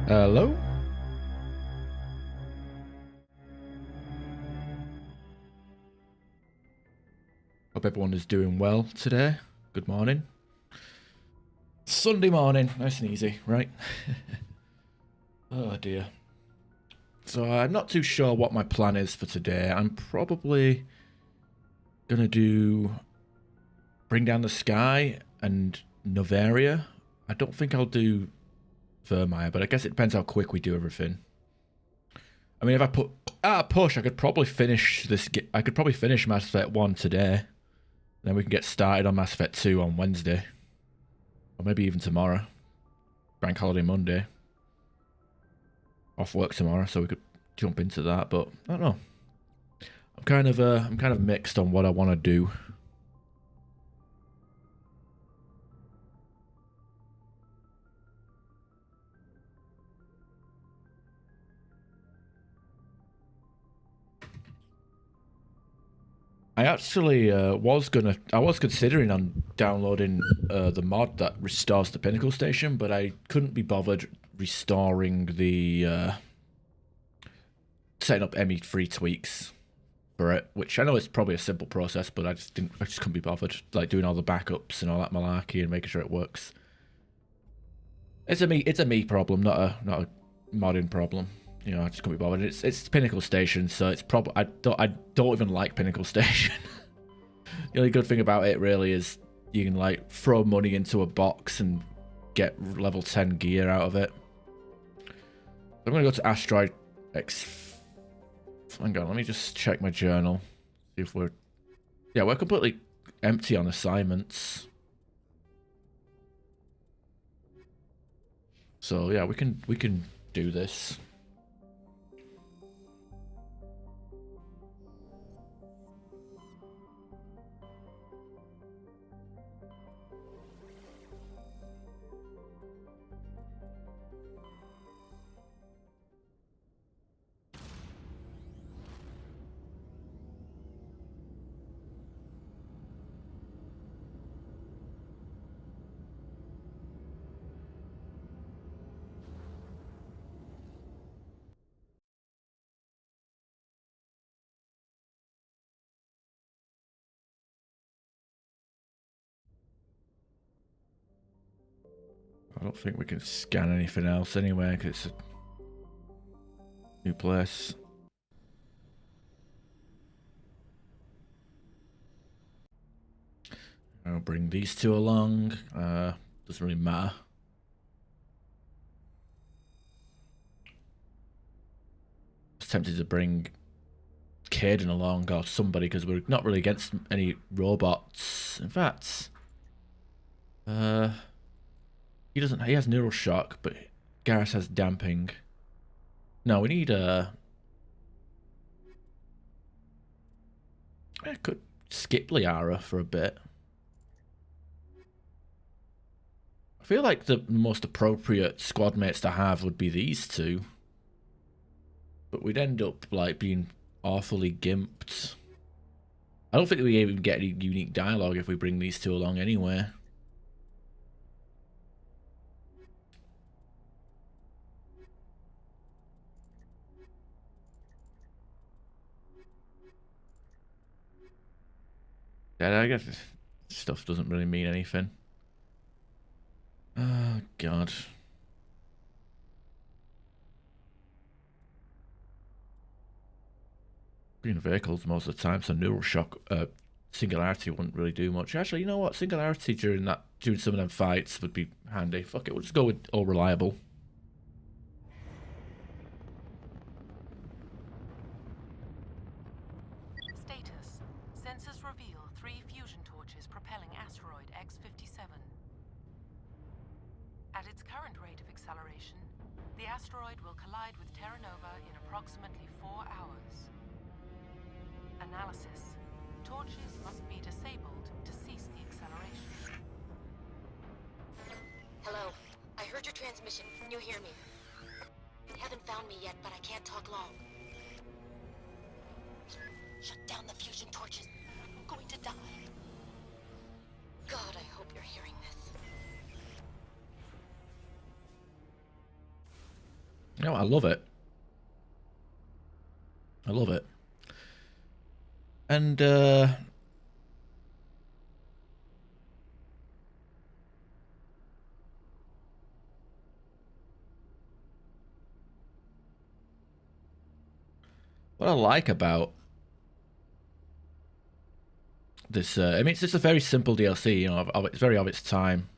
Hello? Hope everyone is doing well today. Good morning. Sunday morning. Nice and easy, right? Oh dear. So I'm not too sure what my plan is for today. I'm probably gonna do Bring Down the Sky and Novaria. I don't think I'll do Vermeer, but I guess it depends how quick we do everything. I mean, if I put push, I could probably finish this. I could probably finish Mass Effect 1 today. Then we can get started on Mass Effect 2 on Wednesday. Or maybe even tomorrow. Bank holiday Monday. Off work tomorrow, so we could jump into that, but I don't know. I'm kind of mixed on what I want to do. I actually was considering on downloading the mod that restores the Pinnacle Station, but I couldn't be bothered restoring the setting up ME3 tweaks for it, which I know is probably a simple process, but I just couldn't be bothered, like doing all the backups and all that malarkey and making sure it works. It's a me problem, not a modding problem. You know, I just couldn't be bothered. It's Pinnacle Station, so it's probably I don't even like Pinnacle Station. The only good thing about it really is you can like throw money into a box and get level 10 gear out of it. I'm gonna go to Asteroid X. Hang on, let me just check my journal. See if we're completely empty on assignments. So yeah, we can do this. I don't think we can scan anything else anyway, because it's a new place. I'll bring these two along. Doesn't really matter. I was tempted to bring Caden along or somebody, because we're not really against any robots. In fact, he has neural shock, but Garrus has damping. No, we need I could skip Liara for a bit. I feel like the most appropriate squad mates to have would be these two. But we'd end up like being awfully gimped. I don't think we even get any unique dialogue if we bring these two along anyway. Yeah, I guess stuff doesn't really mean anything. Oh god. Being vehicles most of the time, so neural shock singularity wouldn't really do much. Actually, you know what? Singularity during some of them fights would be handy. Fuck it, we'll just go with all reliable. Status. Sensors reveal 3 fusion torches propelling asteroid X-57. At its current rate of acceleration, the asteroid will collide with Terra Nova in approximately 4 hours. Analysis. Torches must be disabled to cease the acceleration. Hello. I heard your transmission. Can you hear me? You haven't found me yet, but I can't talk long. Shut down the fusion torches. I'm going to die. God, I hope you're hearing this. You know, I love it. I love it. And what I like about this, I mean, it's just a very simple DLC, you know, it's very of its time.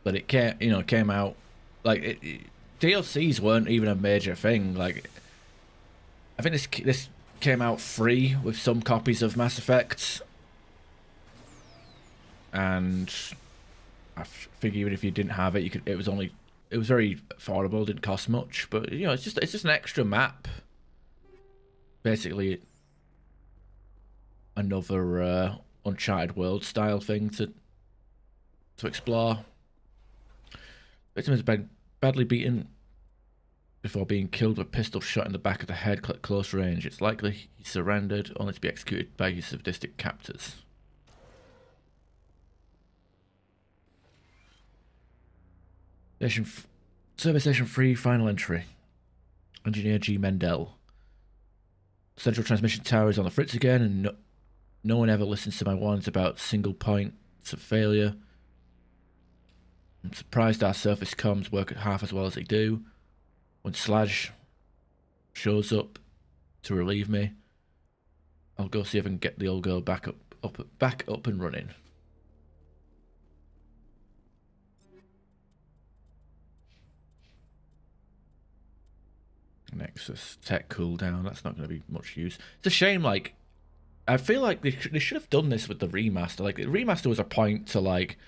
But it came out like DLCs weren't even a major thing. Like, I think this came out free with some copies of Mass Effect, and I think even if you didn't have it, you could. It was very affordable, didn't cost much. But you know, it's just an extra map, basically another Uncharted World style thing to explore. Victim has been badly beaten before being killed with a pistol shot in the back of the head at close range. It's likely he surrendered, only to be executed by his sadistic captors. Service Station 3, final entry. Engineer G. Mendel. Central transmission tower is on the fritz again, and no one ever listens to my warnings about single points of failure. I'm surprised our surface comms work half as well as they do. When Slash shows up to relieve me, I'll go see if I can get the old girl back up and running. Nexus tech cooldown. That's not going to be much use. It's a shame. Like, I feel like they should have done this with the remaster. Like, the remaster was a point to like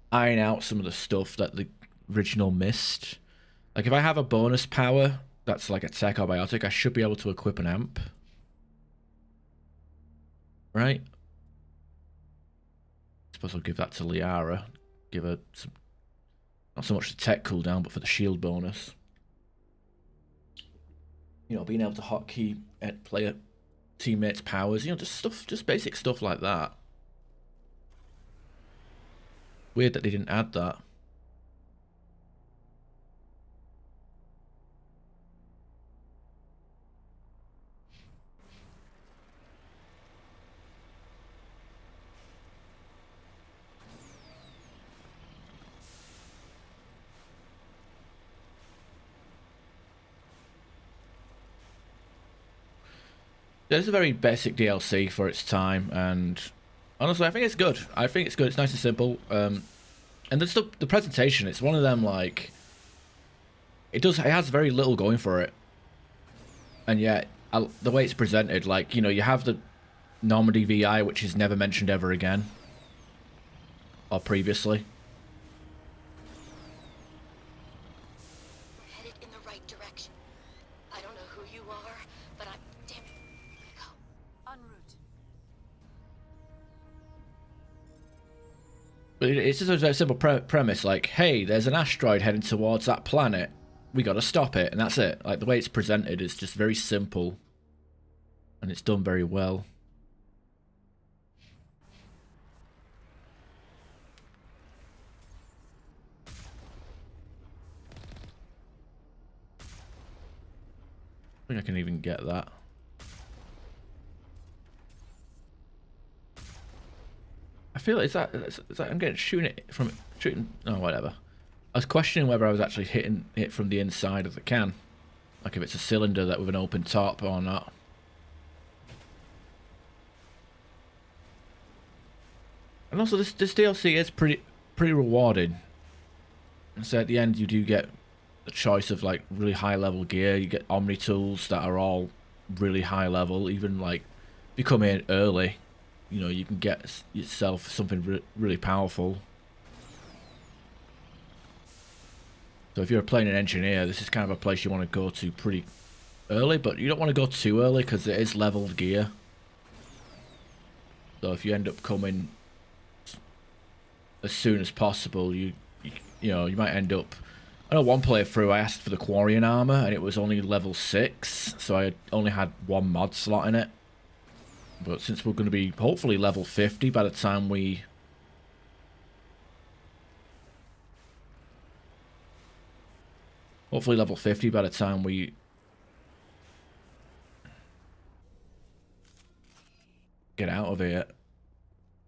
iron out some of the stuff that the original missed. Like, if I have a bonus power that's like a tech or biotic, I should be able to equip an amp. Right? I suppose I'll give that to Liara. Give her some, not so much the tech cooldown, but for the shield bonus. You know, being able to hotkey at player teammates' powers, you know, just basic stuff like that. Weird that they didn't add that. Yeah, it's a very basic DLC for its time, and honestly, I think it's good. I think it's good. It's nice and simple. And the presentation, it's one of them, like, it has very little going for it, and yet the way it's presented, like, you know, you have the Normandy VI, which is never mentioned ever again, or previously. We're headed in the right direction. I don't know who you are, but I'm damn go. En route. But it's just a simple premise, like, hey, there's an asteroid heading towards that planet. We gotta stop it, and that's it. Like, the way it's presented is just very simple, and it's done very well. I think I can even get that. I feel it's that I'm getting shooting. Oh, whatever. I was questioning whether I was actually hitting it from the inside of the can, like if it's a cylinder that with an open top or not. And also, this DLC is pretty rewarding. And so at the end, you do get a choice of like really high level gear. You get Omni tools that are all really high level. Even like if you come in early, you know, you can get yourself something really powerful. So if you're playing an engineer, this is kind of a place you want to go to pretty early, but you don't want to go too early because it is leveled gear. So if you end up coming as soon as possible, you know, you might end up... I know one playthrough I asked for the Quarian armor and it was only level 6, so I only had one mod slot in it. But since we're going to be hopefully level 50 by the time we... Hopefully level 50 by the time we... get out of here.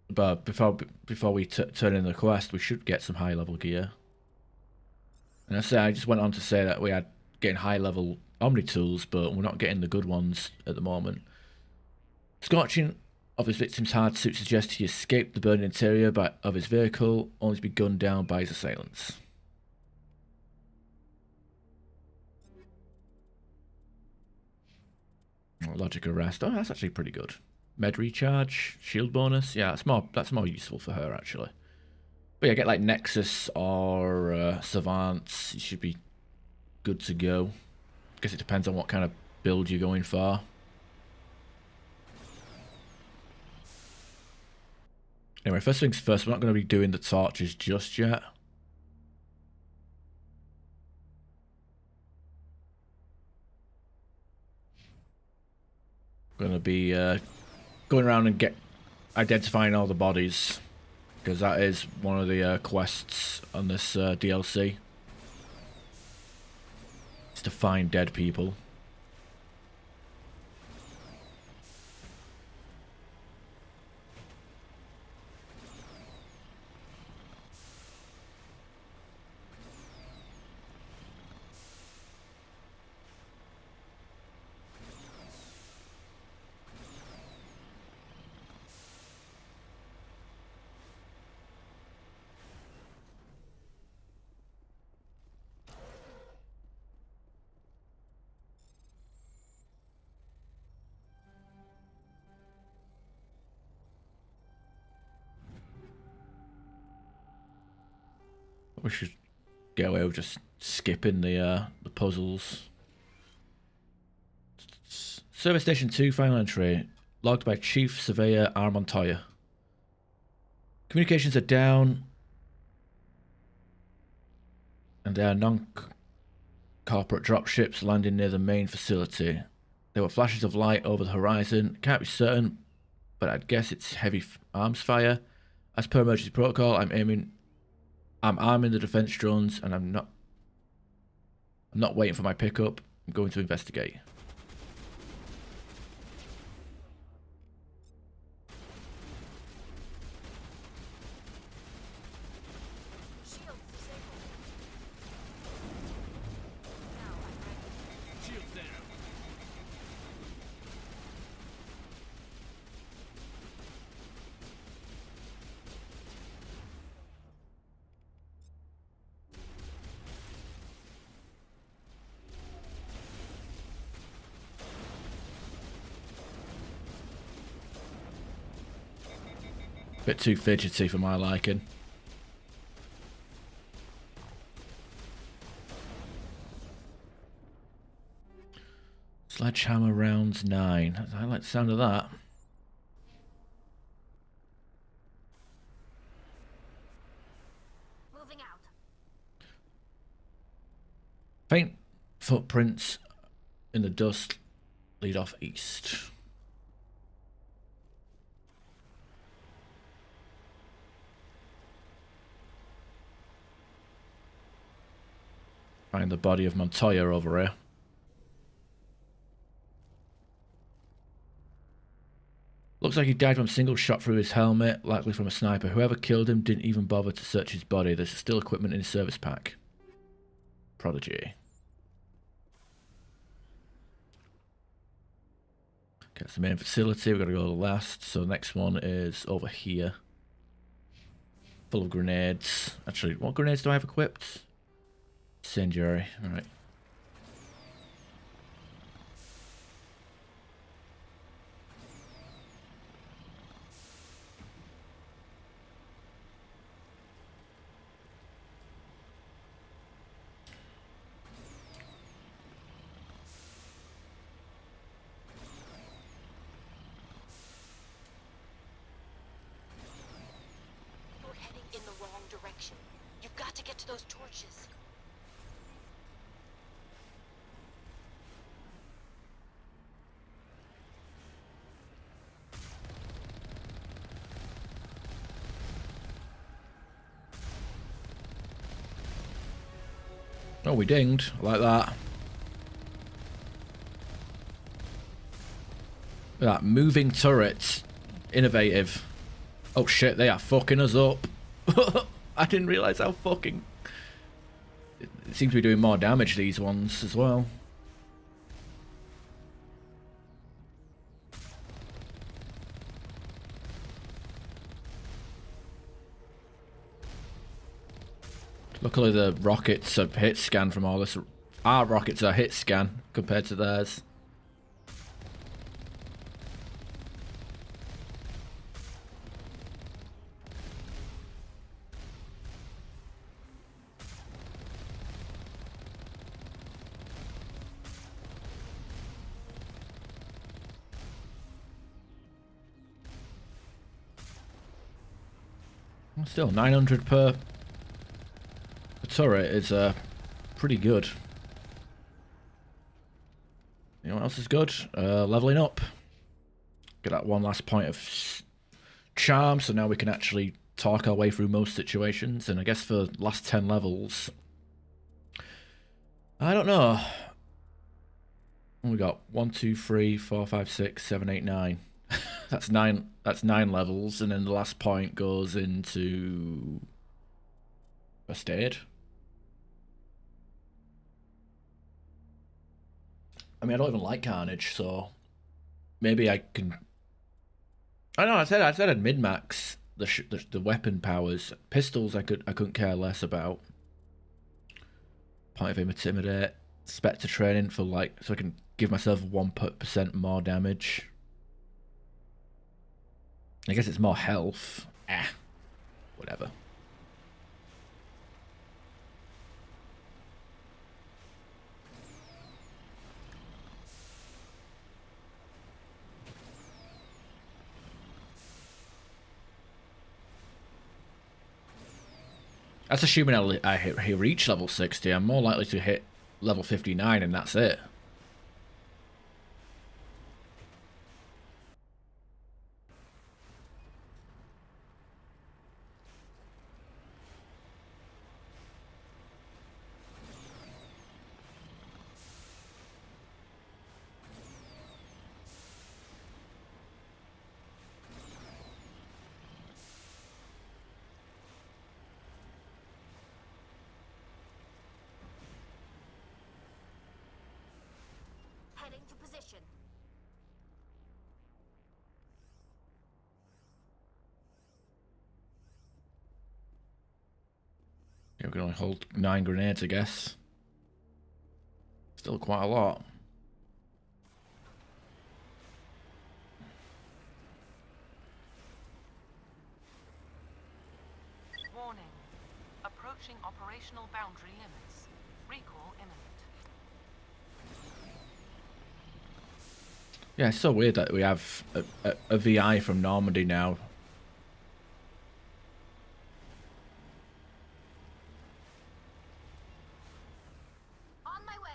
But before we turn in the quest, we should get some high level gear. And I just went on to say that we had getting high level Omni tools, but we're not getting the good ones at the moment. Scorching of his victim's hard suit suggests he escaped the burning interior of his vehicle, only to be gunned down by his assailants. Logic arrest. Oh, that's actually pretty good. Med recharge, shield bonus. Yeah, that's more useful for her actually. But yeah, get like Nexus or Savants. You should be good to go. Guess it depends on what kind of build you're going for. Anyway, first things first, we're not going to be doing the torches just yet. We're going to be going around and identifying all the bodies, because that is one of the quests on this DLC. It's to find dead people. We should get away with just skipping the puzzles. Service Station 2, final entry. Logged by Chief Surveyor R. Montoya. Communications are down. And there are non-corporate dropships landing near the main facility. There were flashes of light over the horizon. Can't be certain, but I'd guess it's heavy arms fire. As per emergency protocol, I'm arming the defense drones, and I'm not waiting for my pickup. I'm going to investigate. Bit too fidgety for my liking. Sledgehammer rounds 9. I like the sound of that. Moving out. Faint footprints in the dust lead off east. Find the body of Montoya over here. Looks like he died from a single shot through his helmet, likely from a sniper. Whoever killed him didn't even bother to search his body. There's still equipment in his service pack. Prodigy. Okay, that's the main facility. We've got to go to the last. So the next one is over here. Full of grenades. Actually, what grenades do I have equipped? Incendiary. Alright. You're heading in the wrong direction. You've got to get to those torches. Oh, we dinged. I like that. Look at that. Moving turrets. Innovative. Oh shit, they are fucking us up. I didn't realise how fucking... It seems to be doing more damage, these ones, as well. Luckily the rockets are hit scan from all this. Our rockets are hit scan compared to theirs. Still 900 per turret is pretty good. You know what else is good? Leveling up. Get that one last point of charm, so now we can actually talk our way through most situations. And I guess for the last 10 levels, I don't know. We got 1, 2, 3, 4, 5, 6, 7, 8, 9. That's 9. That's 9 levels, and then the last point goes into first aid. I mean, I don't even like Carnage, so maybe I can. I know. I said I'd mid max the weapon powers. Pistols, I couldn't care less about. Point of Intimidate, Spectre training for like so I can give myself 1% more damage. I guess it's more health. Whatever. That's assuming I reach level 60. I'm more likely to hit level 59 and that's it. Heading to position. Yeah, we can only hold 9 grenades, I guess. Still quite a lot. Warning. Approaching operational boundary limits. Recall imminent. Yeah, it's so weird that we have a VI from Normandy now. On my way.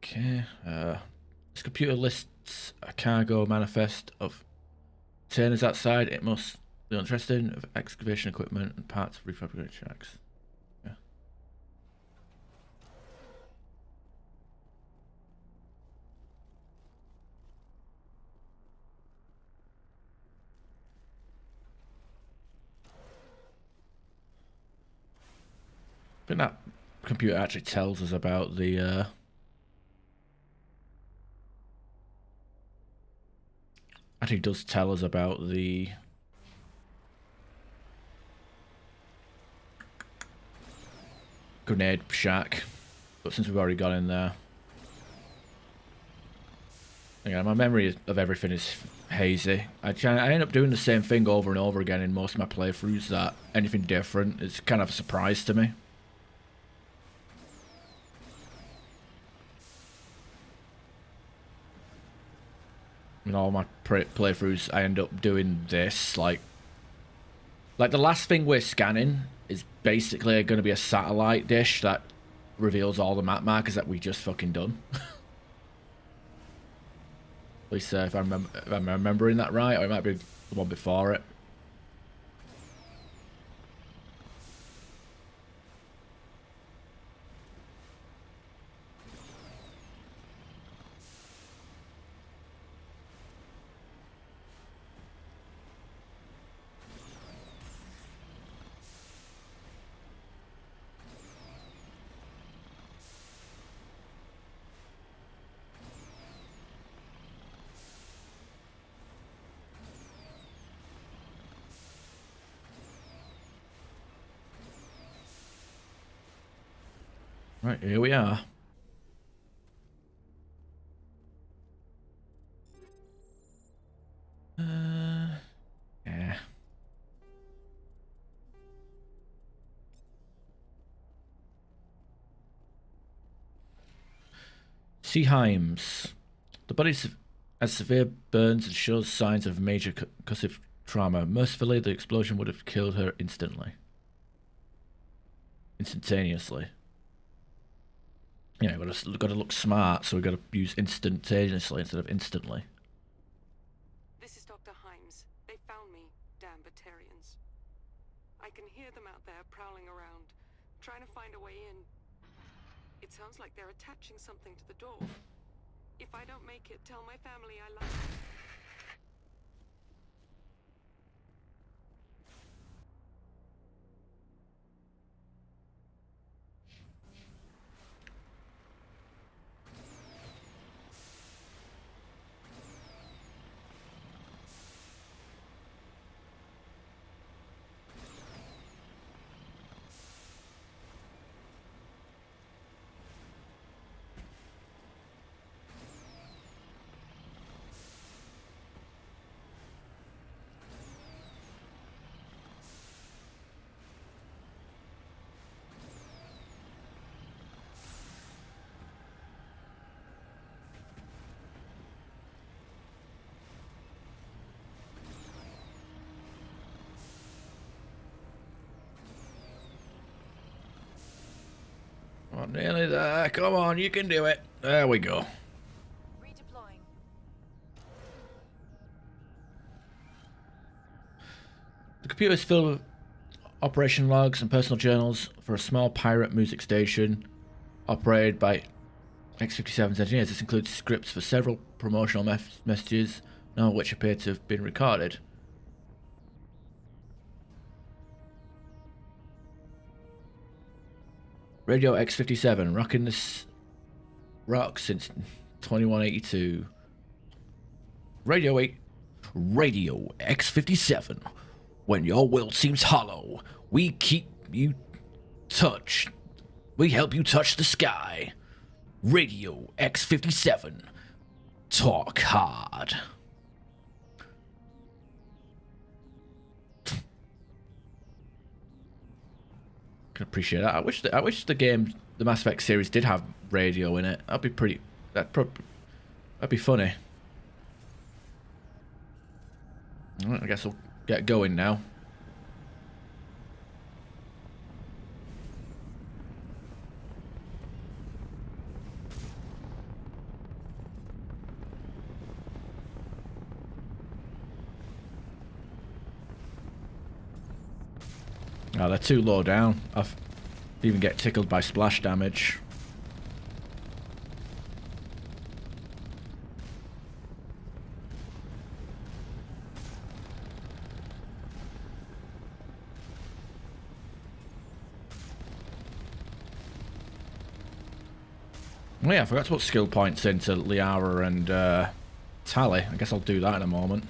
Okay, this computer lists a cargo manifest of containers outside. It must be interested of excavation equipment and parts of refabricated shacks. Yeah. I think that computer actually tells us about the actually does tell us about the grenade shack, but since we've already got in there, again, my memory of everything is hazy. I end up doing the same thing over and over again in most of my playthroughs. That anything different is kind of a surprise to me. In all my playthroughs, I end up doing this. Like the last thing we're scanning is basically going to be a satellite dish that reveals all the map markers that we just fucking done. At least if I'm remembering that right, or it might be the one before it. Right, here we are. Yeah. Seaheims. The body has severe burns and shows signs of major concussive trauma. Mercifully, the explosion would have killed her instantaneously. You know, got to look smart, so we've got to use instantaneously instead of instantly. This is Dr. Himes. They found me, damn Batarians. I can hear them out there prowling around, trying to find a way in. It sounds like they're attaching something to the door. If I don't make it, tell my family I love them. Oh, nearly there. Come on, you can do it. There we go. Redeploying. The computer is filled with operation logs and personal journals for a small pirate music station operated by X-57's engineers. This includes scripts for several promotional messages, none of which appear to have been recorded. Radio X-57, rocking this rock since 2182. Radio X-57. When your world seems hollow, we keep you touch. We help you touch the sky. Radio X-57. Talk hard. Can appreciate that. I wish the game, the Mass Effect series, did have radio in it. That'd be pretty. That'd be funny. Alright, I guess I'll get going now. Oh, they're too low down. I even get tickled by splash damage. Oh yeah, I forgot to put skill points into Liara and Tally. I guess I'll do that in a moment.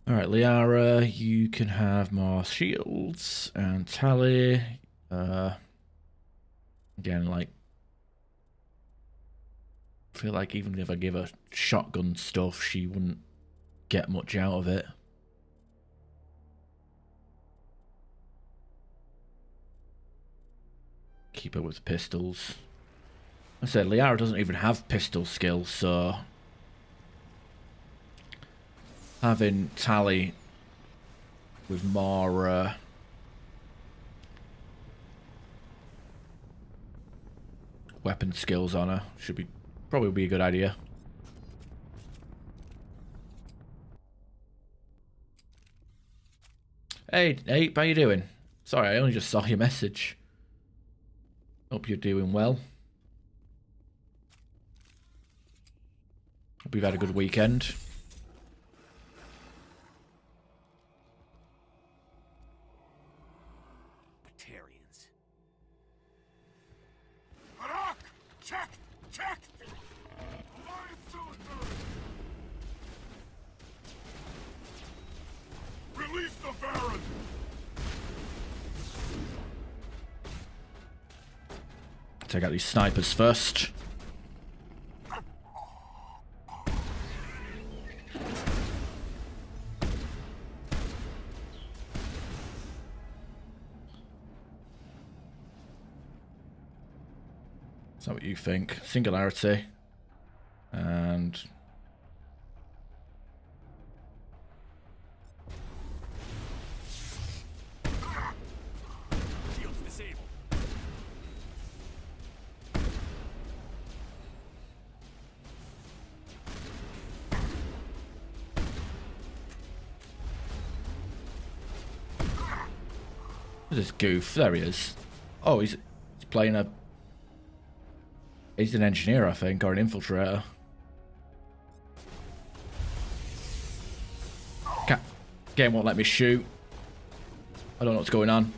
Alright, Liara, you can have more shields, and Tally, again, like, I feel like even if I give her shotgun stuff, she wouldn't get much out of it. Keep her with pistols. I said, Liara doesn't even have pistol skills, so having Tally with more weapon skills on her should probably be a good idea. Hey, Nate, how you doing? Sorry, I only just saw your message. Hope you're doing well. Hope you've had a good weekend. Batarians. Check! Check! Alliance cylinder! Release the Baron! Take out these snipers first. Is that what you think? Singularity. And... Shields disabled. Who's this goof? There he is. Oh, he's playing a... He's an engineer, I think, or an infiltrator. Game won't let me shoot. I don't know what's going on.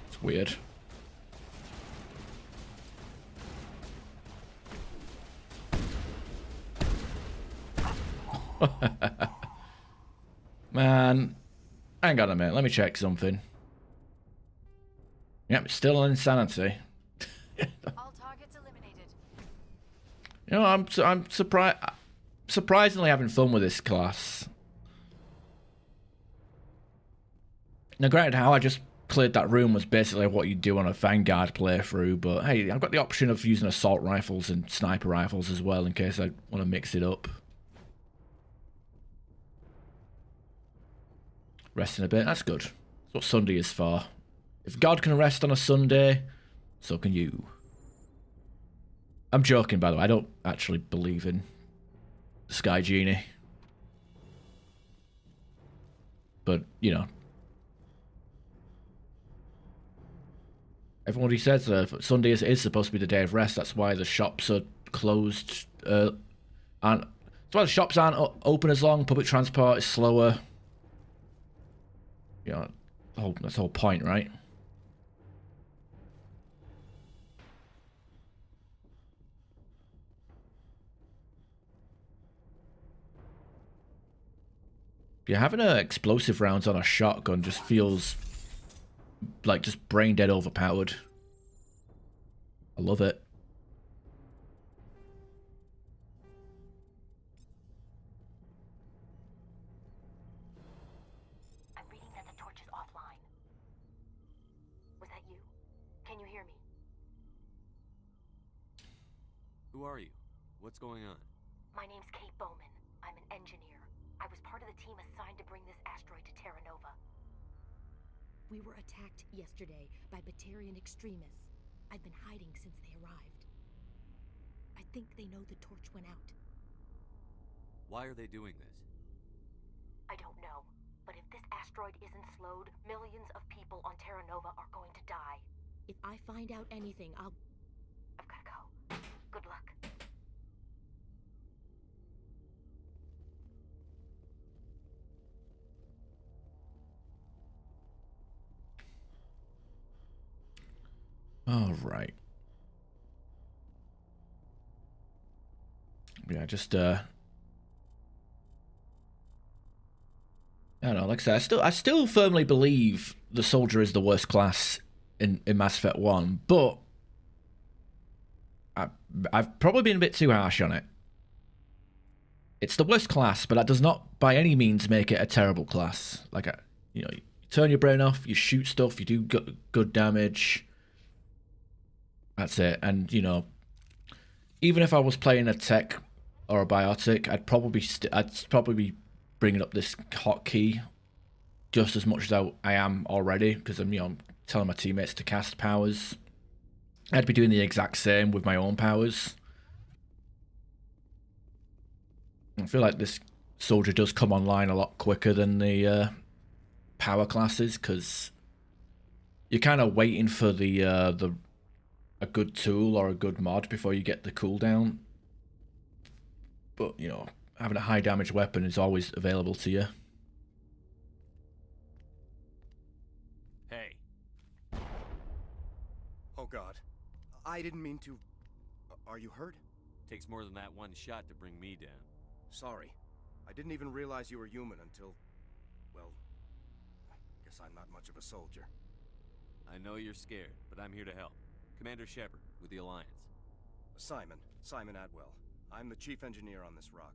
It's weird. Man, hang on a minute. Let me check something. Yep, still on insanity. All targets eliminated. You know, I'm surprisingly having fun with this class. Now, granted, how I just cleared that room was basically what you do on a Vanguard playthrough, but hey, I've got the option of using assault rifles and sniper rifles as well in case I want to mix it up. Resting a bit, that's good. That's what Sunday is for. If God can rest on a Sunday, so can you. I'm joking, by the way. I don't actually believe in the Sky Genie. But, you know. Everybody says Sunday is supposed to be the day of rest. That's why the shops are closed. That's why the shops aren't open as long. Public transport is slower. You know, that's the whole point, right? Yeah, having explosive rounds on a shotgun just feels like just brain dead overpowered. I love it. I'm reading that the torch is offline. Was that you? Can you hear me? Who are you? What's going on? My name's Kate Bowman. I'm an engineer. I was part of the team assigned to bring this asteroid to Terra Nova. We were attacked yesterday by Batarian extremists. I've been hiding since they arrived. I think they know the torch went out. Why are they doing this? I don't know, but if this asteroid isn't slowed, millions of people on Terra Nova are going to die. If I find out anything, I've gotta go. Good luck. All right. Yeah, just I don't know. Like I said, I still firmly believe the soldier is the worst class in Mass Effect 1, but I've probably been a bit too harsh on it. It's the worst class, but that does not by any means make it a terrible class. Like, you know, you turn your brain off, you shoot stuff, you do good damage. That's it. And, you know, even if I was playing a tech or a biotic, I'd probably be bringing up this hotkey just as much as I am already, because I'm telling my teammates to cast powers. I'd be doing the exact same with my own powers. I feel like this soldier does come online a lot quicker than the power classes, because you're kind of waiting for the a good tool or a good mod before you get the cooldown. But, you know, having a high damage weapon is always available to you. Hey, Oh God. I didn't mean to... Are you hurt? takes more than that one shot to bring me down. Sorry. I didn't even realize you were human until... Well... Guess I'm not much of a soldier. I know you're scared, but I'm here to help. Commander Shepard, with the Alliance. Simon Atwell. I'm the chief engineer on this rock.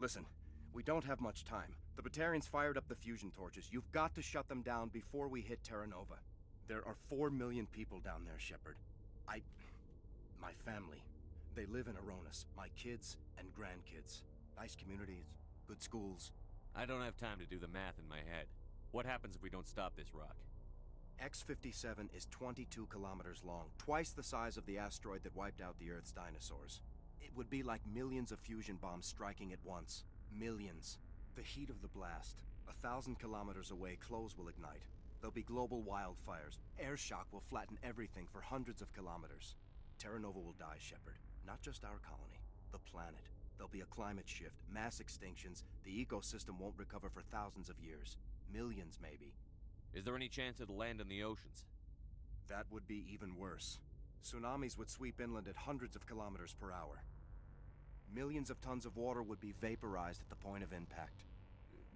Listen, we don't have much time. The Batarians fired up the fusion torches. You've got to shut them down before we hit Terra Nova. There are 4 million people down there, Shepard. My family. They live in Aronis. My kids and grandkids. Nice communities, good schools. I don't have time to do the math in my head. What happens if we don't stop this rock? X-57 is 22 kilometers long, twice the size of the asteroid that wiped out the Earth's dinosaurs. It would be like millions of fusion bombs striking at once. Millions. The heat of the blast. 1,000 kilometers away, clothes will ignite. There'll be global wildfires. Air shock will flatten everything for hundreds of kilometers. Terra Nova will die, Shepard. Not just our colony. The planet. There'll be a climate shift, mass extinctions. The ecosystem won't recover for thousands of years. Millions, maybe. Is there any chance it'll land in the oceans? That would be even worse. Tsunamis would sweep inland at hundreds of kilometers per hour. Millions of tons of water would be vaporized at the point of impact.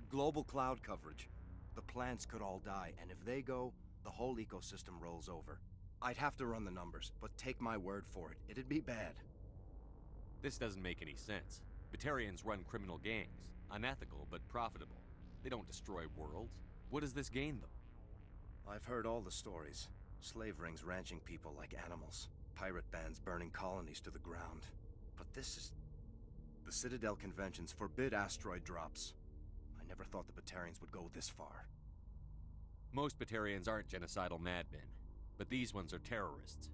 Global cloud coverage. The plants could all die, and if they go, the whole ecosystem rolls over. I'd have to run the numbers, but take my word for it, it'd be bad. This doesn't make any sense. Batarians run criminal gangs. Unethical, but profitable. They don't destroy worlds. What does this gain them? I've heard all the stories. Slave rings ranching people like animals. Pirate bands burning colonies to the ground. But this is... The Citadel conventions forbid asteroid drops. I never thought the Batarians would go this far. Most Batarians aren't genocidal madmen, but these ones are terrorists.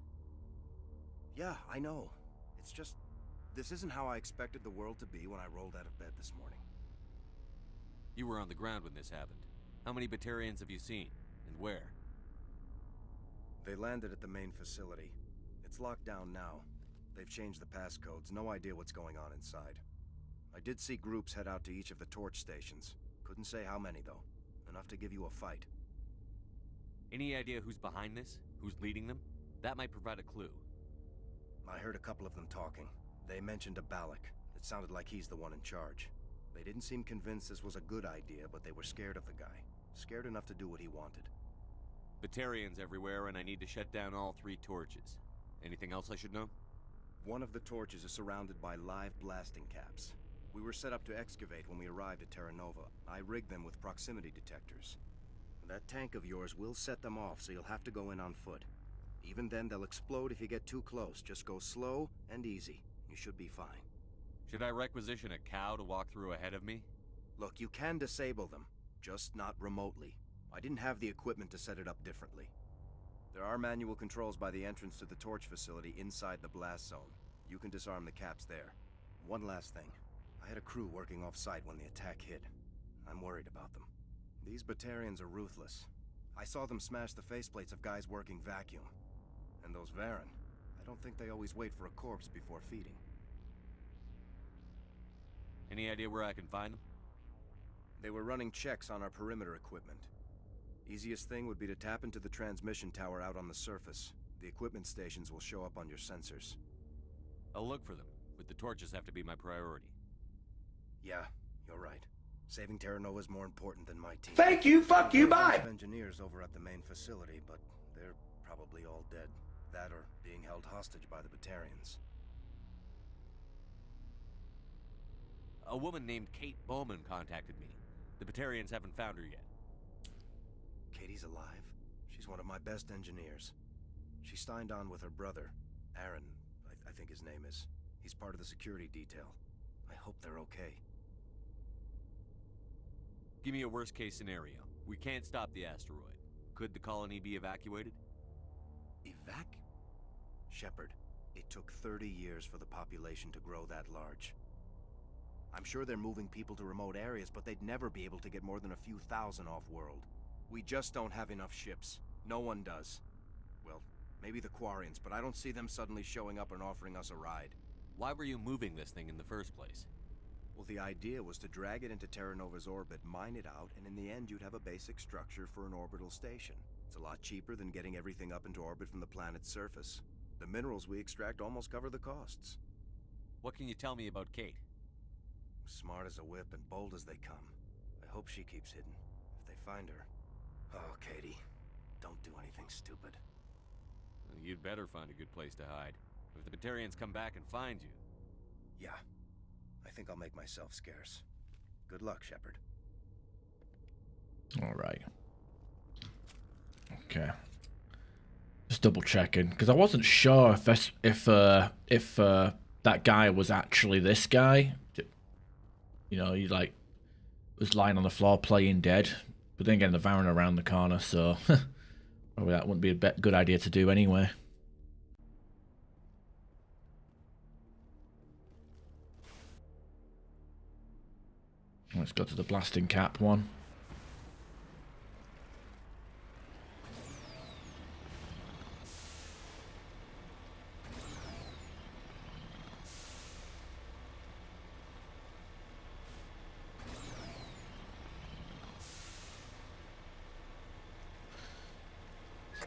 Yeah, I know. It's just... This isn't how I expected the world to be when I rolled out of bed this morning. You were on the ground when this happened. How many Batarians have you seen? And where? They landed at the main facility. It's locked down now. They've changed the passcodes, no idea what's going on inside. I did see groups head out to each of the torch stations. Couldn't say how many, though. Enough to give you a fight. Any idea who's behind this? Who's leading them? That might provide a clue. I heard a couple of them talking. They mentioned a Balak. It sounded like he's the one in charge. They didn't seem convinced this was a good idea, but they were scared of the guy. Scared enough to do what he wanted. Batarians everywhere, and I need to shut down all 3 torches. Anything else I should know? One of the torches is surrounded by live blasting caps. We were set up to excavate when we arrived at Terra Nova. I rigged them with proximity detectors. That tank of yours will set them off, so you'll have to go in on foot. Even then, they'll explode if you get too close. Just go slow and easy. You should be fine. Should I requisition a cow to walk through ahead of me? Look, you can disable them, just not remotely. I didn't have the equipment to set it up differently. There are manual controls by the entrance to the torch facility inside the blast zone. You can disarm the caps there. One last thing. I had a crew working off-site when the attack hit. I'm worried about them. These Batarians are ruthless. I saw them smash the faceplates of guys working vacuum. And those Varen, I don't think they always wait for a corpse before feeding. Any idea where I can find them? They were running checks on our perimeter equipment. Easiest thing would be to tap into the transmission tower out on the surface. The equipment stations will show up on your sensors. I'll look for them, but the torches have to be my priority. Yeah, you're right. Saving Terra Nova is more important than my team. Thank you, fuck you, bye! Engineers over at the main facility, but they're probably all dead. That or being held hostage by the Batarians. A woman named Kate Bowman contacted me. The Batarians haven't found her yet. Katie's alive? She's one of my best engineers. She signed on with her brother, Aaron, I think his name is. He's part of the security detail. I hope they're okay. Give me a worst-case scenario. We can't stop the asteroid. Could the colony be evacuated? Shepard, it took 30 years for the population to grow that large. I'm sure they're moving people to remote areas, but they'd never be able to get more than a few thousand off-world. We just don't have enough ships. No one does. Well, maybe the Quarians, but I don't see them suddenly showing up and offering us a ride. Why were you moving this thing in the first place? Well, the idea was to drag it into Terra Nova's orbit, mine it out, and in the end you'd have a basic structure for an orbital station. It's a lot cheaper than getting everything up into orbit from the planet's surface. The minerals we extract almost cover the costs. What can you tell me about Kate? Smart as a whip and bold as they come. I hope she keeps hidden. If they find her... Oh, Katie. Don't do anything stupid. Well, you'd better find a good place to hide. If the Batarians come back and find you... Yeah. I think I'll make myself scarce. Good luck, Shepard. Alright. Okay. Just double checking, because I wasn't sure if that guy was actually this guy. You know, he like was lying on the floor playing dead, but then again the Varan around the corner, so probably that wouldn't be a good idea to do anyway. Let's go to the blasting cap one.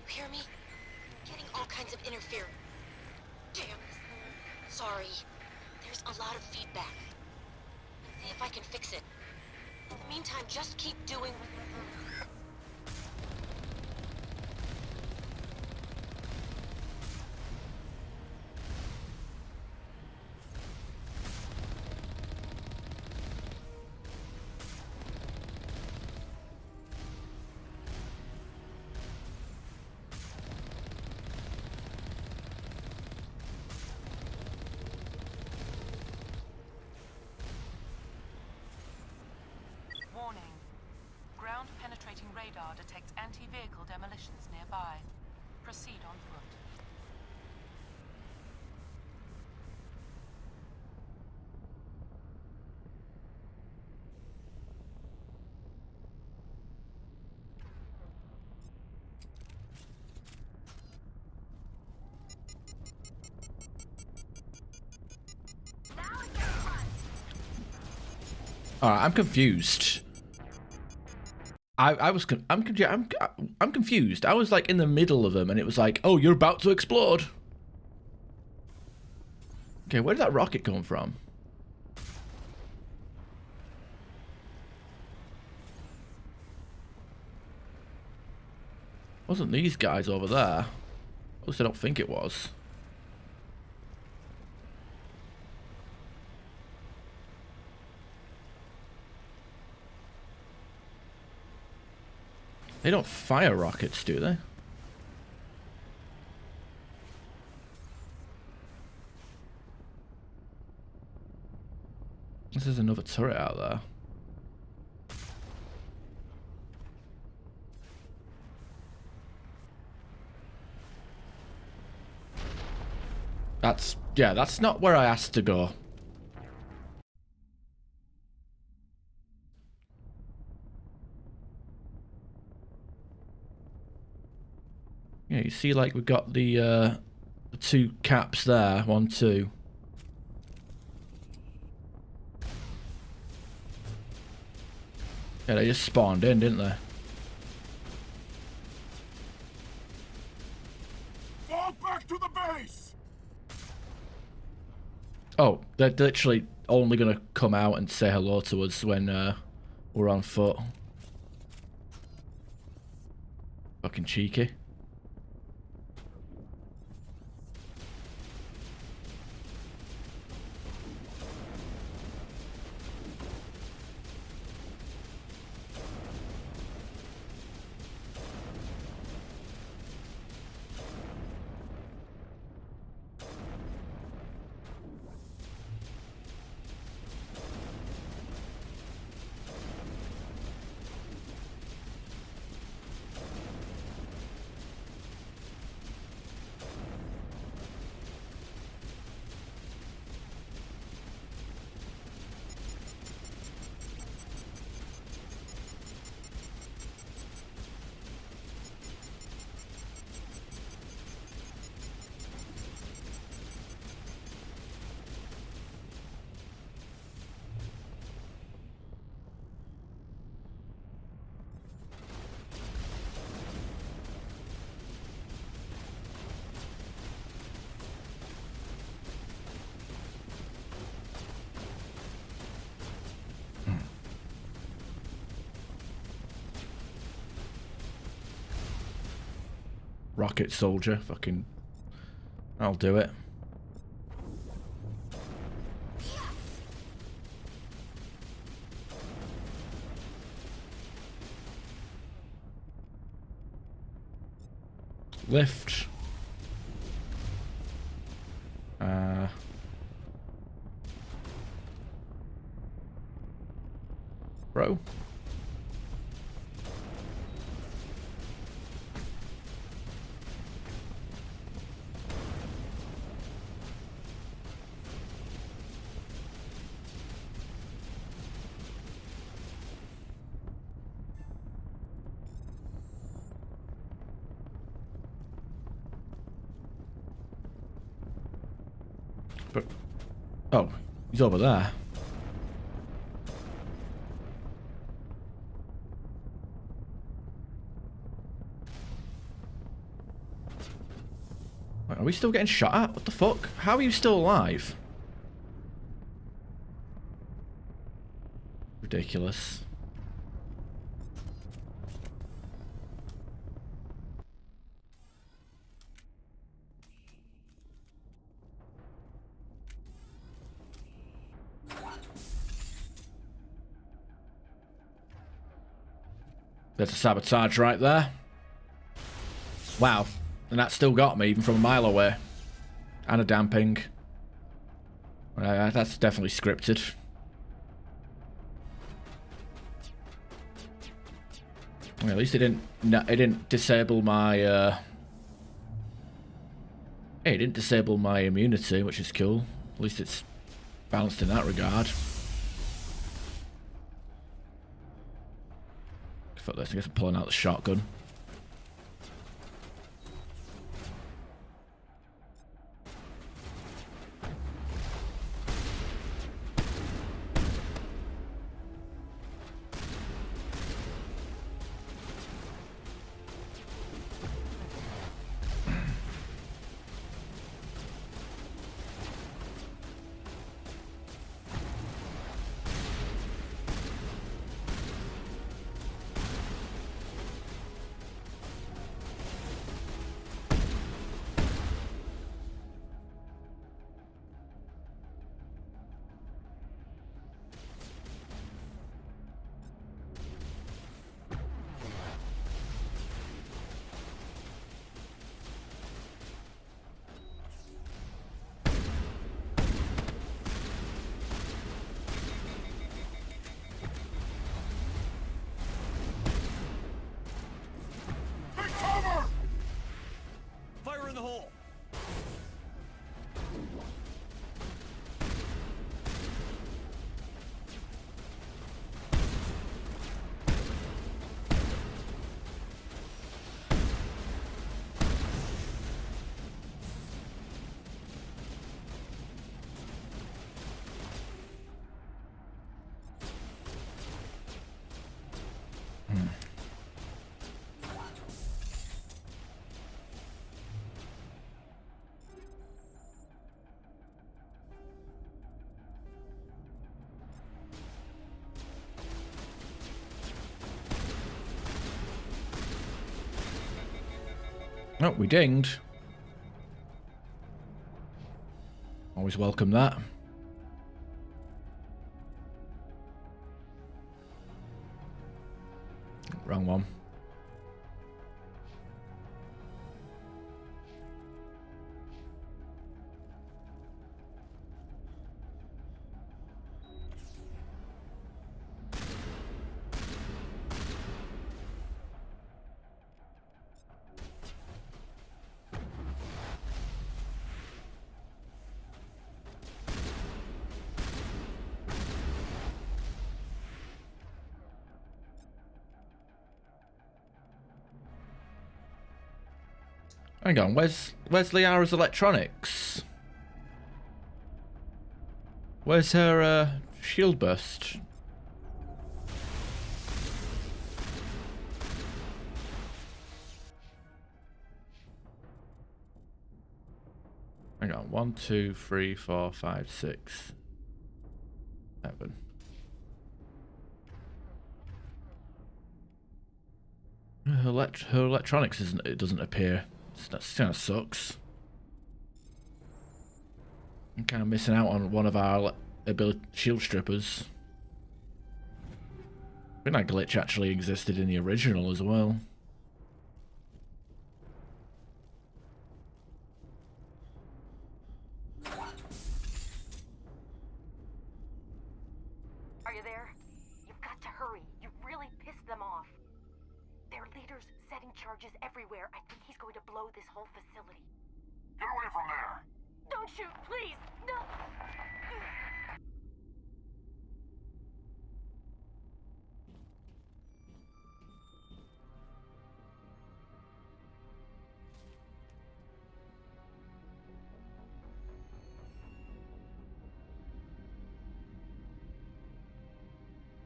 Hear me? Getting all kinds of interference. Damn. Sorry. There's a lot of feedback. See if I can fix it. In the meantime, just keep doing... Warning. Ground-penetrating radar detects anti-vehicle demolitions nearby. Proceed on foot. Alright, I'm confused. I'm confused. I was like in the middle of them, and it was like, oh, you're about to explode. Okay, where did that rocket come from? Wasn't these guys over there? At least I don't think it was. They don't fire rockets, do they? This is another turret out there. That's not where I asked to go. Yeah, you see, like, we've got the two caps there. 1, 2. Yeah, they just spawned in, didn't they? Fall back to the base! Oh, they're literally only gonna come out and say hello to us when we're on foot. Fucking cheeky. rocket soldier. Fucking... I'll do it. Lift. Bro. But, oh, he's over there. Wait, are we still getting shot at? What the fuck? How are you still alive? Ridiculous. There's a sabotage right there. Wow. And that still got me, even from a mile away. And a damping. That's definitely scripted. Well, at least it didn't disable my, it didn't disable my immunity, which is cool. At least it's balanced in that regard. Fuck this, I guess I'm pulling out the shotgun. Fire in the hole! Oh, we dinged. Always welcome that. Wrong one. Hang on, where's Liara's electronics? Where's her shield burst? Hang on, 1, 2, 3, 4, 5, 6, 7. Her electronics isn't. It doesn't appear. That kind of sucks. I'm kind of missing out on one of our ability shield strippers. I think that glitch actually existed in the original as well. Are you there? You've got to hurry. You really pissed them off. Their leader's setting charges everywhere. I think he's going to blow this whole facility. Get away from there! Don't shoot, please! No!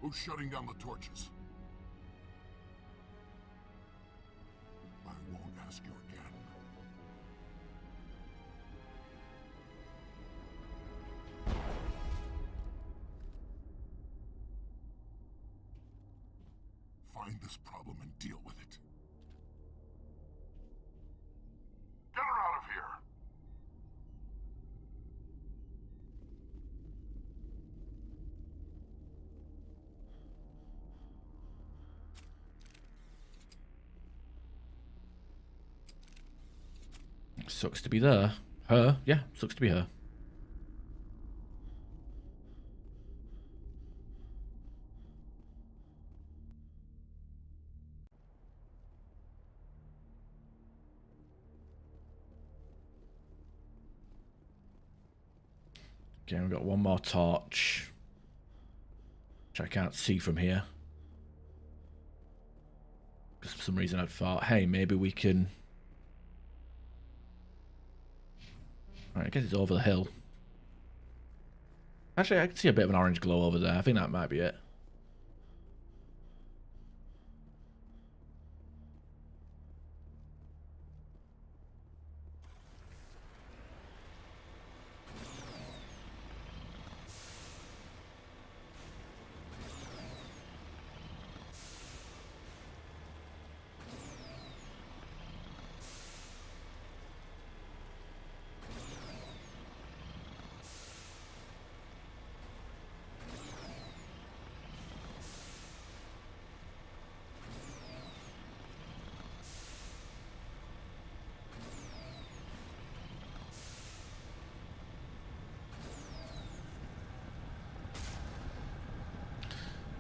Who's shutting down the torches? I won't ask you again. Find this problem and deal with it. Get her out of here! Sucks to be there. Her? Yeah, sucks to be her. Okay, we've got one more torch, which I can't see from here. Because for some reason I thought, hey, maybe we can... Alright, I guess it's over the hill. Actually, I can see a bit of an orange glow over there. I think that might be it.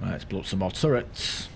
Right, let's blow up some more turrets.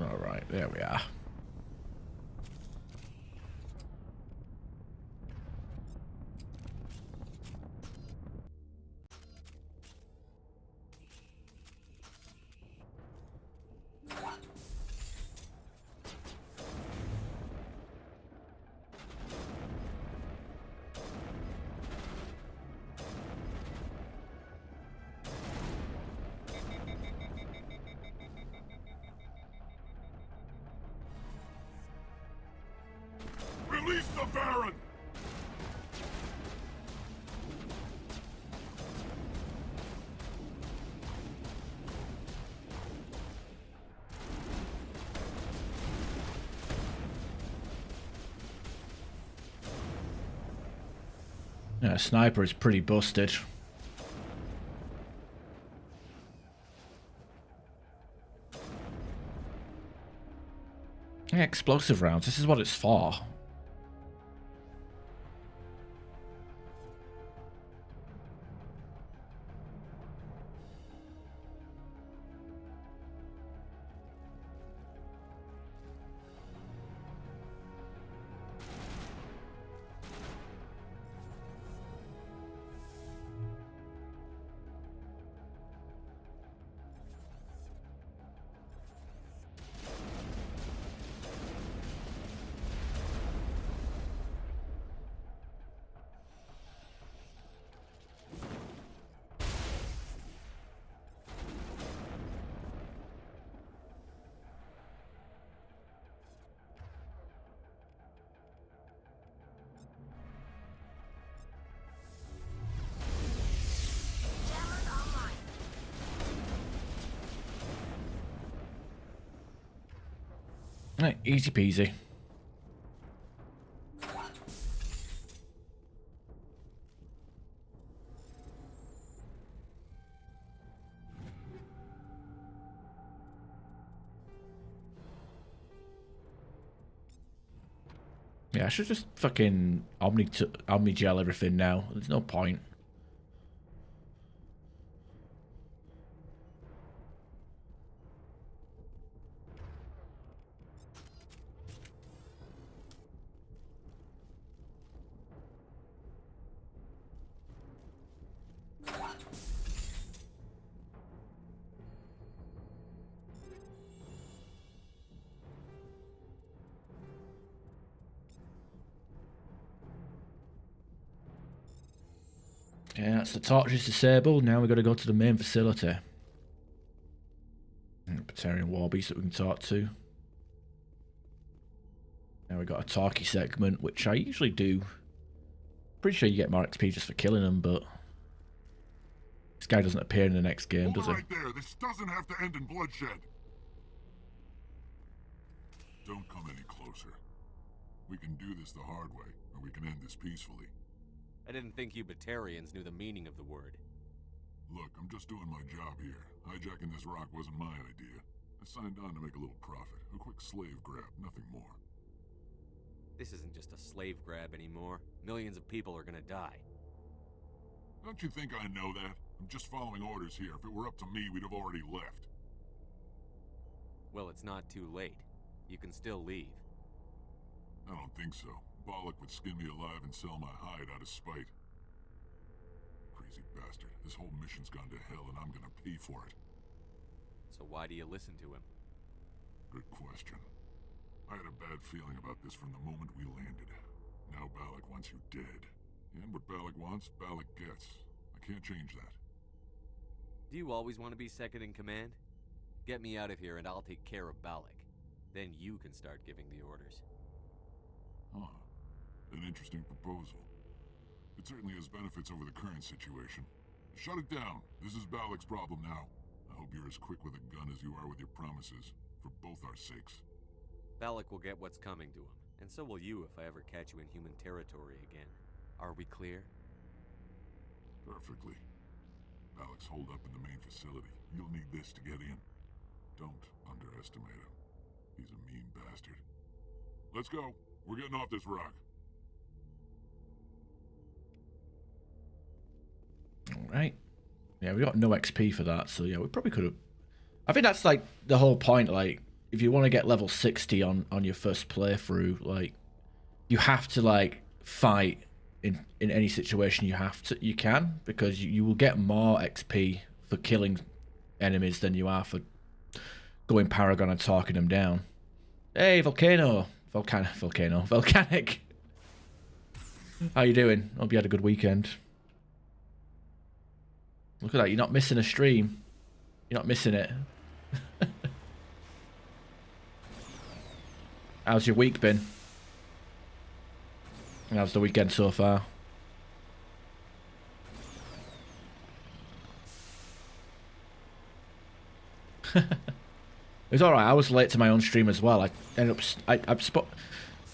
Alright, there we are. Release the Baron! Yeah, sniper is pretty busted. Yeah, explosive rounds. This is what it's for. Right, easy peasy. Yeah, I should just fucking Omni gel everything now. There's no point. Yeah, that's the torches disabled. Now we've got to go to the main facility. Batarian Warbeast that we can talk to. Now we've got a talkie segment, which I usually do. Pretty sure you get more XP just for killing them, but this guy doesn't appear in the next game, does he? Right there. This doesn't have to end in bloodshed. Don't come any closer. We can do this the hard way, or we can end this peacefully. I didn't think you Batarians knew the meaning of the word. Look, I'm just doing my job here. Hijacking this rock wasn't my idea. I signed on to make a little profit. A quick slave grab, nothing more. This isn't just a slave grab anymore. Millions of people are gonna die. Don't you think I know that? I'm just following orders here. If it were up to me, we'd have already left. Well, it's not too late. You can still leave. I don't think so. Bollock would skin me alive and sell my hide out of spite. Crazy bastard. This whole mission's gone to hell and I'm gonna pay for it. So why do you listen to him? Good question. I had a bad feeling about this from the moment we landed. Now Bollock wants you dead. And what Bollock wants, Bollock gets. I can't change that. Do you always want to be second in command? Get me out of here and I'll take care of Balak. Then you can start giving the orders. Huh. An interesting proposal. It certainly has benefits over the current situation. Shut it down. This is Balak's problem now. I hope you're as quick with a gun as you are with your promises. For both our sakes. Balak will get what's coming to him. And so will you if I ever catch you in human territory again. Are we clear? Perfectly. Balak's holed up in the main facility. You'll need this to get in. Don't underestimate him. He's a mean bastard. Let's go. We're getting off this rock. Alright. Yeah, we got no XP for that, so yeah, we probably could have... I think that's like the whole point, like, if you want to get level 60 on your first playthrough, like, you have to, like, fight in any situation you can, because you will get more XP for killing enemies than you are for going Paragon and talking them down. Hey, Volcanic. How you doing? Hope you had a good weekend. Look at that, you're not missing a stream. You're not missing it. How's your week been? How's the weekend so far? It was alright. I was late to my own stream as well. I ended up...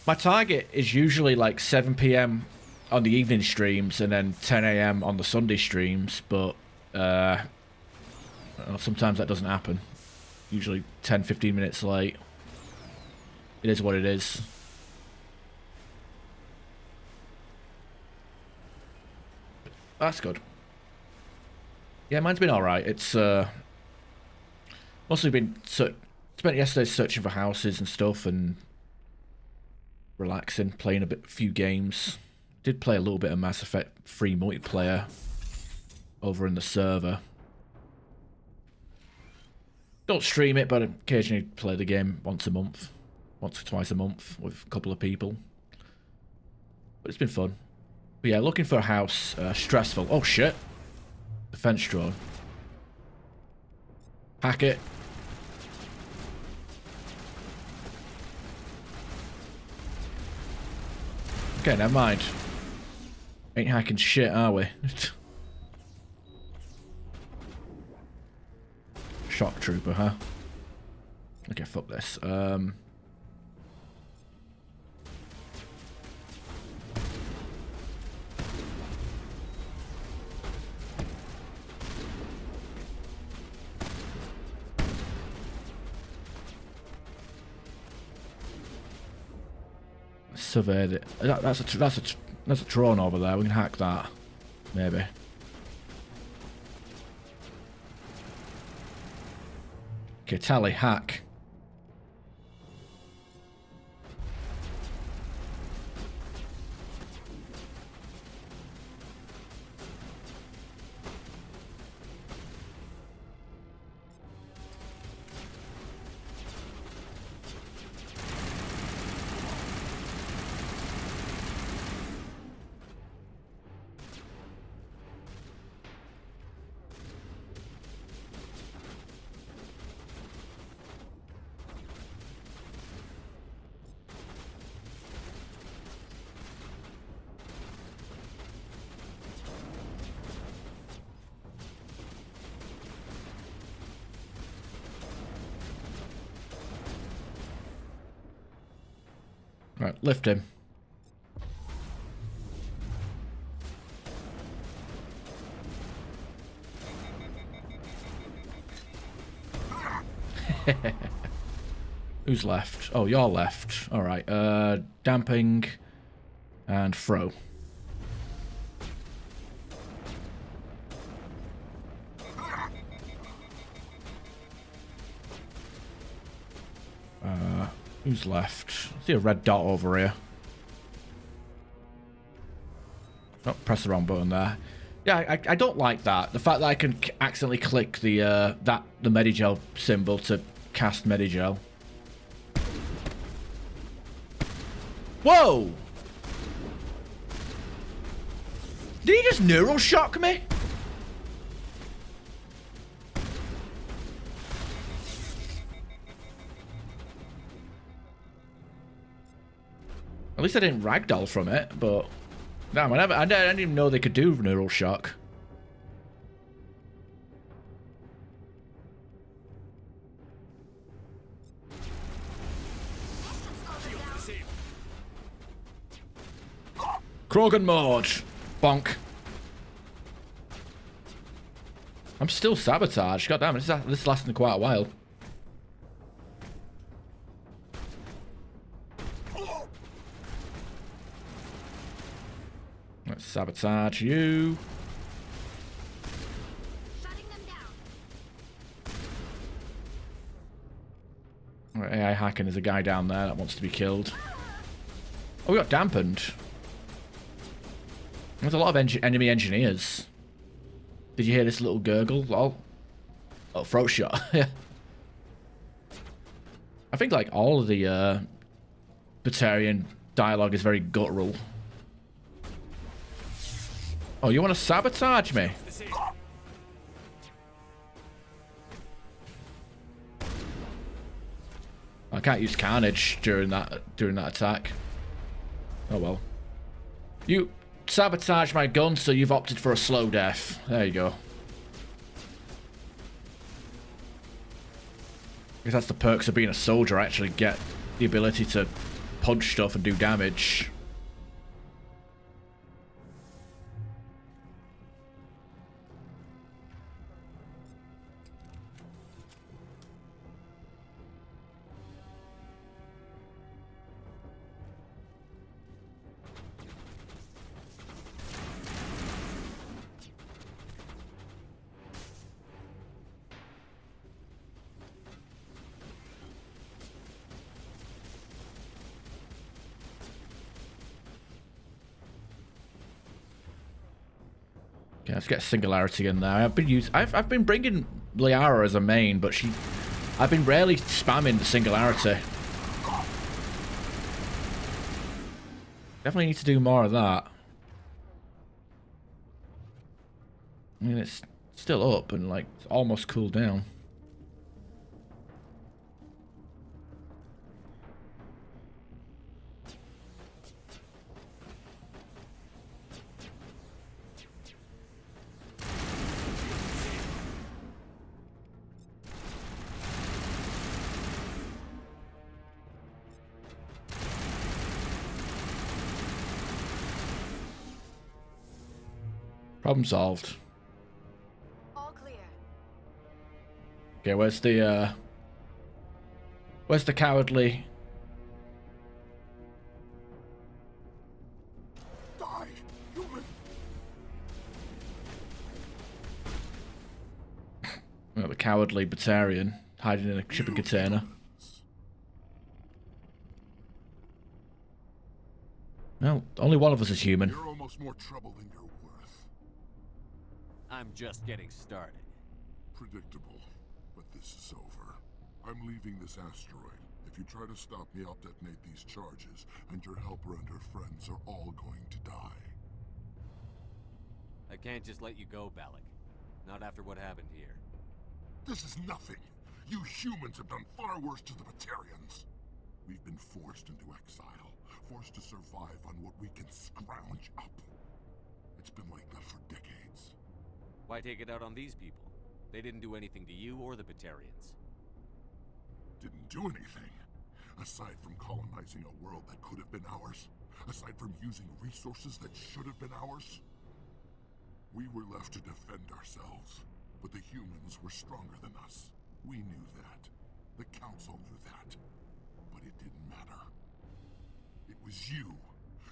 My target is usually like 7 PM on the evening streams and then 10 AM on the Sunday streams, but sometimes that doesn't happen. Usually 10-15 minutes late. It is what it is. That's good. Yeah, mine's been alright. It's mostly been spent yesterday searching for houses and stuff and relaxing, playing a few games. Did play a little bit of Mass Effect 3 multiplayer over in the server. Don't stream it, but occasionally play the game once or twice a month with a couple of people. But it's been fun. But yeah, looking for a house, stressful. Oh shit. Defense drone. Hack it. Okay, never mind. Ain't hacking shit, are we? Shock trooper, huh? Okay, fuck this. Surveyed it. That's a drone over there. We can hack that, maybe. Okay, tally hack. Right, lift him. Who's left? Oh, you're left. Alright, damping and throw. Who's left? I see a red dot over here. Oh, press the wrong button there. Yeah, I don't like that. The fact that I can accidentally click the Medigel symbol to cast Medigel. Whoa! Did he just neural shock me? At least I didn't ragdoll from it, but... Damn, I didn't even know they could do neural shock. Krogan mode. Bonk. I'm still sabotaged. God damn, this is lasting quite a while. Let's sabotage you. Shutting them down. Right, AI hacking, there's a guy down there that wants to be killed. Oh, we got dampened. There's a lot of enemy engineers. Did you hear this little gurgle? Lol. Oh, throat shot. Yeah. I think like all of the Batarian dialogue is very guttural. Oh, you want to sabotage me? I can't use carnage during that attack. Oh well. You sabotage my gun, so you've opted for a slow death. There you go. Because that's the perks of being a soldier. I actually get the ability to punch stuff and do damage. Okay, let's get Singularity in there. I've been bringing Liara as a main, but I've been rarely spamming the Singularity. Definitely need to do more of that. I mean, it's still up and like it's almost cooled down. Problem solved. All clear. Okay, where's the cowardly? Die, human! Well, the cowardly Batarian hiding in a shipping container. No, only one of us is human. You're almost more trouble than you're worth. I'm just getting started. Predictable, but this is over. I'm leaving this asteroid. If you try to stop me, I'll detonate these charges, and your helper and her friends are all going to die. I can't just let you go, Balak. Not after what happened here. This is nothing. You humans have done far worse to the Batarians. We've been forced into exile, forced to survive on what we can scrounge up. It's been like that for decades. Why take it out on these people? They didn't do anything to you or the Batarians. Didn't do anything. Aside from colonizing a world that could have been ours. Aside from using resources that should have been ours. We were left to defend ourselves. But the humans were stronger than us. We knew that. The Council knew that. But it didn't matter. It was you.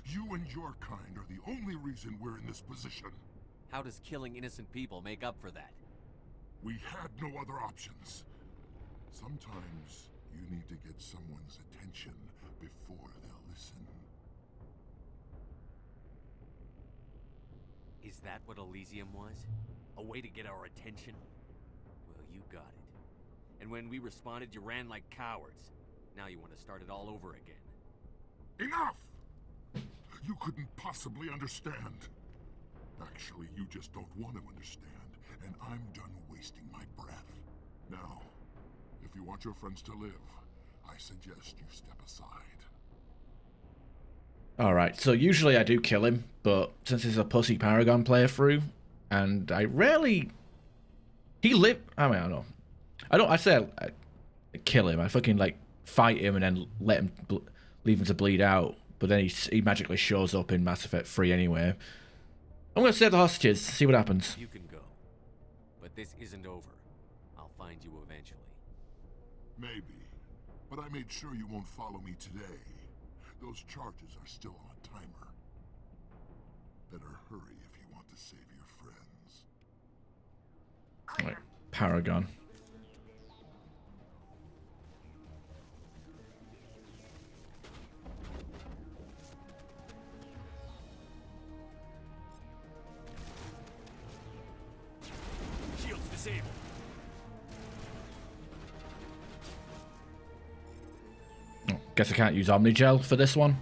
You and your kind are the only reason we're in this position. How does killing innocent people make up for that? We had no other options. Sometimes you need to get someone's attention before they'll listen. Is that what Elysium was? A way to get our attention? Well, you got it. And when we responded, you ran like cowards. Now you want to start it all over again. Enough! You couldn't possibly understand. Actually, you just don't want to understand, and I'm done wasting my breath. Now, if you want your friends to live, I suggest you step aside. Alright, so usually I do kill him, but since it's a pussy Paragon playthrough, and I rarely... I mean, I don't know. I say I kill him. I fucking, like, fight him and then let him... leave him to bleed out, but then he magically shows up in Mass Effect 3 anyway. I'm gonna save the hostages, see what happens. You can go. But this isn't over. I'll find you eventually. Maybe. But I made sure you won't follow me today. Those charges are still on a timer. Better hurry if you want to save your friends. Right, Paragon. Shields disabled. Oh, guess I can't use Omnigel for this one.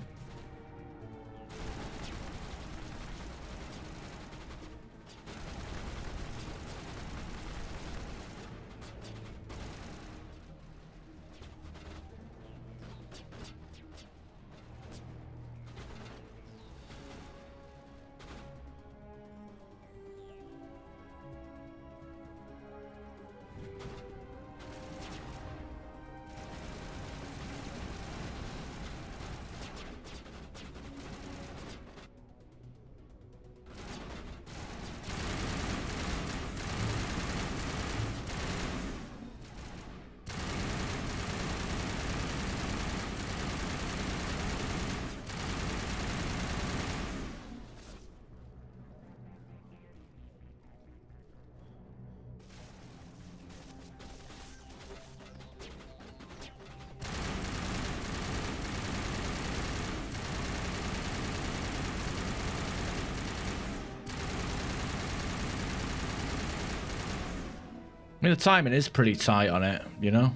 I mean, the timing is pretty tight on it, you know?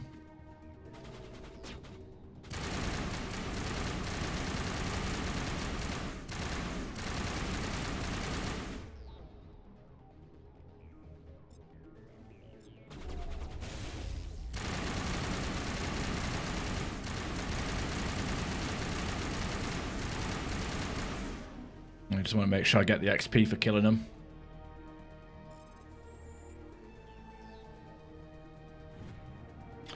I just want to make sure I get the XP for killing them.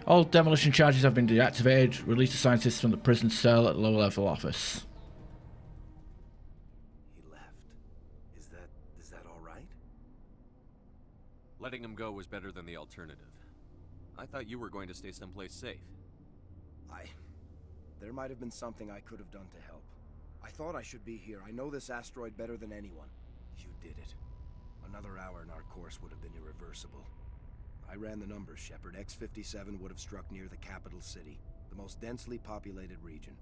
All demolition charges have been deactivated. Release the scientists from the prison cell at lower level office. He left. Is that all right? Letting him go was better than the alternative. I thought you were going to stay someplace safe. There might have been something I could have done to help. I thought I should be here. I know this asteroid better than anyone. You did it. Another hour and our course would have been irreversible. I ran the numbers, Shepard. X-57 would have struck near the capital city, the most densely populated region.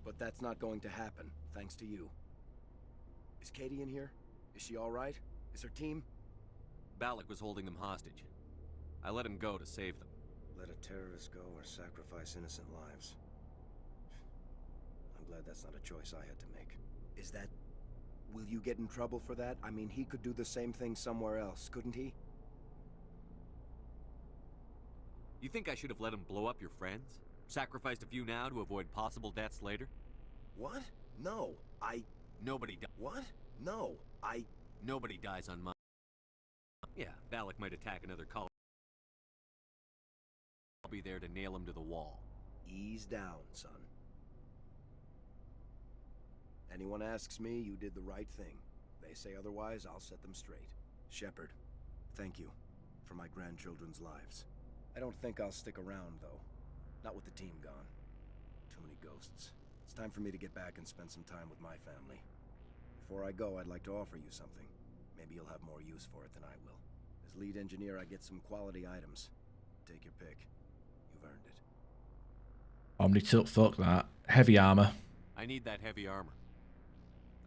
But that's not going to happen, thanks to you. Is Katie in here? Is she all right? Is her team? Balak was holding them hostage. I let him go to save them. Let a terrorist go or sacrifice innocent lives. I'm glad that's not a choice I had to make. Is that... Will you get in trouble for that? I mean, he could do the same thing somewhere else, couldn't he? You think I should have let him blow up your friends? Sacrificed a few now to avoid possible deaths later? What? No, Nobody dies. What? No, Nobody dies on my... Yeah, Balak might attack another colony. I'll be there to nail him to the wall. Ease down, son. Anyone asks me, you did the right thing. They say otherwise, I'll set them straight. Shepard, thank you for my grandchildren's lives. I don't think I'll stick around, though. Not with the team gone. Too many ghosts. It's time for me to get back and spend some time with my family. Before I go, I'd like to offer you something. Maybe you'll have more use for it than I will. As lead engineer, I get some quality items. Take your pick. You've earned it. Omni-tilt, fuck that. Heavy armor. I need that heavy armor.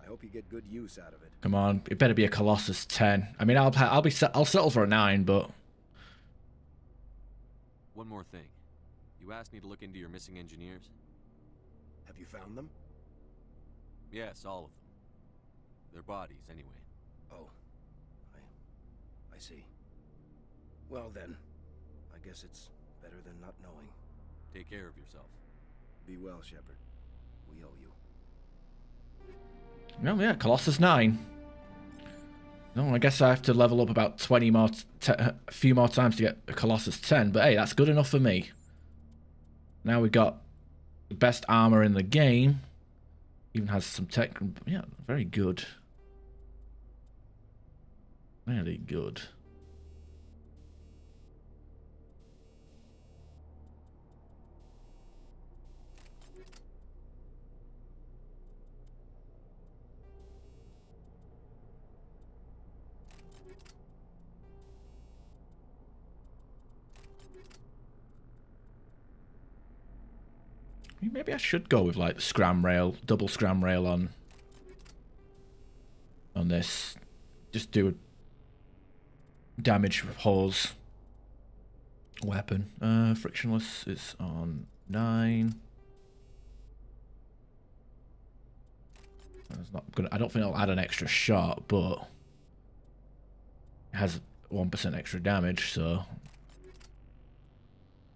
I hope you get good use out of it. Come on, it better be a Colossus 10. I mean, I'll settle for a 9, but... One more thing. You asked me to look into your missing engineers? Have you found them? Yes, all of them. Their bodies, anyway. Oh. I see. Well then, I guess it's better than not knowing. Take care of yourself. Be well, Shepard. We owe you. No, yeah, Colossus 9. No, I guess I have to level up about 20 more, a few more times to get a Colossus 10, but hey, that's good enough for me. Now we got the best armor in the game. Even has some tech. Yeah, very good. Really good. Maybe I should go with like scram rail, double scram rail on this. Just do a damage hose weapon. Frictionless is on 9. It's not gonna, I don't think I'll add an extra shot, but it has 1% extra damage, so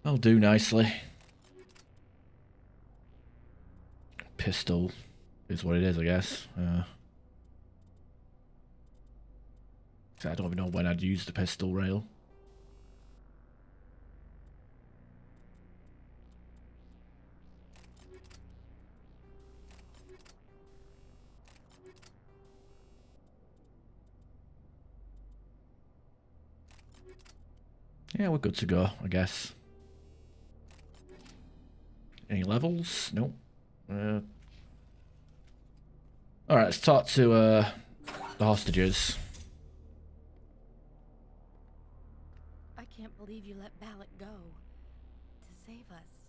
I'll do nicely. Pistol is what it is, I guess. I don't even know when I'd use the pistol rail. Yeah, we're good to go, I guess. Any levels? Nope. Alright, let's talk to the hostages. I can't believe you let Balak go to save us.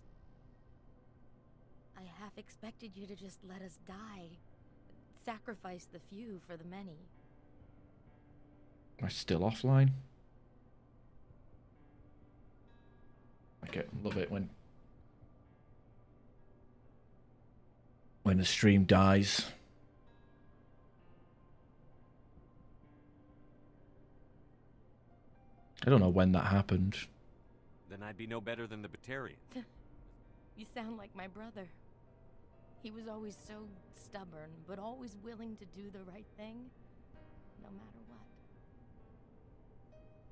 I half expected you to just let us die. Sacrifice the few for the many. Am I still offline? Okay, love it when the stream dies. I don't know when that happened. Then I'd be no better than the Batarians. You sound like my brother. He was always so stubborn, but always willing to do the right thing, no matter what.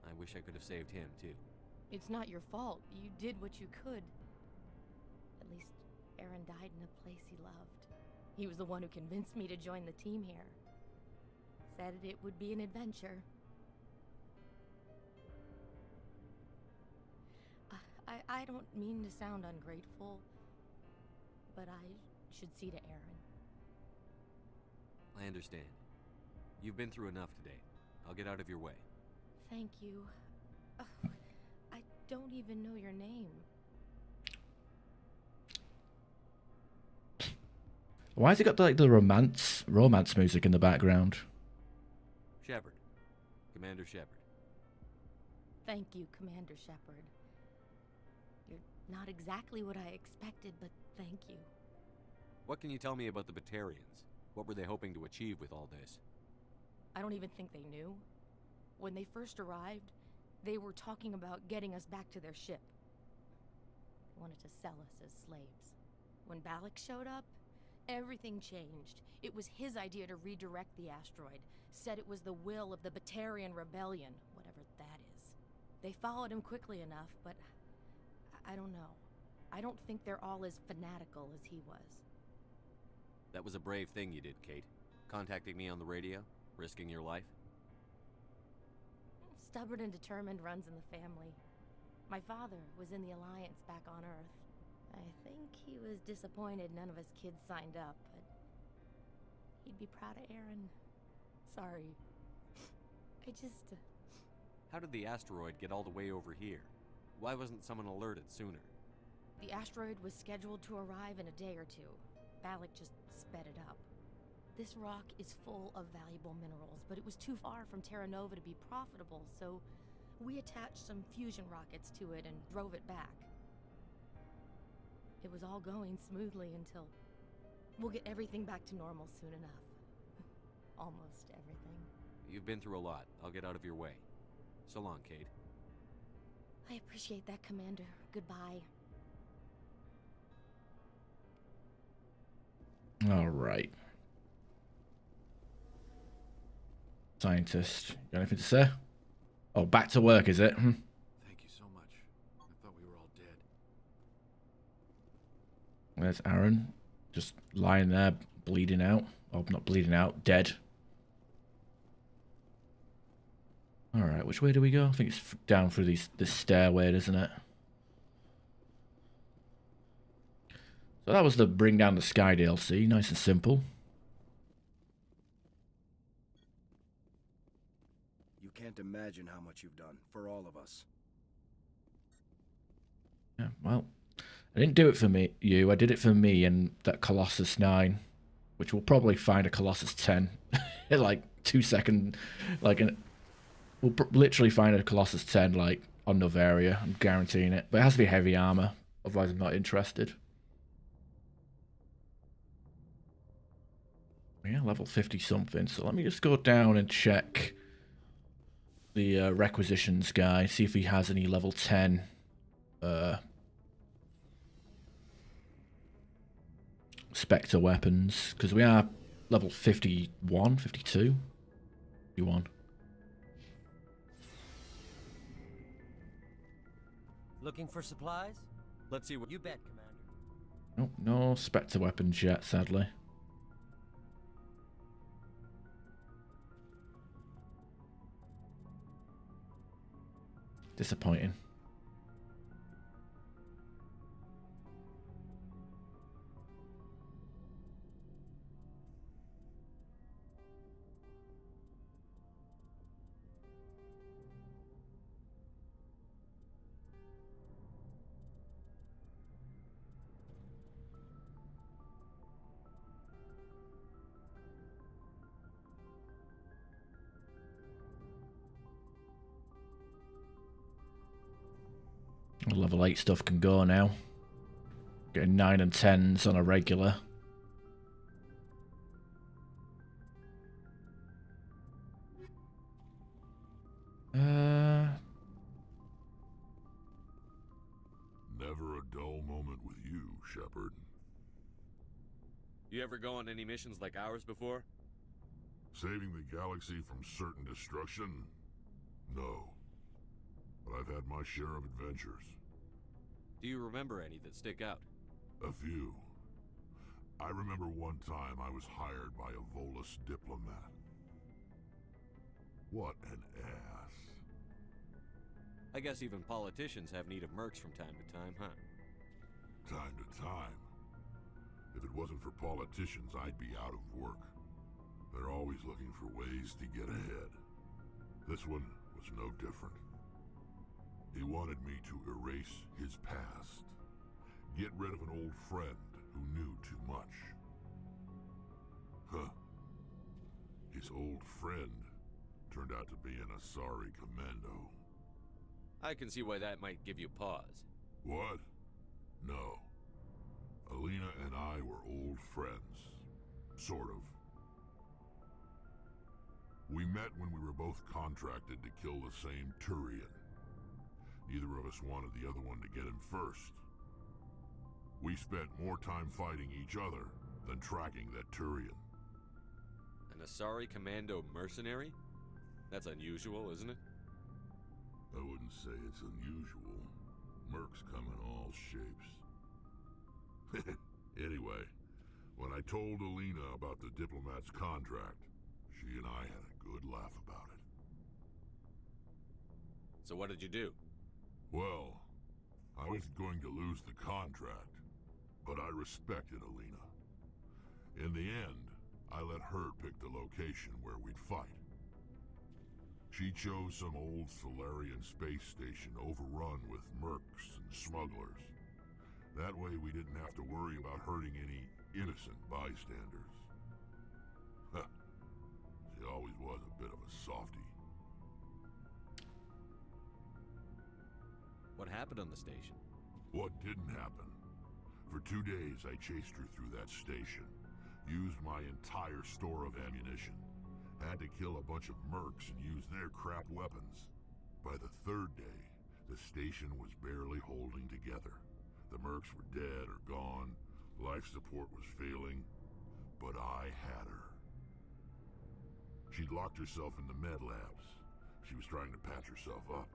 I wish I could have saved him, too. It's not your fault. You did what you could. At least Aaron died in a place he loved. He was the one who convinced me to join the team here. Said it would be an adventure. I don't mean to sound ungrateful, but I should see to Aaron. I understand. You've been through enough today. I'll get out of your way. Thank you. I don't even know your name. Why has it got like the romance music in the background? Shepard. Commander Shepard. Thank you, Commander Shepard. You're not exactly what I expected, but thank you. What can you tell me about the Batarians? What were they hoping to achieve with all this? I don't even think they knew. When they first arrived, they were talking about getting us back to their ship. They wanted to sell us as slaves. When Balak showed up, everything changed. It was his idea to redirect the asteroid. Said it was the will of the Batarian Rebellion, whatever that is. They followed him quickly enough, but I don't know. I don't think they're all as fanatical as he was. That was a brave thing you did, Kate. Contacting me on the radio, risking your life. Stubborn and determined runs in the family. My father was in the Alliance back on Earth. I think he was disappointed none of his kids signed up, but he'd be proud of Aaron. Sorry. I just... How did the asteroid get all the way over here? Why wasn't someone alerted sooner? The asteroid was scheduled to arrive in a day or two. Balak just sped it up. This rock is full of valuable minerals, but it was too far from Terra Nova to be profitable, so we attached some fusion rockets to it and drove it back. It was all going smoothly until... We'll get everything back to normal soon enough. Almost everything. You've been through a lot. I'll get out of your way. So long, Kate. I appreciate that, Commander. Goodbye. All right. Scientist, got anything to say? Oh, back to work, is it? Thank you so much. I thought we were all dead. There's Aaron, just lying there, bleeding out. Oh, not bleeding out, dead. All right, which way do we go? I think it's down through this stairway, isn't it? So that was the Bring Down the Sky DLC, nice and simple. You can't imagine how much you've done for all of us. Yeah, well, I didn't do it for you. I did it for me and that Colossus 9, which will probably find a Colossus 10 in like 2 seconds. We'll literally find a Colossus 10 like on Novaria. I'm guaranteeing it. But it has to be heavy armor, otherwise I'm not interested. Yeah, level 50 something. So let me just go down and check the requisitions guy, see if he has any level 10 Spectre weapons, because we are level 51, 52, 51. Looking for supplies? Let's see what... You bet, Commander. Nope, no Spectre weapons yet, sadly. Disappointing. level 8 stuff can go now. Getting 9 and 10s on a regular. Never a dull moment with you, Shepard. You ever go on any missions like ours before? Saving the galaxy from certain destruction? No. But I've had my share of adventures. Do you remember any that stick out? A few. I remember one time I was hired by a Volus diplomat. What an ass. I guess even politicians have need of mercs from time to time, huh? Time to time. If it wasn't for politicians, I'd be out of work. They're always looking for ways to get ahead. This one was no different. He wanted me to erase his past. Get rid of an old friend who knew too much. Huh. His old friend turned out to be an Asari commando. I can see why that might give you pause. What? No. Alina and I were old friends. Sort of. We met when we were both contracted to kill the same Turian. Neither of us wanted the other one to get him first. We spent more time fighting each other than tracking that Turian. An Asari commando mercenary? That's unusual, isn't it? I wouldn't say it's unusual. Mercs come in all shapes. Anyway, when I told Alina about the diplomat's contract, she and I had a good laugh about it. So what did you do? Well, I wasn't going to lose the contract, but I respected Alina. In the end, I let her pick the location where we'd fight. She chose some old Solarian space station overrun with mercs and smugglers. That way we didn't have to worry about hurting any innocent bystanders. Huh. She always was a bit of a softie. What happened on the station? What didn't happen? For 2 days I chased her through that station. Used my entire store of ammunition. Had to kill a bunch of mercs and use their crap weapons. By the 3rd day, the station was barely holding together. The mercs were dead or gone, life support was failing, but I had her. She'd locked herself in the med labs. She was trying to patch herself up.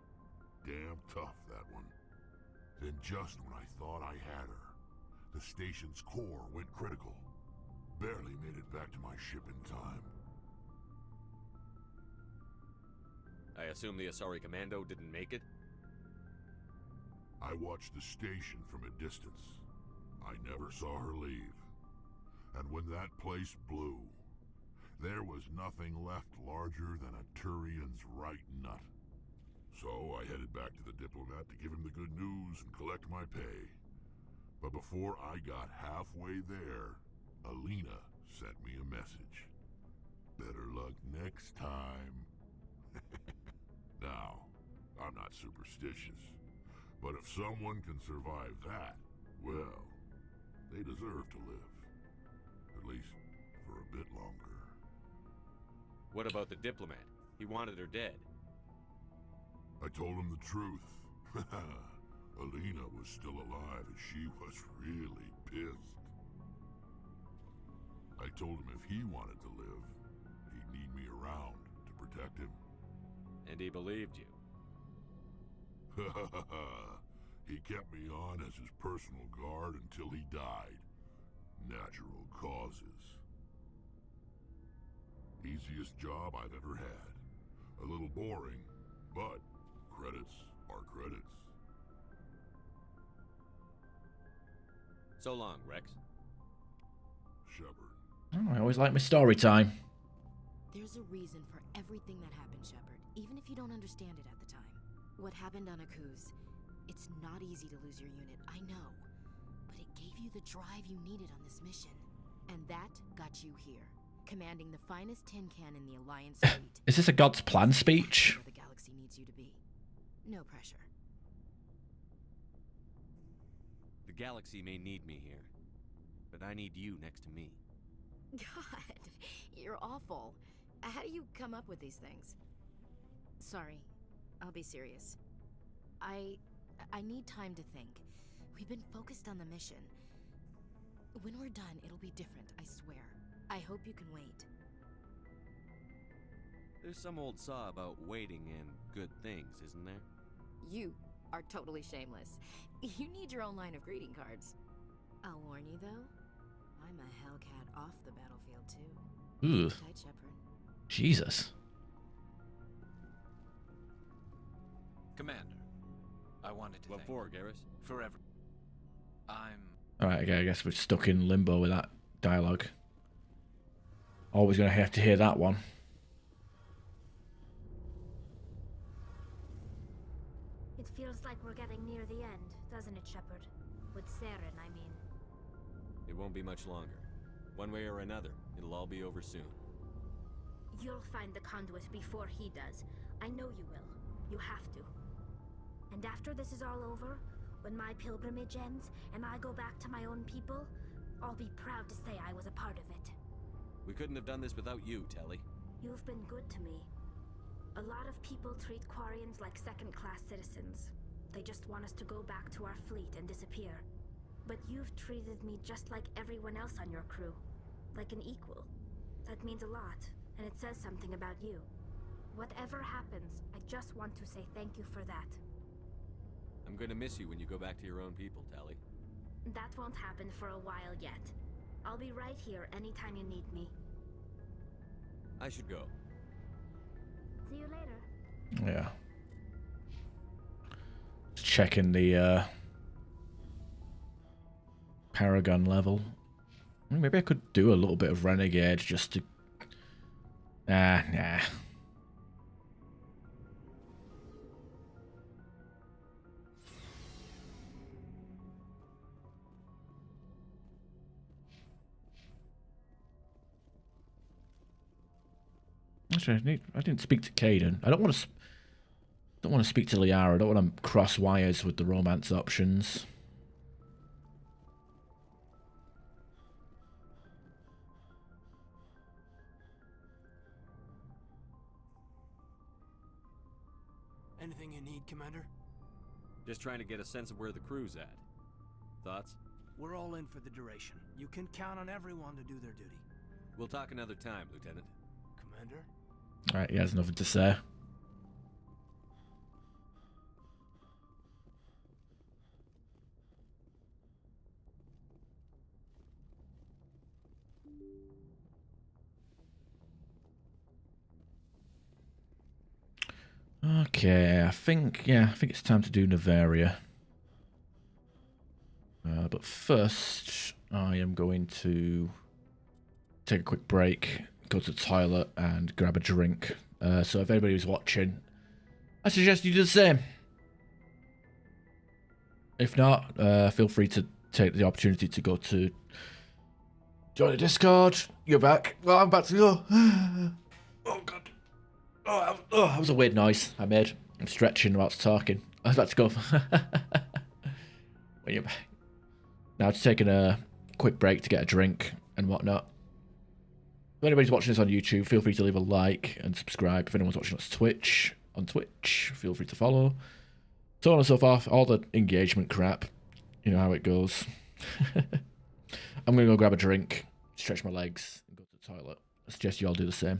Damn tough, that one. Then just when I thought I had her, the station's core went critical. Barely made it back to my ship in time. I assume the Asari commando didn't make it? I watched the station from a distance. I never saw her leave. And when that place blew, there was nothing left larger than a Turian's right nut. So I headed back to the diplomat to give him the good news and collect my pay. But before I got halfway there, Alina sent me a message. Better luck next time. Now, I'm not superstitious, but if someone can survive that, well, they deserve to live. At least for a bit longer. What about the diplomat? He wanted her dead. I told him the truth. Alina was still alive and she was really pissed. I told him if he wanted to live, he'd need me around to protect him. And he believed you. He kept me on as his personal guard until he died. Natural causes. Easiest job I've ever had. A little boring, but credits are credits. So long, Rex. Shepard. Oh, I always like my story time. There's a reason for everything that happened, Shepard, even if you don't understand it at the time. What happened on Akuz, it's not easy to lose your unit, I know. But it gave you the drive you needed on this mission. And that got you here, commanding the finest tin can in the Alliance fleet. Is this a God's plan speech? Where the galaxy needs you to be. No pressure. The galaxy may need me here, but I need you next to me. God, you're awful. How do you come up with these things? Sorry, I'll be serious. I need time to think. We've been focused on the mission. When we're done, it'll be different, I swear. I hope you can wait. There's some old saw about waiting and good things, isn't there? You are totally shameless. You need your own line of greeting cards. I'll warn you, though. I'm a Hellcat off the battlefield, too. Ooh. Tight, Shepard. Jesus. Commander, I wanted to What thank for, you Garrus? forever. Alright, okay, I guess we're stuck in limbo with that dialogue. Always gonna have to hear that one. It feels like we're getting near the end, doesn't it, Shepard? With Saren, I mean. It won't be much longer. One way or another, it'll all be over soon. You'll find the conduit before he does. I know you will. You have to. And after this is all over, when my pilgrimage ends and I go back to my own people, I'll be proud to say I was a part of it. We couldn't have done this without you, Telly. You've been good to me. A lot of people treat Quarians like second-class citizens. They just want us to go back to our fleet and disappear. But you've treated me just like everyone else on your crew. Like an equal. That means a lot, and it says something about you. Whatever happens, I just want to say thank you for that. I'm gonna miss you when you go back to your own people, Telly. That won't happen for a while yet. I'll be right here anytime you need me. I should go. See you later. Yeah. Just checking the Paragon level. Maybe I could do a little bit of Renegade just to... Nah. Actually, I didn't speak to Caden. I don't want to speak to Liara. I don't want to cross wires with the romance options. Anything you need, Commander? Just trying to get a sense of where the crew's at. Thoughts? We're all in for the duration. You can count on everyone to do their duty. We'll talk another time, Lieutenant. Commander? Alright, he has nothing to say. Okay, I think it's time to do Navaria. But first, I am going to take a quick break, go to the toilet, and grab a drink. So if anybody who's watching, I suggest you do the same. If not, feel free to take the opportunity to go to join the Discord. You're back. Well, I'm about to go. Oh, God. Oh, that was a weird noise I made. I'm stretching whilst talking. I was about to go. When you're back. Now, just taking a quick break to get a drink and whatnot. If anybody's watching this on YouTube, feel free to leave a like and subscribe. If anyone's watching on Twitch, feel free to follow. So on and so forth, all the engagement crap. You know how it goes. I'm going to go grab a drink, stretch my legs, and go to the toilet. I suggest you all do the same.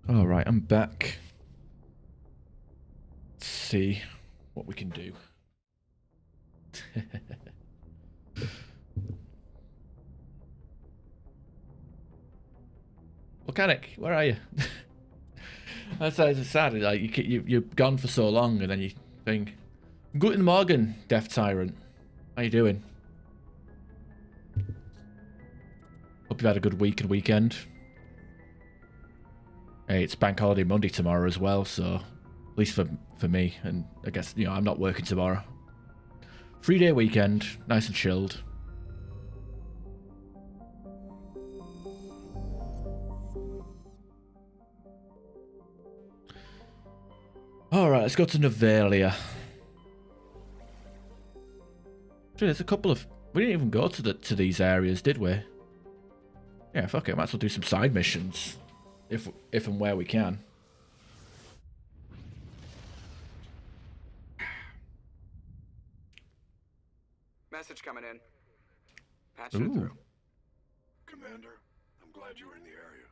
All right, I'm back. Let's see what we can do. Volcanic, where are you? That's sad. Like you're gone for so long, and then you think, "Guten Morgen, Death Tyrant. How you doing? Hope you've had a good week and weekend." Hey, it's Bank Holiday Monday tomorrow as well, so at least for me, and I guess I'm not working tomorrow. 3-day weekend, nice and chilled. Alright, let's go to Novalia. There's a couple of... We didn't even go to these areas, did we? Yeah, fuck it, might as well do some side missions. If and where we can. Message coming in. Patching it through. Commander, I'm glad you were in the area.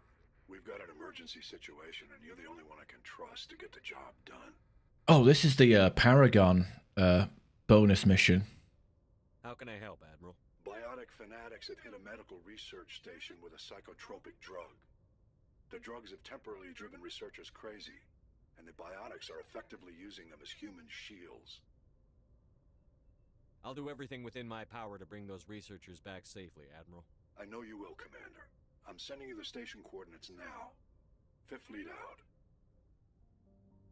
We've got an emergency situation, and you're the only one I can trust to get the job done. Oh, this is the Paragon bonus mission. How can I help, Admiral? Biotic fanatics have hit a medical research station with a psychotropic drug. The drugs have temporarily driven researchers crazy, and the biotics are effectively using them as human shields. I'll do everything within my power to bring those researchers back safely, Admiral. I know you will, Commander. I'm sending you the station coordinates now. Fifth Fleet out.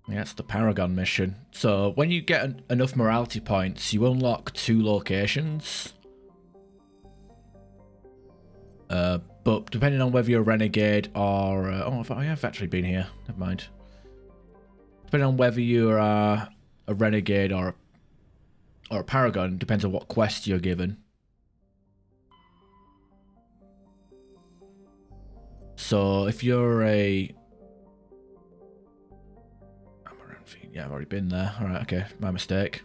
Yeah, it's the Paragon mission. So when you get enough morality points, you unlock 2 locations. But depending on whether you're a renegade or... I have actually been here. Never mind. Depending on whether you're a renegade or a paragon, depends on what quest you're given. So if you're a... Yeah, I've already been there. Alright, okay. My mistake.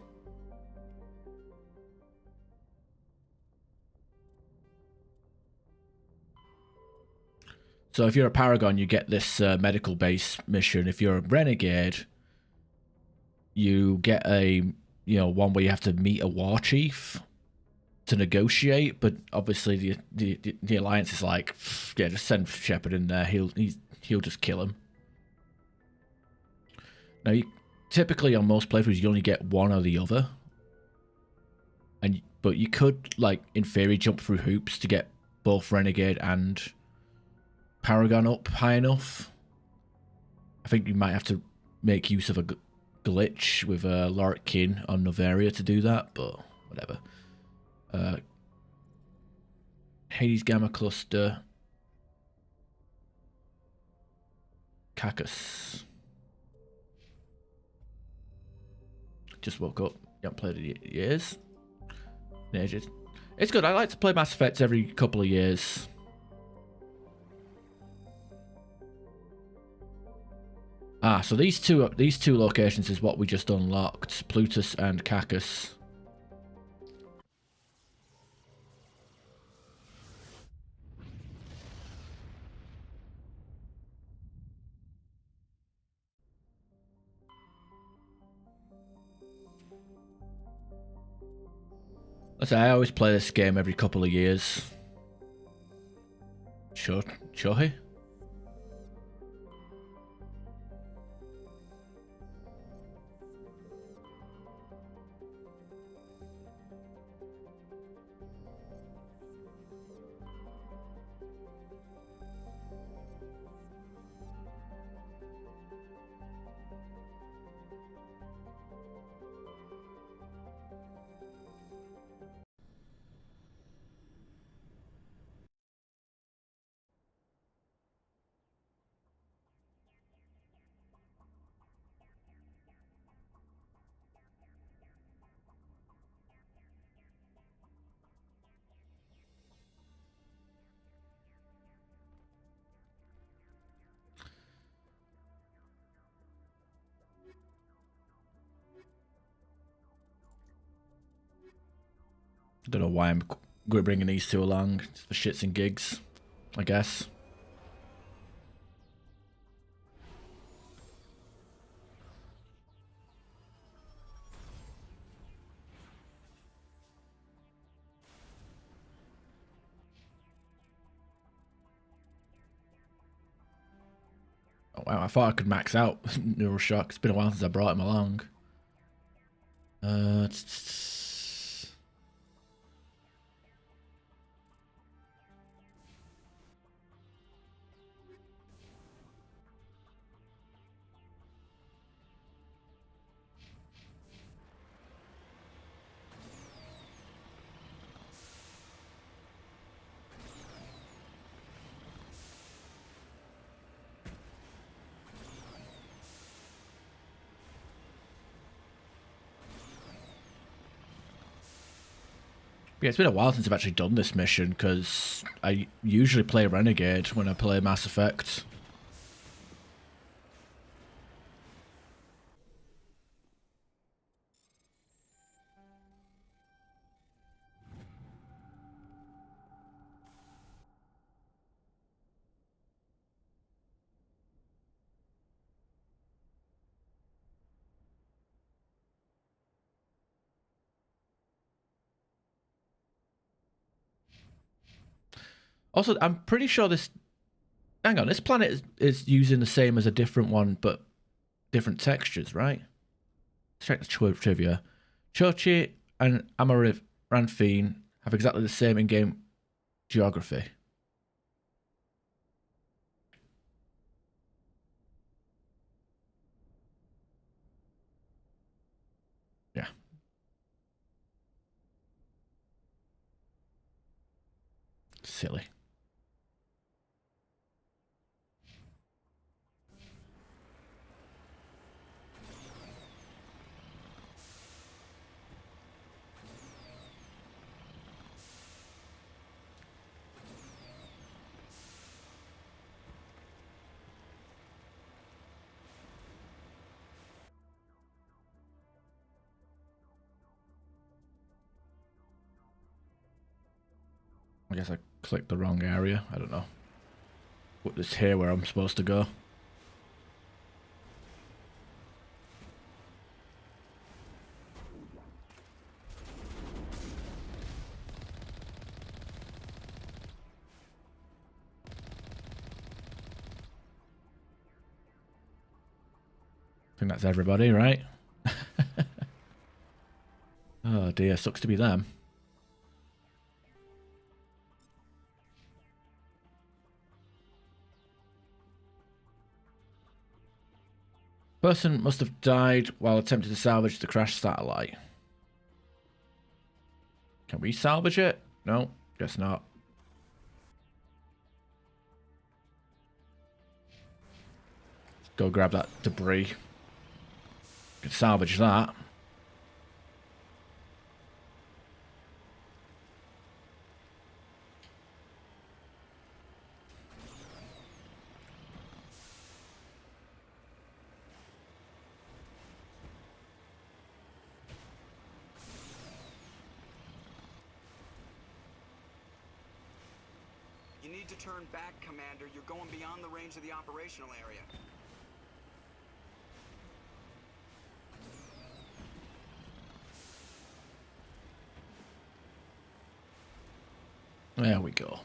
So if you're a paragon, you get this medical base mission. If you're a renegade, you get a one where you have to meet a war chief to negotiate. But obviously the alliance is like, yeah, just send Shepard in there. He'll just kill him. Now, typically on most playthroughs, you only get one or the other, but you could, like, in theory, jump through hoops to get both renegade and paragon up high enough. I think you might have to make use of a glitch with Lorik Kin on Novaria to do that, but whatever. Hades Gamma Cluster. Cacus. Just woke up. You haven't played it in years. In ages. It's good. I like to play Mass Effect every couple of years. Ah, so these two locations is what we just unlocked. Plutus and Cacus. I always play this game every couple of years. Shohei? I don't know why I'm bringing these two along. It's for shits and gigs, I guess. Wow, I thought I could max out Neural Shock. It's been a while since I brought him along. Yeah, it's been a while since I've actually done this mission, because I usually play Renegade when I play Mass Effect. Also, I'm pretty sure this... Hang on, this planet is using the same as a different one, but different textures, right? Let's check the trivia. Chochi and Amaranthine have exactly the same in-game geography. Yeah. Silly. I guess I clicked the wrong area. I don't know. Put this here where I'm supposed to go. I think that's everybody, right? Oh dear, sucks to be them. Person must have died while attempting to salvage the crashed satellite. Can we salvage it? No, guess not. Let's go grab that debris. Can salvage that. You need to turn back, Commander. You're going beyond the range of the operational area. There we go.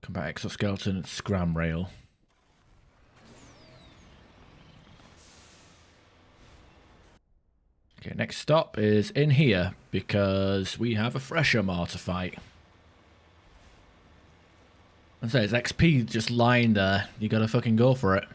Combat exoskeleton and scram rail. Okay, next stop is in here because we have a fresher more to fight. And so it's XP just lying there. You gotta fucking go for it.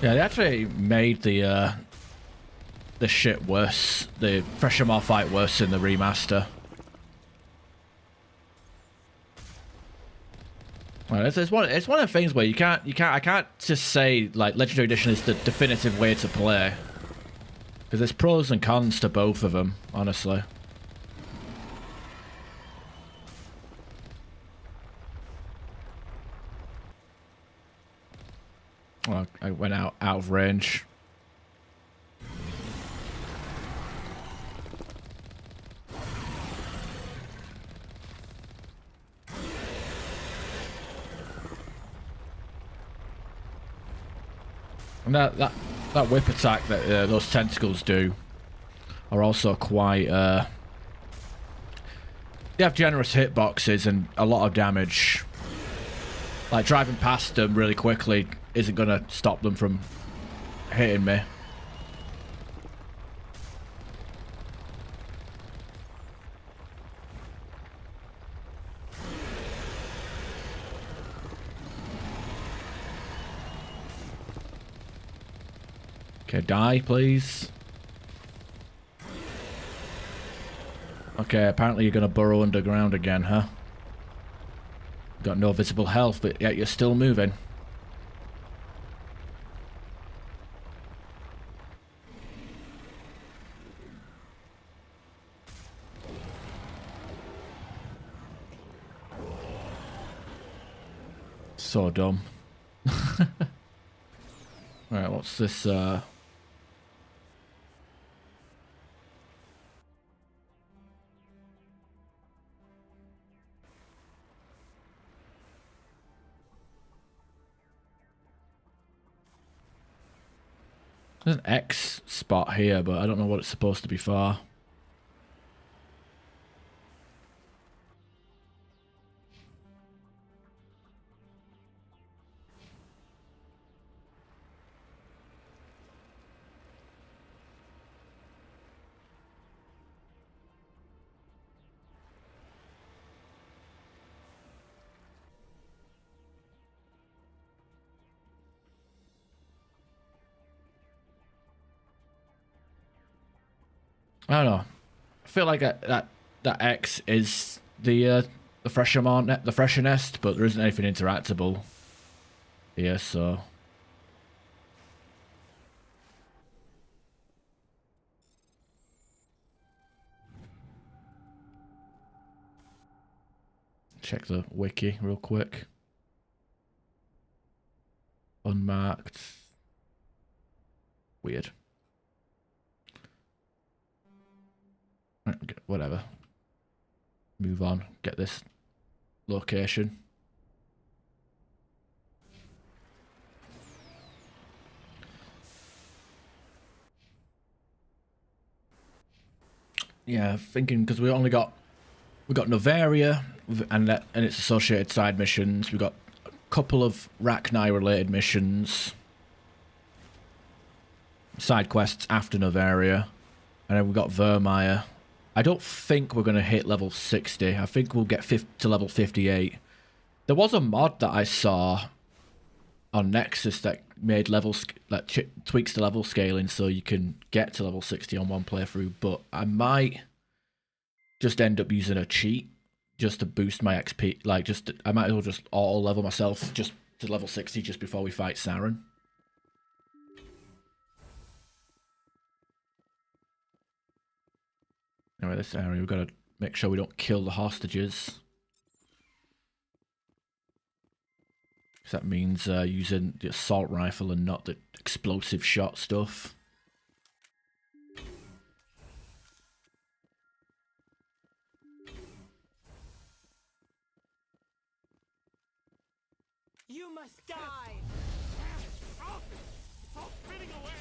Yeah, they actually made the shit worse. The Freshamar fight worse in the remaster. Well, it's one of the things where I can't just say like Legendary Edition is the definitive way to play, because there's pros and cons to both of them, honestly. Well, I went out of range. And that whip attack that those tentacles do are also quite. They have generous hitboxes and a lot of damage. Like driving past them really quickly isn't gonna stop them from hitting me. Okay, die, please. Okay, apparently you're gonna burrow underground again, huh? Got no visible health, but yet you're still moving. So dumb. Alright, what's this, There's an X spot here, but I don't know what it's supposed to be for. I don't know. I feel like that X is the fresher nest, but there isn't anything interactable here, so check the wiki real quick. Unmarked. Weird. Whatever. Move on. Get this location. Yeah, thinking because we got Novaria and its associated side missions. We got a couple of Rachni related missions, side quests after Novaria, and then we got Vermeer. I don't think we're going to hit level 60. I think we'll get to level 58. There was a mod that I saw on Nexus that made tweaks the level scaling so you can get to level 60 on one playthrough, but I might just end up using a cheat just to boost my XP. I might as well just auto level myself just to level 60 just before we fight Saren. Anyway, this area, we've got to make sure we don't kill the hostages. Because that means using the assault rifle and not the explosive shot stuff. You must die! Stop it! It's all spinning away!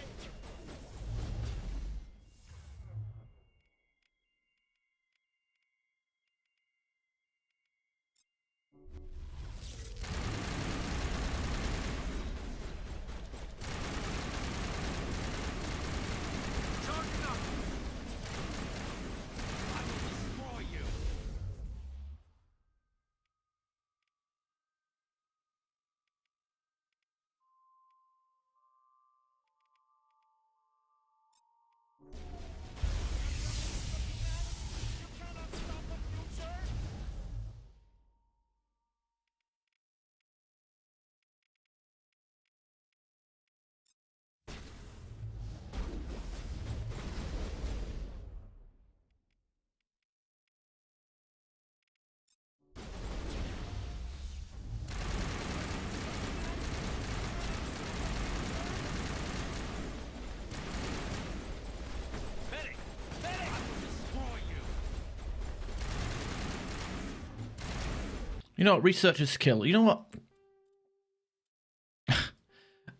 You know what? Researchers kill. You know what?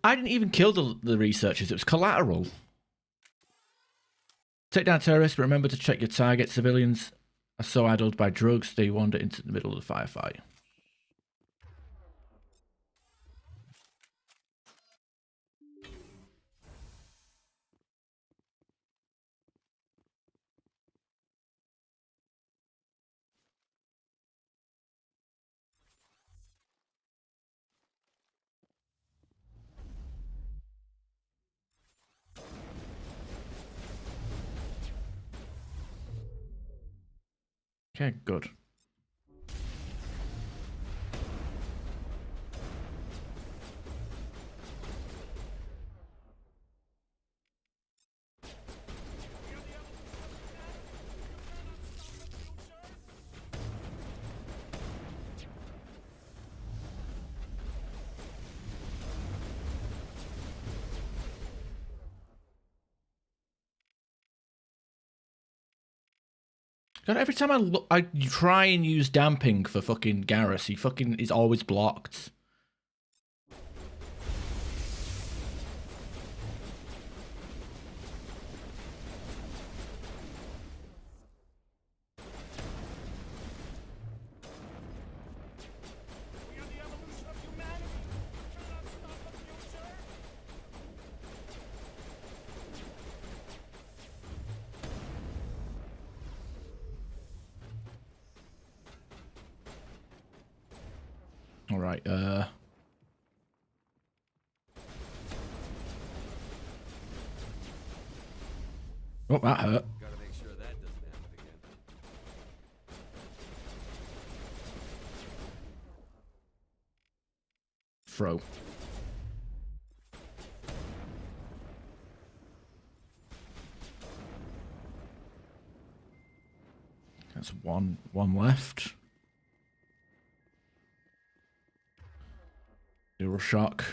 I didn't even kill the researchers. It was collateral. Take down terrorists, but remember to check your target. Civilians are so addled by drugs, they wander into the middle of the firefight. Okay, good. God, every time I try and use damping for fucking Garrus, he fucking is always blocked. All right, oh, that hurt. Gotta make sure that doesn't happen again. Throw. That's one left. Zero shock.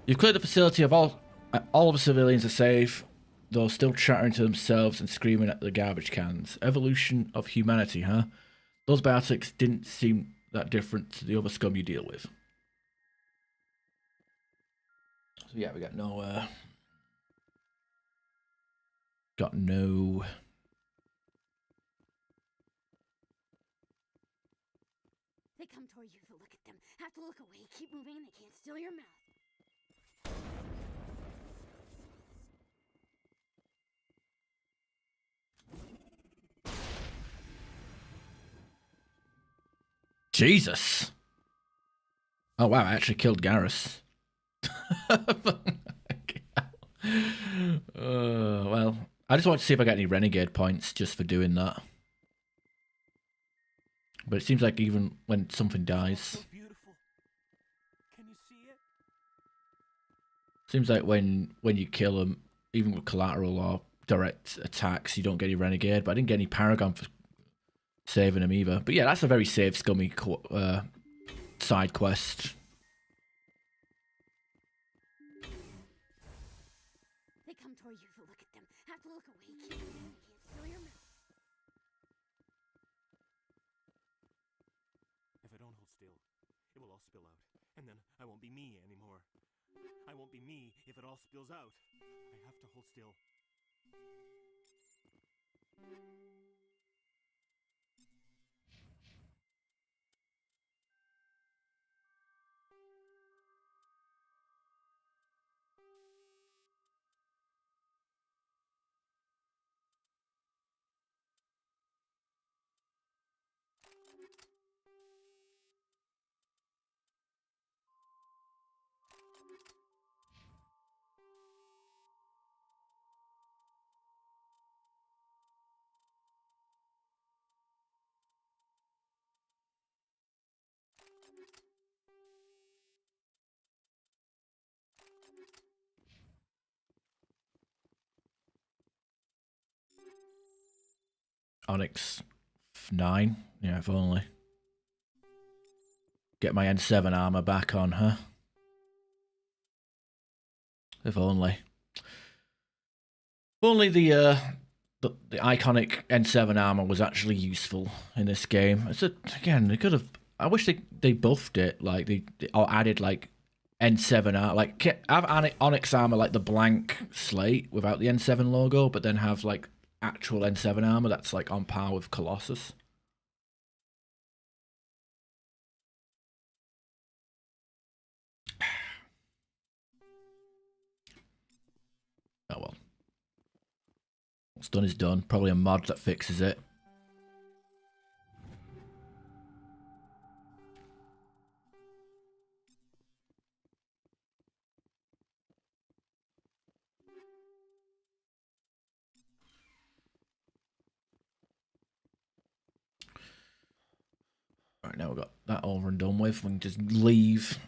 You've cleared the facility of all of the civilians are safe, though still chattering to themselves and screaming at the garbage cans. Evolution of humanity, huh? Those biotics didn't seem that different to the other scum you deal with. So yeah, we got no They come toward you to look at them. Have to look away. Keep moving and they can't steal your mouth. Jesus. Oh wow, I actually killed Garrus. Well, I just want to see if I get any renegade points just for doing that. But it seems like even when something dies, So beautiful. Can you see it? seems like when you kill them, even with collateral or direct attacks, you don't get any renegade. But I didn't get any paragon for saving him either. But yeah, that's a very safe, scummy side quest. They come toward you to look at them. Have to look away. Keep moving and they can't steal your mouth. If I don't hold still, it will all spill out. And then I won't be me anymore. I won't be me if it all spills out. I have to hold still. Onyx 9. Yeah, if only. Get my N7 armor back on, huh? If only. If only the the iconic N7 armor was actually useful in this game. Again, they could have. I wish they buffed it, like they or added like N7 armor, like have Onyx armor like the blank slate without the N7 logo, but then have like actual N7 armor that's like on par with Colossus. Oh well. What's done is done. Probably a mod that fixes it. Right, now we've got that over and done with. We can just leave.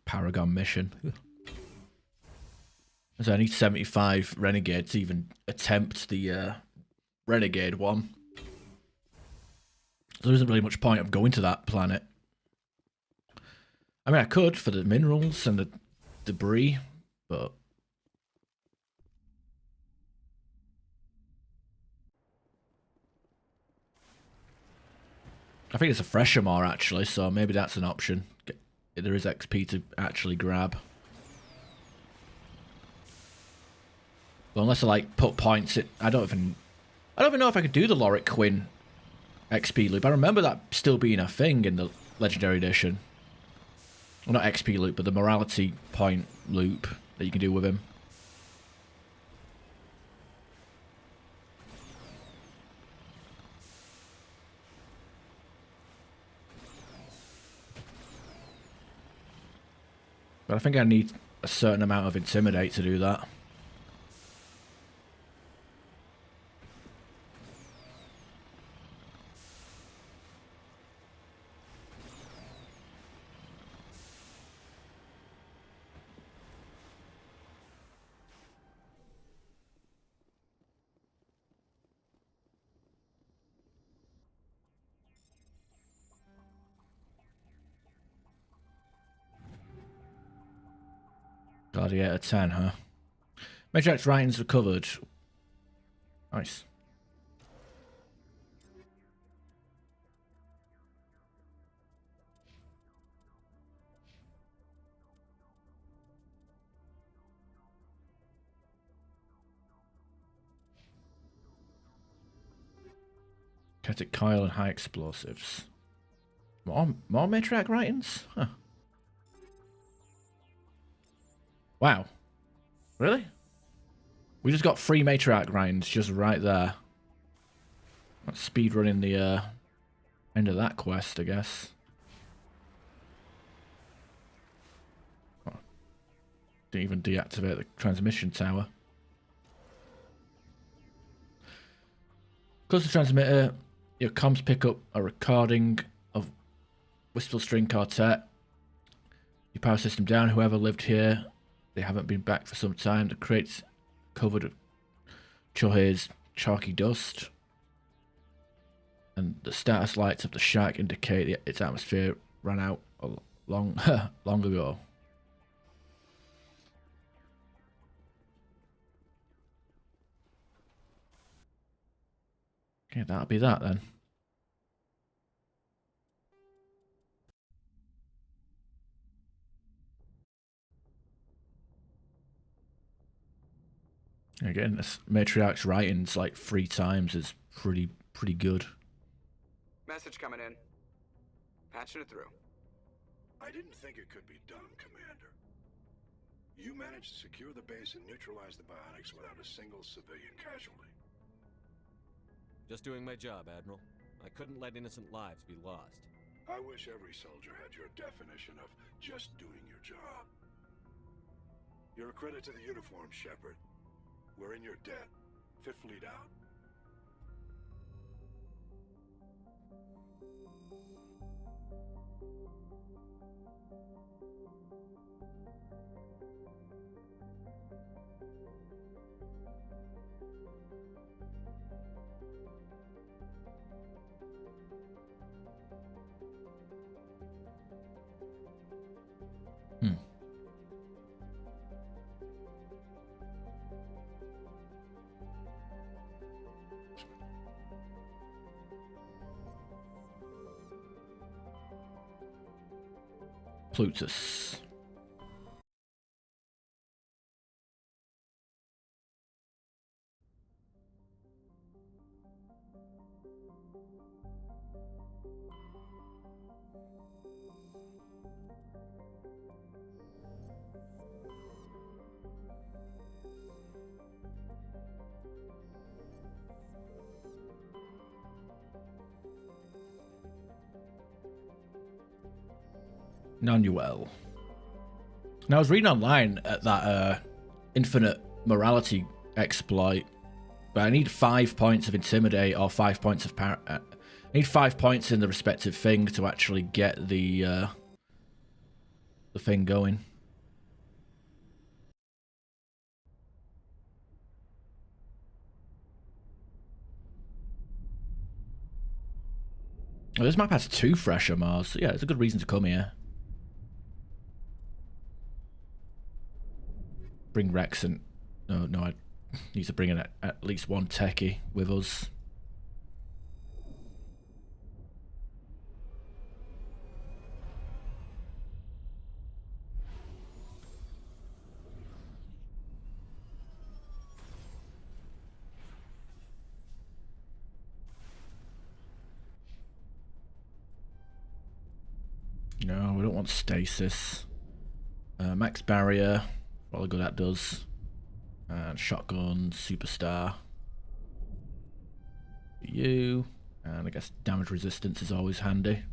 Paragon mission. There's only 75 renegades to even attempt the renegade one. So there isn't really much point of going to that planet. I mean, I could for the minerals and the debris, but I think it's a fresher more actually, so maybe that's an option. There is XP to actually grab. Well, unless I like put points in, I don't even know if I could do the Lorik Quinn XP loop. I remember that still being a thing in the Legendary Edition. Well, not XP loop, but the morality point loop that you can do with him. But I think I need a certain amount of Intimidate to do that. Gladiator 10, huh? Matriarch's writings recovered. Nice. Kinetic coil and high explosives. More matriarch writings? Huh. Wow. Really? We just got 3 matriarch writings just right there. That's speed running the end of that quest, I guess. Oh. Didn't even deactivate the transmission tower. Close the transmitter. Your comms pick up a recording of Wistful String Quartet. Your power system down. Whoever lived here, they haven't been back for some time. The crate's covered with Chohei's chalky dust. And the status lights of the shack indicate its atmosphere ran out long ago. Okay, that'll be that then. Again, this Matriarch's writings like 3 times is pretty good. Message coming in. Patching it through. I didn't think it could be done, Commander. You managed to secure the base and neutralize the biotics without a single civilian casualty. Just doing my job, Admiral. I couldn't let innocent lives be lost. I wish every soldier had your definition of just doing your job. You're a credit to the uniform, Shepard. We're in your debt. Fifth Fleet out. Plutus. Nanuel. Now I was reading online at that infinite morality exploit, but I need 5 points of intimidate or 5 points of I need 5 points in the respective thing to actually get the thing going. Well, this map has 2 fresher Mars, so yeah, it's a good reason to come here. Bring Rex and... No, I need to bring in at least one techie with us. No, we don't want stasis. Max barrier, what good that does. And shotgun, superstar. You. And I guess damage resistance is always handy.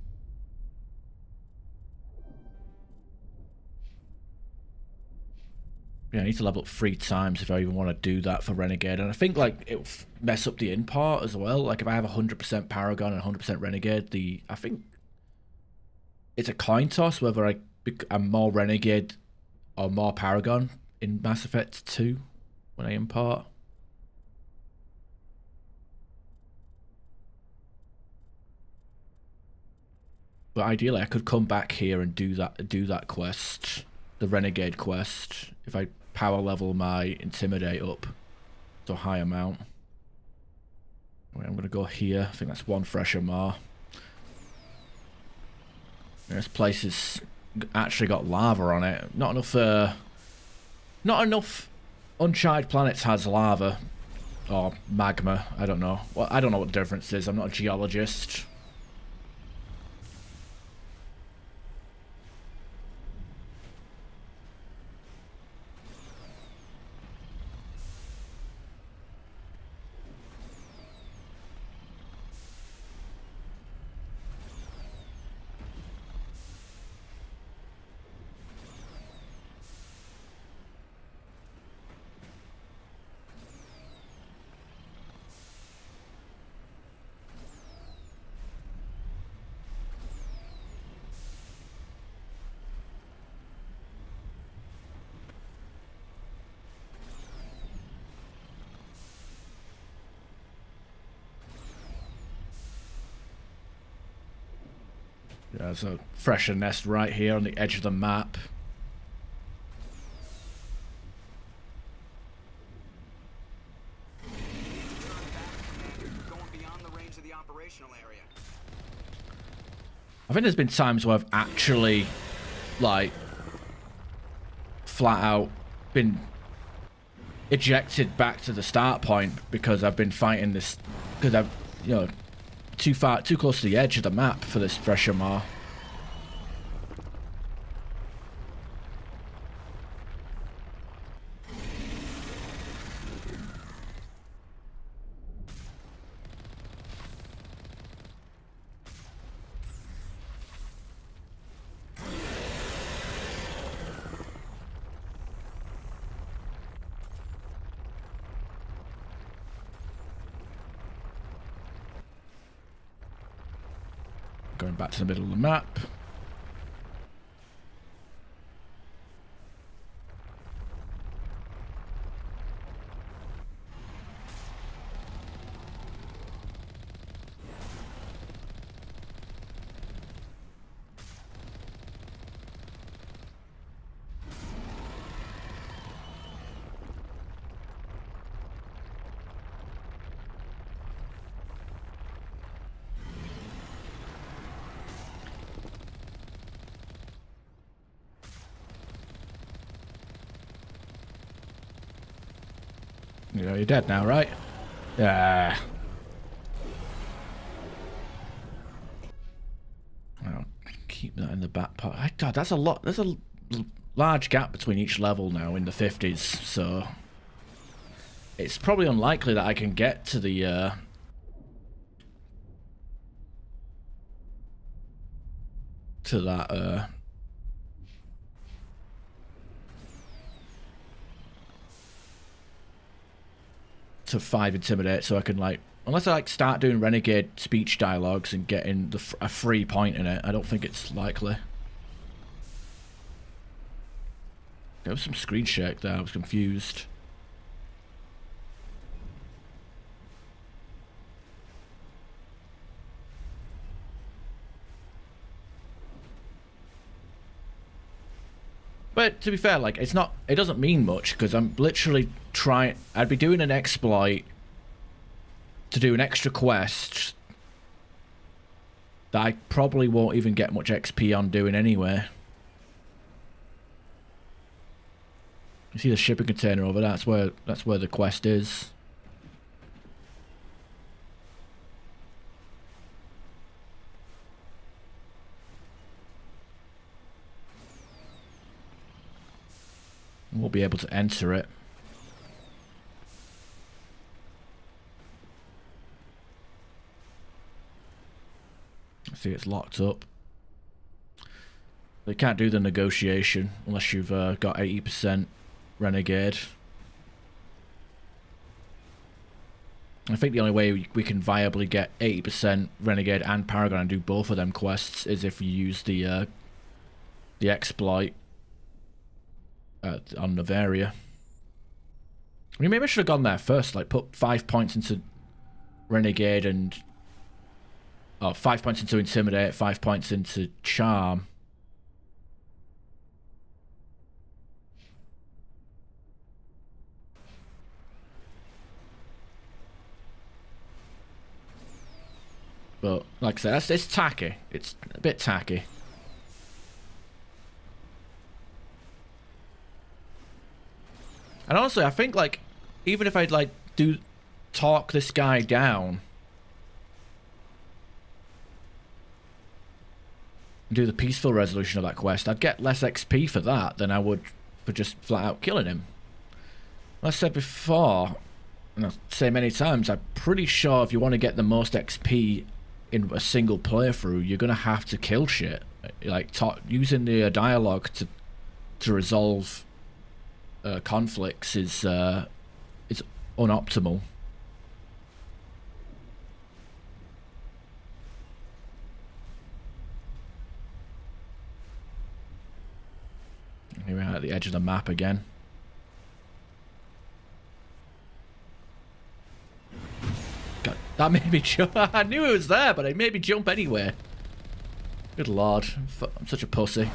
Yeah, I need to level up 3 times if I even want to do that for Renegade. And I think like it'll mess up the in part as well. Like if I have 100% Paragon and 100% Renegade, I think it's a coin toss whether I'm more Renegade or more Paragon in Mass Effect 2 when I impart. But ideally I could come back here and do that quest, the Renegade quest, if I power level my Intimidate up to a high amount. I'm gonna go here. I think that's 1 fresher Mar. This place has actually got lava on it. Not enough Uncharted planets has lava or magma. I don't know. Well, I don't know what the difference is. I'm not a geologist. There's a fresher nest right here on the edge of the map. I think there's been times where I've actually, like, flat out been ejected back to the start point because I've been fighting this, because I've, you know, too close to the edge of the map for this fresher Mar. Going back to the middle of the map. You know, you're dead now, right? Yeah. I'll keep that in the back pocket. God, that's a lot. There's a large gap between each level now in the 50s, so it's probably unlikely that I can get to the to that to 5 intimidate, so I can, like, unless I like start doing renegade speech dialogues and getting a free point in it, I don't think it's likely. There was some screen shake there, I was confused. But to be fair, like, it doesn't mean much, because I'm literally I'd be doing an exploit to do an extra quest that I probably won't even get much XP on doing anyway. You see the shipping container over there? That's where the quest is. We'll be able to enter it. See, it's locked up. They can't do the negotiation unless you've got 80% renegade. I think the only way we can viably get 80% renegade and paragon and do both of them quests is if you use the exploit on Novaria. I mean, maybe I should have gone there first, like put 5 points into renegade and 5 points into intimidate, 5 points into charm. But like I said, it's tacky. It's a bit tacky. And honestly, I think, like, even if I'd, like, talk this guy down and do the peaceful resolution of that quest, I'd get less XP for that than I would for just flat out killing him. Like I said before, and I'll say many times, I'm pretty sure if you want to get the most XP in a single playthrough, you're going to have to kill shit. Like, using the dialogue to resolve conflicts is unoptimal. Here we are at the edge of the map again. God, that made me jump. I knew it was there, but it made me jump anyway. Good lord, I'm such a pussy.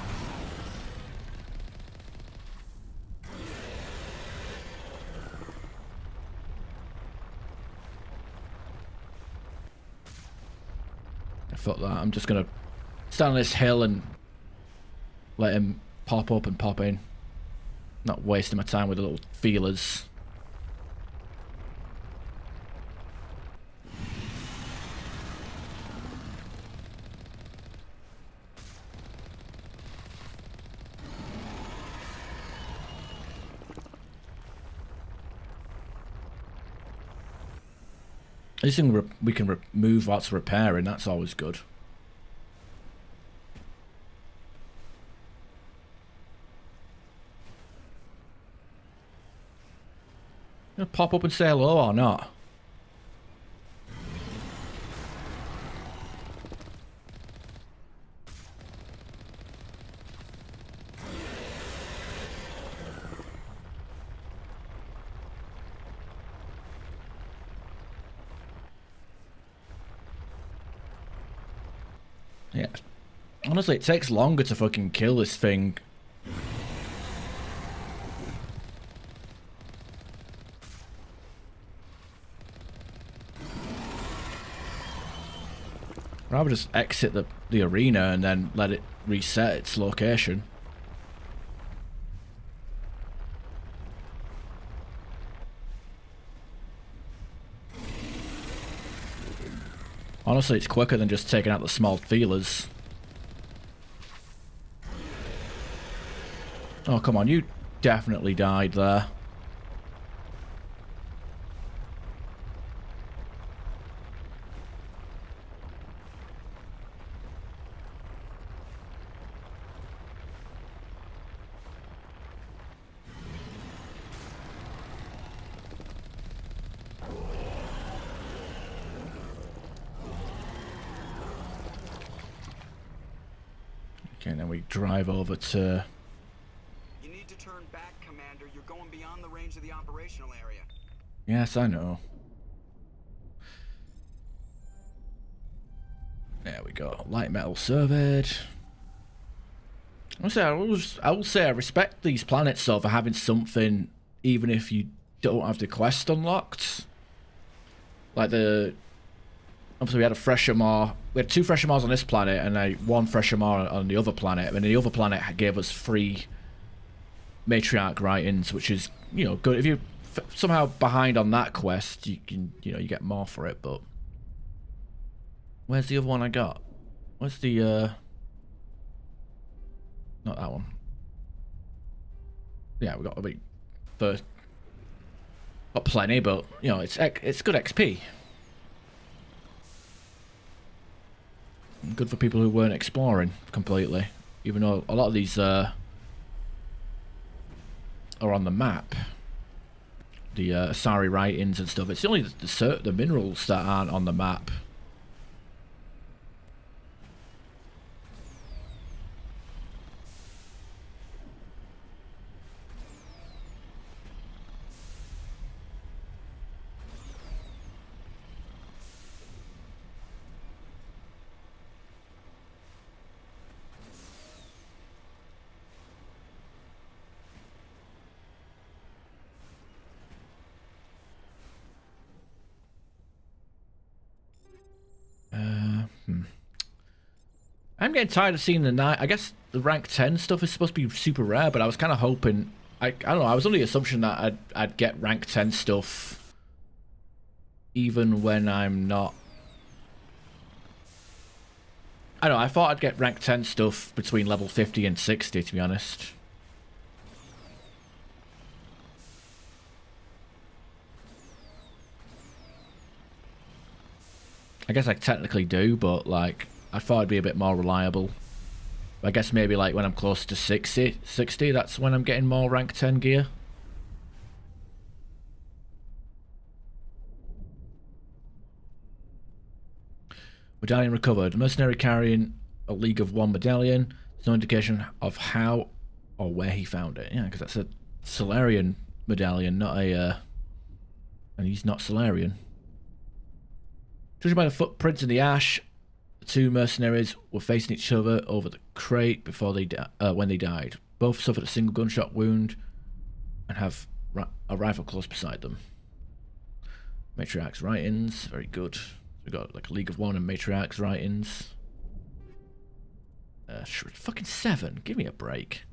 Fuck that, I'm just gonna stand on this hill and let him pop up and pop in. Not wasting my time with the little feelers. At least we can remove what's repairing, that's always good. You gonna pop up and say hello or not? Yeah. Honestly, it takes longer to fucking kill this thing. Rather just exit the arena and then let it reset its location. Honestly, it's quicker than just taking out the small feelers. Oh, come on, you definitely died there. Okay, and then we drive over to... You need to turn back, Commander. You're going beyond the range of the operational area. Yes, I know. There we go. Light metal surveyed. I will say I respect these planets though for having something, even if you don't have the quest unlocked. Like obviously we had a Freshamar. We had 2 Freshamars on this planet and one Freshamar on the other planet. And the other planet gave us 3 matriarch write-ins, which is, you know, good. If you're somehow behind on that quest, you can, you know, you get more for it. But where's the other one I got? Where's the not that one. Yeah, we got got plenty, but you know, it's good XP. Good for people who weren't exploring completely, even though a lot of these are on the map. The Asari write-ins and stuff. It's only the minerals that aren't on the map. I'm getting tired of seeing the night. I guess the rank 10 stuff is supposed to be super rare, but I was kind of hoping. I don't know. I was under the assumption that I'd get rank 10 stuff even when I'm not. I don't know. I thought I'd get rank 10 stuff between level 50 and 60, to be honest. I guess I technically do, but like I thought it'd be a bit more reliable. I guess maybe like when I'm close to 60, that's when I'm getting more rank 10 gear. Medallion recovered. Mercenary carrying a League of One medallion. There's no indication of how or where he found it. Yeah, because that's a Solarian medallion, not a... and he's not Solarian. Judging by the footprints in the ash, the 2 mercenaries were facing each other over the crate before when they died. Both suffered a single gunshot wound and have a rifle close beside them. Matriarch's write-ins, very good. We've got like a League of One and Matriarch's write-ins. Fucking 7, give me a break.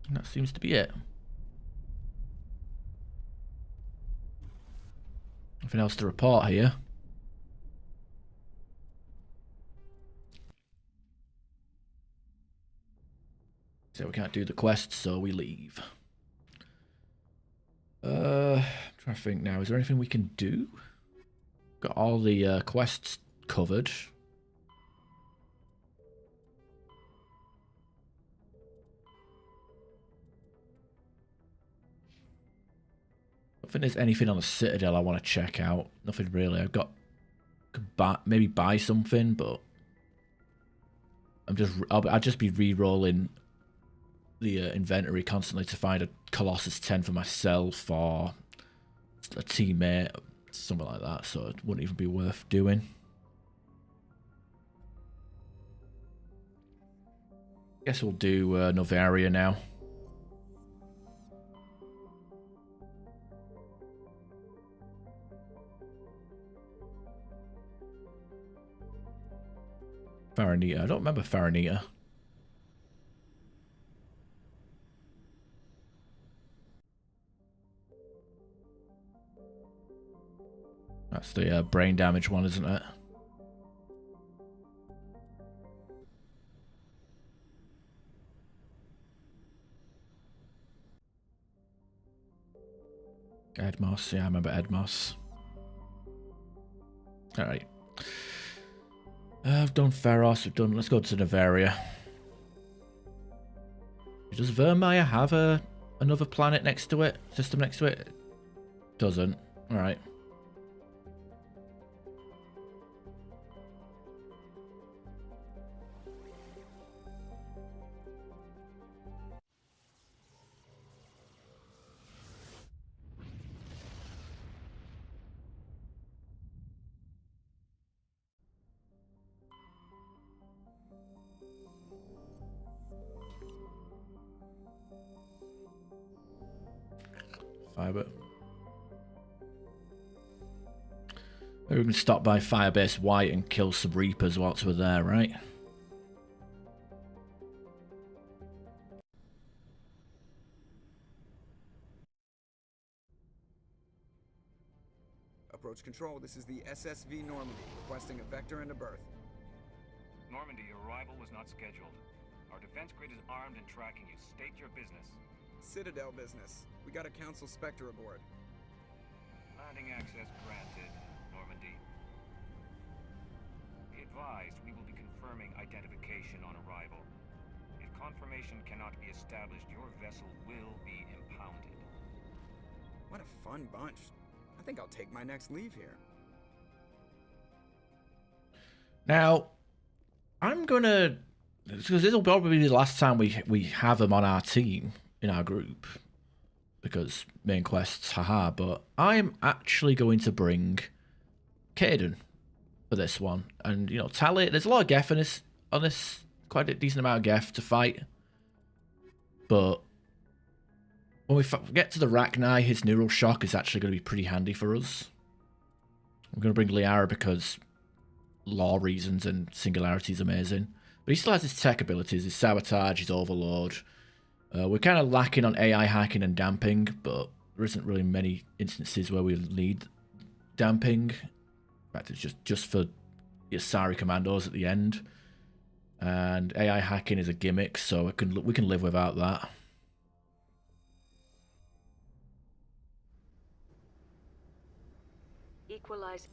And that seems to be it. Nothing else to report here. So we can't do the quest, so we leave. I'm trying to think now. Is there anything we can do? Got all the quests covered. I don't think there's anything on the Citadel I want to check out. Nothing really. I've got... could maybe buy something, but... I'll just be re-rolling the inventory constantly to find a Colossus 10 for myself or a teammate, something like that, so it wouldn't even be worth doing. Guess we'll do Novaria now. Faranita. I don't remember Faranita. That's the brain damage one, isn't it? Edmos, yeah, I remember Edmos. Alright. I've done Pharos, let's go to Nevaria. Does Vermeer have another planet next to it? System next to it? Doesn't. Alright. Fiber. Maybe we can stop by Firebase White and kill some Reapers whilst we're there, right? Approach control, this is the SSV Normandy, requesting a vector and a berth. Normandy, your arrival was not scheduled. Our defense grid is armed and tracking you. State your business. Citadel business. We got a Council Spectre aboard. Landing access granted, Normandy. Be advised, we will be confirming identification on arrival. If confirmation cannot be established, your vessel will be impounded. What a fun bunch. I think I'll take my next leave here. Now, I'm gonna, because this will probably be the last time we have them on our team, in our group, because main quests, haha, but I'm actually going to bring Caden for this one. And, you know, Tally, there's a lot of Geth on this, quite a decent amount of Geth to fight. But when we get to the Rachni, his neural shock is actually going to be pretty handy for us. I'm going to bring Liara because law reasons and Singularity is amazing. But he still has his tech abilities, his sabotage, his overload. We're kind of lacking on AI hacking and damping, but there isn't really many instances where we need damping. In fact, it's just for your Asari commandos at the end. And AI hacking is a gimmick, so we can live without that. Equalize.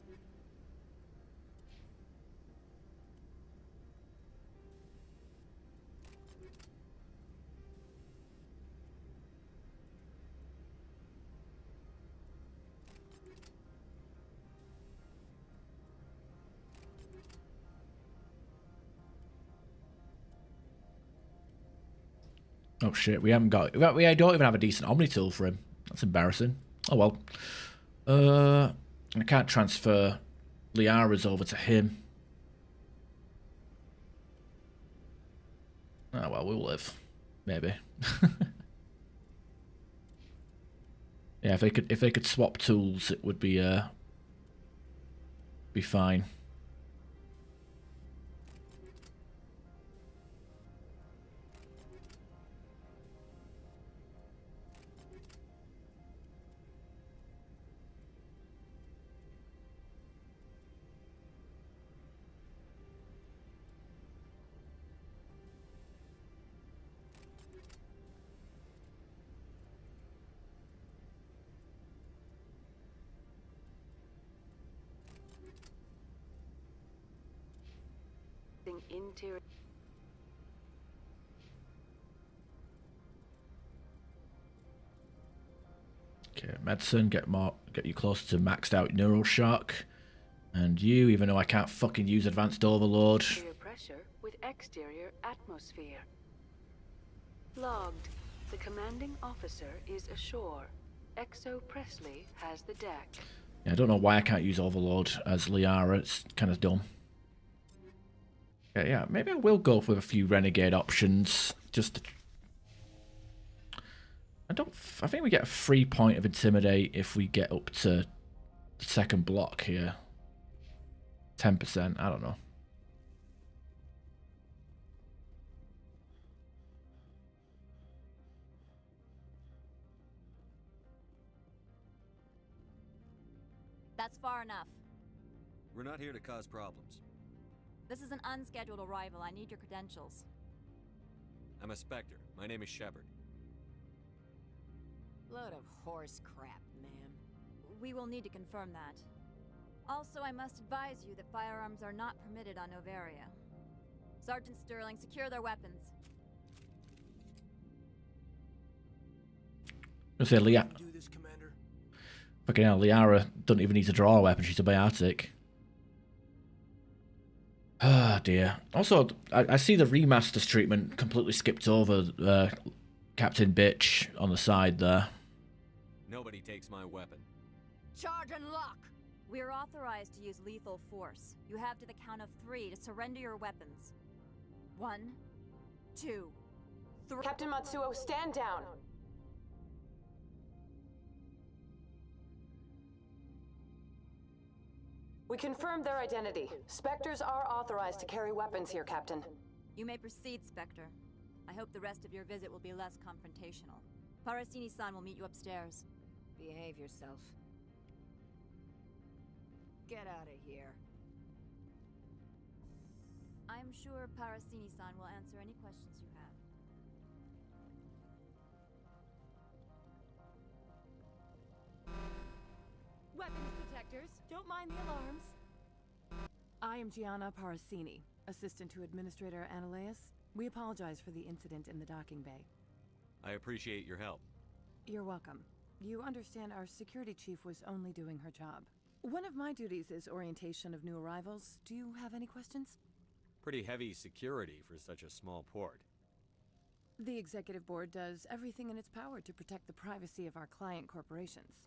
Oh shit, we haven't got. We don't even have a decent Omni tool for him. That's embarrassing. Oh well. I can't transfer Liara's over to him. Oh well, we'll live. Maybe. Yeah, if they could swap tools, it would be fine. Interior. Okay, medicine, get you closer to maxed out neural shock. And you, even though I can't fucking use advanced overload. Interior pressure with exterior atmosphere. Logged. The commanding officer is ashore. Exo Presley has the deck. Yeah, I don't know why I can't use overload as Liara. It's kind of dumb. Yeah, maybe I will go for a few renegade options. Just I think we get a 3 point of intimidate if we get up to the second block here. 10%, I don't know. That's far enough. We're not here to cause problems. This is an unscheduled arrival. I need your credentials. I'm a Spectre. My name is Shepard. Load of horse crap, ma'am. We will need to confirm that. Also, I must advise you that firearms are not permitted on Novaria. Sergeant Sterling, secure their weapons. I say fucking hell, Liara doesn't even need to draw a weapon. She's a biotic. Ah, dear. Also, I see the remasters treatment completely skipped over Captain Bitch on the side there. Nobody takes my weapon. Charge and lock! We're authorized to use lethal force. You have to the count of 3 to surrender your weapons. 1, 2, 3. Captain Matsuo, stand down! We confirmed their identity. Spectres are authorized to carry weapons here, Captain. You may proceed, Spectre. I hope the rest of your visit will be less confrontational. Parasini-san will meet you upstairs. Behave yourself. Get out of here. I'm sure Parasini-san will answer any questions you have. Weapons detectors. Don't mind the alarms. I am Gianna Parasini, assistant to Administrator Analeas. We apologize for the incident in the docking bay. I appreciate your help. You're welcome. You understand our security chief was only doing her job. One of my duties is orientation of new arrivals. Do you have any questions? Pretty heavy security for such a small port. The executive board does everything in its power to protect the privacy of our client corporations.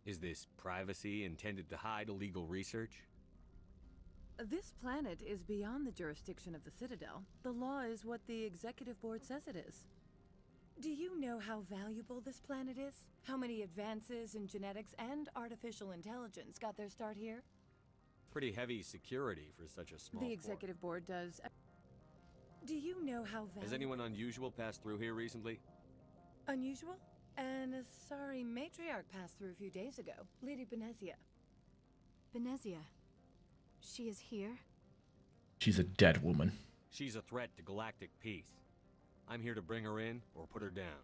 Is this privacy intended to hide illegal research? This planet is beyond the jurisdiction of the Citadel. The law is what the executive board says it is. Do you know how valuable this planet is? How many advances in genetics and artificial intelligence got their start here? Pretty heavy security for such a small The port. executive board does... Do you know how valuable... Has anyone unusual passed through here recently? Unusual? And a sorry matriarch passed through a few days ago. Lady Benezia. Benezia? She is here? She's a dead woman. She's a threat to galactic peace. I'm here to bring her in or put her down.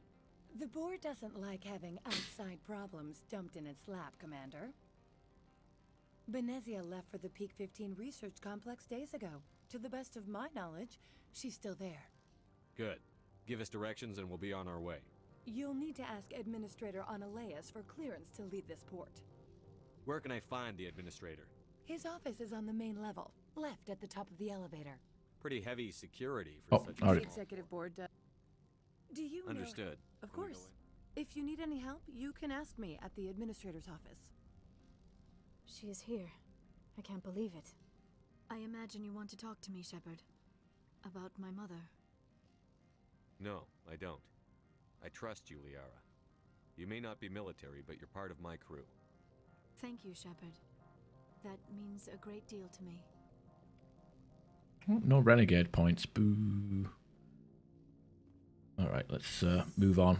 The board doesn't like having outside problems dumped in its lap, Commander. Benezia left for the Peak 15 research complex days ago. To the best of my knowledge, she's still there. Good. Give us directions and we'll be on our way. You'll need to ask Administrator Analeas for clearance to leave this port. Where can I find the administrator? His office is on the main level, left at the top of the elevator. Pretty heavy security for such a The small... executive board does... Do you know... Understood. Of Can we course. If you need any help, you can ask me at the administrator's office. She is here. I can't believe it. I imagine you want to talk to me, Shepard. About my mother. No, I don't. I trust you, Liara. You may not be military, but you're part of my crew. Thank you, Shepard. That means a great deal to me. Oh, no renegade points. Boo. Alright, let's move on.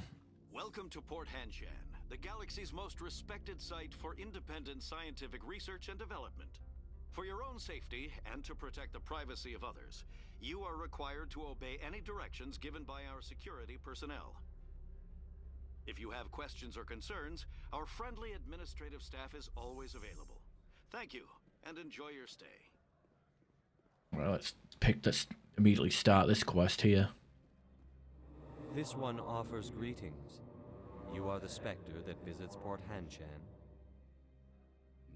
Welcome to Port Hanshan, the galaxy's most respected site for independent scientific research and development. For your own safety and to protect the privacy of others, you are required to obey any directions given by our security personnel. If you have questions or concerns, our friendly administrative staff is always available. Thank you, and enjoy your stay. Well, let's immediately start this quest here. This one offers greetings. You are the Spectre that visits Port Hanshan.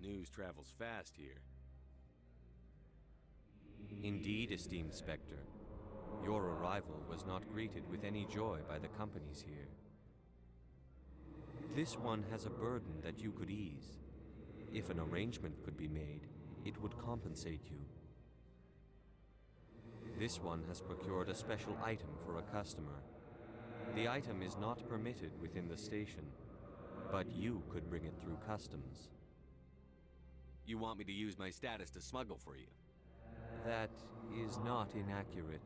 News travels fast here. Indeed, esteemed Spectre. Your arrival was not greeted with any joy by the companies here. This one has a burden that you could ease. If an arrangement could be made, it would compensate you. This one has procured a special item for a customer. The item is not permitted within the station, but you could bring it through customs. You want me to use my status to smuggle for you? That is not inaccurate.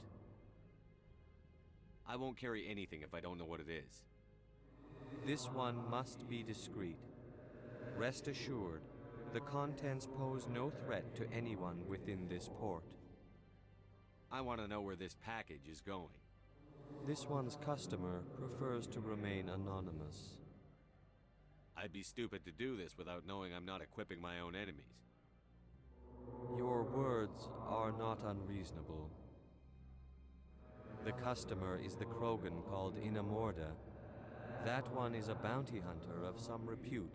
I won't carry anything if I don't know what it is. This one must be discreet. Rest assured, The contents pose no threat to anyone within this port. I want to know where this package is going. This one's customer prefers to remain anonymous. I'd be stupid to do this without knowing I'm not equipping my own enemies. Your words are not unreasonable. The customer is the Krogan called Inamorda. That one is a bounty hunter of some repute,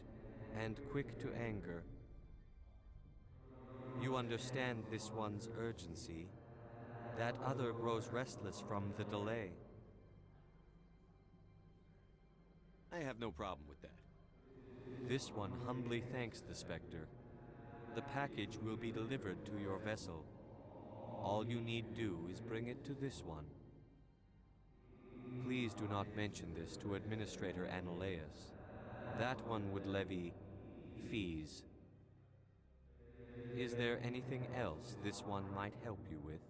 and quick to anger. You understand this one's urgency. That other grows restless from the delay. I have no problem with that. This one humbly thanks the Spectre. The package will be delivered to your vessel. All you need do is bring it to this one. Please do not mention this to Administrator Annaleus. That one would levy fees. Is there anything else this one might help you with?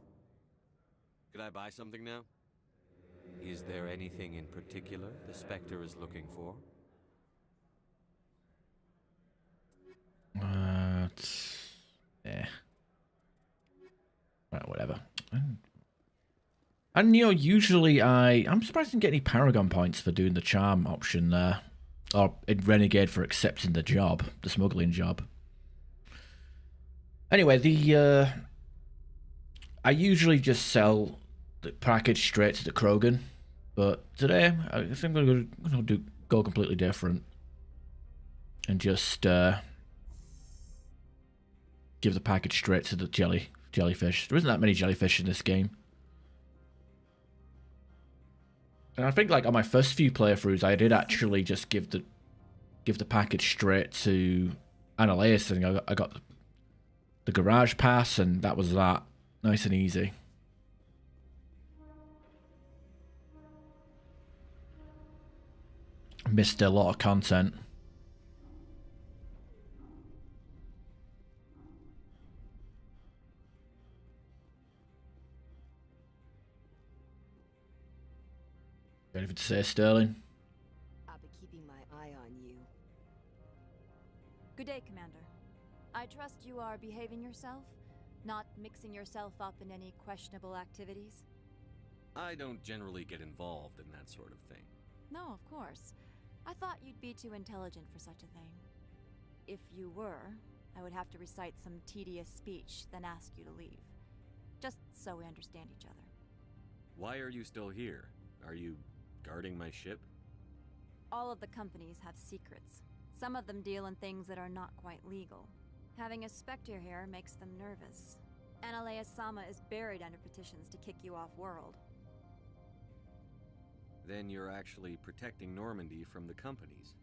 Could I buy something now? Is there anything in particular the Spectre is looking for? Yeah. Right, whatever. And you know, usually I'm surprised I didn't get any Paragon points for doing the charm option there. Or in Renegade for accepting the job, the smuggling job. Anyway, I usually just sell the package straight to the Krogan, but today I think I'm going to go completely different and just give the package straight to the jellyfish. There isn't that many jellyfish in this game. And I think like on my first few playthroughs, I did actually just give the package straight to Annaleus, and I got the garage pass, and that was that. Nice and easy. Missed a lot of content. Anything to say, Sterling? I'll be keeping my eye on you. Good day, Commander. I trust you are behaving yourself, not mixing yourself up in any questionable activities? I don't generally get involved in that sort of thing. No, of course. I thought you'd be too intelligent for such a thing. If you were, I would have to recite some tedious speech, then ask you to leave. Just so we understand each other. Why are you still here? Are you guarding my ship? All of the companies have secrets. Some of them deal in things that are not quite legal. Having a Spectre here makes them nervous. Annaleus-sama is buried under petitions to kick you off-world. Then you're actually protecting Normandy from the companies.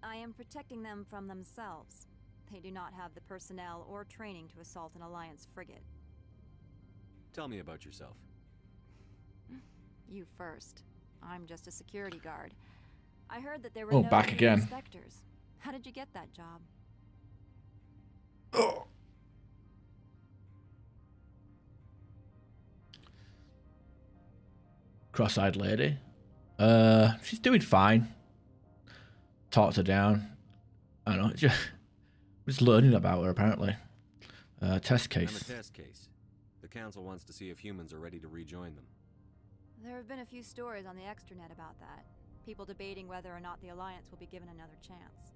I am protecting them from themselves. They do not have the personnel or training to assault an Alliance frigate. Tell me about yourself. You first. I'm just a security guard. I heard that there were no back again. Spectres. How did you get that job? Cross-eyed lady. She's doing fine. Talked her down. I don't know. Just learning about her, apparently. Test case. I'm a test case. The Council wants to see if humans are ready to rejoin them. There have been a few stories on the extranet about that. People debating whether or not the Alliance will be given another chance.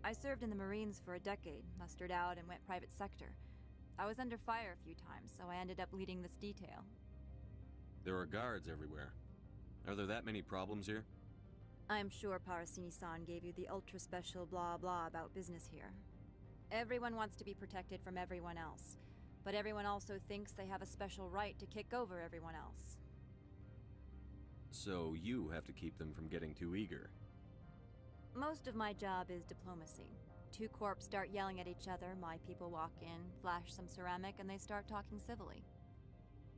I served in the Marines for a decade, mustered out, and went private sector. I was under fire a few times, so I ended up leading this detail. There are guards everywhere. Are there that many problems here? I am sure Parasini-san gave you the ultra-special blah-blah about business here. Everyone wants to be protected from everyone else, but everyone also thinks they have a special right to kick over everyone else. So you have to keep them from getting too eager. Most of my job is diplomacy. Two corps start yelling at each other, my people walk in, flash some ceramic, and they start talking civilly.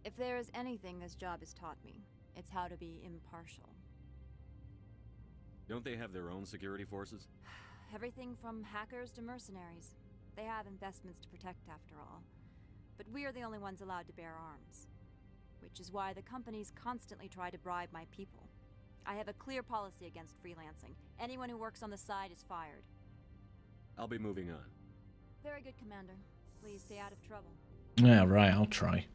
If there is anything this job has taught me, it's how to be impartial. Don't they have their own security forces? Everything from hackers to mercenaries. They have investments to protect after all. But we are the only ones allowed to bear arms. Which is why the companies constantly try to bribe my people. I have a clear policy against freelancing. Anyone who works on the side is fired. I'll be moving on. Very good, Commander. Please stay out of trouble. Yeah, right, I'll try.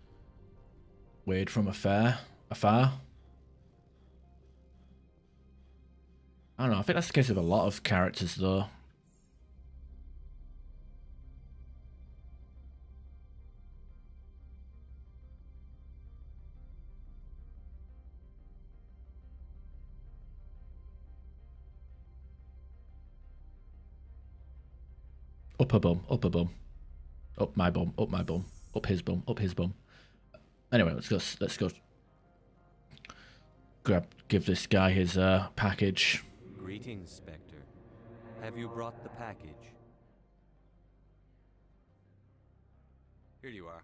Wade from afar. I don't know, I think that's the case with a lot of characters, though. Up a bum, up a bum. Up my bum, up my bum. Up his bum, up his bum. Anyway, let's go give this guy his package. Greetings, Spectre. Have you brought the package? Here you are.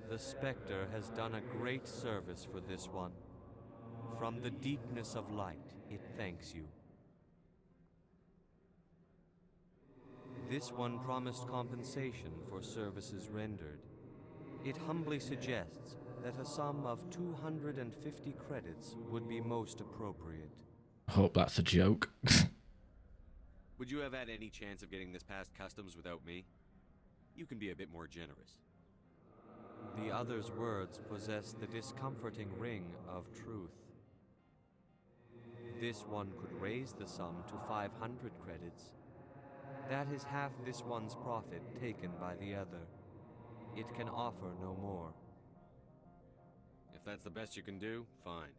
The Spectre has done a great service for this one. From the deepness of light, it thanks you. This one promised compensation for services rendered. It humbly suggests that a sum of 250 credits would be most appropriate. I hope that's a joke. Would you have had any chance of getting this past customs without me? You can be a bit more generous. The other's words possess the discomforting ring of truth. This one could raise the sum to 500 credits. That is half this one's profit taken by the other. It can offer no more. If that's the best you can do, fine.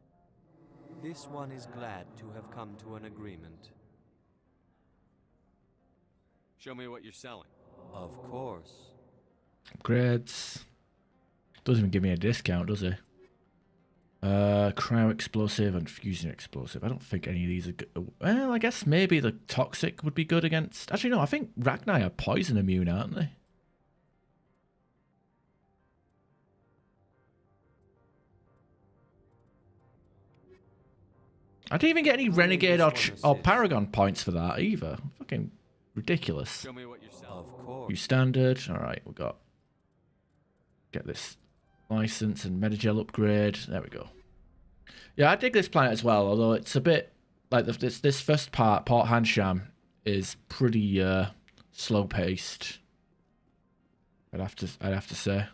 This one is glad to have come to an agreement. Show me what you're selling. Of course. Upgrades. Doesn't even give me a discount, does it? Cryo explosive and fusion explosive. I don't think any of these are good. Well, I guess maybe the toxic would be good against. Actually, no, I think Rachni are poison immune, aren't they? I didn't even get any Renegade or Paragon points for that either. Fucking ridiculous. Show me what you're selling. Of course. New standard. Alright, we got. Get this license and Metagel upgrade. There we go. Yeah, I dig this planet as well, although it's a bit like this first part, Port Hansham, is pretty slow paced. I'd have to say.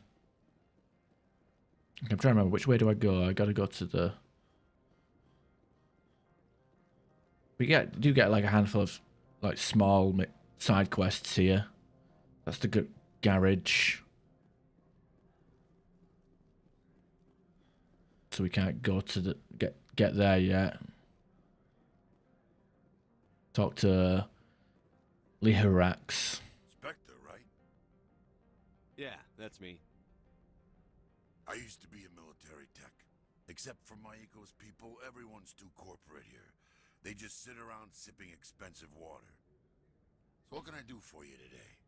I'm trying to remember which way do I go. I gotta go to the. We do get like a handful of like small side quests here. That's the garage. So we can't go to the get there yet. Talk to Liharax. Spectre, right? Yeah, that's me. I used to be a military tech. Except for Maiko's people, everyone's too corporate here. They just sit around sipping expensive water. So what can I do for you today?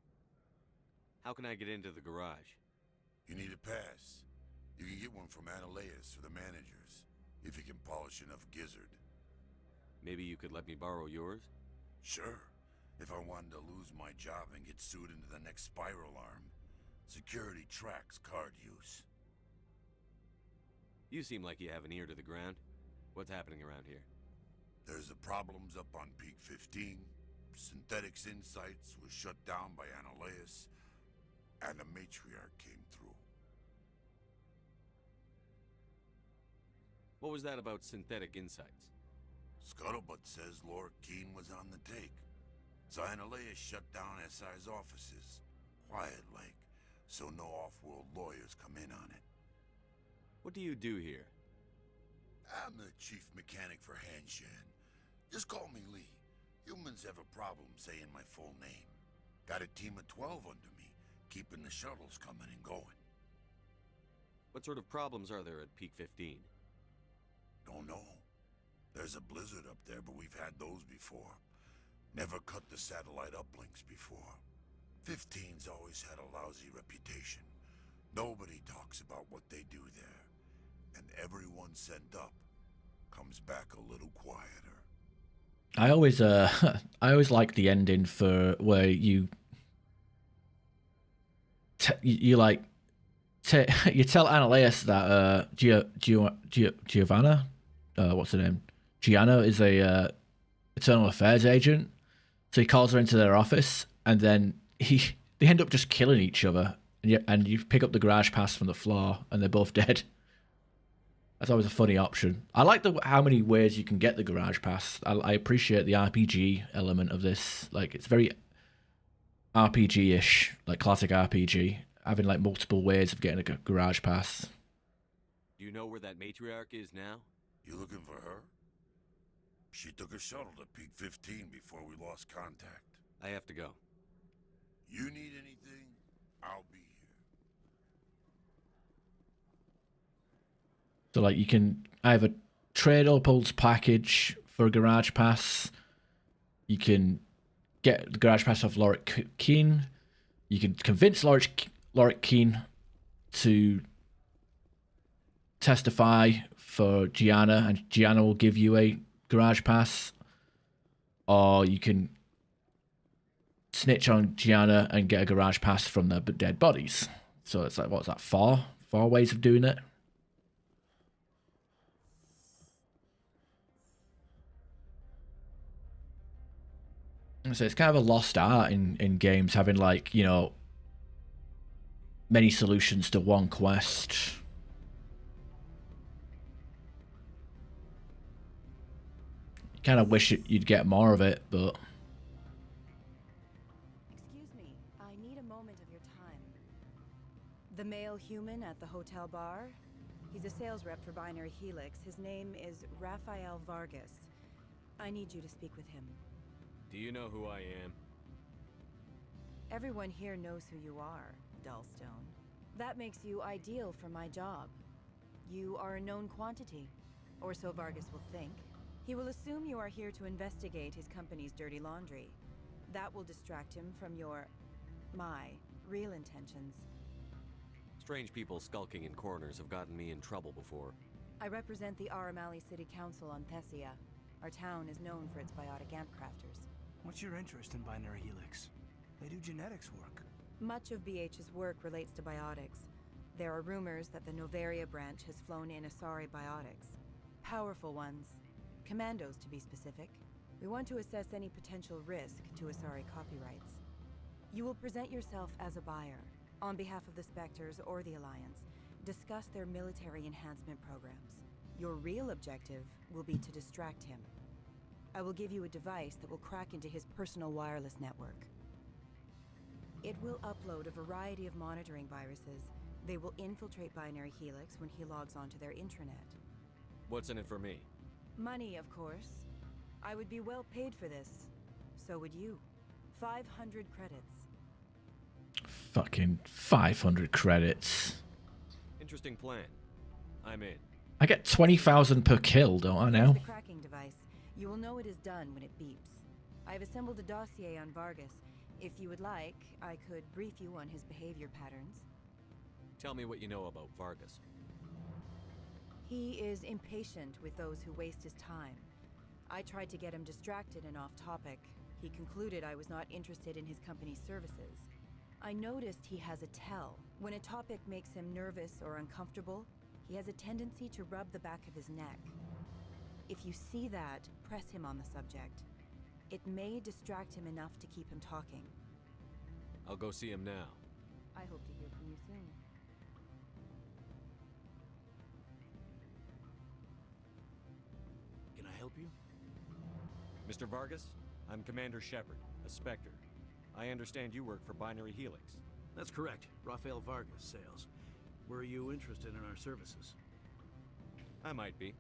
How can I get into the garage? You need a pass. You can get one from Analeus or the managers, if you can polish enough gizzard. Maybe you could let me borrow yours? Sure. If I wanted to lose my job and get sued into the next spiral arm. Security tracks card use. You seem like you have an ear to the ground. What's happening around here? There's the problems up on Peak 15. Synthetics Insights was shut down by Analeus. And the Matriarch came through. What was that about Synthetic Insights? Scuttlebutt says Lord Keene was on the take. So Analeus shut down SI's offices. Quiet-like, so no off-world lawyers come in on it. What do you do here? I'm the chief mechanic for Hanshan. Just call me Lee. Humans have a problem saying my full name. Got a team of 12 under me, keeping the shuttles coming and going. What sort of problems are there at Peak 15? Don't know. There's a blizzard up there, but we've had those before. Never cut the satellite uplinks before. 15's always had a lousy reputation. Nobody talks about what they do there. And everyone sent up comes back a little quieter. I always like the ending for where you tell Analeus that Giovanna, what's her name? Gianna is a Eternal Affairs agent. So he calls her into their office, and then They end up just killing each other, and you pick up the garage pass from the floor, and they're both dead. That's always a funny option. I like how many ways you can get the garage pass. I appreciate the RPG element of this. Like, it's very RPG-ish, like classic RPG, having like multiple ways of getting a garage pass. Do you know where that matriarch is now? You looking for her? She took a shuttle to Peak 15 before we lost contact. I have to go. You need anything? I'll be here. So like you can either trade Opal's package for a garage pass. You can get the garage pass off Lorik Keen. You can convince Lorik Keen to testify for Gianna, and Gianna will give you a garage pass. Or you can snitch on Gianna and get a garage pass from the dead bodies. So it's like, what's that, four ways of doing it? So it's kind of a lost art in games, having like, you know, many solutions to one quest. You kind of wish you'd get more of it, but... Excuse me, I need a moment of your time. The male human at the hotel bar? He's a sales rep for Binary Helix. His name is Rafael Vargas. I need you to speak with him. Do you know who I am? Everyone here knows who you are, Dullstone. That makes you ideal for my job. You are a known quantity, or so Vargas will think. He will assume you are here to investigate his company's dirty laundry. That will distract him from my real intentions. Strange people skulking in corners have gotten me in trouble before. I represent the Aramali City Council on Thessia. Our town is known for its biotic amp crafters. What's your interest in Binary Helix? They do genetics work. Much of BH's work relates to biotics. There are rumors that the Novaria branch has flown in Asari biotics. Powerful ones. Commandos, to be specific. We want to assess any potential risk to Asari copyrights. You will present yourself as a buyer, on behalf of the Spectres or the Alliance. Discuss their military enhancement programs. Your real objective will be to distract him. I will give you a device that will crack into his personal wireless network. It will upload a variety of monitoring viruses. They will infiltrate Binary Helix when he logs onto their intranet. What's in it for me? Money, of course. I would be well paid for this. So would you. 500 credits. Fucking 500 credits. Interesting plan. I'm in. I get 20,000 per kill, don't I now? The cracking device. You will know it is done when it beeps. I have assembled a dossier on Vargas. If you would like, I could brief you on his behavior patterns. Tell me what you know about Vargas. He is impatient with those who waste his time. I tried to get him distracted and off topic. He concluded I was not interested in his company's services. I noticed he has a tell. When a topic makes him nervous or uncomfortable, he has a tendency to rub the back of his neck. If you see that, press him on the subject. It may distract him enough to keep him talking. I'll go see him now. I hope to hear from you soon. Can I help you? Mr. Vargas, I'm Commander Shepard, a Spectre. I understand you work for Binary Helix. That's correct. Rafael Vargas, sales. Were you interested in our services? I might be.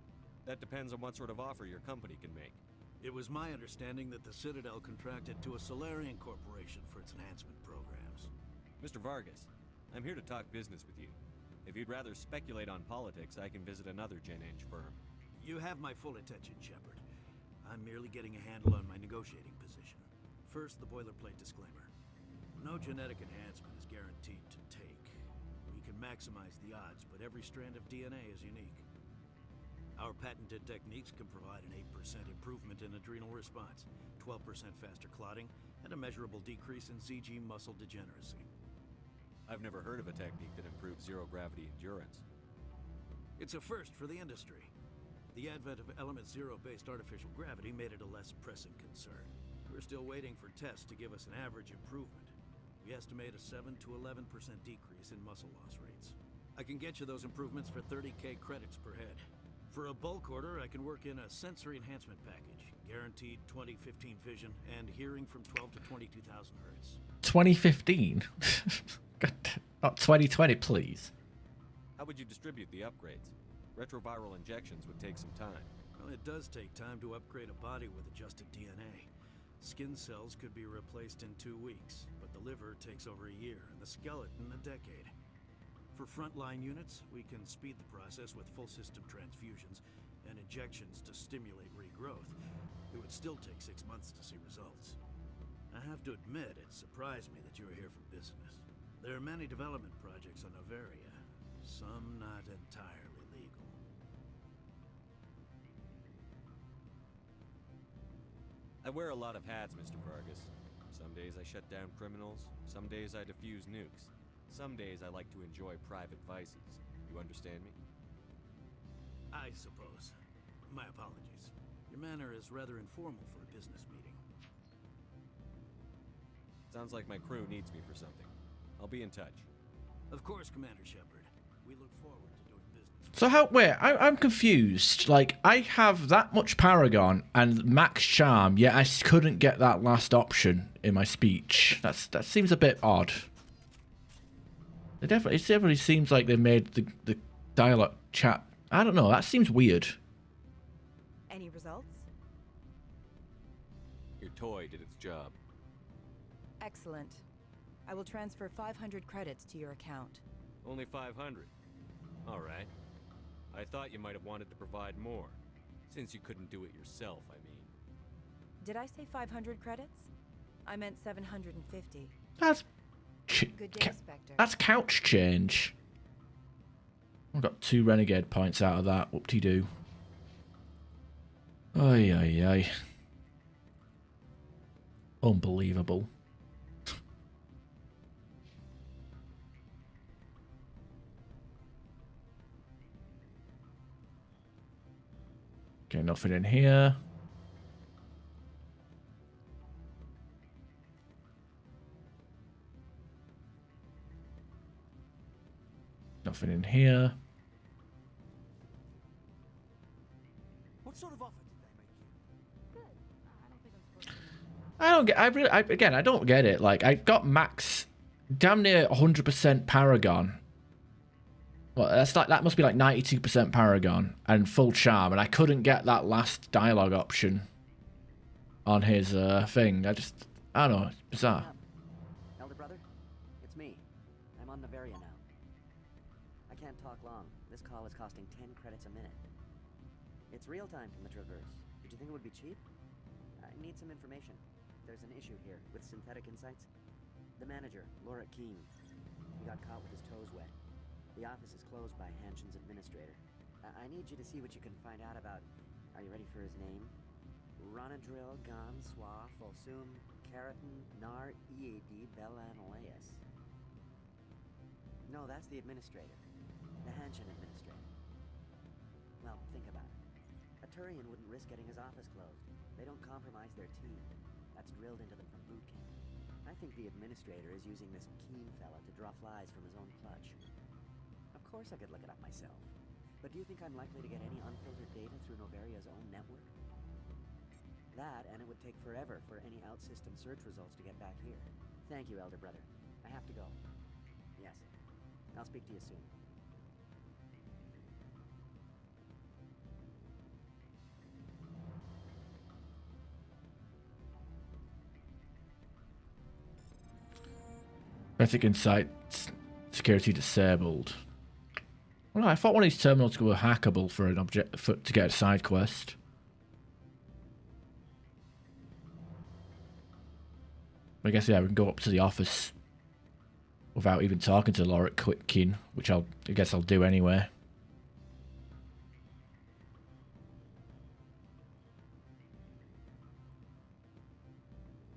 That depends on what sort of offer your company can make. It was my understanding that the Citadel contracted to a Solarian corporation for its enhancement programs. Mr. Vargas, I'm here to talk business with you. If you'd rather speculate on politics, I can visit another Gen Eng firm. You have my full attention, Shepard. I'm merely getting a handle on my negotiating position. First, the boilerplate disclaimer. No genetic enhancement is guaranteed to take. We can maximize the odds, but every strand of DNA is unique. Our patented techniques can provide an 8% improvement in adrenal response, 12% faster clotting, and a measurable decrease in ZG muscle degeneracy. I've never heard of a technique that improves zero-gravity endurance. It's a first for the industry. The advent of Element Zero-based artificial gravity made it a less pressing concern. We're still waiting for tests to give us an average improvement. We estimate a 7 to 11% decrease in muscle loss rates. I can get you those improvements for 30k credits per head. For a bulk order, I can work in a sensory enhancement package. Guaranteed 2015 vision and hearing from 12 to 22,000 hertz. 2015? Not 2020, please. How would you distribute the upgrades? Retroviral injections would take some time. Well, it does take time to upgrade a body with adjusted DNA. Skin cells could be replaced in 2 weeks, but the liver takes over a year, and the skeleton a decade. For frontline units, we can speed the process with full system transfusions and injections to stimulate regrowth. It would still take 6 months to see results. I have to admit, it surprised me that you were here for business. There are many development projects on Novaria, some not entirely legal. I wear a lot of hats, Mr. Vargas. Some days I shut down criminals, some days I defuse nukes. Some days I like to enjoy private vices. You understand me? I suppose. My apologies. Your manner is rather informal for a business meeting. Sounds like my crew needs me for something. I'll be in touch. Of course, Commander Shepard. We look forward to doing business. So how? Wait, I'm confused. Like, I have that much Paragon and max charm, yet I couldn't get that last option in my speech. That seems a bit odd. It definitely seems like they made the dialogue chat. I don't know. That seems weird. Any results? Your toy did its job. Excellent. I will transfer 500 credits to your account. Only 500. All right. I thought you might have wanted to provide more, since you couldn't do it yourself, I mean. Did I say 500 credits? I meant 750. That's Good day, Spectre. That's couch change. I got 2 renegade points out of that. Whoop-de-doo. Ay, ay, ay. Unbelievable. Okay, nothing in here. Nothing in here. What sort of offer did they make you? I don't get. Again, I don't get it. Like, I got max, damn near 100% Paragon. Well, that must be like 92% Paragon and full charm, and I couldn't get that last dialogue option on his thing. I don't know. It's bizarre. Elder brother, it's me. I'm on Novaria now. I can't talk long. This call is costing 10 credits a minute. It's real time from the Traverse. Did you think it would be cheap? I need some information. There's an issue here with Synthetic Insights. The manager, Laura Keene, he got caught with his toes wet. The office is closed by Hanshin's administrator. I need you to see what you can find out about... Are you ready for his name? Ronadril Gon Swa Folsum Keratin Nar Ead Belanaleus. No, that's the administrator. The Hanshin administrator. Well, think about it. A Turian wouldn't risk getting his office closed. They don't compromise their team. That's drilled into them from boot camp. I think the administrator is using this Keene fella to draw flies from his own clutch. Of course I could look it up myself. But do you think I'm likely to get any unfiltered data through Novaria's own network? That, and it would take forever for any out-system search results to get back here. Thank you, Elder Brother. I have to go. Yes. I'll speak to you soon. Basic Insight security disabled. Well, I thought one of these terminals were hackable for an to get a side quest. I guess yeah, we can go up to the office without even talking to Laura Keene, which I guess I'll do anyway.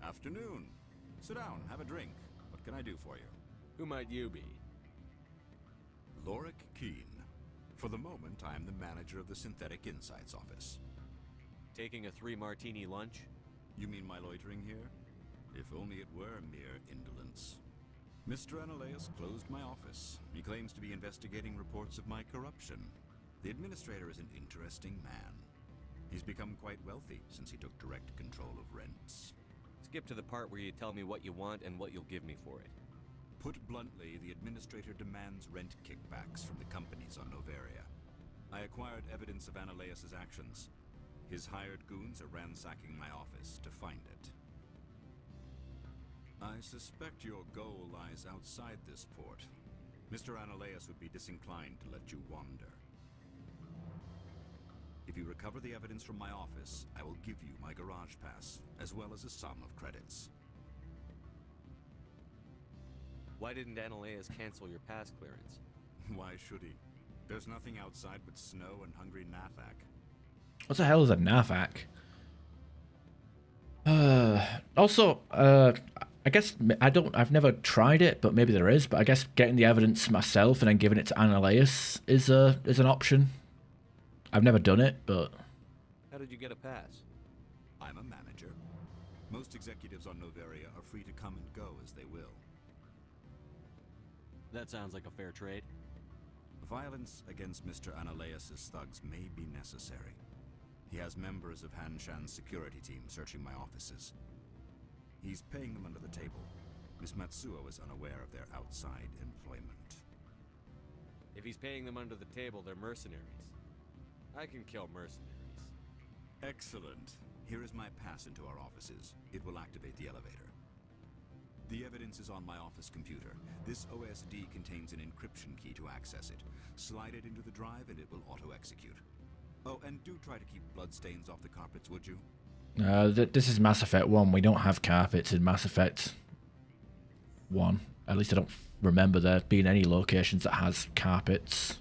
Afternoon. Sit down, have a drink. What can I do for you? Who might you be? Lorik Keene. For the moment, I am the manager of the Synthetic Insights office. Taking a 3-martini lunch? You mean my loitering here? If only it were mere indolence. Mr. Analeas closed my office. He claims to be investigating reports of my corruption. The administrator is an interesting man. He's become quite wealthy since he took direct control of rents. Skip to the part where you tell me what you want and what you'll give me for it. Put bluntly, the administrator demands rent kickbacks from the companies on Noveria. I acquired evidence of Analeas' actions. His hired goons are ransacking my office to find it. I suspect your goal lies outside this port. Mr. Analeas would be disinclined to let you wander. If you recover the evidence from my office, I will give you my garage pass, as well as a sum of credits. Why didn't Analeas cancel your pass clearance? Why should he? There's nothing outside but snow and hungry Nathak. What the hell is a Nathak? Also, I guess I've never tried it, but maybe there is. But I guess getting the evidence myself and then giving it to Analeas is an option. I've never done it, but... How did you get a pass? I'm a manager. Most executives on Noveria are free to come and go as they will. That sounds like a fair trade. Violence against Mr. Analeas' thugs may be necessary. He has members of Hanshan's security team searching my offices. He's paying them under the table. Miss Matsuo is unaware of their outside employment. If he's paying them under the table, they're mercenaries. I can kill mercenaries. Excellent. Here is my pass into our offices. It will activate the elevator. The evidence is on my office computer. This OSD contains an encryption key to access it. Slide it into the drive and it will auto-execute. Oh, and do try to keep bloodstains off the carpets, would you? This is Mass Effect 1. We don't have carpets in Mass Effect 1. At least I don't remember there being any locations that has carpets.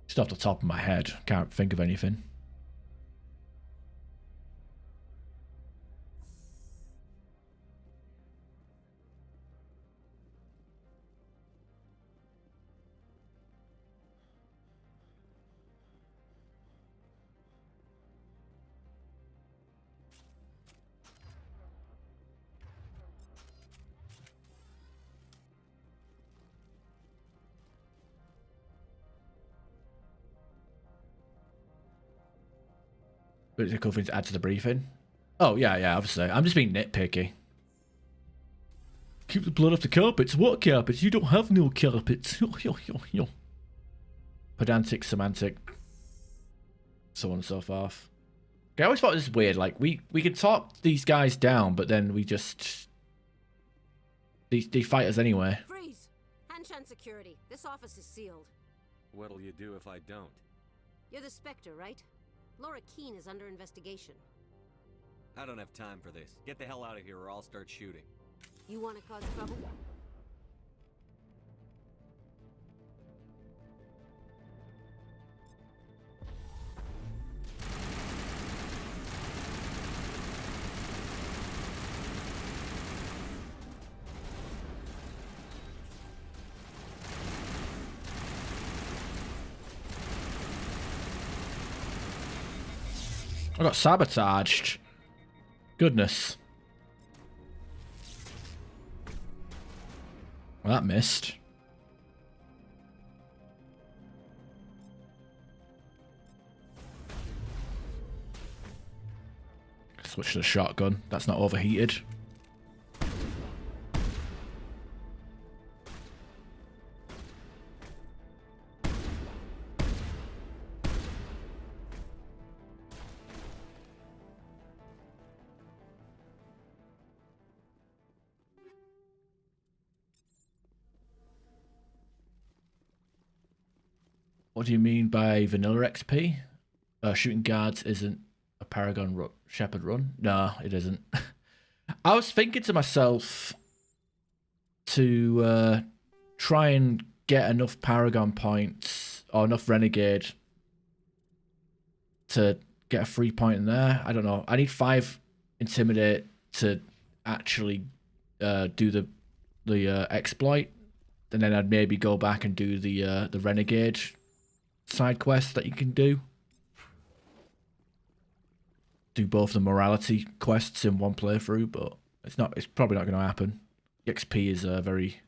Just off the top of my head, can't think of anything. But it's a cool thing to add to the briefing. Oh, yeah, obviously. I'm just being nitpicky. Keep the blood off the carpets. What carpets? You don't have no carpets. Pedantic, semantic. So on and so forth. Okay, I always thought this was weird. Like, we can talk these guys down, but then we just... They fight us anyway. Freeze! Hanshan security. This office is sealed. What'll you do if I don't? You're the Spectre, right? Laura Keene is under investigation. I don't have time for this. Get the hell out of here or I'll start shooting. You want to cause trouble? I got sabotaged. Goodness. Well, that missed. Switch to the shotgun. That's not overheated. What do you mean by vanilla XP? Shooting guards isn't a Paragon Shepard run? No, it isn't. I was thinking to myself to try and get enough Paragon points or enough Renegade to get a free point in there. I don't know. I need 5 Intimidate to actually do the exploit, and then I'd maybe go back and do the Renegade side quest that you can do do both the morality quests in one playthrough, but it's not. It's probably not going to happen. XP is very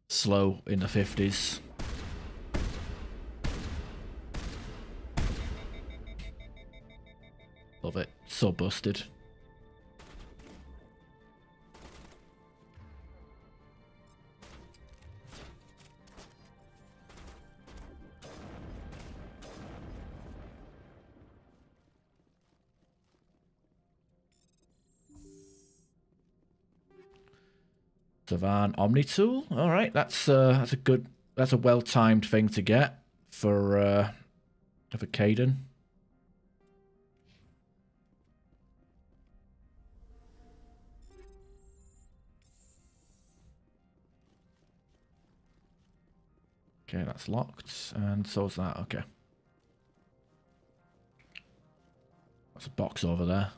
slow in the 50s. Love it. So busted. Savan Omni Tool. All right, that's a well-timed thing to get for Caden. Okay, that's locked, and so's that. Okay, that's a box over there.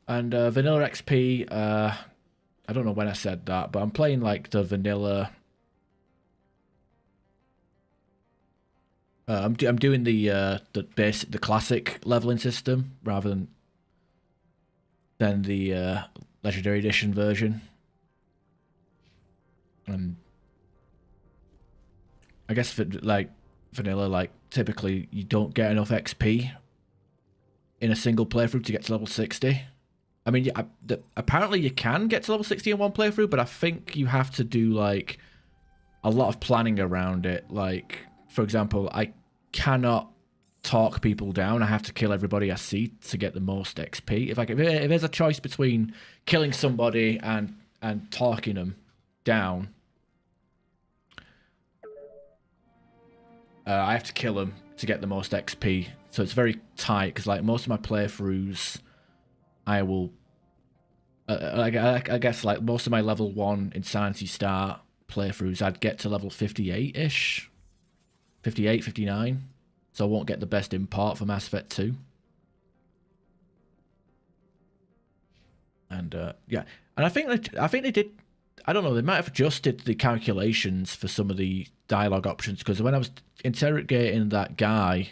And vanilla XP, I don't know when I said that, but I'm playing like the vanilla. I'm doing the classic leveling system rather than the legendary edition version. And I guess for like vanilla, like typically you don't get enough XP in a single playthrough to get to level 60. I mean, apparently you can get to level 60 in one playthrough, but I think you have to do like a lot of planning around it. Like, for example, I cannot talk people down. I have to kill everybody I see to get the most XP. If there's a choice between killing somebody and talking them down, I have to kill them to get the most XP. So it's very tight because like most of my playthroughs, I will. I guess like most of my level 1 Insanity Star playthroughs, I'd get to level 58-ish. 58, 59. So I won't get the best import for Mass Effect 2. And yeah. And I think they did, I don't know, they might have adjusted the calculations for some of the dialogue options, because when I was interrogating that guy,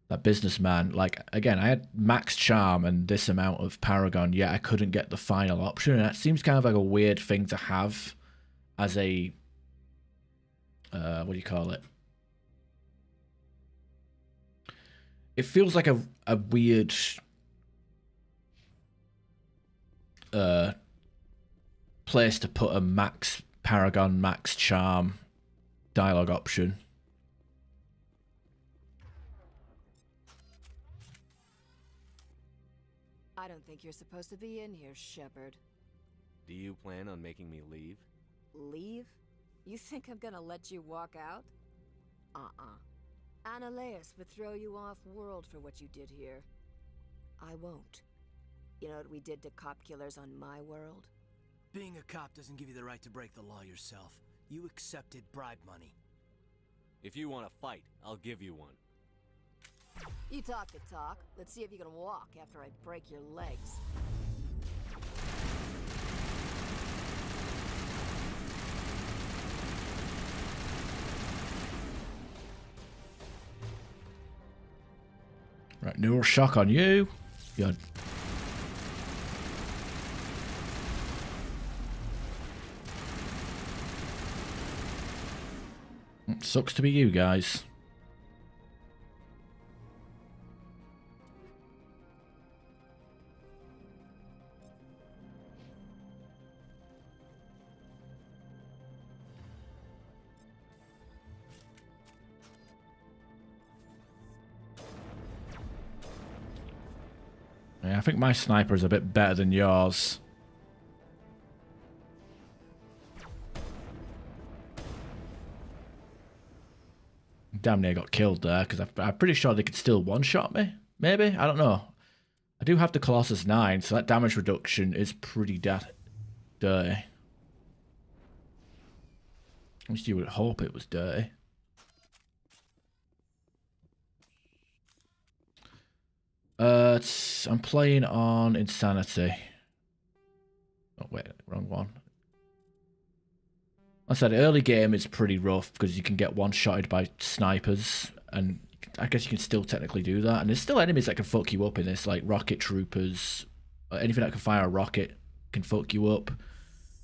that businessman, like, again, I had max charm and this amount of paragon, yet I couldn't get the final option. And that seems kind of like a weird thing to have as a, what do you call it? It feels like a weird place to put a max paragon, max charm dialogue option. I don't think you're supposed to be in here, Shepard. Do you plan on making me leave? Leave? You think I'm gonna let you walk out? Annaleus would throw you off world for what you did here. I won't. You know what we did to cop killers on my world? Being a cop doesn't give you the right to break the law yourself. You accepted bribe money. If you want to fight, I'll give you one. You talk the talk. Let's see if you can walk after I break your legs. Right, neural shock on you. Good. It sucks to be you guys. Yeah, I think my sniper is a bit better than yours. Damn near got killed there, because I'm pretty sure they could still one-shot me. Maybe? I don't know. I do have the Colossus 9, so that damage reduction is pretty dirty. At least you would hope it was dirty. I'm playing on Insanity. Oh, wait, wrong one. I said early game is pretty rough because you can get one-shotted by snipers, and I guess you can still technically do that. And there's still enemies that can fuck you up in this, like rocket troopers. Anything that can fire a rocket can fuck you up.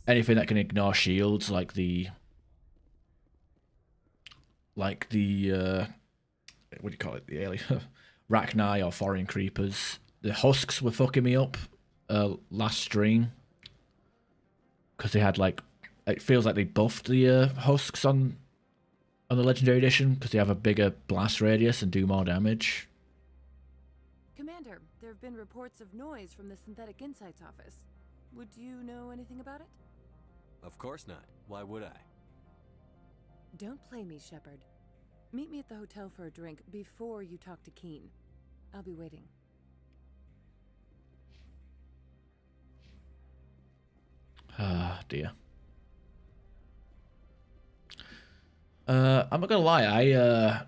Anything that can ignore shields, like the what do you call it? The alien Rachni or foreign creepers. The husks were fucking me up last stream because they had like, it feels like they buffed the husks on the legendary edition because they have a bigger blast radius and do more damage. Commander, there have been reports of noise from the Synthetic Insights office. Would you know anything about it? Of course not. Why would I? Don't play me, Shepard. Meet me at the hotel for a drink before you talk to Keen. I'll be waiting. Ah, dear. I'm not gonna lie,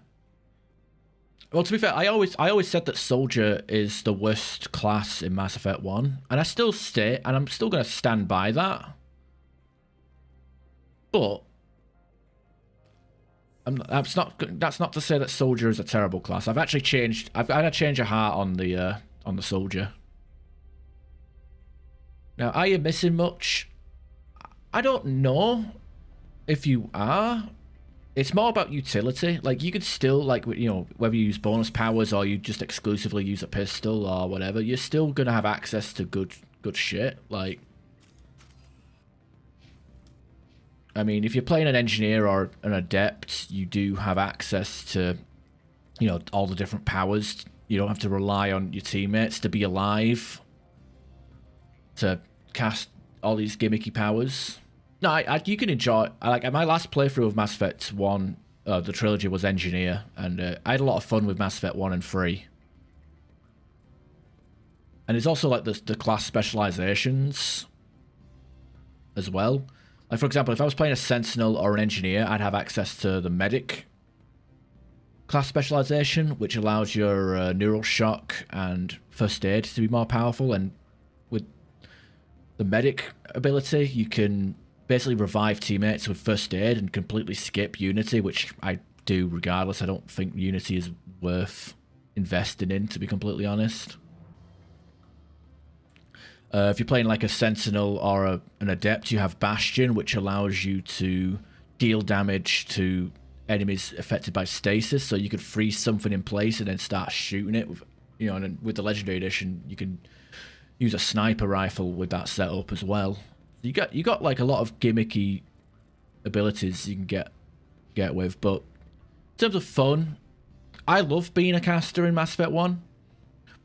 well, to be fair, I always said that Soldier is the worst class in Mass Effect 1, and I still stay, and I'm still gonna stand by that. But that's not to say that Soldier is a terrible class. I've actually changed. I've had a change of heart on the Soldier. Now, are you missing much? I don't know if you are. It's more about utility. Like, you could still, like, you know, whether you use bonus powers or you just exclusively use a pistol or whatever, you're still gonna have access to good shit. Like, I mean, if you're playing an engineer or an adept, you do have access to, you know, all the different powers. You don't have to rely on your teammates to be alive to cast all these gimmicky powers. No, you can enjoy. Like, my last playthrough of Mass Effect 1, the trilogy, was engineer, and I had a lot of fun with Mass Effect 1 and 3. And it's also like the class specializations as well. Like, for example, if I was playing a Sentinel or an Engineer, I'd have access to the Medic class specialization, which allows your Neural Shock and First Aid to be more powerful. And with the Medic ability, you can basically revive teammates with First Aid and completely skip Unity, which I do regardless. I don't think Unity is worth investing in, to be completely honest. If you're playing like a Sentinel or an Adept, you have Bastion, which allows you to deal damage to enemies affected by stasis. So you could freeze something in place and then start shooting it. With, you know, and then with the Legendary Edition, you can use a sniper rifle with that setup as well. You got like a lot of gimmicky abilities you can get with. But in terms of fun, I love being a caster in Mass Effect 1.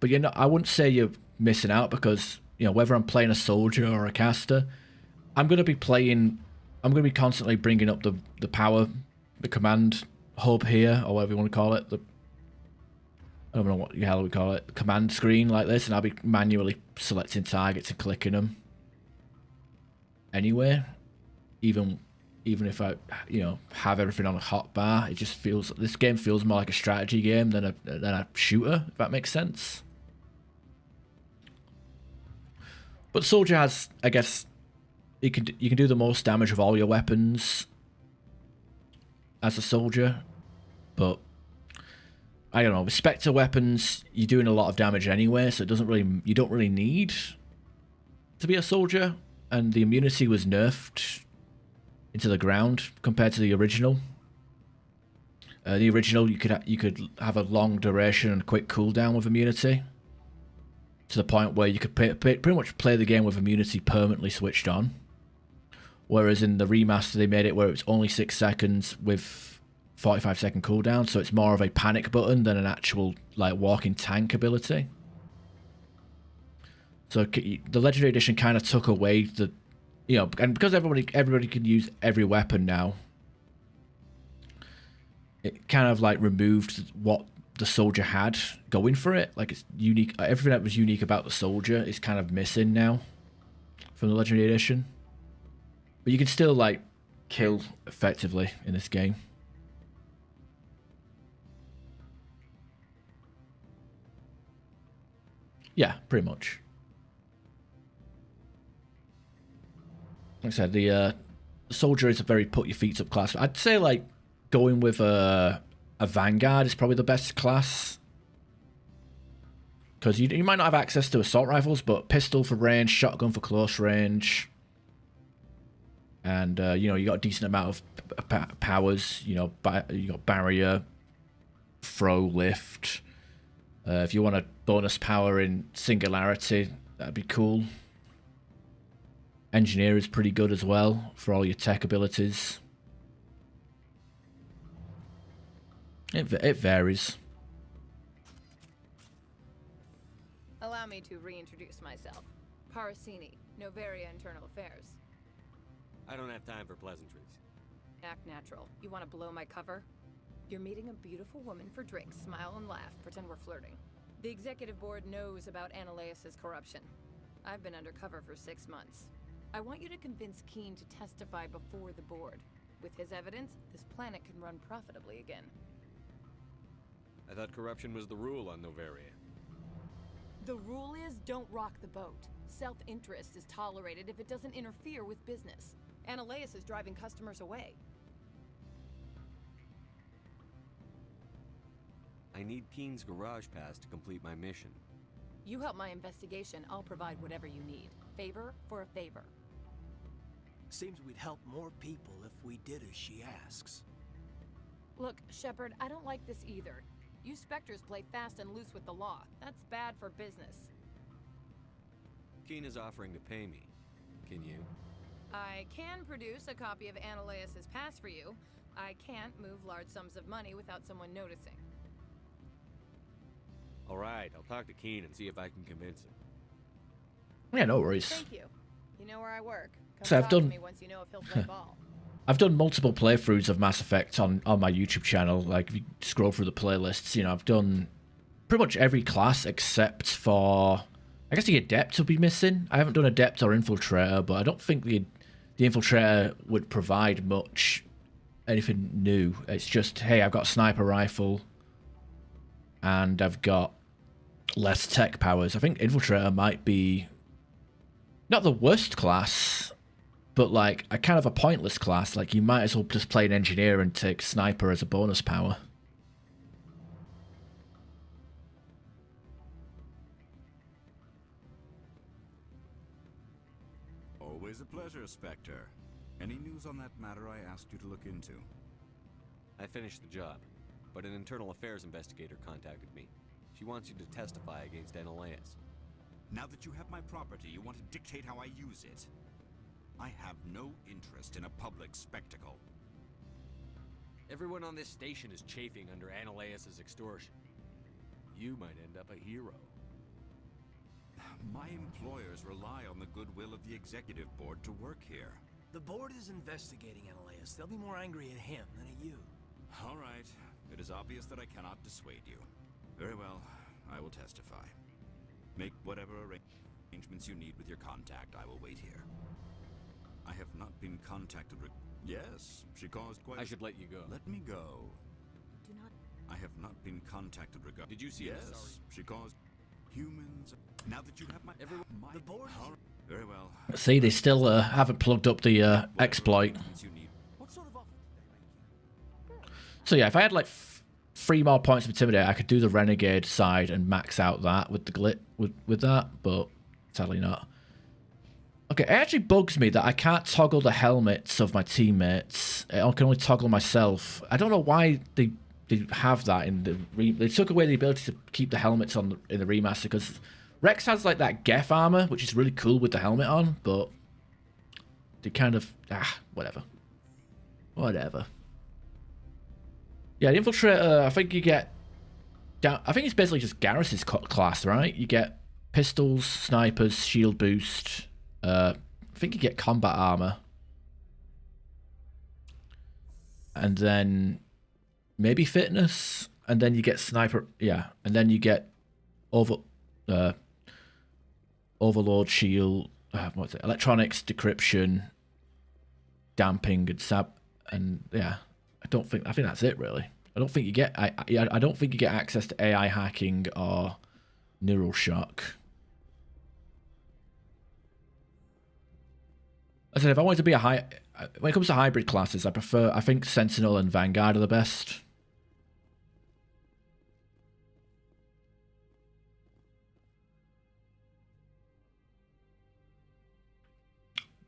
But you know, I wouldn't say you're missing out because, you know, whether I'm playing a soldier or a caster, I'm going to be constantly bringing up the power, the command hub here, or whatever you want to call it. I don't know what the hell we call it. Command screen like this, and I'll be manually selecting targets and clicking them. Anyway, even if I, you know, have everything on a hotbar, it just feels, this game feels more like a strategy game than a shooter, if that makes sense. But Soldier has, I guess, you can do the most damage of all your weapons as a soldier, but I don't know, with Spectre weapons, you're doing a lot of damage anyway, so you don't really need to be a soldier, and the immunity was nerfed into the ground compared to the original. The original, you could have a long duration and quick cooldown with immunity, to the point where you could pretty much play the game with immunity permanently switched on. Whereas in the remaster, they made it where it's only 6 seconds with 45-second cooldown, so it's more of a panic button than an actual like walking tank ability. So the Legendary Edition kind of took away the, you know, and because everybody can use every weapon now, it kind of like removed what the soldier had going for it. Like, it's unique. Everything that was unique about the soldier is kind of missing now from the Legendary Edition. But you can still like kill effectively in this game. Yeah, pretty much. Like I said, the soldier is a very put your feet up class. I'd say like going with a vanguard is probably the best class, because you might not have access to assault rifles, but pistol for range, shotgun for close range, and you know, you got a decent amount of powers. You know, you got barrier, throw, lift. If you want a bonus power in singularity, that'd be cool. Engineer is pretty good as well for all your tech abilities. It varies. Allow me to reintroduce myself. Parasini, Novaria Internal Affairs. I don't have time for pleasantries. Act natural. You want to blow my cover? You're meeting a beautiful woman for drinks. Smile and laugh. Pretend we're flirting. The executive board knows about Annaleus' corruption. I've been undercover for 6 months. I want you to convince Keen to testify before the board. With his evidence, this planet can run profitably again. I thought corruption was the rule on Novaria. The rule is don't rock the boat. Self-interest is tolerated if it doesn't interfere with business. Annaleus is driving customers away. I need Keen's garage pass to complete my mission. You help my investigation, I'll provide whatever you need. Favor for a favor. Seems we'd help more people if we did as she asks. Look, Shepard, I don't like this either. You Spectres play fast and loose with the law. That's bad for business. Keen is offering to pay me. Can you? I can produce a copy of Annaleus' pass for you. I can't move large sums of money without someone noticing. Alright, I'll talk to Keen and see if I can convince him. Yeah, no worries. Thank you. You know where I work. Come So I've talk to done- me once you know if he'll play ball. I've done multiple playthroughs of Mass Effect on my YouTube channel. Like, if you scroll through the playlists, you know, I've done pretty much every class except for, I guess the Adept will be missing. I haven't done Adept or Infiltrator, but I don't think the Infiltrator would provide much, anything new. It's just, hey, I've got a sniper rifle and I've got less tech powers. I think Infiltrator might be not the worst class, but like a kind of a pointless class. Like, you might as well just play an engineer and take sniper as a bonus power. Always a pleasure, Spectre. Any news on that matter I asked you to look into? I finished the job, but an internal affairs investigator contacted me. She wants you to testify against Annaleus. Now that you have my property, you want to dictate how I use it. I have no interest in a public spectacle. Everyone on this station is chafing under Annaleus' extortion. You might end up a hero. My employers rely on the goodwill of the executive board to work here. The board is investigating Annaleus. They'll be more angry at him than at you. All right. It is obvious that I cannot dissuade you. Very well. I will testify. Make whatever arrangements you need with your contact. I will wait here. I have not been contacted. Yes, she caused quite. I should let you go. Let me go. Do not. I have not been contacted regarding. Did you see? Yes, she caused. Humans. Now that you have my. The board. Very well. See, they still haven't plugged up the exploit. What sort of offer did they make you? So yeah, if I had like 3 more points of Intimidate, I could do the Renegade side and max out that with the glit with that, but sadly not. Okay, it actually bugs me that I can't toggle the helmets of my teammates. I can only toggle myself. I don't know why they have that in the they took away the ability to keep the helmets on in the remaster, because Rex has like that Geth armor, which is really cool with the helmet on, but they kind of whatever. Yeah, the Infiltrator, I think you get I think it's basically just Garrus's class, right? You get pistols, snipers, shield boost. I think you get combat armor, and then maybe fitness, and then you get sniper. Yeah, and then you get overload shield. What's it? Electronics, decryption, damping, and and yeah. I think that's it really. I don't think you get. I don't think you get access to AI hacking or neural shock. I said if I wanted to be when it comes to hybrid classes, I think Sentinel and Vanguard are the best.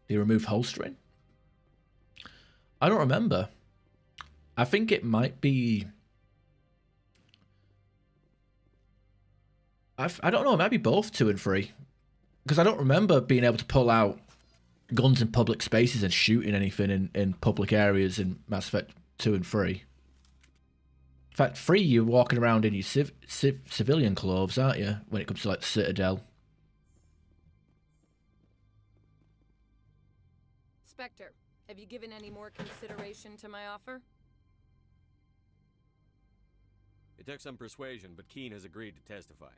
Do you remove holstering? I don't remember. I think it might be... I don't know, it might be both 2 and 3. Because I don't remember being able to pull out guns in public spaces and shooting anything in public areas in Mass Effect 2 and 3. In fact, 3, you're walking around in your civilian clothes, aren't you? When it comes to, like, the Citadel. Spectre, have you given any more consideration to my offer? It took some persuasion, but Keen has agreed to testify.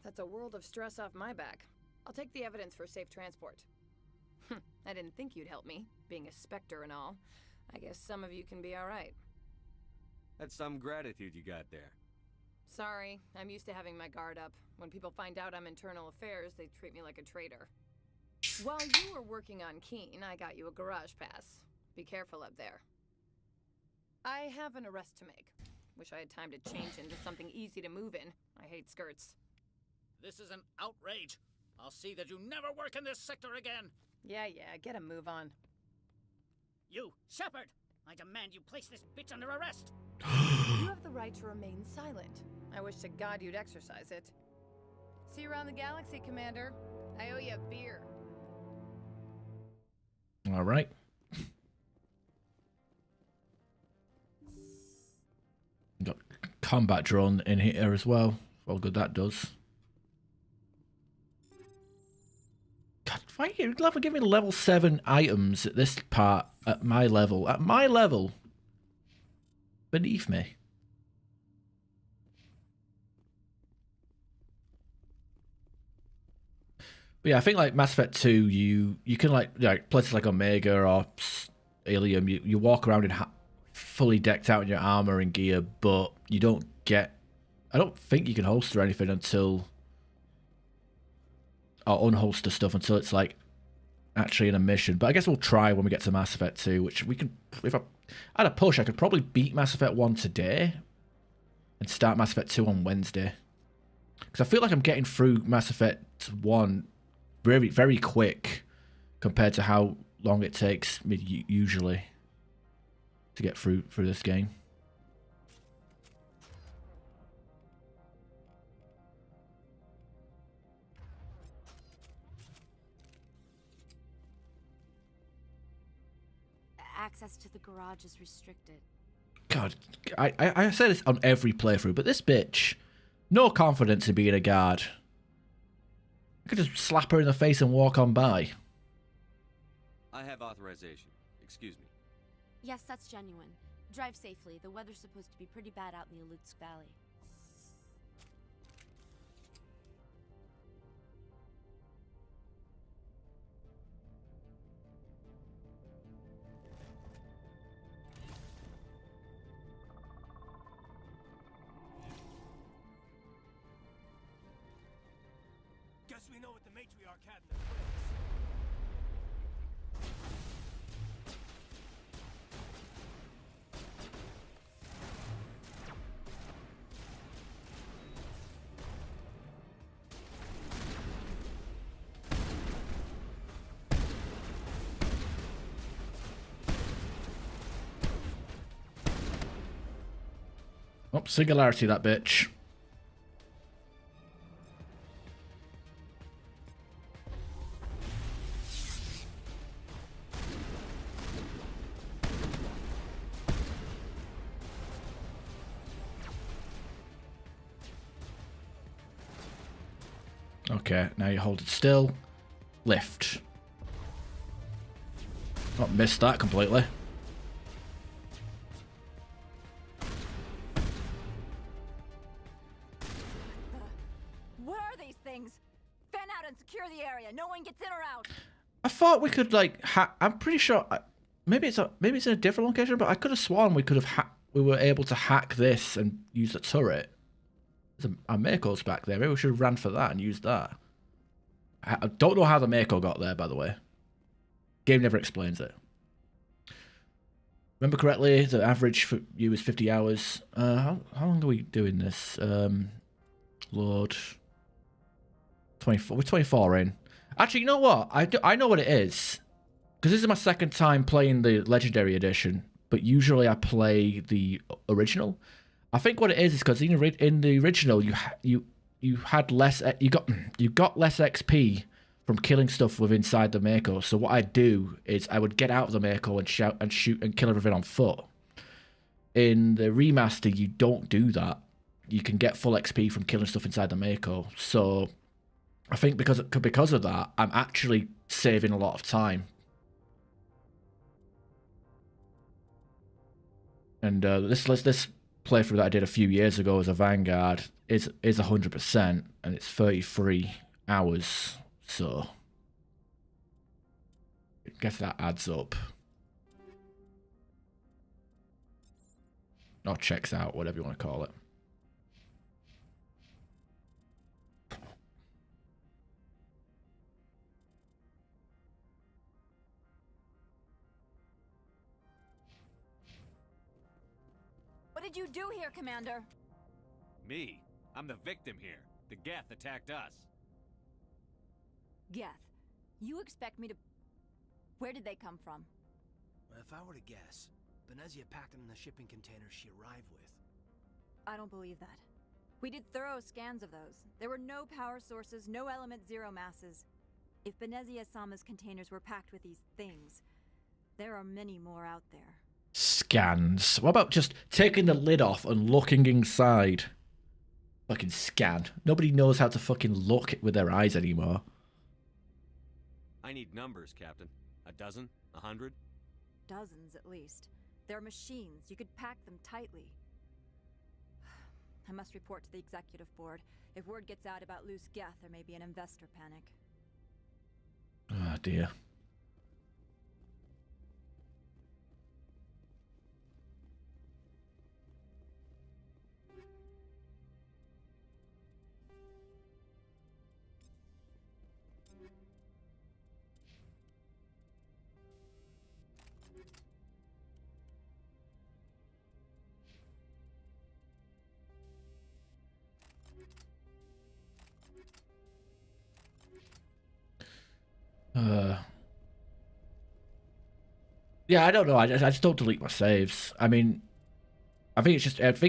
That's a world of stress off my back. I'll take the evidence for safe transport. I didn't think you'd help me, being a Spectre and all. I guess some of you can be alright. That's some gratitude you got there. Sorry, I'm used to having my guard up. When people find out I'm internal affairs, they treat me like a traitor. While you were working on Keen, I got you a garage pass. Be careful up there. I have an arrest to make. Wish I had time to change into something easy to move in. I hate skirts. This is an outrage. I'll see that you never work in this sector again. Yeah, get a move on. You, Shepard! I demand you place this bitch under arrest! You have the right to remain silent. I wish to God you'd exercise it. See you around the galaxy, Commander. I owe you a beer. All right. Got combat drone in here as well. All good that does. God, why you level give me level 7 items at this part at my level? At my level. Beneath me. But yeah, I think like Mass Effect 2, you can like places like Omega or Ilium, you walk around in fully decked out in your armor and gear, but you don't get... I don't think you can holster anything until... or unholster stuff until it's like actually in a mission. But I guess we'll try when we get to Mass Effect 2, which we can... If I had a push, I could probably beat Mass Effect 1 today and start Mass Effect 2 on Wednesday. Because I feel like I'm getting through Mass Effect 1 very, very quick compared to how long it takes me usually to get through this game. Access to the garage is restricted. God, I say this on every playthrough, but this bitch, no confidence in being a guard. I could just slap her in the face and walk on by. I have authorization. Excuse me. Yes, that's genuine. Drive safely. The weather's supposed to be pretty bad out in the Alutsk Valley. Guess we know what the matriarch had in the fridge. Oh, singularity, that bitch. Okay, now you hold it still. Lift. Oh, missed that completely. What are these things? Fan out and secure the area. No one gets in or out. I thought we could like I'm pretty sure maybe it's in a different location, but I could have sworn we could have we were able to hack this and use the turret. There's a Mako's back there. Maybe we should have ran for that and used that. I don't know how the Mako got there, by the way. Game never explains it. Remember correctly, the average for you is 50 hours. How long are we doing this? Load. 24. We're 24 in. Actually, you know what? I know what it is. Because this is my second time playing the Legendary Edition. But usually I play the original. I think what it is because in the original you had less. You got less XP from killing stuff with inside the Mako. So what I'd do is I would get out of the Mako and shout and shoot and kill everything on foot. In the remaster, you don't do that. You can get full XP from killing stuff inside the Mako. So I think because of that, I'm actually saving a lot of time. And this playthrough that I did a few years ago as a Vanguard is 100%, and it's 33 hours. So I guess that adds up. Or checks out, whatever you want to call it. What did you do here, Commander? Me? I'm the victim here. The Geth attacked us. Geth, you expect me to... Where did they come from? If I were to guess, Venezia packed them in the shipping containers she arrived with. I don't believe that. We did thorough scans of those. There were no power sources, no element zero masses. If Benezia-sama's containers were packed with these things, there are many more out there. Scans. What about just taking the lid off and looking inside? Fucking scan. Nobody knows how to fucking look with their eyes anymore. I need numbers, Captain. A dozen? 100? Dozens, at least. They're machines. You could pack them tightly. I must report to the executive board. If word gets out about loose Geth, there may be an investor panic. Oh, dear. Yeah, I don't know. I just don't delete my saves. I mean, I think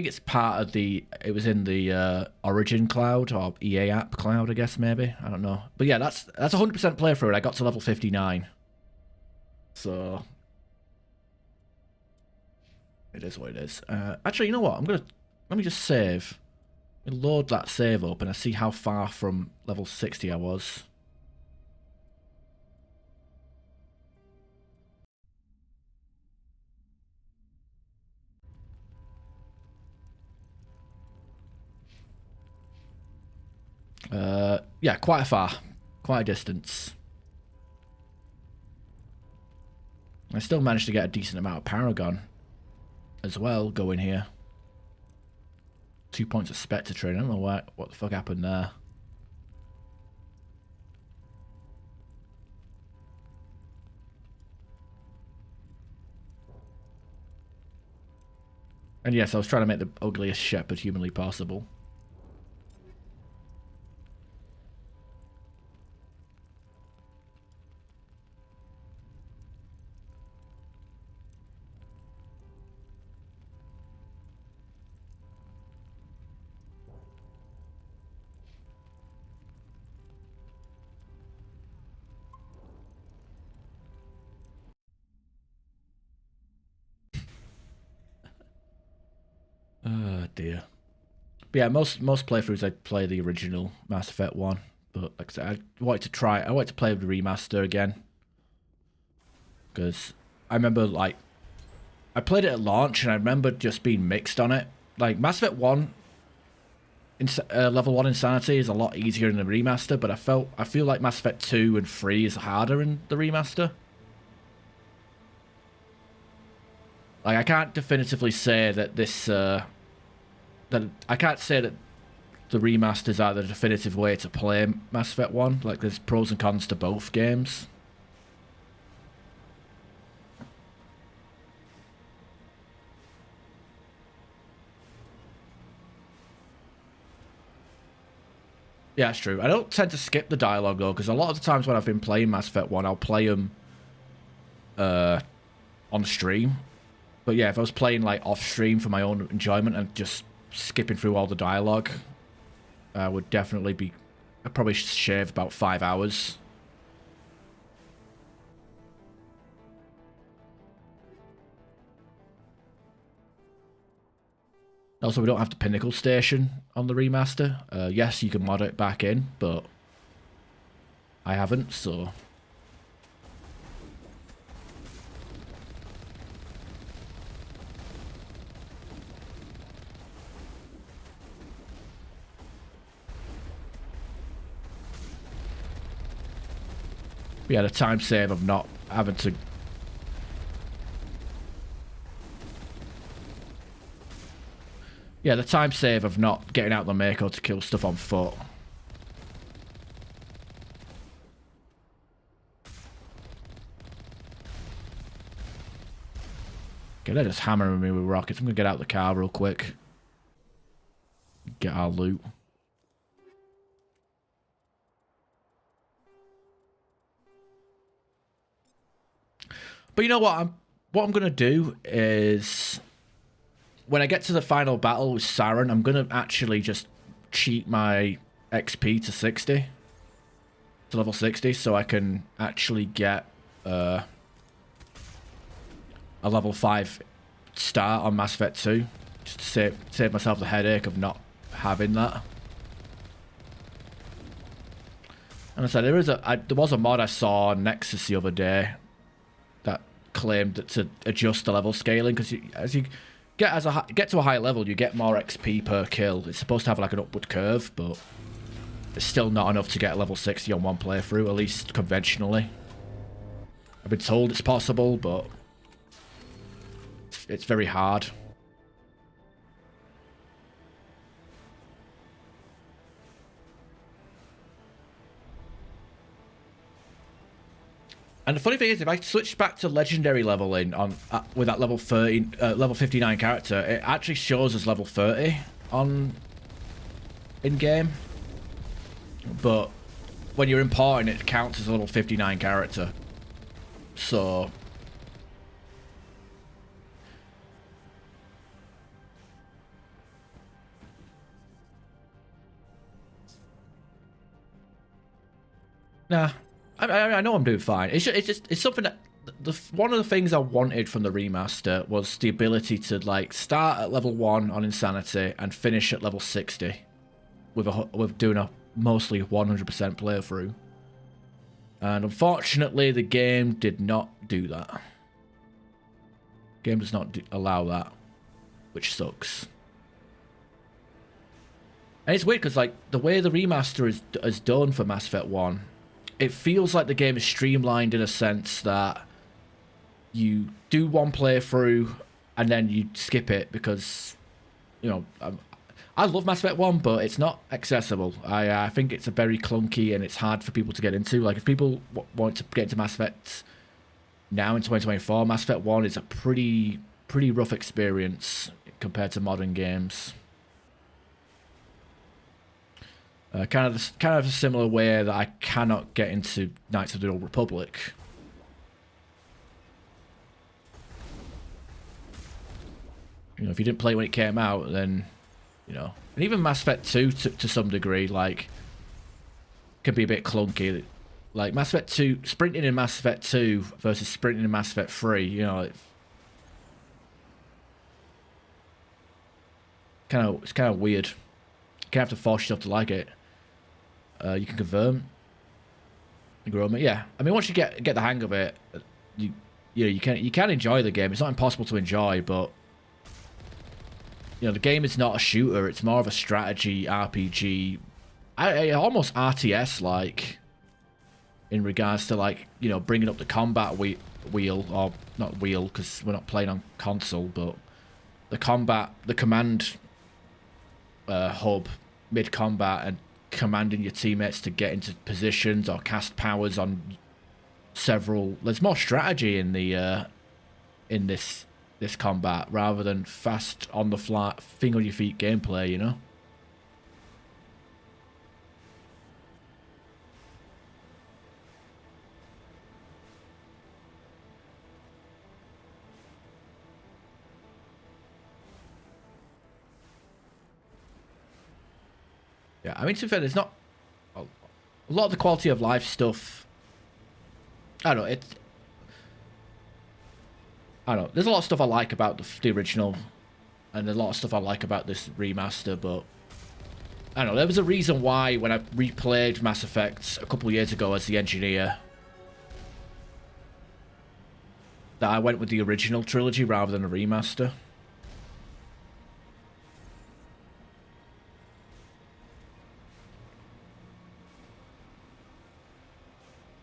it's part of the. It was in the Origin cloud or EA app cloud, I guess maybe. I don't know. But yeah, that's 100% playthrough. And I got to level 59. So it is what it is. Actually, you know what? Let me just save. Let me load that save up, and I see how far from level 60 I was. Yeah, quite a distance. I still managed to get a decent amount of Paragon as well going here. 2 points of Spectre trade. I don't know what the fuck happened there. And yes, I was trying to make the ugliest Shepard humanly possible. Oh dear. But yeah, most playthroughs I play the original Mass Effect 1, but like I said, I wanted to play the remaster again. Because I remember, like, I played it at launch and I remember just being mixed on it. Like, Mass Effect 1, level 1 Insanity is a lot easier in the remaster, but I feel like Mass Effect 2 and 3 is harder in the remaster. Like, I can't definitively say that this, I can't say that the remasters are the definitive way to play Mass Effect 1. Like, there's pros and cons to both games. Yeah, that's true. I don't tend to skip the dialogue though, because a lot of the times when I've been playing Mass Effect 1, I'll play them on stream. But yeah, if I was playing like off stream for my own enjoyment and just skipping through all the dialogue, I would definitely be... I'd probably shave about 5 hours. Also, we don't have the Pinnacle Station on the remaster. Yes, you can mod it back in, but I haven't, so... Yeah, the time save of not having to... Yeah, the time save of not getting out the Mako to kill stuff on foot. Okay, they're just hammering me with rockets. I'm gonna get out the car real quick. Get our loot. But you know what? What I'm gonna do is, when I get to the final battle with Saren, I'm gonna actually just cheat my XP to 60, to level 60, so I can actually get a level 5 start on Mass Effect 2, just to save myself the headache of not having that. And I said there was a mod I saw on Nexus the other day that claimed that to adjust the level scaling, because as you get to a high level, you get more XP per kill. It's supposed to have like an upward curve, but it's still not enough to get level 60 on one playthrough, at least conventionally. I've been told it's possible, but it's very hard. And the funny thing is, if I switch back to legendary leveling on with that level 59 character, it actually shows as level 30 on in-game. But when you're importing, it counts as a level 59 character. So nah. I know I'm doing fine. It's something that one of the things I wanted from the remaster was the ability to like start at level 1 on Insanity and finish at level 60 with doing a mostly 100% playthrough. And unfortunately, the game did not do that. Game does not allow that, which sucks. And it's weird because like the way the remaster is done for Mass Effect 1. It feels like the game is streamlined in a sense that you do one playthrough and then you skip it because, you know, I love Mass Effect 1, but it's not accessible. I think it's a very clunky and it's hard for people to get into. Like, if people want to get into Mass Effect now in 2024, Mass Effect 1 is a pretty rough experience compared to modern games. Kind of a similar way that I cannot get into Knights of the Old Republic. You know, if you didn't play when it came out, then, you know, and even Mass Effect 2 to some degree, like, can be a bit clunky. Like Mass Effect 2, sprinting in Mass Effect 2 versus sprinting in Mass Effect 3, you know, it's kind of weird. You kind of have to force yourself to like it. You can confirm. Yeah, I mean, once you get the hang of it, you can enjoy the game. It's not impossible to enjoy, but you know, the game is not a shooter. It's more of a strategy RPG, almost RTS like, in regards to like, you know, bringing up the combat wheel, or not wheel because we're not playing on console, but the command hub mid combat and commanding your teammates to get into positions or cast powers on several. There's more strategy in the in this combat rather than fast on the fly, thing on your feet gameplay, you know. Yeah, I mean, to be fair, there's not a lot of the quality of life stuff. I don't know. I don't know. There's a lot of stuff I like about the original, and there's a lot of stuff I like about this remaster, but I don't know. There was a reason why when I replayed Mass Effect a couple of years ago as the engineer, that I went with the original trilogy rather than a remaster.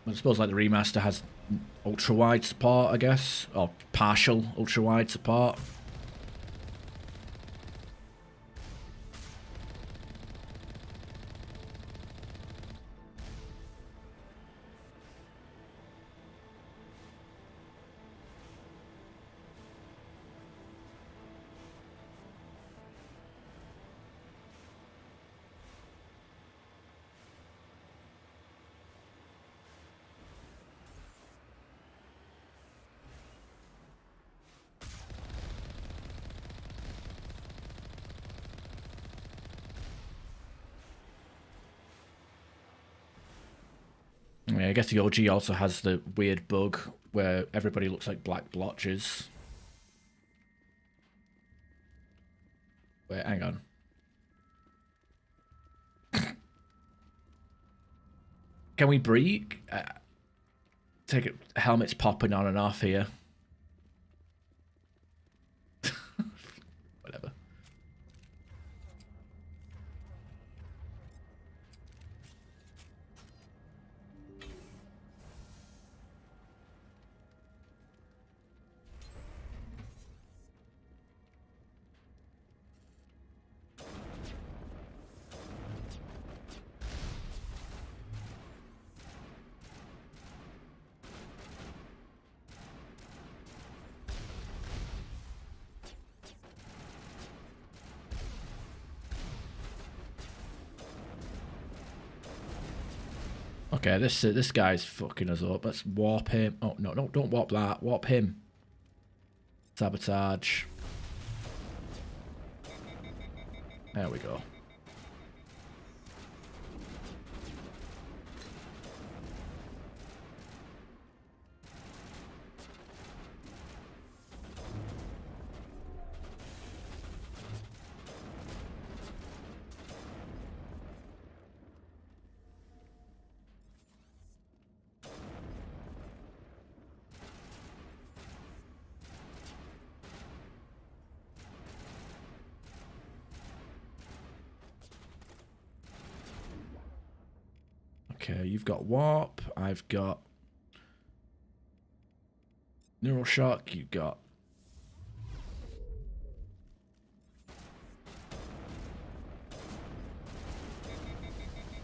I suppose like the remaster has ultra-wide support, I guess, or partial ultra-wide support. I guess the OG also has the weird bug where everybody looks like black blotches. Wait, hang on. Can we breathe? Take it. Helmet's popping on and off here. Whatever. Okay, this guy's fucking us up. Let's warp him. Oh no, don't warp that. Warp him. Sabotage. There we go. Okay, you've got warp. I've got neural shock. You've got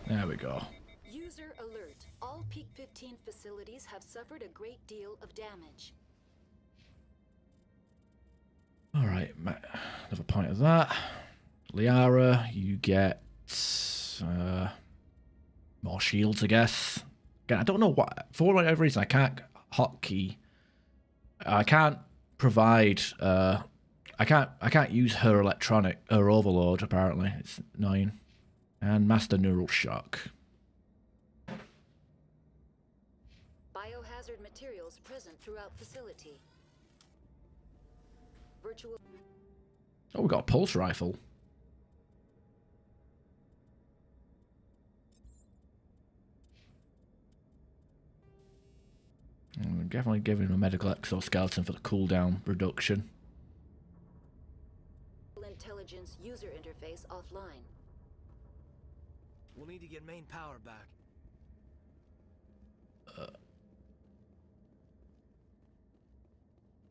there we go. User alert. All Peak 15 facilities have suffered a great deal of damage. All right, another point of that. Liara, you get more shields, I guess. Again, I don't know what, for whatever reason, I can't hotkey. I can't provide. I can't use her overload. Apparently, it's annoying. And master neural shock. Biohazard materials present throughout facility. Virtual. Oh, we got a pulse rifle. I'm definitely giving him a medical exoskeleton for the cooldown reduction. Intelligence user interface offline. We'll need to get main power back.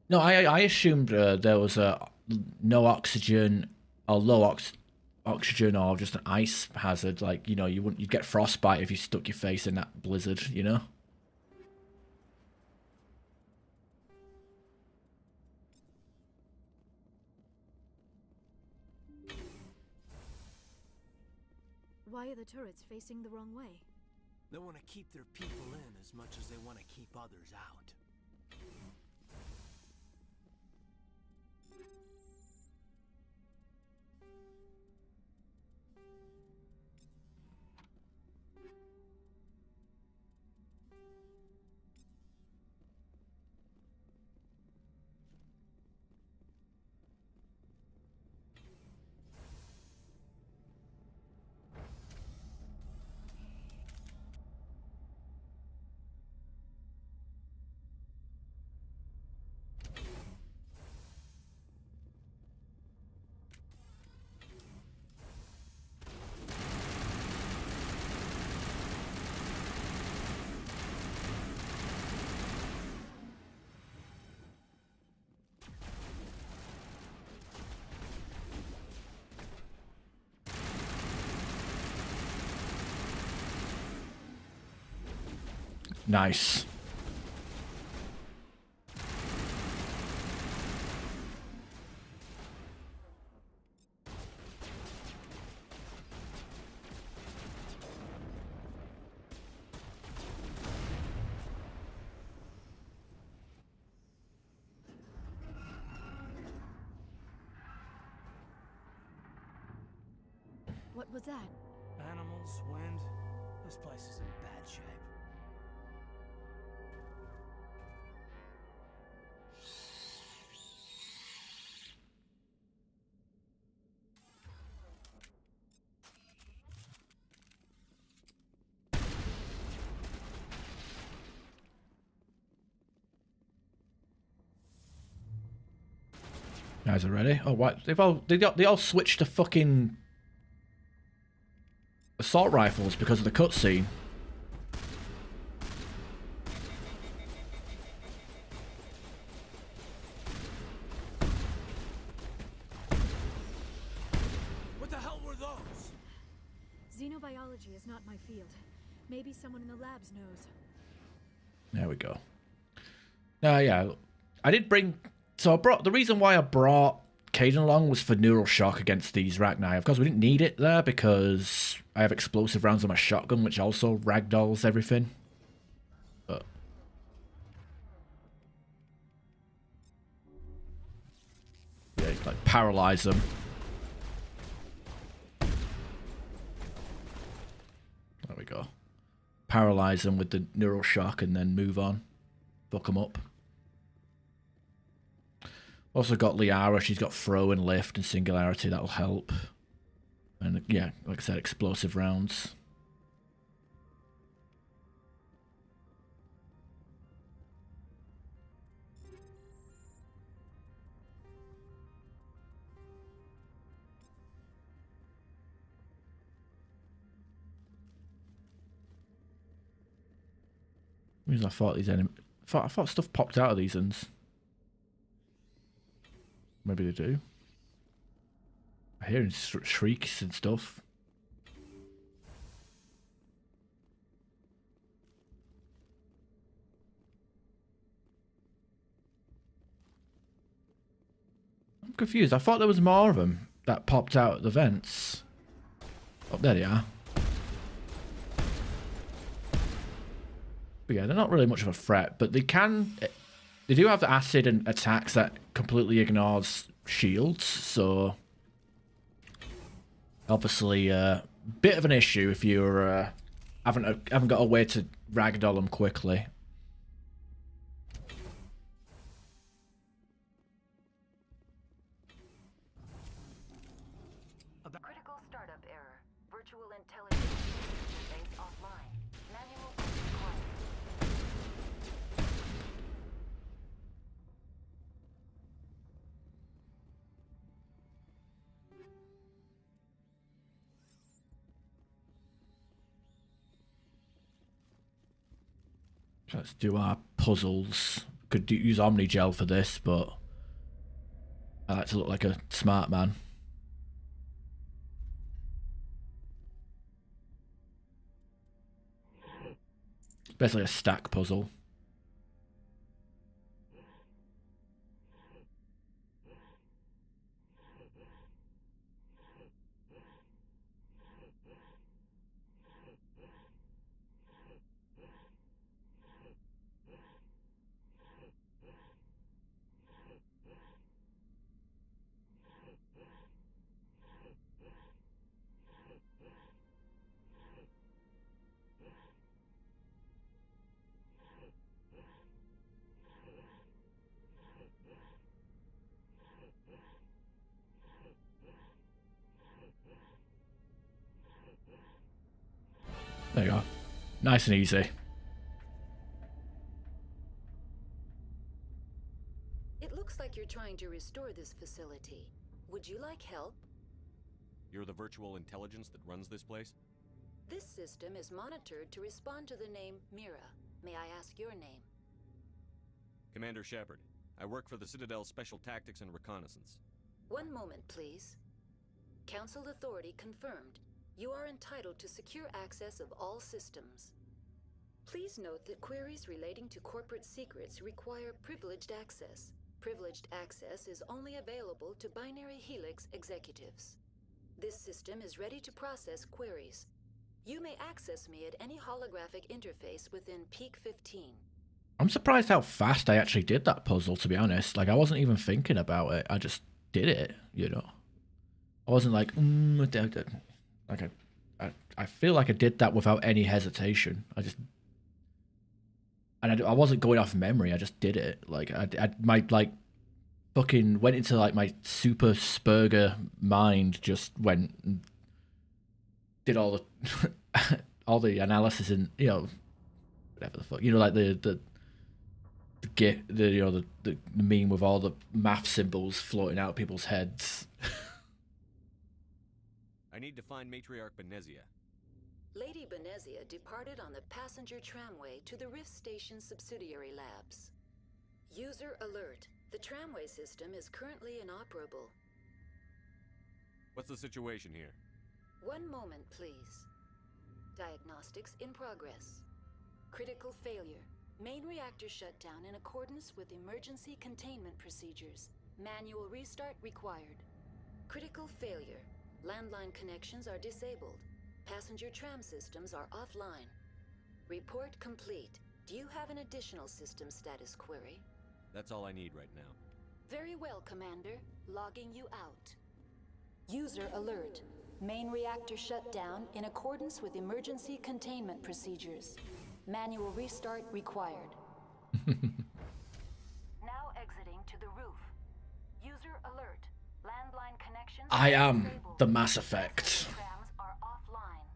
No, I assumed there was no oxygen or low oxygen or just an ice hazard. Like, you know, you'd get frostbite if you stuck your face in that blizzard, you know? Why are the turrets facing the wrong way? They want to keep their people in as much as they want to keep others out. Nice. What was that? Animals, wind. This place is in bad shape. Guys are ready. Oh, what? They all switched to fucking assault rifles because of the cutscene. What the hell were those? Xenobiology is not my field. Maybe someone in the labs knows. There we go. Yeah, I did bring. So I brought the reason why I brought Caden along was for neural shock against these Ragni. Of course, we didn't need it there because I have explosive rounds on my shotgun, which also ragdolls everything. But yeah, you can, like, paralyze them. There we go. Paralyze them with the neural shock and then move on. Fuck them up. Also got Liara, she's got throw and lift and singularity, that'll help. And yeah, like I said, explosive rounds. I thought these enemies. I thought stuff popped out of these ones. Maybe they do. I hear shrieks and stuff. I'm confused. I thought there was more of them that popped out at the vents. Oh, there they are. But yeah, they're not really much of a threat, but they do have the acid and attacks that completely ignores shields, so obviously a bit of an issue if you're haven't got a way to ragdoll them quickly. Critical startup error. Virtual intelligence base offline. Manual required. Let's do our puzzles. Could use Omni Gel for this, but I like to look like a smart man. It's basically a stack puzzle. There you go. Nice and easy. It looks like you're trying to restore this facility. Would you like help? You're the virtual intelligence that runs this place? This system is monitored to respond to the name Mira. May I ask your name? Commander Shepard. I work for the Citadel's Special Tactics and Reconnaissance. One moment, please. Council authority confirmed. You are entitled to secure access of all systems. Please note that queries relating to corporate secrets require privileged access. Privileged access is only available to Binary Helix executives. This system is ready to process queries. You may access me at any holographic interface within Peak 15. I'm surprised how fast I actually did that puzzle, to be honest. Like, I wasn't even thinking about it. I just did it, you know. I wasn't like, like I feel like I did that without any hesitation. I wasn't going off memory. I just did it. Like, my fucking went into like my super Spurger mind, just went and did all the all the analysis and, you know, whatever the fuck, you know, like the meme with all the math symbols floating out of people's heads. I need to find Matriarch Benezia. Lady Benezia departed on the passenger tramway to the Rift Station subsidiary labs. User alert. The tramway system is currently inoperable. What's the situation here? One moment, please. Diagnostics in progress. Critical failure. Main reactor shut down in accordance with emergency containment procedures. Manual restart required. Critical failure. Landline connections are disabled. Passenger tram systems are offline. Report complete. Do you have an additional system status query? That's all I need right now. Very well, Commander. Logging you out. User alert. Main reactor shut down in accordance with emergency containment procedures. Manual restart required. Now exiting to the roof. User alert. Landline connections. I am the Mass Effect. Trams are offline.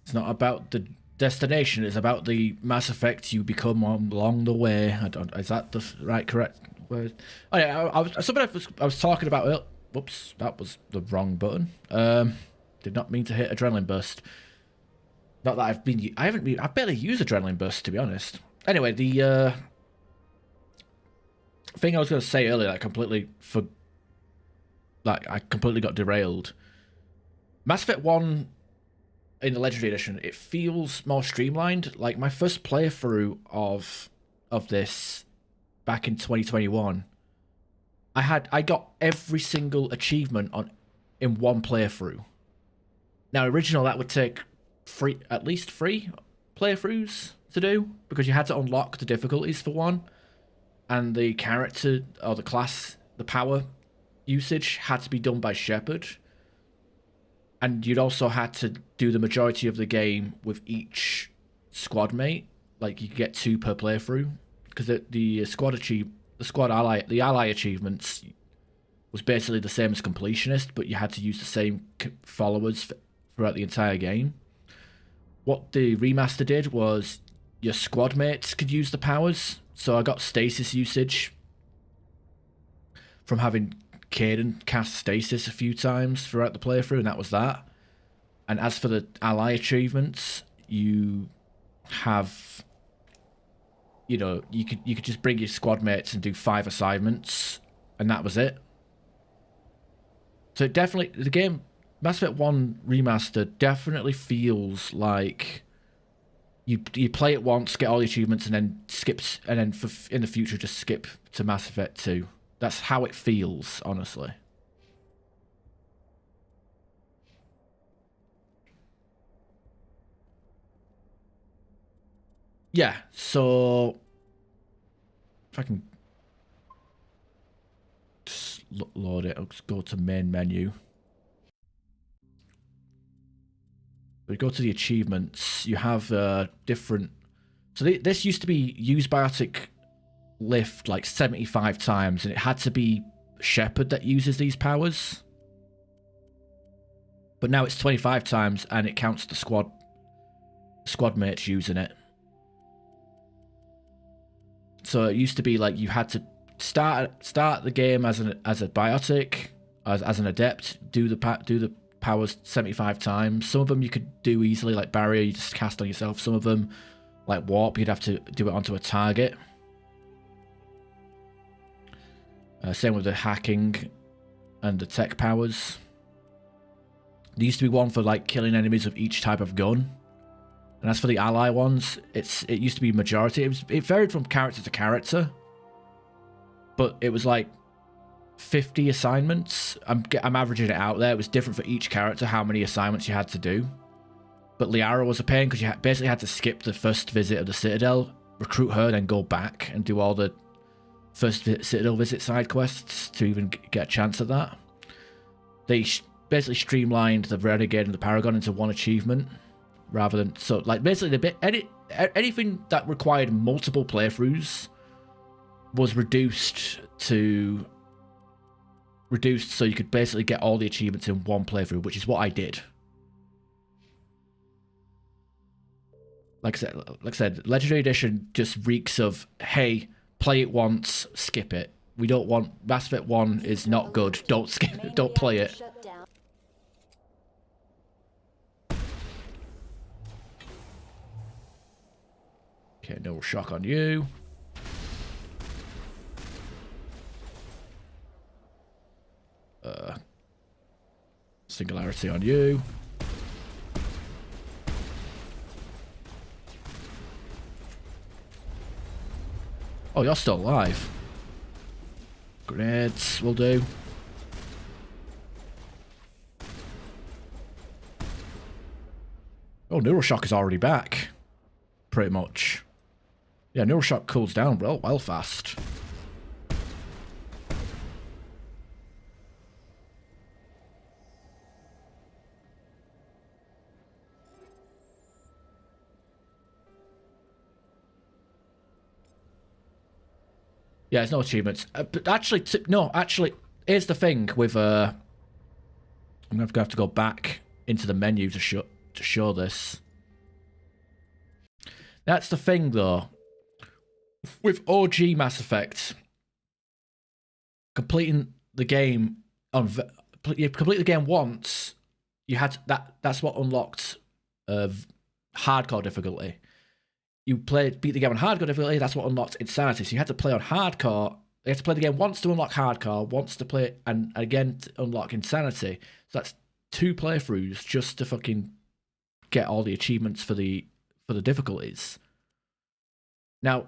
It's not about the destination, it's about the Mass Effect you become along the way. Is that the correct word? Oh yeah, I was talking about it. Whoops, that was the wrong button. Did not mean to hit Adrenaline Burst. Not that I've barely used Adrenaline Burst, to be honest. Anyway, the thing I was going to say earlier, I completely got derailed. Mass Effect 1 in the Legendary Edition, it feels more streamlined. Like, my first playthrough of this back in 2021, I got every single achievement in one playthrough. Now, original, that would take at least 3 playthroughs to do, because you had to unlock the difficulties for one, and the character or the class, the power usage had to be done by Shepard, and you'd also had to do the majority of the game with each squad mate. Like, you could get 2 per playthrough, because the ally achievements was basically the same as completionist, but you had to use the same followers throughout the entire game. What the remaster did was your squad mates could use the powers. So I got stasis usage from having Caden cast stasis a few times throughout the playthrough, and that was that. And as for the ally achievements, you have, you know, you could just bring your squad mates and do 5 assignments, and that was it. So the game Mass Effect 1 Remaster definitely feels like you play it once, get all the achievements, and then in the future just skip to Mass Effect 2. That's how it feels, honestly. Yeah, so if I can just load it, I'll just go to main menu. We go to the achievements. You have different. So this used to be use biotic lift like 75 times, and it had to be Shepard that uses these powers. But now it's 25 times, and it counts the squad mates using it. So it used to be like you had to start the game as a biotic, as an adept, do the powers 75 times. Some of them you could do easily, like barrier, you just cast on yourself. Some of them, like warp, you'd have to do it onto a target. Same with the hacking and the tech powers. There used to be one for like killing enemies with each type of gun. And as for the ally ones, it used to be majority. It varied from character to character, but it was like 50 assignments. I'm averaging it out there. It was different for each character how many assignments you had to do. But Liara was a pain because you basically had to skip the first visit of the Citadel, recruit her, then go back and do all the first Citadel visit side quests to even get a chance at that. They basically streamlined the Renegade and the Paragon into one achievement, rather than basically anything that required multiple playthroughs was reduced so you could basically get all the achievements in one playthrough, which is what I did. Like I said, Legendary Edition just reeks of, hey, play it once, skip it. We don't want... Mass Effect 1 is not good. Don't skip it. Don't play it. Okay, no shock on you. Singularity on you. Oh, you're still alive. Grenades will do. Oh, Neuroshock is already back. Pretty much. Yeah, Neuroshock cools down well fast. Yeah, there's no achievements. But actually, here's the thing with I'm gonna have to go back into the menu to show this. That's the thing, though. With OG Mass Effect, completing the game you complete the game once, you had that's what unlocked hardcore difficulty. You beat the game on hardcore difficulty, that's what unlocked insanity. So you had to play on hardcore. You had to play the game once to unlock hardcore, once to play and again to unlock insanity. So that's 2 playthroughs just to fucking get all the achievements for the difficulties. Now,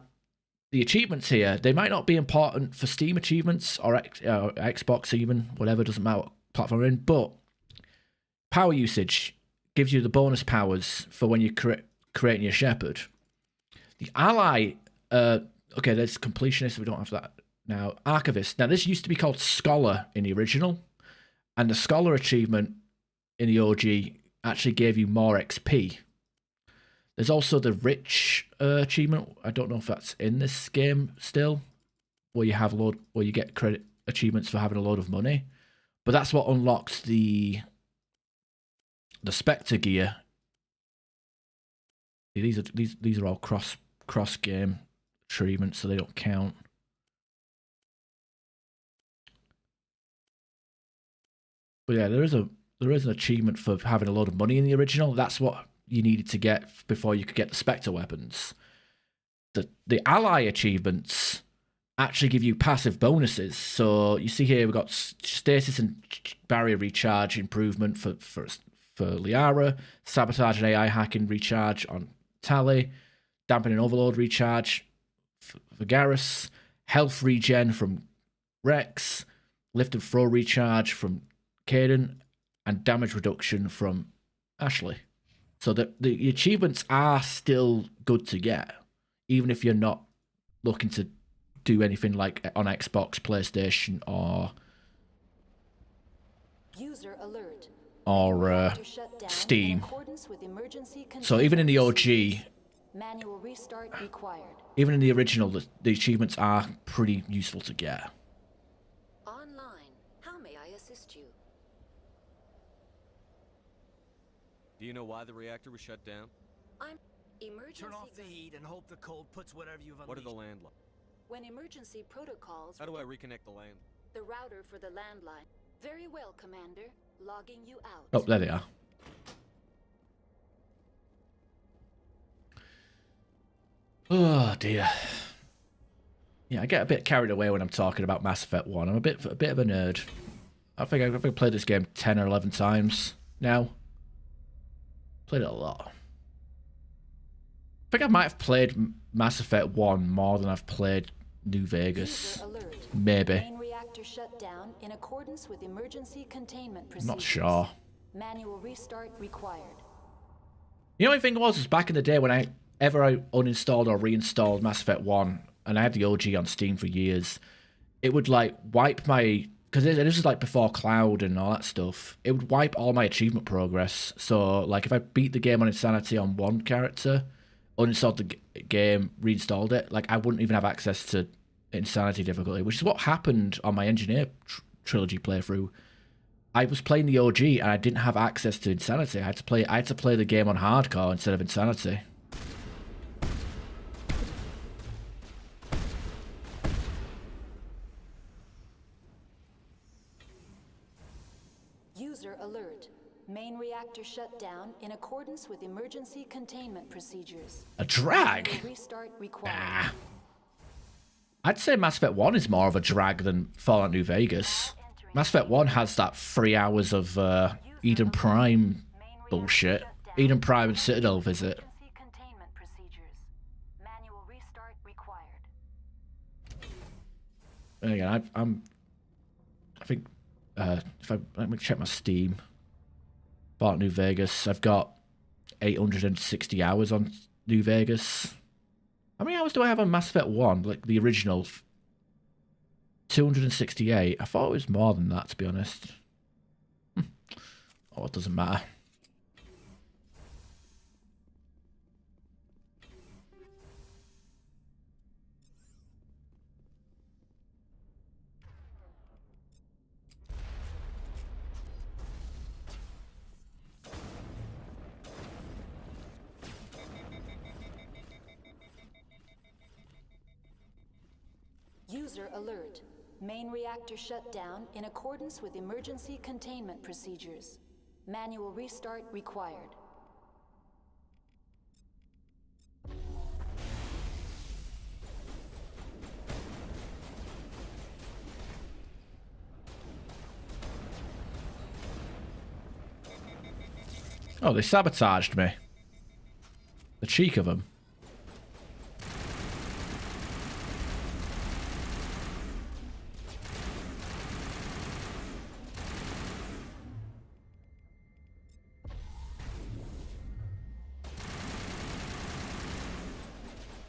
the achievements here, they might not be important for Steam achievements or Xbox even, whatever, doesn't matter what platform you're in, but power usage gives you the bonus powers for when you're creating your Shepard. The ally, okay, there's completionist, we don't have that now. Archivist. Now, this used to be called Scholar in the original, and the Scholar achievement in the OG actually gave you more XP. There's also the Rich achievement. I don't know if that's in this game still, where you get credit achievements for having a load of money, but that's what unlocks the Spectre gear. These are all cross game achievements, so they don't count. But yeah, there is an achievement for having a load of money in the original. That's what you needed to get before you could get the Spectre weapons. The ally achievements actually give you passive bonuses. So you see here we've got stasis and barrier recharge improvement for Liara, sabotage and AI hacking recharge on Tali, dampening overload recharge for Garrus, health regen from Rex, lift and throw recharge from Caden, and damage reduction from Ashley. So the achievements are still good to get, even if you're not looking to do anything like on Xbox, PlayStation, or User alert. Steam. So even in the OG, manual restart required. Even in the original, the achievements are pretty useful to get. Online, how may I assist you? Do you know why the reactor was shut down? I'm emergency. Turn off the heat and hope the cold puts whatever you've unleashed. What are the landlines? When emergency protocols. How do I reconnect the land? The router for the landline. Very well, Commander. Logging you out. Oh, there they are. Oh dear. Yeah, I get a bit carried away when I'm talking about Mass Effect 1. I'm a bit of a nerd. I think I've played this game 10 or 11 times now. Played it a lot. think I might have played Mass Effect 1 more than I've played New Vegas. Maybe. Main reactor shut down in accordance with emergency containment I'm procedures. not sure. Manual restart required. The only thing was back in the day when I uninstalled or reinstalled Mass Effect 1, and I had the OG on Steam for years, it would like wipe my, because this is like before cloud and all that stuff, it would wipe all my achievement progress. So like if I beat the game on Insanity on one character, uninstalled the game, reinstalled it, like I wouldn't even have access to Insanity difficulty, which is what happened on my Engineer trilogy playthrough. I was playing the OG and I didn't have access to Insanity. I had to play the game on hardcore instead of Insanity. User alert. Main reactor shut down in accordance with emergency containment procedures. A drag? Manual restart required. I'd say Mass Effect 1 is more of a drag than Fallout New Vegas. Mass Effect 1 has that 3 hours of Eden Prime bullshit. Eden Prime and Citadel visit. And again, I think let me check my Steam. Fallout New Vegas. I've got 860 hours on New Vegas. How many hours do I have on Mass Effect 1? Like the original? 268. I thought it was more than that, to be honest. Oh, it doesn't matter. User alert. Main reactor shut down in accordance with emergency containment procedures. Manual restart required. Oh, they sabotaged me. The cheek of them.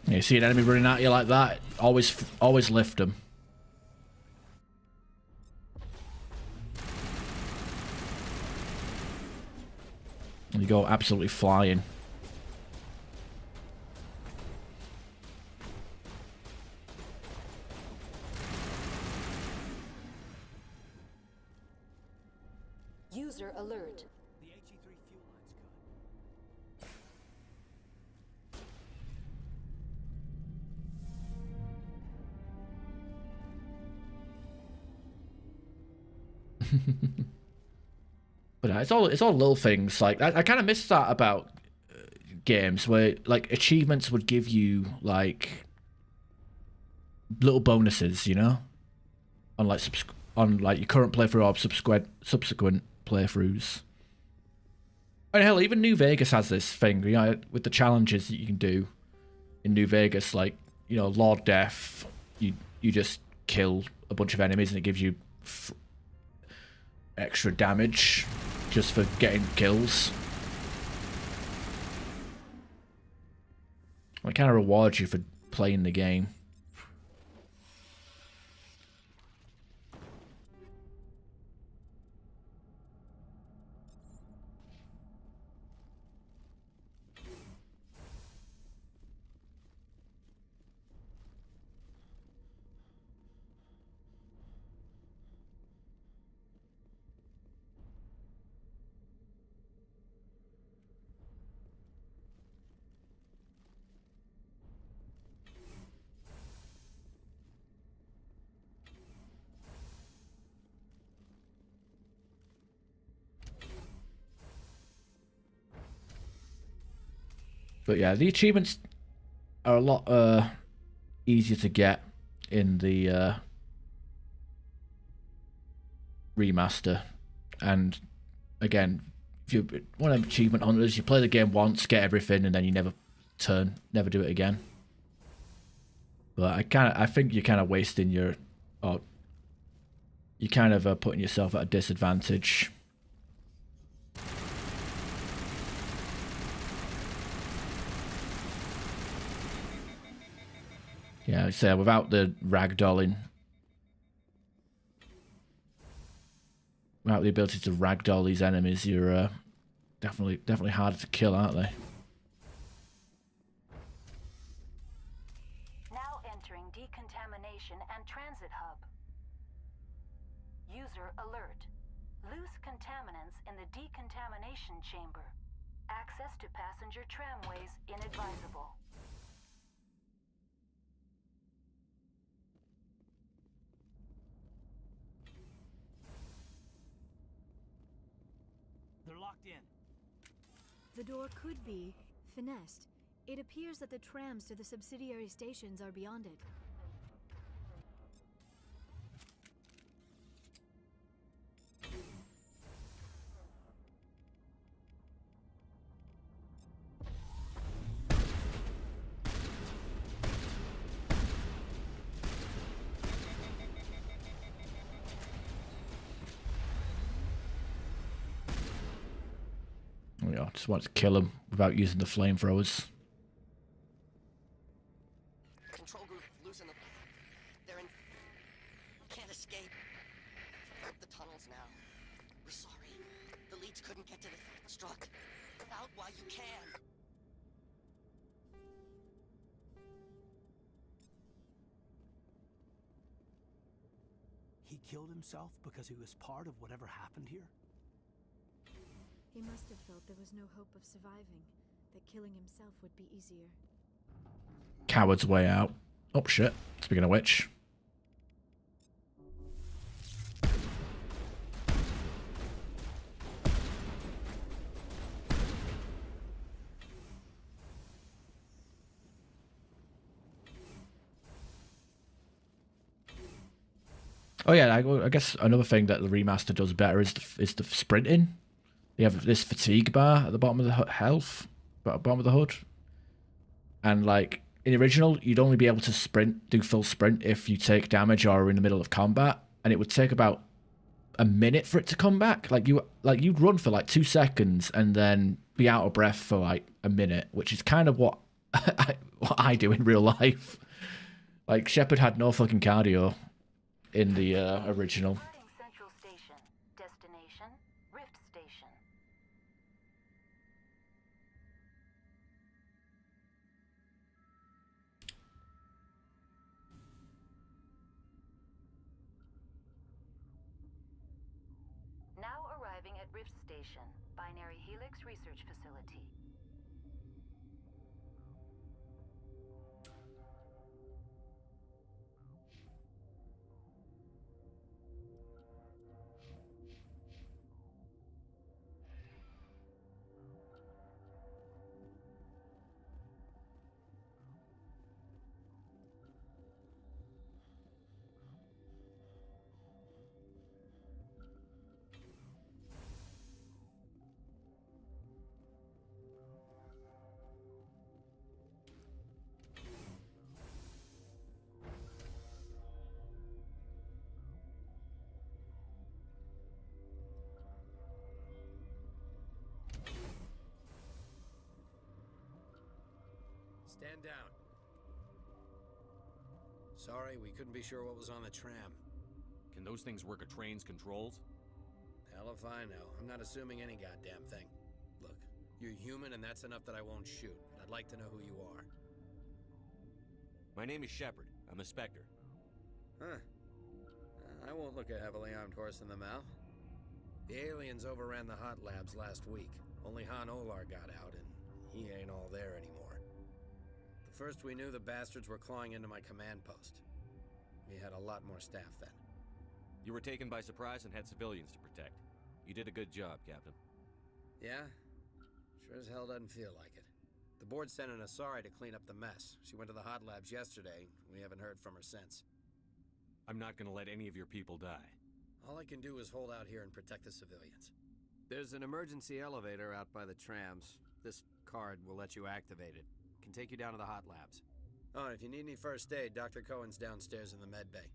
You see an enemy running at you like that, always lift them. And you go absolutely flying. User alert. But it's all little things. Like I kind of miss that about games where like achievements would give you like little bonuses, you know, on like your current playthrough or subsequent playthroughs. And hell, even New Vegas has this thing, you know, with the challenges that you can do in New Vegas, like, you know, Lord Death, you just kill a bunch of enemies and it gives you extra damage just for getting kills. It kind of rewards you for playing the game. But yeah, the achievements are a lot easier to get in the remaster. And again, if you want achievement hunters, you play the game once, get everything, and then you never turn, never do it again. But I think you're kind of wasting your, or you're kind of putting yourself at a disadvantage. Yeah, I'd say without the ragdolling, without the ability to ragdoll these enemies, you're definitely harder to kill, aren't they? Now entering decontamination and transit hub. User alert. Loose contaminants in the decontamination chamber. Access to passenger tramways inadvisable. They're locked in. The door could be finessed. It appears that the trams to the subsidiary stations are beyond it. Yeah, just want to kill him without using the flamethrowers. Control group, loosen them. They're in. Can't escape. The tunnels now. We're sorry. The leads couldn't get to the struck. Get out while you can. He killed himself because he was part of whatever happened here? He must have felt there was no hope of surviving, that killing himself would be easier. Coward's way out. Oh shit, speaking of which. Oh yeah, I guess another thing that the remaster does better is the sprinting. You have this fatigue bar at the bottom of the health, bottom of the hood, and like in the original, you'd only be able to do full sprint if you take damage or are in the middle of combat, and it would take about a minute for it to come back. You'd run for like 2 seconds and then be out of breath for like a minute, which is kind of what what I do in real life. Like Shepard had no fucking cardio in the original. Central Station. Destination, Rift Station. Now arriving at Rift Station, Binary Helix Research Facility. Stand down. Sorry, we couldn't be sure what was on the tram. Can those things work a train's controls? Hell if I know. I'm not assuming any goddamn thing. Look, you're human and that's enough that I won't shoot. I'd like to know who you are. My name is Shepard. I'm a Spectre. Huh. I won't look a heavily armed horse in the mouth. The aliens overran the hot labs last week. Only Han Olar got out, and he ain't all there anymore. The first we knew, the bastards were clawing into my command post. We had a lot more staff then. You were taken by surprise and had civilians to protect. You did a good job, Captain. Yeah? Sure as hell doesn't feel like it. The board sent an Asari to clean up the mess. She went to the hot labs yesterday. We haven't heard from her since. I'm not gonna let any of your people die. All I can do is hold out here and protect the civilians. There's an emergency elevator out by the trams. This card will let you activate it. Can take you down to the hot labs. Oh, and if you need any first aid, Dr. Cohen's downstairs in the med bay.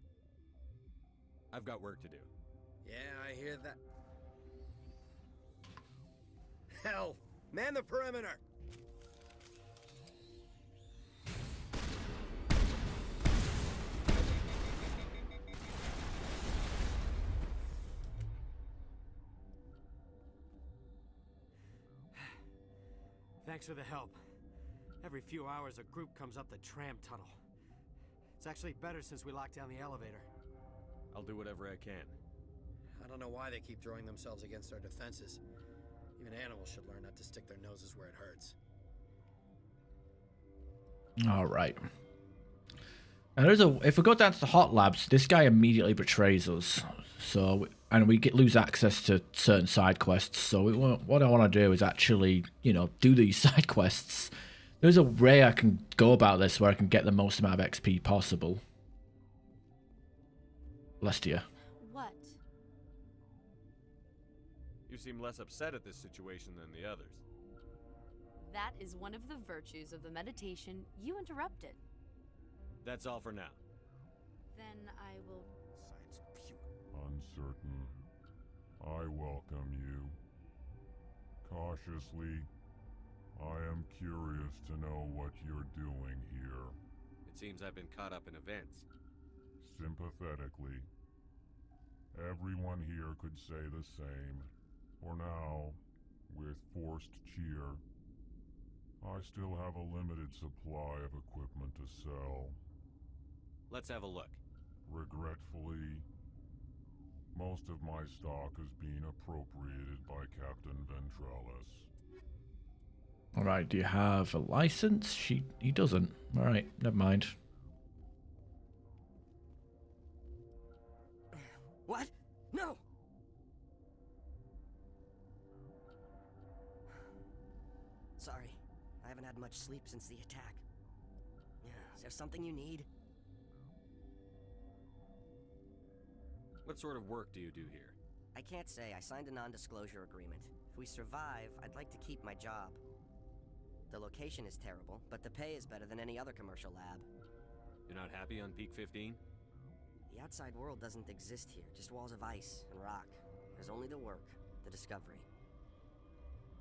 I've got work to do. Yeah, I hear that. Hell! Man the perimeter! Thanks for the help. Every few hours, a group comes up the tram tunnel. It's actually better since we locked down the elevator. I'll do whatever I can. I don't know why they keep throwing themselves against our defenses. Even animals should learn not to stick their noses where it hurts. All right. And if we go down to the hot labs, this guy immediately betrays us. So, and we lose access to certain side quests. So what I want to do is actually, do these side quests. There's a way I can go about this where I can get the most amount of XP possible. Lestia. What? You seem less upset at this situation than the others. That is one of the virtues of the meditation you interrupted. That's all for now. Then I will... Uncertain. I welcome you. Cautiously, I am curious to know what you're doing here. It seems I've been caught up in events. Sympathetically. Everyone here could say the same. For now, with forced cheer, I still have a limited supply of equipment to sell. Let's have a look. Regretfully, most of my stock has been appropriated by Captain Ventralis. Alright, do you have a license? He doesn't. Alright, never mind. What? No! Sorry, I haven't had much sleep since the attack. Yeah, is there something you need? What sort of work do you do here? I can't say. I signed a non-disclosure agreement. If we survive, I'd like to keep my job. The location is terrible, but the pay is better than any other commercial lab. You're not happy on Peak 15? The outside world doesn't exist here, just walls of ice and rock. There's only the work, the discovery.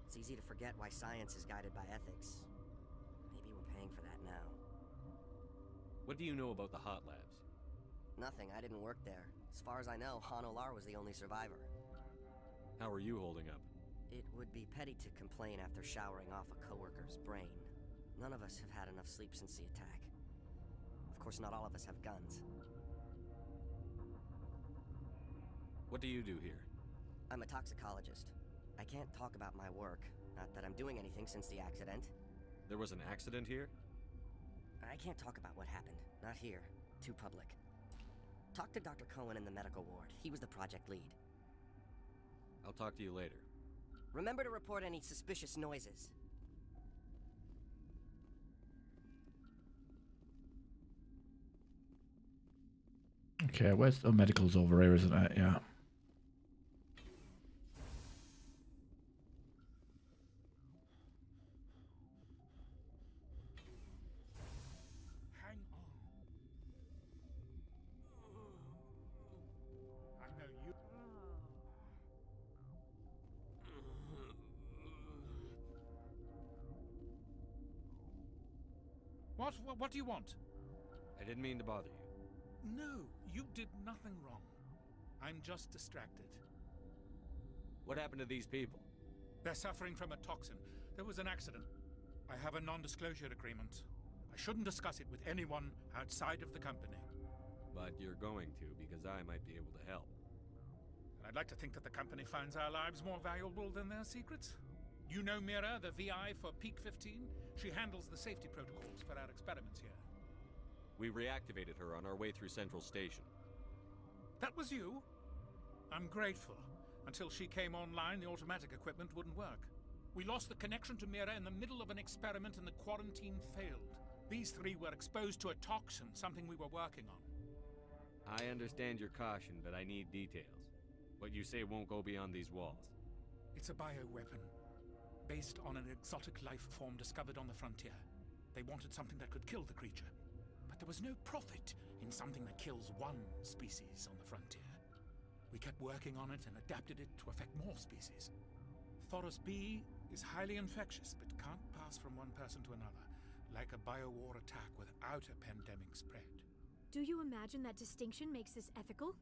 It's easy to forget why science is guided by ethics. Maybe we're paying for that now. What do you know about the hot labs? Nothing, I didn't work there. As far as I know, Han Olar was the only survivor. How are you holding up? It would be petty to complain after showering off a coworker's brain. None of us have had enough sleep since the attack. Of course, not all of us have guns. What do you do here? I'm a toxicologist. I can't talk about my work. Not that I'm doing anything since the accident. There was an accident here? I can't talk about what happened. Not here. Too public. Talk to Dr. Cohen in the medical ward. He was the project lead. I'll talk to you later. Remember to report any suspicious noises. Okay, where's the medical's over here, isn't it? Yeah. What do you want? I didn't mean to bother you. No, you did nothing wrong. I'm just distracted. What happened to these people? They're suffering from a toxin. There was an accident. I have a non-disclosure agreement. I shouldn't discuss it with anyone outside of the company. But you're going to, because I might be able to help. I'd like to think that the company finds our lives more valuable than their secrets. You know Mira, the VI for Peak 15? She handles the safety protocols for our experiments here. We reactivated her on our way through Central Station. That was you? I'm grateful. Until she came online, the automatic equipment wouldn't work. We lost the connection to Mira in the middle of an experiment and the quarantine failed. These three were exposed to a toxin, something we were working on. I understand your caution, but I need details. What you say won't go beyond these walls. It's a bioweapon, based on an exotic life form discovered on the frontier. They wanted something that could kill the creature. But there was no profit in something that kills one species on the frontier. We kept working on it and adapted it to affect more species. Thoros B is highly infectious, but can't pass from one person to another, like a biowar attack without a pandemic spread. Do you imagine that distinction makes this ethical?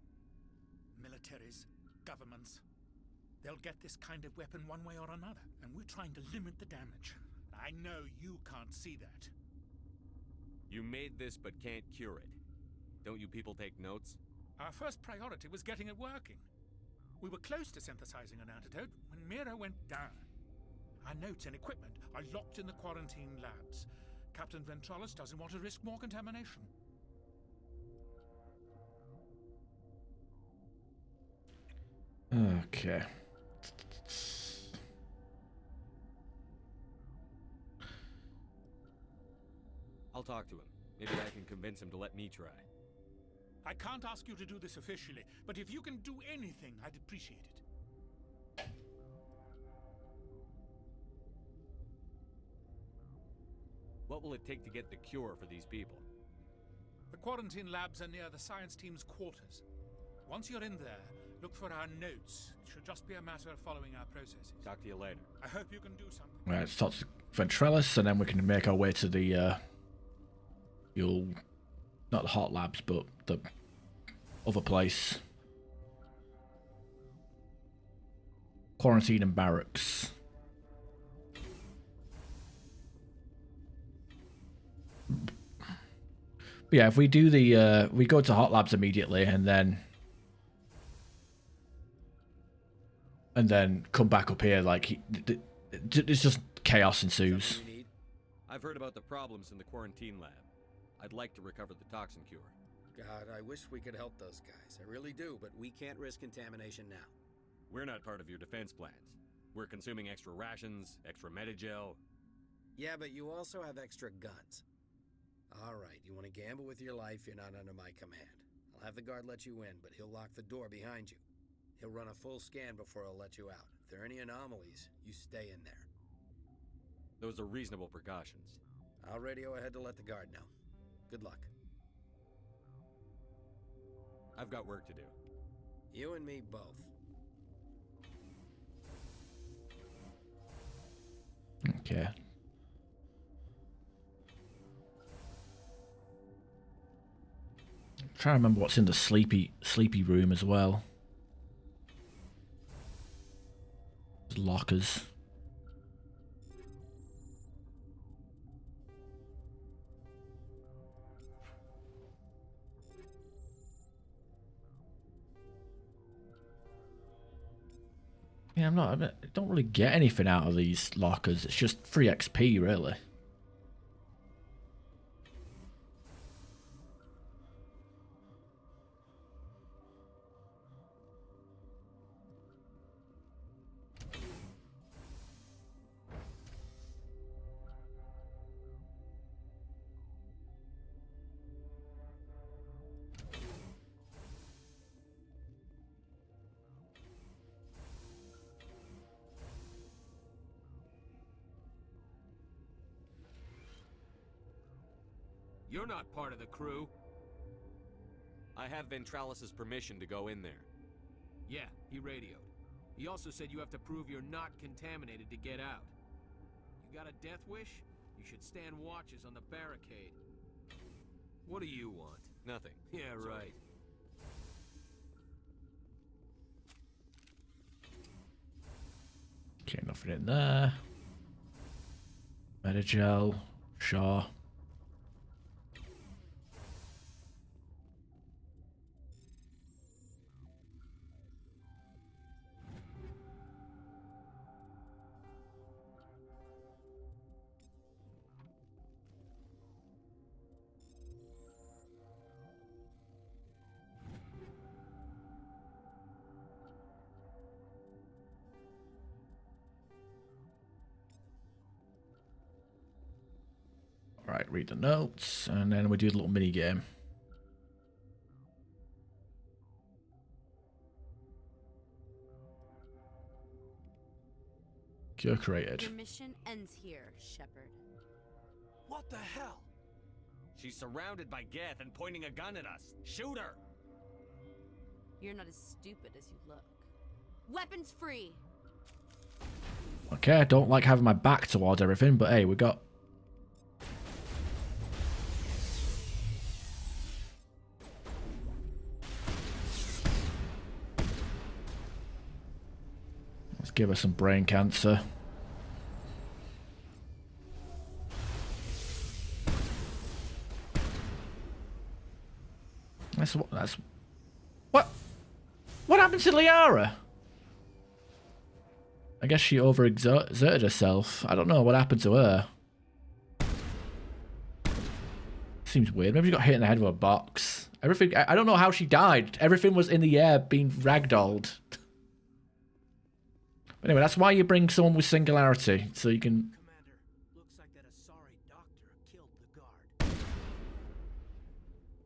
Militaries, governments, they'll get this kind of weapon one way or another, and we're trying to limit the damage. I know you can't see that. You made this but can't cure it. Don't you people take notes? Our first priority was getting it working. We were close to synthesizing an antidote when Mira went down. Our notes and equipment are locked in the quarantine labs. Captain Ventralis doesn't want to risk more contamination. Okay. I'll talk to him. Maybe I can convince him to let me try. I can't ask you to do this officially, but if you can do anything, I'd appreciate it. What will it take to get the cure for these people? The quarantine labs are near the science team's quarters. Once you're in there, look for our notes. It should just be a matter of following our processes. Talk to you later. I hope you can do something. Right, let's talk to Ventralis, and then we can make our way to the not the hot labs, but the other place. Quarantine and barracks. But yeah, if we do the we go to hot labs immediately and then come back up here, like it's just chaos ensues. I've heard about the problems in the quarantine lab. I'd like to recover the toxin cure. God, I wish we could help those guys. I really do, but we can't risk contamination now. We're not part of your defense plans. We're consuming extra rations, extra Medigel. Yeah, but you also have extra guns. All right, you want to gamble with your life, you're not under my command. I'll have the guard let you in, but he'll lock the door behind you. He'll run a full scan before he'll let you out. If there are any anomalies, you stay in there. Those are reasonable precautions. I'll radio ahead to let the guard know. Good luck. I've got work to do. You and me both. Okay. I'm trying to remember what's in the sleepy room as well. There's lockers. Yeah, I don't really get anything out of these lockers. It's just free XP, really. You're not part of the crew. I have Ventralis' permission to go in there. Yeah, he radioed. He also said you have to prove you're not contaminated to get out. You got a death wish? You should stand watches on the barricade. What do you want? Nothing. Yeah, right. Okay, nothing in there. Medigel, Shaw. Right, read the notes, and then we do a little mini game. Cure created. Your mission ends here, Shepard. What the hell? She's surrounded by Geth and pointing a gun at us. Shoot her! You're not as stupid as you look. Weapons free! Okay, I don't like having my back towards everything, but hey, we got... Let's give her some brain cancer. That's... What happened to Liara? I guess she overexerted herself. I don't know what happened to her. Seems weird. Maybe she got hit in the head with a box. Everything... I don't know how she died. Everything was in the air being ragdolled. But anyway, that's why you bring someone with singularity. So you can... Commander, looks like that Asari doctor killed the guard.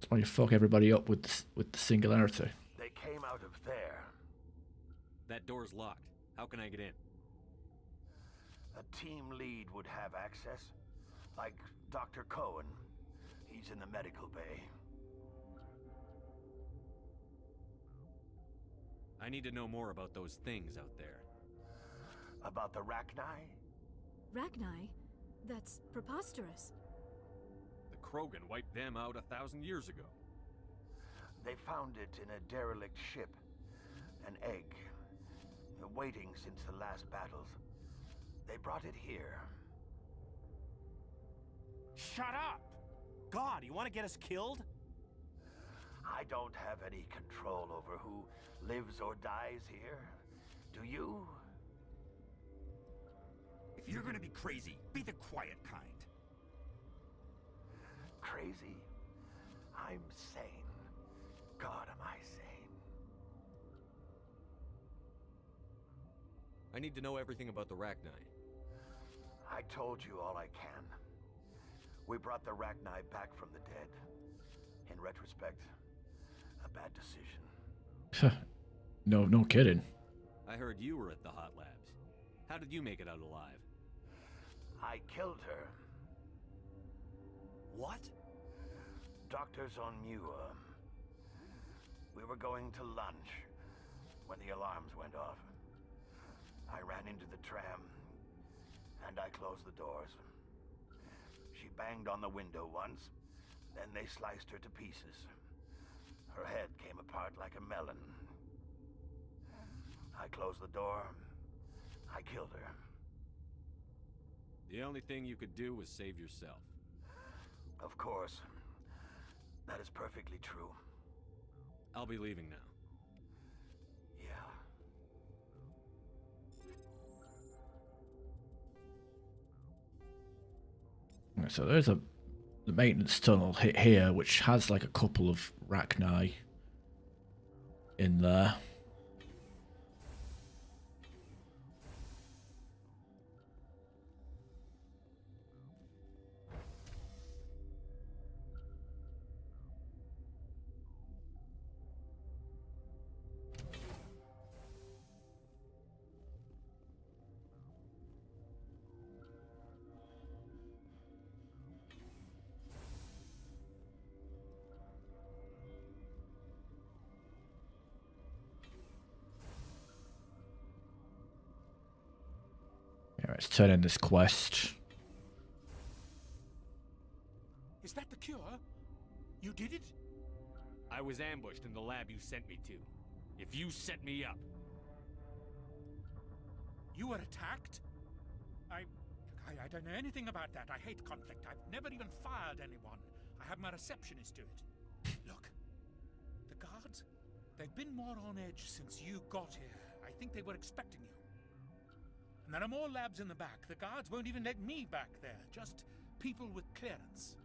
That's why you fuck everybody up with the singularity. They came out of there. That door's locked. How can I get in? A team lead would have access. Like Dr. Cohen. He's in the medical bay. I need to know more about those things out there. About the Rachni? Rachni? That's preposterous. The Krogan wiped them out 1,000 years ago. They found it in a derelict ship. An egg. Waiting since the last battles. They brought it here. Shut up! God, you want to get us killed? I don't have any control over who lives or dies here. Do you? If you're gonna be crazy, be the quiet kind. Crazy? I'm sane. God, am I sane? I need to know everything about the Rachni. I told you all I can. We brought the Rachni back from the dead. In retrospect, a bad decision. No kidding. I heard you were at the Hot Labs. How did you make it out alive? I killed her. What? Doctors on Muir. We were going to lunch when the alarms went off. I ran into the tram, and I closed the doors. She banged on the window once, then they sliced her to pieces. Her head came apart like a melon. I closed the door. I killed her. The only thing you could do was save yourself. Of course. That is perfectly true. I'll be leaving now. So there's the maintenance tunnel here, which has like a couple of Rachni in there. Let's turn in this quest. Is that the cure? You did it? I was ambushed in the lab you sent me to. If you set me up... You were attacked? I don't know anything about that. I hate conflict. I've never even fired anyone. I have my receptionist do it. Look, the guards, they've been more on edge since you got here. I think they were expecting you. And there are more labs in the back. The guards won't even let me back there. Just people with clearance.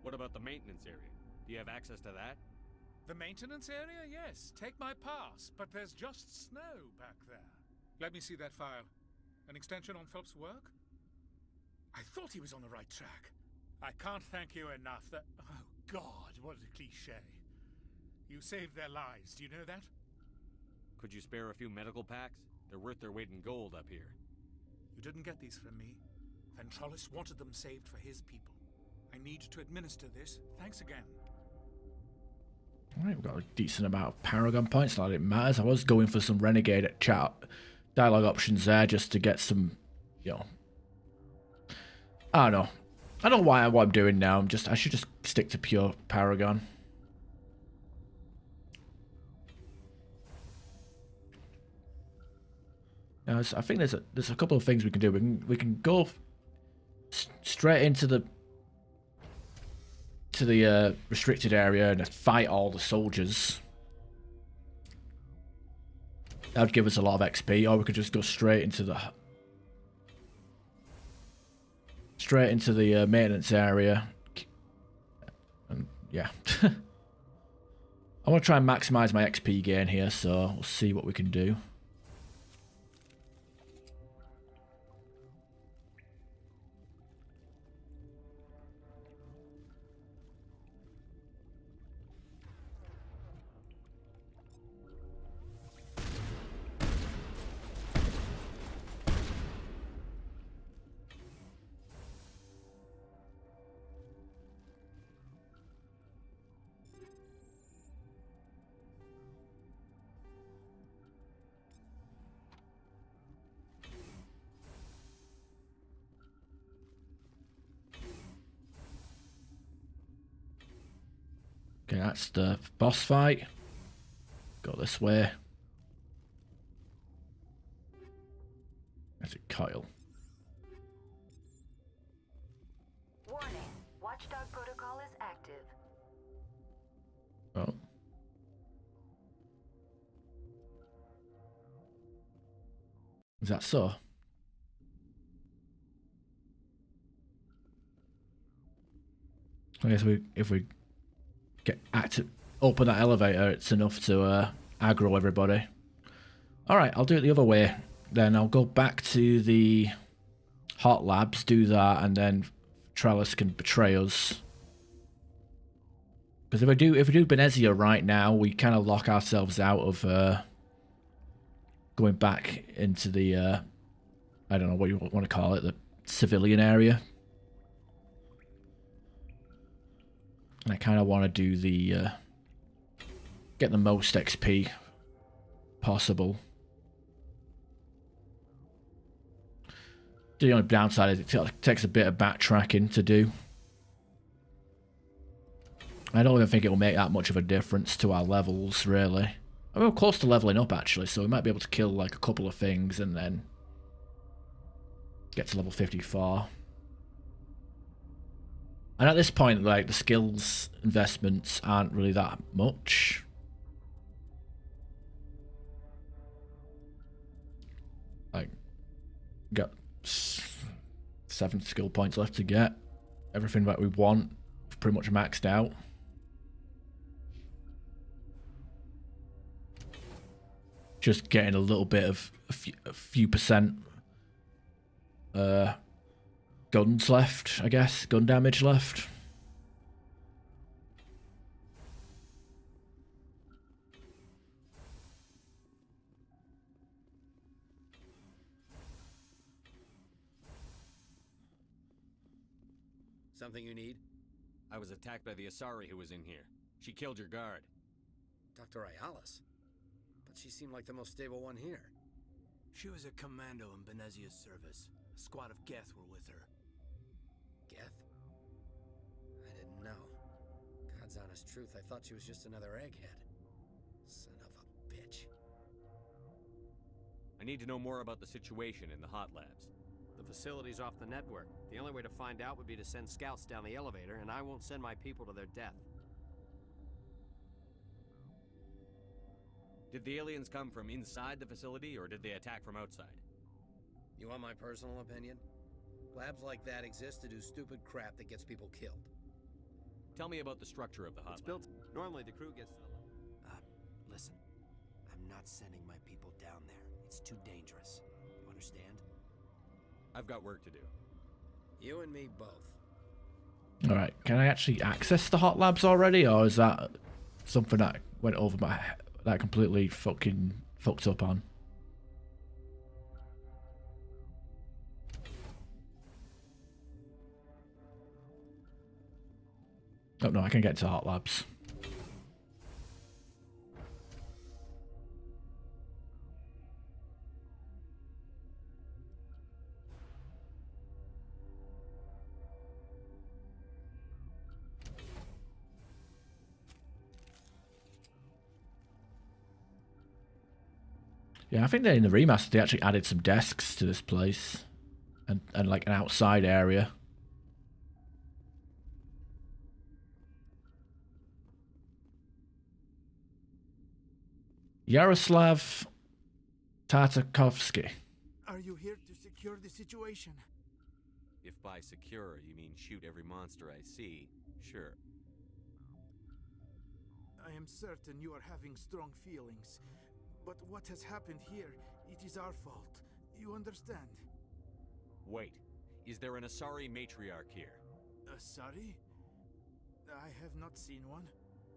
What about the maintenance area? Do you have access to that? The maintenance area? Yes. Take my pass. But there's just snow back there. Let me see that file. An extension on Phelps' work? I thought he was on the right track. I can't thank you enough. Oh, God, what a cliché. You saved their lives. Do you know that? Could you spare a few medical packs? They're worth their weight in gold up here. You didn't get these from me. Ventrollis wanted them saved for his people. I need to administer this. Thanks again. Alright, we've got a decent amount of Paragon points, not that it matters. I was going for some Renegade chat dialogue options there just to get some, you know, I don't know. I don't know what I'm doing now. I should just stick to pure Paragon. I think there's a couple of things we can do. We can go straight into the restricted area and fight all the soldiers. That would give us a lot of XP, or we could just go straight into the maintenance area. And yeah. I want to try and maximize my XP gain here, so we'll see what we can do. Okay, that's the boss fight. Go this way. That's a Kyle. Warning. Watchdog protocol is active. Oh. Is that so? I guess if we get open that elevator, it's enough to aggro everybody. Alright, I'll do it the other way. Then I'll go back to the hot labs, do that, and then Trellis can betray us. Because if we do Benezia right now, we kind of lock ourselves out of going back into the I don't know what you want to call it, the civilian area. And I kind of want to do the get the most XP possible. The only downside is it takes a bit of backtracking to do. I don't even think it will make that much of a difference to our levels, really. I mean, we're close to leveling up, actually, so we might be able to kill like a couple of things and then get to level 54. And at this point, like, the skills investments aren't really that much. Like, got 7 skill points left to get. Everything that we want, we've pretty much maxed out. Just getting a little bit of a few percent guns left, I guess. Gun damage left. Something you need? I was attacked by the Asari who was in here. She killed your guard. Dr. Ayalis? But she seemed like the most stable one here. She was a commando in Benezia's service. A squad of Geth were with her. Geth? I didn't know. God's honest truth, I thought she was just another egghead. Son of a bitch. I need to know more about the situation in the hot labs. The facility's off the network. The only way to find out would be to send scouts down the elevator, and I won't send my people to their death. Did the aliens come from inside the facility, or did they attack from outside? You want my personal opinion? Labs like that exist to do stupid crap that gets people killed. Tell me about the structure of the hot It's lab. built... Normally the crew gets... listen. I'm not sending my people down there. It's too dangerous. You understand? I've got work to do. You and me both. Alright, can I actually access the hot labs already, or is that something that went over my head, that I completely fucking fucked up on? Oh no, I can get to Hot Labs. Yeah, I think that in the remaster they actually added some desks to this place. And like an outside area. Yaroslav Tartakovsky. Are you here to secure the situation? If by secure you mean shoot every monster I see, sure. I am certain you are having strong feelings. But what has happened here, it is our fault. You understand? Wait, is there an Asari matriarch here? Asari? I have not seen one.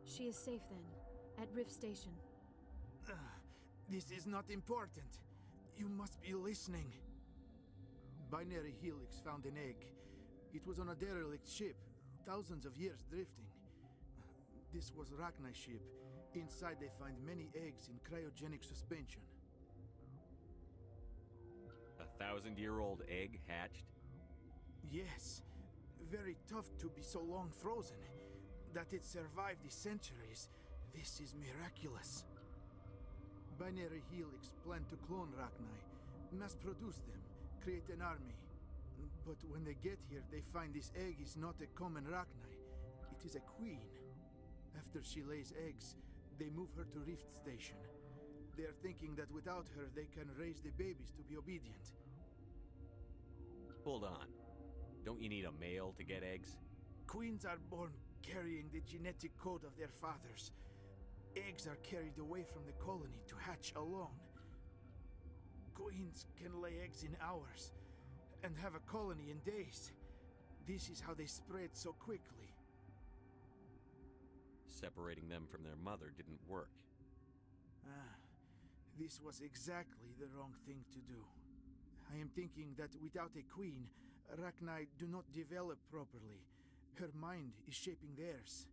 She is safe then, at Rift Station. This is not important. You must be listening. Binary Helix found an egg. It was on a derelict ship, thousands of years drifting. This was Rachni's ship. Inside they find many eggs in cryogenic suspension. 1,000-year-old egg hatched? Yes. Very tough to be so long frozen. That it survived the centuries, this is miraculous. Binary Helix planned to clone Rachni, mass-produce them, create an army. But when they get here, they find this egg is not a common Rachni. It is a queen. After she lays eggs, they move her to Rift Station. They are thinking that without her, they can raise the babies to be obedient. Hold on. Don't you need a male to get eggs? Queens are born carrying the genetic code of their fathers. Eggs are carried away from the colony to hatch alone. Queens can lay eggs in hours and have a colony in days. This is how they spread so quickly. Separating them from their mother didn't work. This was exactly the wrong thing to do. I am thinking that without a queen, Rachni do not develop properly. Her mind is shaping theirs.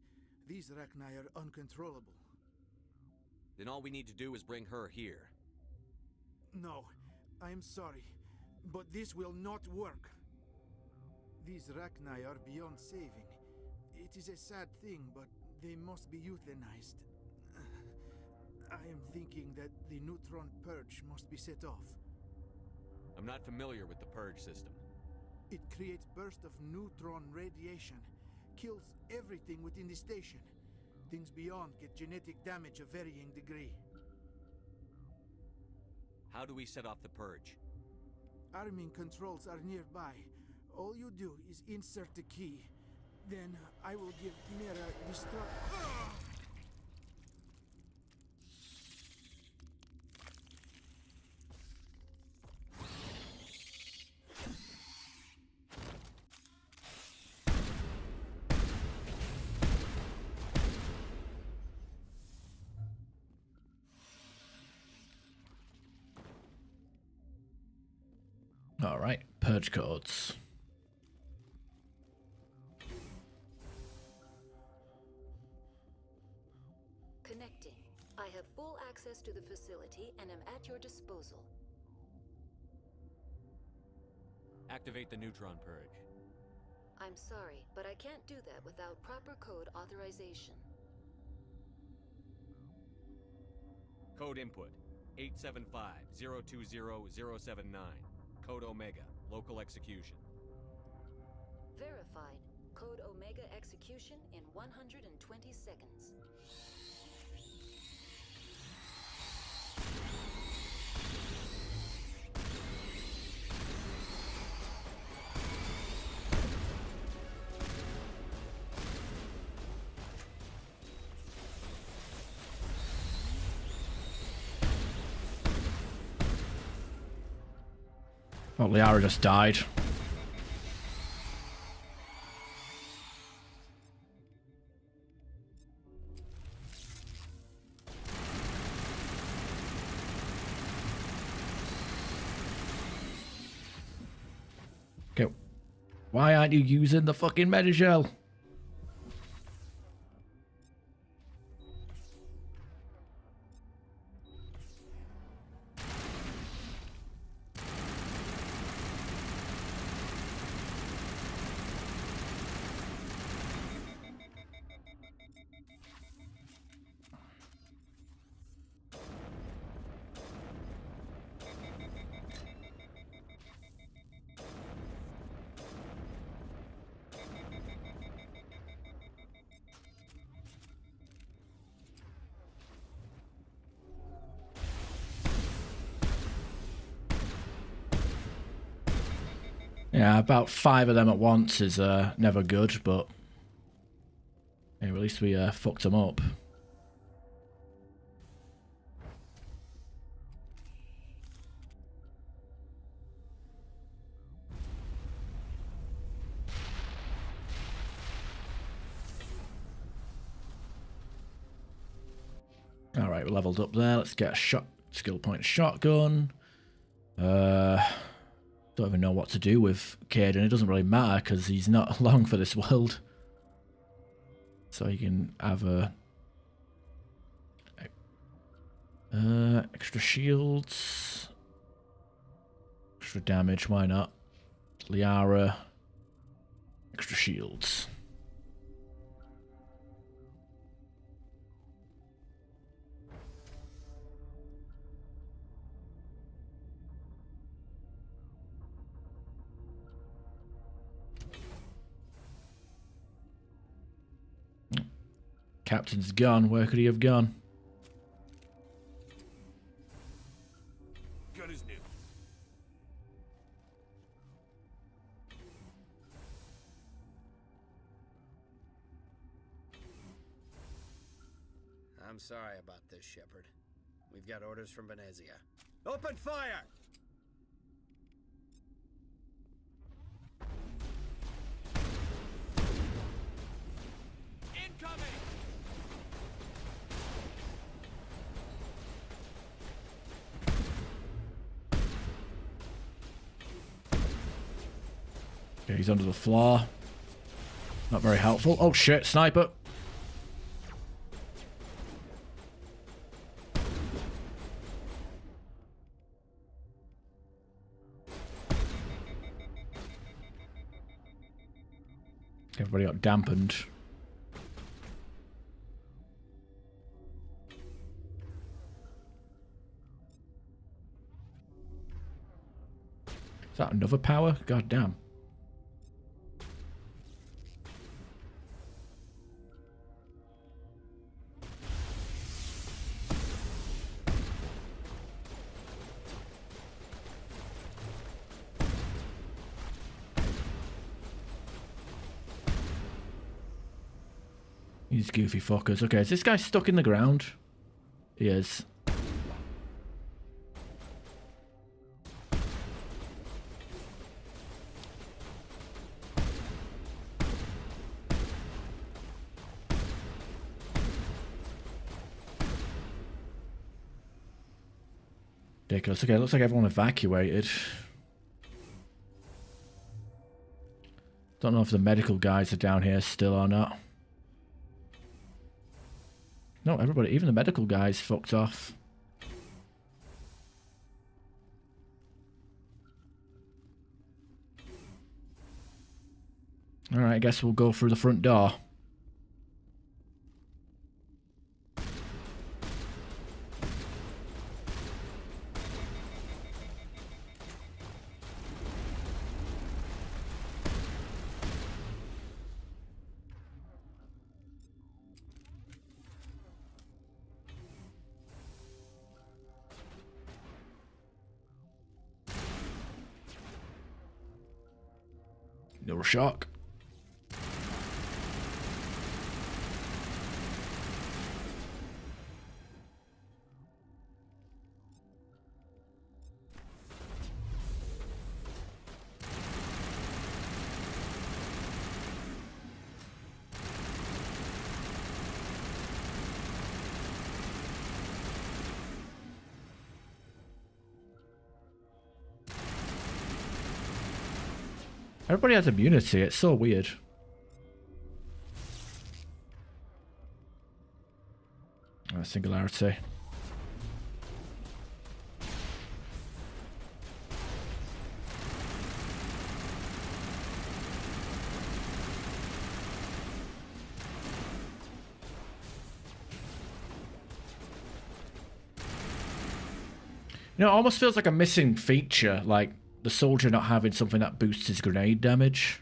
These Rachni are uncontrollable. Then all we need to do is bring her here. No, I am sorry, but this will not work. These Rachni are beyond saving. It is a sad thing, but they must be euthanized. I am thinking that the neutron purge must be set off. I'm not familiar with the purge system. It creates bursts of neutron radiation, kills everything within the station. Things beyond get genetic damage of varying degree. How do we set off the purge? Arming controls are nearby. All you do is insert the key. Then I will give Mira destruct. All right, purge codes. Connecting. I have full access to the facility and am at your disposal. Activate the neutron purge. I'm sorry, but I can't do that without proper code authorization. Code input 875-020-079. Code Omega, local execution. Verified. Code Omega execution in 120 seconds. Oh, Liara just died. Okay. Why aren't you using the fucking Medishell? Yeah, about 5 of them at once is never good, but hey, at least we fucked them up. Alright, we're leveled up there. Let's get a skill point shotgun. Don't even know what to do with Caden. It doesn't really matter because he's not long for this world. So you can have a extra shields, extra damage. Why not? Liara, extra shields. Captain's gone. Where could he have gone? Gun is new. I'm sorry about this, Shepard. We've got orders from Venezia. Open fire! Incoming! Okay, he's under the floor. Not very helpful. Oh shit, sniper! Everybody got dampened. Is that another power? God damn. These goofy fuckers. Okay, is this guy stuck in the ground? He is. Ridiculous. Okay, looks like everyone evacuated. Don't know if the medical guys are down here still or not. No, everybody, even the medical guys fucked off. Alright, I guess we'll go through the front door. No shock. Everybody has immunity, it's so weird. Singularity. You know, it almost feels like a missing feature, like the soldier not having something that boosts his grenade damage.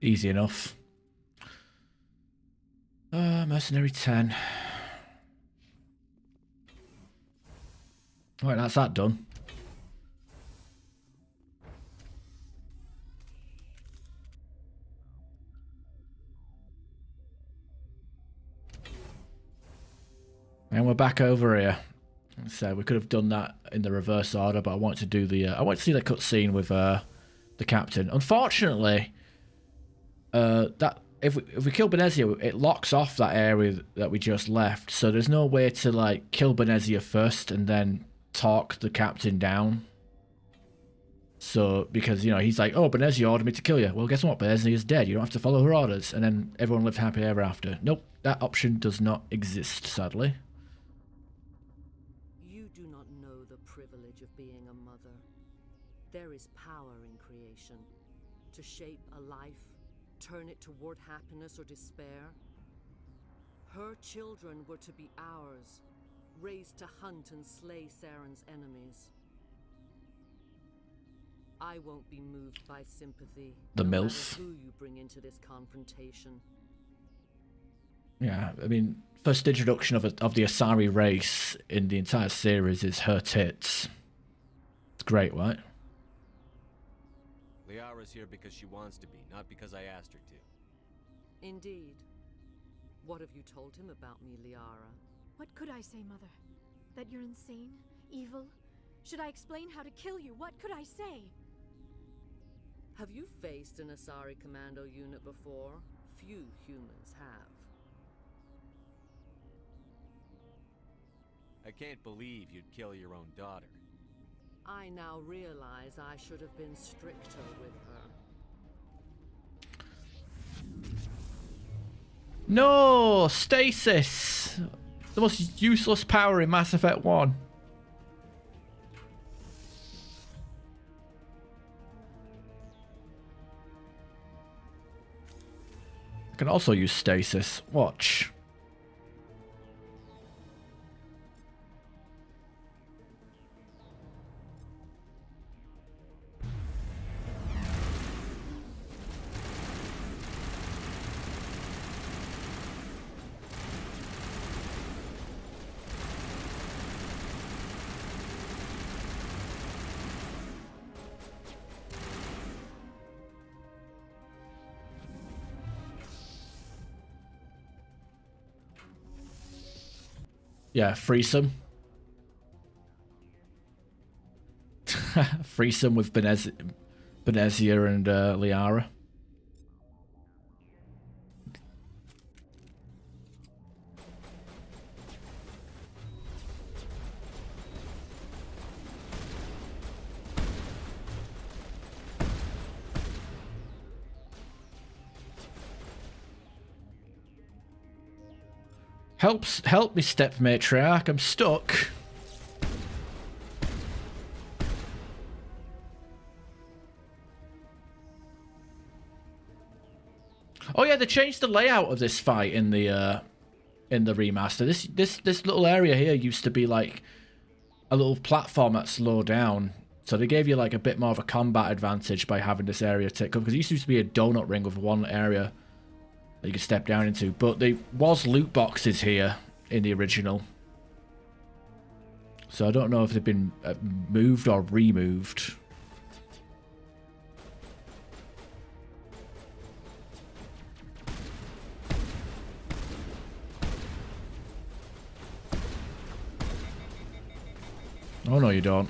Easy enough. Mercenary 10. Right, that's that done. And we're back over here. So we could have done that in the reverse order, but I want to do the. I want to see the cutscene with the captain. Unfortunately, that if we kill Benezia, it locks off that area that we just left. So there's no way to like kill Benezia first and then talk the captain down. So because you know he's like, oh, Benezia ordered me to kill you. Well, guess what? Benezia is dead. You don't have to follow her orders, and then everyone lived happy ever after. Nope, that option does not exist, sadly. Privilege of being a mother. There is power in creation. To shape a life, turn it toward happiness or despair. Her children were to be ours, raised to hunt and slay Saren's enemies. I won't be moved by sympathy. The no MILF. matter who you bring into this confrontation. Yeah, I mean, first introduction of the Asari race in the entire series is her tits. It's great, right? Liara's here because she wants to be, not because I asked her to. Indeed. What have you told him about me, Liara? What could I say, Mother? That you're insane? Evil? Should I explain how to kill you? What could I say? Have you faced an Asari commando unit before? Few humans have. I can't believe you'd kill your own daughter. I now realize I should have been stricter with her. No! Stasis! The most useless power in Mass Effect 1. I can also use stasis. Watch. Yeah, threesome. Threesome with Benezia and Liara. Help me, step matriarch. I'm stuck. Oh yeah, they changed the layout of this fight in the remaster. This little area here used to be like a little platform that slowed down. So they gave you like a bit more of a combat advantage by having this area take up, because it used to be a donut ring with one area that you could step down into, but there was loot boxes here in the original. So I don't know if they've been moved or removed. Oh no, you don't.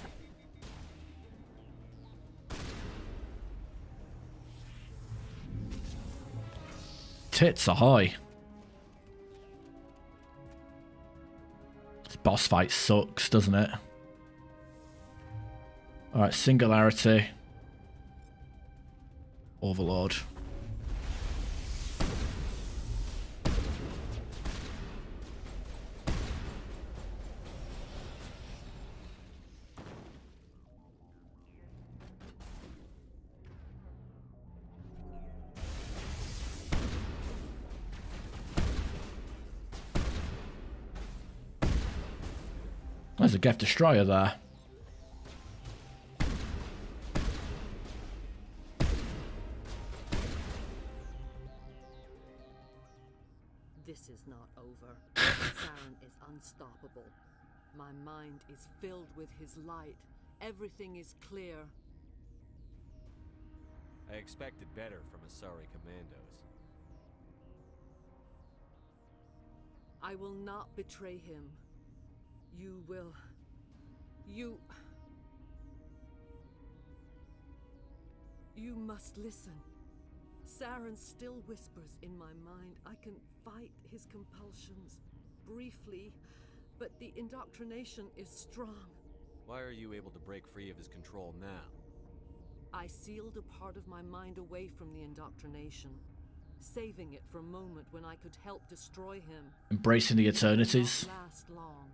Tits ahoy. This boss fight sucks, doesn't it? Alright, Singularity. Overlord. There's a Geth Destroyer there. This is not over. Saren is unstoppable. My mind is filled with his light. Everything is clear. I expected better from Asari commandos. I will not betray him. You will... You must listen. Saren still whispers in my mind. I can fight his compulsions briefly, but the indoctrination is strong. Why are you able to break free of his control now? I sealed a part of my mind away from the indoctrination, saving it for a moment when I could help destroy him. Embracing the eternities. It will not last long.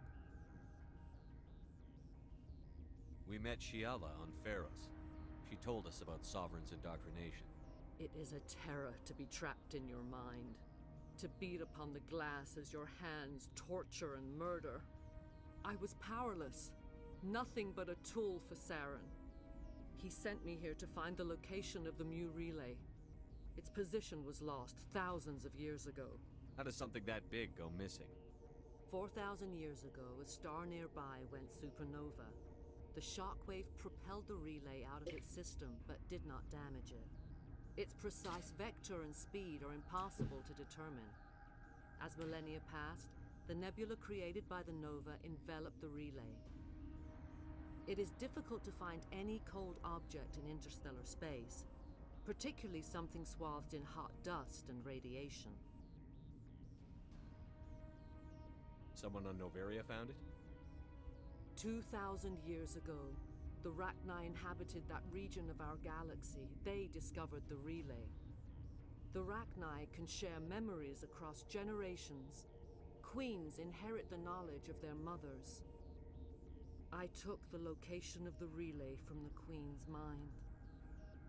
We met Shiala on Pharos. She told us about Sovereign's indoctrination. It is a terror to be trapped in your mind, to beat upon the glass as your hands torture and murder. I was powerless, nothing but a tool for Saren. He sent me here to find the location of the Mu relay. Its position was lost thousands of years ago. How does something that big go missing? 4,000 years ago, a star nearby went supernova. The shockwave propelled the relay out of its system, but did not damage it. Its precise vector and speed are impossible to determine. As millennia passed, the nebula created by the nova enveloped the relay. It is difficult to find any cold object in interstellar space, particularly something swathed in hot dust and radiation. Someone on Noveria found it? 2,000 years ago, the Rachni inhabited that region of our galaxy. They discovered the relay. The Rachni can share memories across generations. Queens inherit the knowledge of their mothers. I took the location of the relay from the Queen's mind.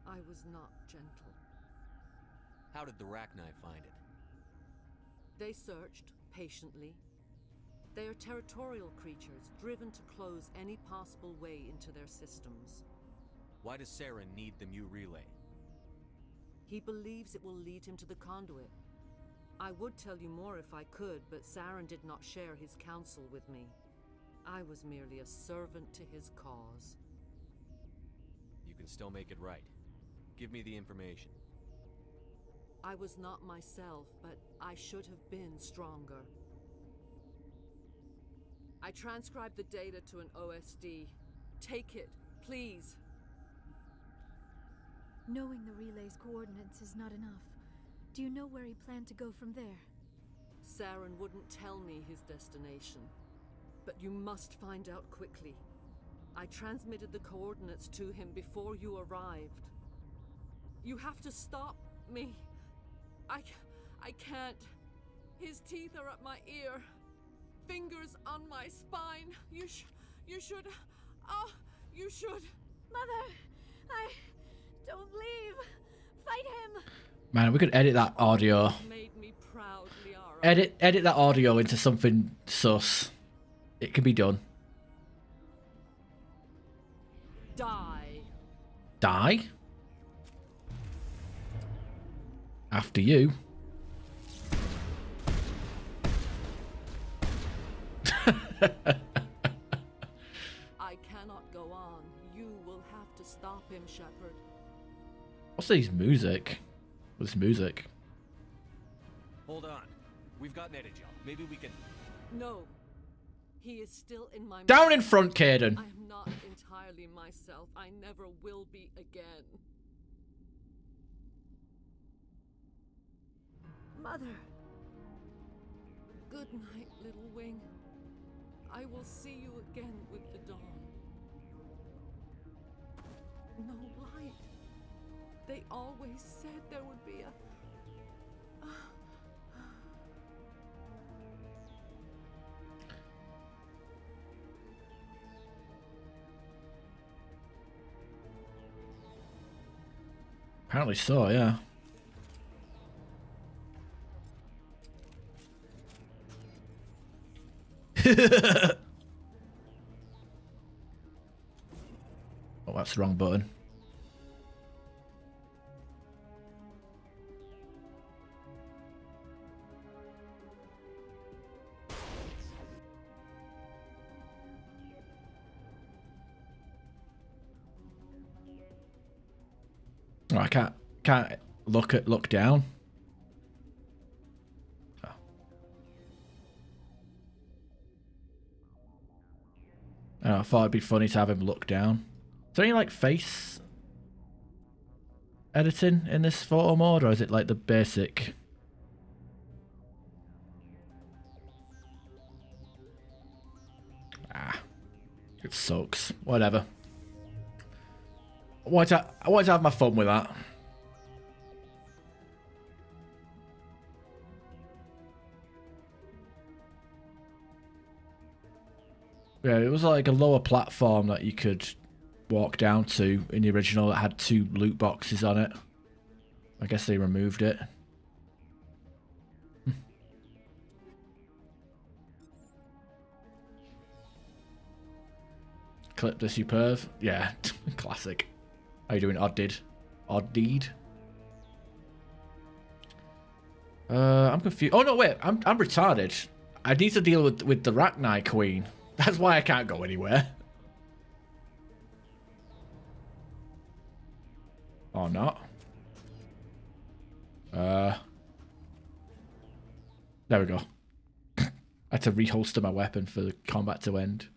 I was not gentle. How did the Rachni find it? They searched, patiently. They are territorial creatures, driven to close any possible way into their systems. Why does Saren need the Mu relay? He believes it will lead him to the conduit. I would tell you more if I could, but Saren did not share his counsel with me. I was merely a servant to his cause. You can still make it right. Give me the information. I was not myself, but I should have been stronger. I transcribed the data to an OSD. Take it, please. Knowing the relay's coordinates is not enough. Do you know where he planned to go from there? Saren wouldn't tell me his destination. But you must find out quickly. I transmitted the coordinates to him before you arrived. You have to stop me. I can't. His teeth are at my ear. Fingers on my spine. You should. Oh, you should. Mother, don't leave. Fight him. Man, we could edit that audio. Made me proud, Liara. Edit that audio into something sus. It can be done. Die. Die? After you. I cannot go on. You will have to stop him, Shepard. What's this music? What's music? Hold on. We've got Netagel. Maybe we can... No. He is still in my Down mind. in front, Caden. I am not entirely myself. I never will be again. Mother. Good night, little wing. I will see you again with the dawn. No light. They always said there would be a... Apparently so, yeah. Oh, that's the wrong button. Oh, I can't look down. Oh. I don't know, I thought it'd be funny to have him look down. Is there any like face editing in this photo mode, or is it like the basic? Ah, it sucks. Whatever. I wanted to have my fun with that. Yeah, it was like a lower platform that you could walk down to in the original. It had 2 loot boxes on it. I guess they removed it. Clip the superb. Yeah, classic. How you doing, Odd Deed? I'm confused. Oh no, wait. I'm retarded. I need to deal with the Rachni Queen. That's why I can't go anywhere. Or not. There we go. I had to reholster my weapon for the combat to end.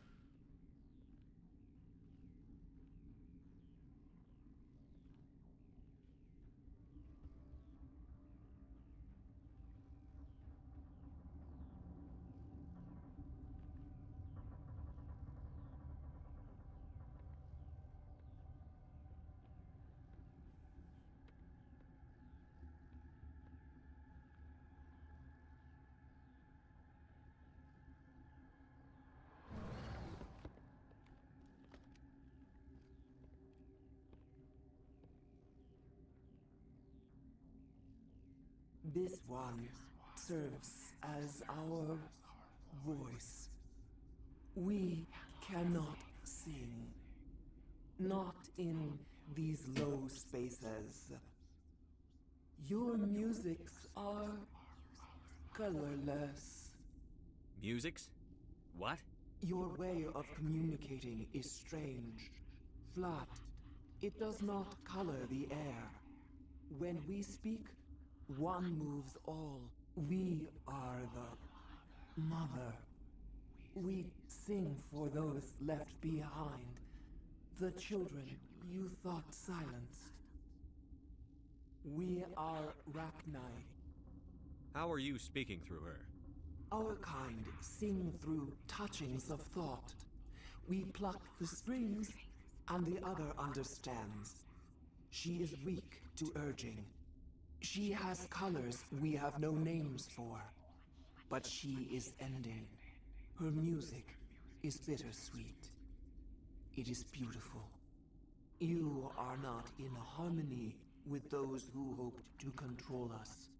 This one serves as our voice. We cannot sing. Not in these low spaces. Your musics are colorless. Musics? What? Your way of communicating is strange. Flat. It does not color the air. When we speak, one moves all. We are the mother. We sing for those left behind. The children you thought silenced. We are Rachni. How are you speaking through her? Our kind sing through touchings of thought. We pluck the strings, and the other understands. She is weak to urging. She has colors we have no names for. But she is ending. Her music is bittersweet. It is beautiful. You are not in harmony with those who hoped to control us.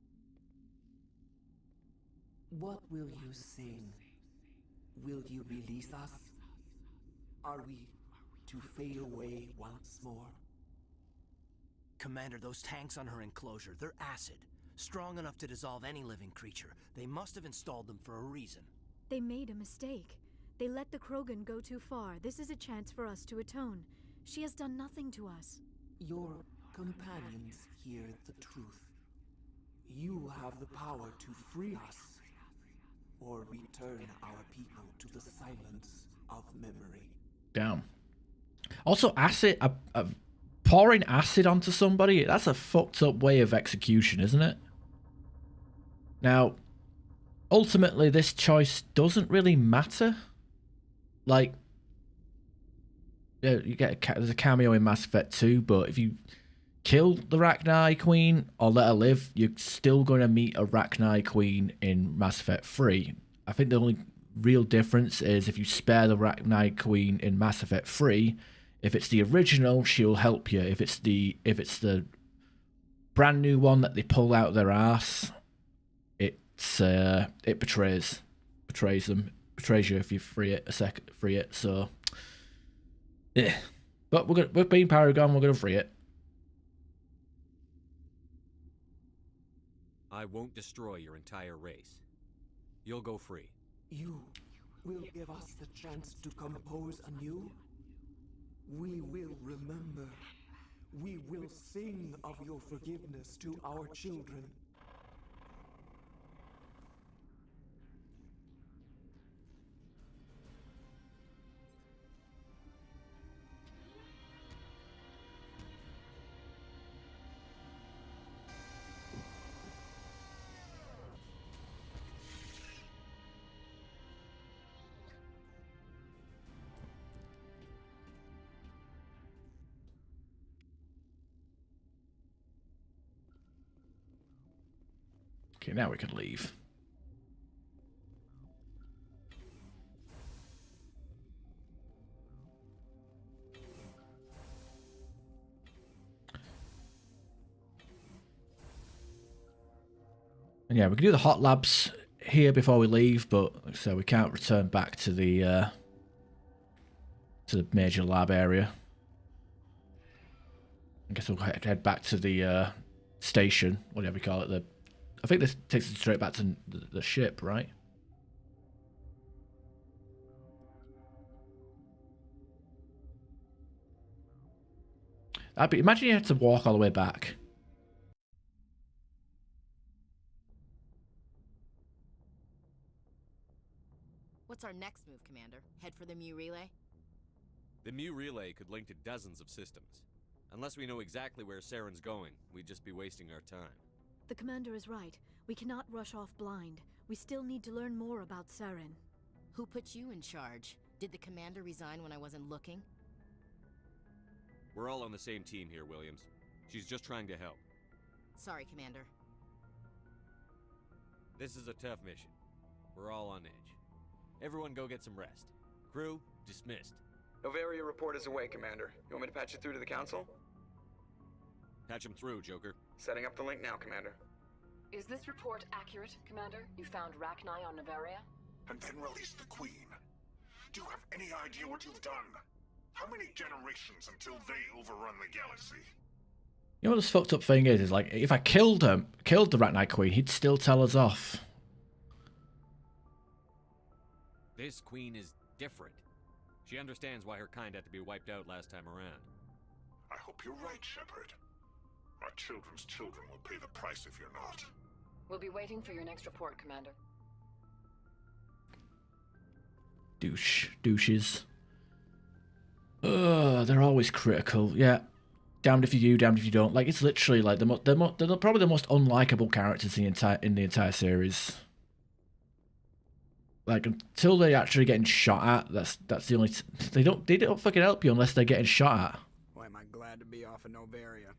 What will you sing? Will you release us? Are we to fade away once more? Commander, those tanks on her enclosure, they're acid. Strong enough to dissolve any living creature. They must have installed them for a reason. They made a mistake. They let the Krogan go too far. This is a chance for us to atone. She has done nothing to us. Your companions hear the truth. You have the power to free us, or return our people to the silence of memory. Damn. Also, acid. Pouring acid onto somebody, that's a fucked up way of execution, isn't it? Now, ultimately, this choice doesn't really matter. Like, yeah, you get there's a cameo in Mass Effect 2, but if you kill the Rachni Queen or let her live, you're still going to meet a Rachni Queen in Mass Effect 3. I think the only real difference is if you spare the Rachni Queen in Mass Effect 3, if it's the original, she'll help you. If it's the brand new one that they pull out their ass, it betrays them, betrays you if you free it. So yeah, but we're being Paragon. We're gonna free it. I won't destroy your entire race. You'll go free. You will give us the chance to compose anew? We will remember We will sing of your forgiveness to our children. Okay, now we can leave. And yeah, we can do the hot labs here before we leave, but so we can't return back to the major lab area. I guess we'll head back to the station, whatever you call it. I think this takes us straight back to the ship, right? Imagine you had to walk all the way back. What's our next move, Commander? Head for the Mu relay? The Mu relay could link to dozens of systems. Unless we know exactly where Saren's going, we'd just be wasting our time. The commander is right. We cannot rush off blind. We still need to learn more about Saren. Who put you in charge? Did the commander resign when I wasn't looking? We're all on the same team here, Williams. She's just trying to help. Sorry, Commander. This is a tough mission. We're all on edge. Everyone go get some rest. Crew, dismissed. Novaria report is away, Commander. You want me to patch you through to the Council? Patch him through, Joker. Setting up the link now, Commander. Is this report accurate, Commander? You found Rachni on Novaria? And then release the Queen. Do you have any idea what you've done? How many generations until they overrun the galaxy? You know what this fucked up thing is like, if I killed the Rachni Queen, he'd still tell us off. This Queen is different. She understands why her kind had to be wiped out last time around. I hope you're right, Shepard. Our children's children will pay the price if you're not. We'll be waiting for your next report, Commander. Douches. They're always critical. Yeah, damned if you do, damned if you don't. Like, it's literally like they're probably the most unlikable characters in the entire series. Like, until they're actually getting shot at, that's the only. They don't fucking help you unless they're getting shot at. Boy, am I glad to be off of Novaria.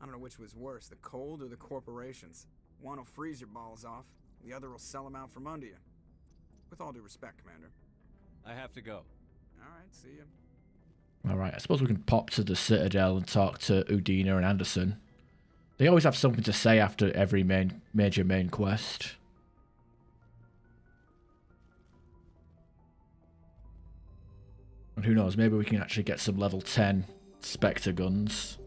I don't know which was worse, the cold or the corporations. One will freeze your balls off, the other will sell them out from under you. With all due respect, Commander. I have to go. Alright, see ya. Alright, I suppose we can pop to the Citadel and talk to Udina and Anderson. They always have something to say after every major main quest. And who knows, maybe we can actually get some level 10 Spectre guns.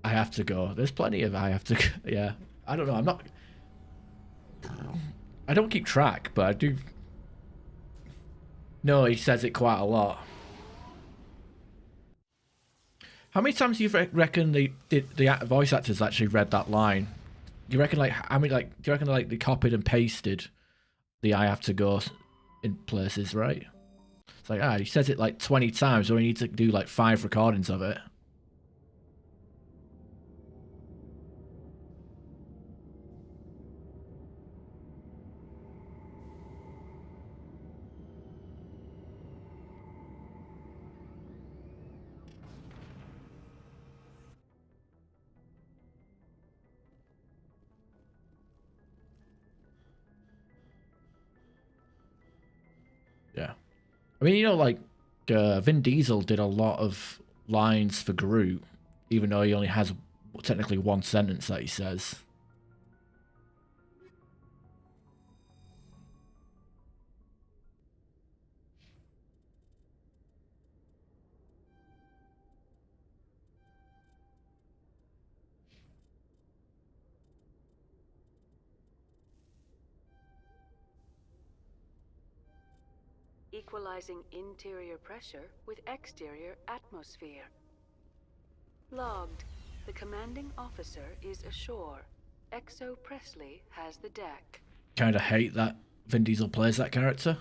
I have to go. There's plenty of I have to go. Yeah. I don't know. I don't keep track, but I do. No, he says it quite a lot. How many times do you reckon the voice actors actually read that line? Do you reckon do you reckon they copied and pasted the I have to go in places, right? It's like, he says it like 20 times, so we need to do like 5 recordings of it. Yeah. I mean, you know, like, Vin Diesel did a lot of lines for Groot, even though he only has technically one sentence that he says. equalizing interior pressure with exterior atmosphere. Logged. The commanding officer is ashore. Exo Presley has the deck. Kind of hate that Vin Diesel plays that character.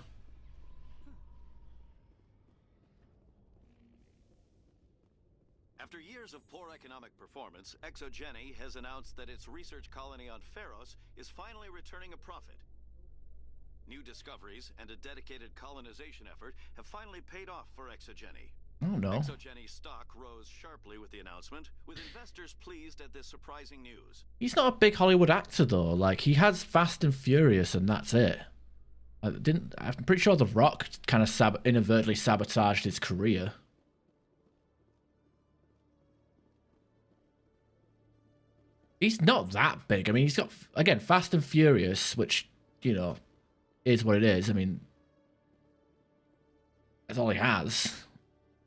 After years of poor economic performance, ExoGeni has announced that its research colony on Pharos is finally returning a profit. New discoveries and a dedicated colonization effort have finally paid off for ExoGeni. Oh no. ExoGeni's stock rose sharply with the announcement, with investors pleased at this surprising news. He's not a big Hollywood actor though. Like, he has Fast and Furious and that's it. I'm pretty sure The Rock kind of inadvertently sabotaged his career. He's not that big. I mean, he's got, again, Fast and Furious, which, you know, is what it is. I mean, that's all he has.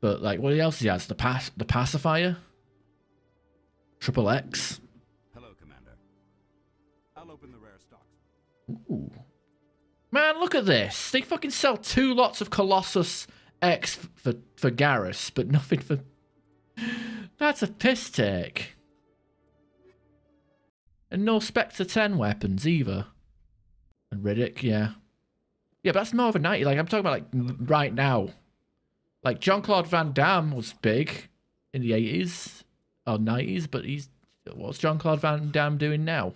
But, like, what else he has? The Pacifier? Triple X? Hello, Commander. I'll open the rare stocks. Ooh. Man, look at this. They fucking sell 2 lots of Colossus X for Garrus, but nothing for... That's a piss take. And no Spectre 10 weapons either. And Riddick, yeah. Yeah, but that's more of a 90. Like, I'm talking about, like, right now. Like, Jean-Claude Van Damme was big in the 80s or 90s, but what's Jean-Claude Van Damme doing now?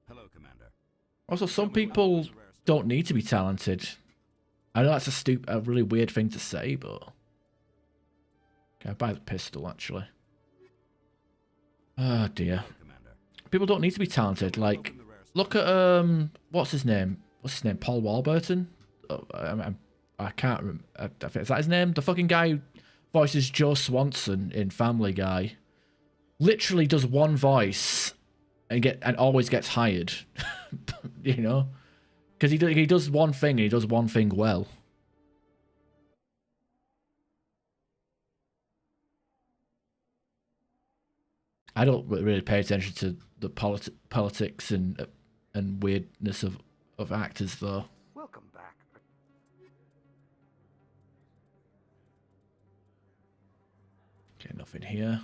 Hello, Commander. Also, some people don't need to be talented. I know that's a really weird thing to say, but... Okay, I buy the pistol, actually. Oh, dear. People don't need to be talented. Like, look at, what's his name? Paul Warburton? Oh, I can't remember. Is that his name? The fucking guy who voices Joe Swanson in Family Guy. Literally does one voice and always gets hired. You know? Because he does one thing and he does one thing well. I don't really pay attention to the politics and weirdness of actors, though. Welcome back. Okay, nothing here.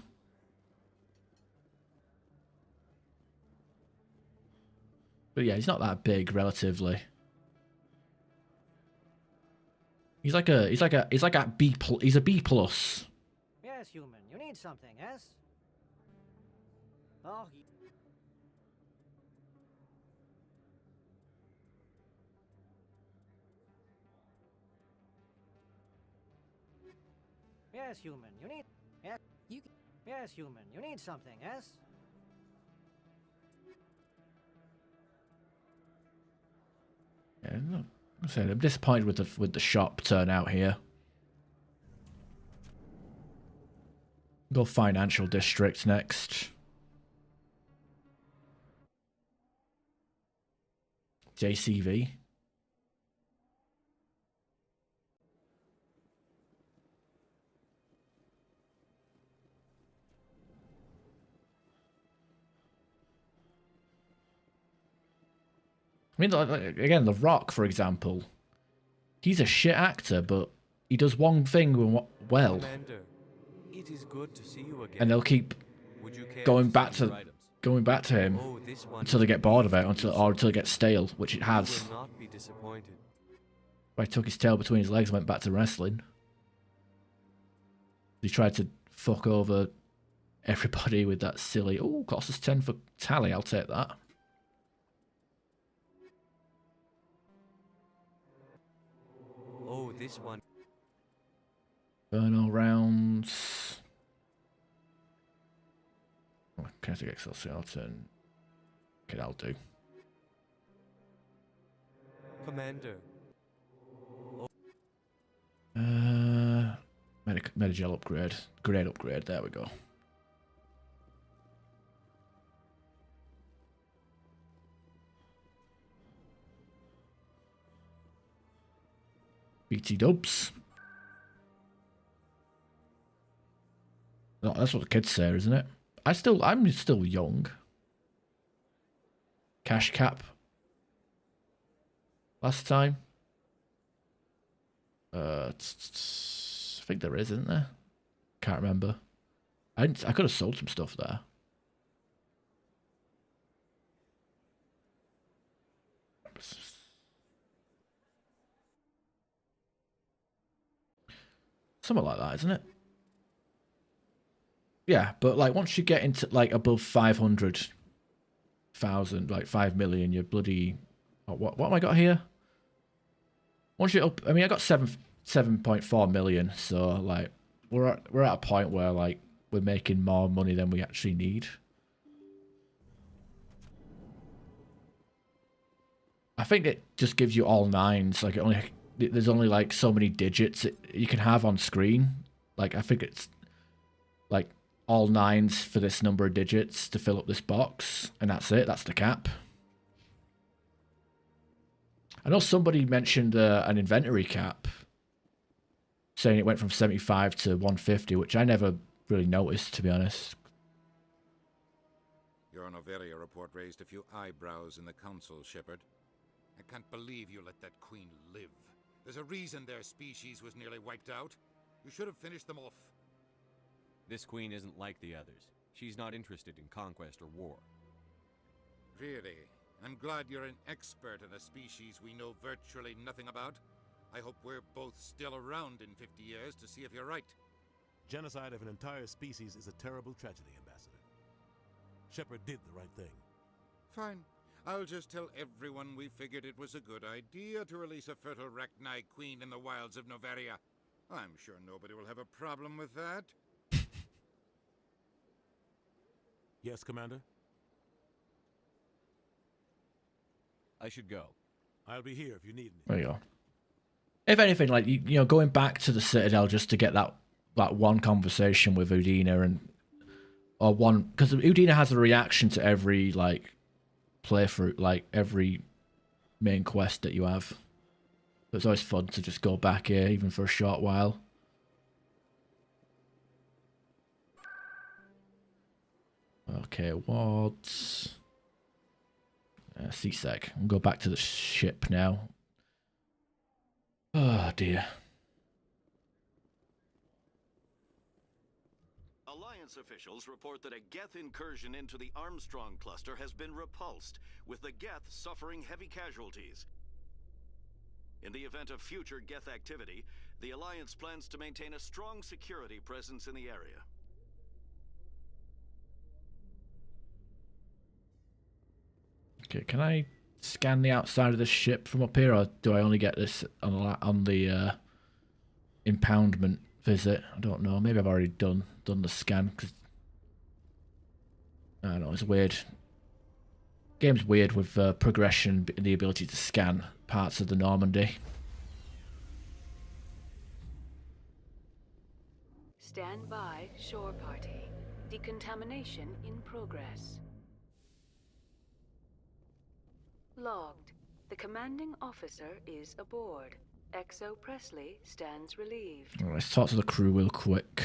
But yeah, he's not that big relatively. He's a B+. He's a B+. Yes, human. You need something, yes? Oh. Yes, human. You need. Yes. Yes, human. You need something, yes? Yeah, I'm disappointed with the shop turnout here. Go financial district next. JCV. I mean, again, The Rock, for example. He's a shit actor, but he does one thing well. Commander, it is good to see you again. And they'll keep going back to him until they get bored of it, until it gets stale, which it has. You will not be disappointed. I took his tail between his legs and went back to wrestling. He tried to fuck over everybody with that silly, oh, cost us 10 for tally, I'll take that. Oh, this one. Burno rounds. Oh, kinetic excelsior, I'll turn. Okay, that'll do. Commander. Medigel upgrade. Grade upgrade, there we go. BT dubs. Oh, that's what the kids say, isn't it? I'm still young. cash cap last time. I think there is, isn't there? Can't remember. I could have sold some stuff there. Something like that, isn't it? Yeah, but like once you get into like above 500,000, like 5 million, you're bloody. Oh, what am I got here? Once you're up, I mean, I got 7.4 million, so like we're at a point where like we're making more money than we actually need. I think it just gives you all nines. Like there's only like so many digits you can have on screen. Like I think it's like all nines for this number of digits to fill up this box, and that's it. That's the cap. I know somebody mentioned an inventory cap, saying it went from 75 to 150, which I never really noticed, to be honest. Your Noveria report raised a few eyebrows in the council, Shepard. I can't believe you let that queen live. There's a reason their species was nearly wiped out. You should have finished them off. This queen isn't like the others. She's not interested in conquest or war. Really? I'm glad you're an expert in a species we know virtually nothing about. I hope we're both still around in 50 years to see if you're right. Genocide of an entire species is a terrible tragedy, Ambassador. Shepard did the right thing. Fine. I'll just tell everyone we figured it was a good idea to release a fertile Rachni queen in the wilds of Noveria. I'm sure nobody will have a problem with that. Yes, Commander? I should go. I'll be here if you need me. There you go. If anything, like you know, going back to the Citadel just to get that one conversation with Udina because Udina has a reaction to every like playthrough, like every main quest that you have. So it's always fun to just go back here, even for a short while. Okay, wards. CSEC. We'll go back to the ship now. Oh dear. Alliance officials report that a Geth incursion into the Armstrong cluster has been repulsed, with the Geth suffering heavy casualties. In the event of future Geth activity, the Alliance plans to maintain a strong security presence in the area. Okay, can I scan the outside of the ship from up here, or do I only get this on the impoundment visit? I don't know. Maybe I've already done the scan, because I don't know, it's weird. Game's weird with progression and the ability to scan parts of the Normandy. Stand by, shore party. Decontamination in progress. Logged. The commanding officer is aboard. XO Presley stands relieved. All right, let's talk to the crew real quick.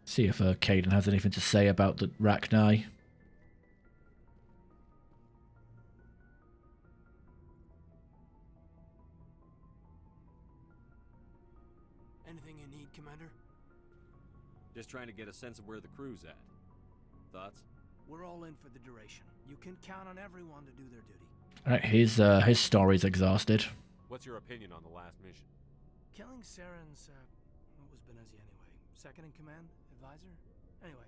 See if Caden has anything to say about the Rachni. Anything you need, Commander? Just trying to get a sense of where the crew's at. Thoughts? We're all in for the duration. You can count on everyone to do their duty. Alright, his story's exhausted. What's your opinion on the last mission? Killing Saren's, what was Benezia anyway? Second in command? Advisor? Anyway,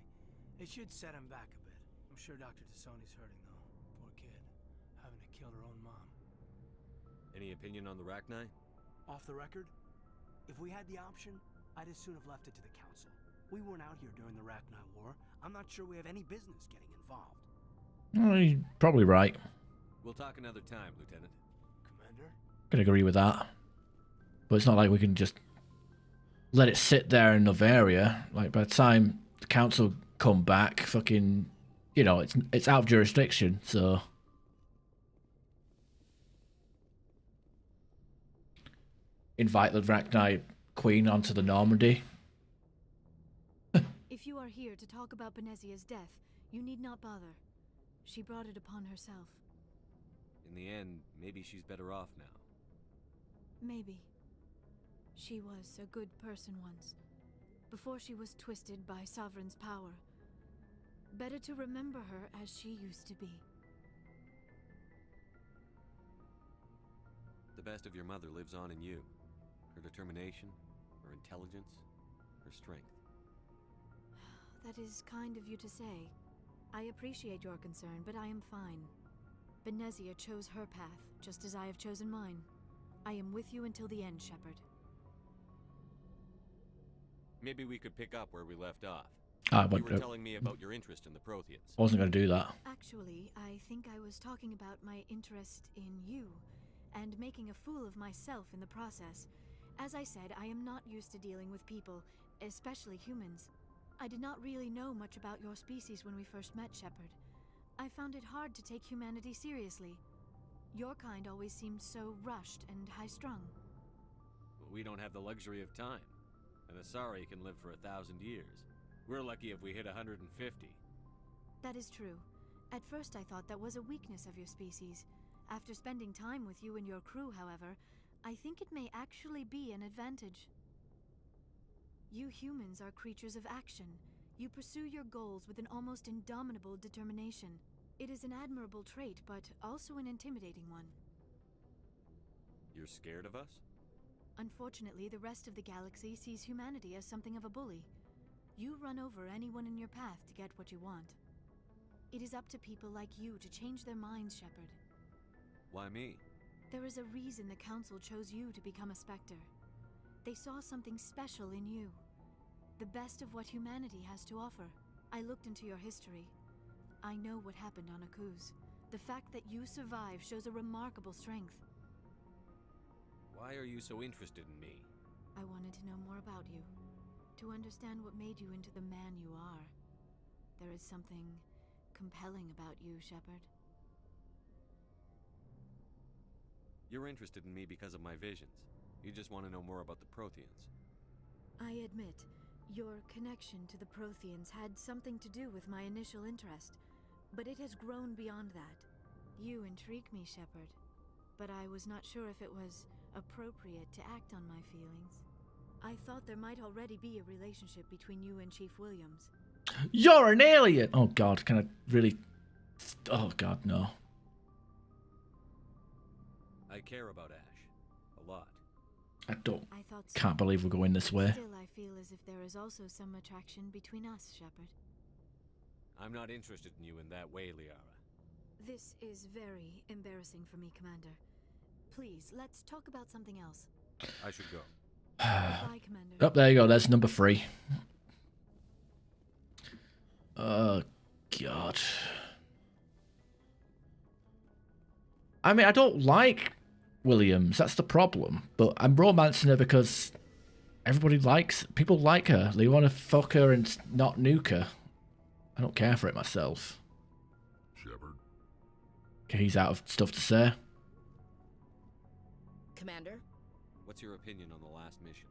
it should set him back a bit. I'm sure Dr. Tassoni's hurting, though. Poor kid. Having to kill her own mom. Any opinion on the Rachni? Off the record? If we had the option, I'd as soon have left it to the Council. We weren't out here during the Rachni War. I'm not sure we have any business getting involved. Well, you're probably right. We'll talk another time, Lieutenant. Commander? Could agree with that. But it's not like we can just let it sit there in Noveria. Like, by the time the Council come back, fucking, you know, it's out of jurisdiction, so... invite the Rachni Queen onto the Normandy. If you are here to talk about Benezia's death, you need not bother. She brought it upon herself. In the end, maybe she's better off now. Maybe. She was a good person once, before she was twisted by Sovereign's power. Better to remember her as she used to be. The best of your mother lives on in you. Her determination, her intelligence, her strength. That is kind of you to say. I appreciate your concern, but I am fine. Benezia chose her path, just as I have chosen mine. I am with you until the end, Shepard. Maybe we could pick up where we left off. But you were telling me about your interest in the Protheans. I wasn't going to do that. Actually, I think I was talking about my interest in you, and making a fool of myself in the process. As I said, I am not used to dealing with people, especially humans. I did not really know much about your species when we first met, Shepard. I found it hard to take humanity seriously. Your kind always seemed so rushed and high-strung. We don't have the luxury of time. An Asari can live for 1,000 years. We're lucky if we hit 150. That is true. At first I thought that was a weakness of your species. After spending time with you and your crew, however, I think it may actually be an advantage. You humans are creatures of action. You pursue your goals with an almost indomitable determination. It is an admirable trait, but also an intimidating one. You're scared of us? Unfortunately, the rest of the galaxy sees humanity as something of a bully. You run over anyone in your path to get what you want. It is up to people like you to change their minds, Shepard. Why me? There is a reason the Council chose you to become a Spectre. They saw something special in you. The best of what humanity has to offer. I looked into your history. I know what happened on Akuz. The fact that you survived shows a remarkable strength. Why are you so interested in me? I wanted to know more about you. To understand what made you into the man you are. There is something compelling about you, Shepard. You're interested in me because of my visions. You just want to know more about the Protheans. I admit, your connection to the Protheans had something to do with my initial interest, but it has grown beyond that. You intrigue me, Shepard, but I was not sure if it was appropriate to act on my feelings. I thought there might already be a relationship between you and Chief Williams. You're an alien! Oh god, can I really... Oh god, no. I care about Ash. A lot. I don't... I thought so. Can't believe we're going this way. Still, I feel as if there is also some attraction between us, Shepard. I'm not interested in you in that way, Liara. This is very embarrassing for me, Commander. Please, let's talk about something else. I should go. Goodbye, Commander. Oh, there you go. That's number 3. Oh, God. I mean, I don't like Williams. That's the problem. But I'm romancing her because people like her. They want to fuck her and not nuke her. I don't care for it myself. Shepard. Okay, he's out of stuff to say. Commander? What's your opinion on the last mission?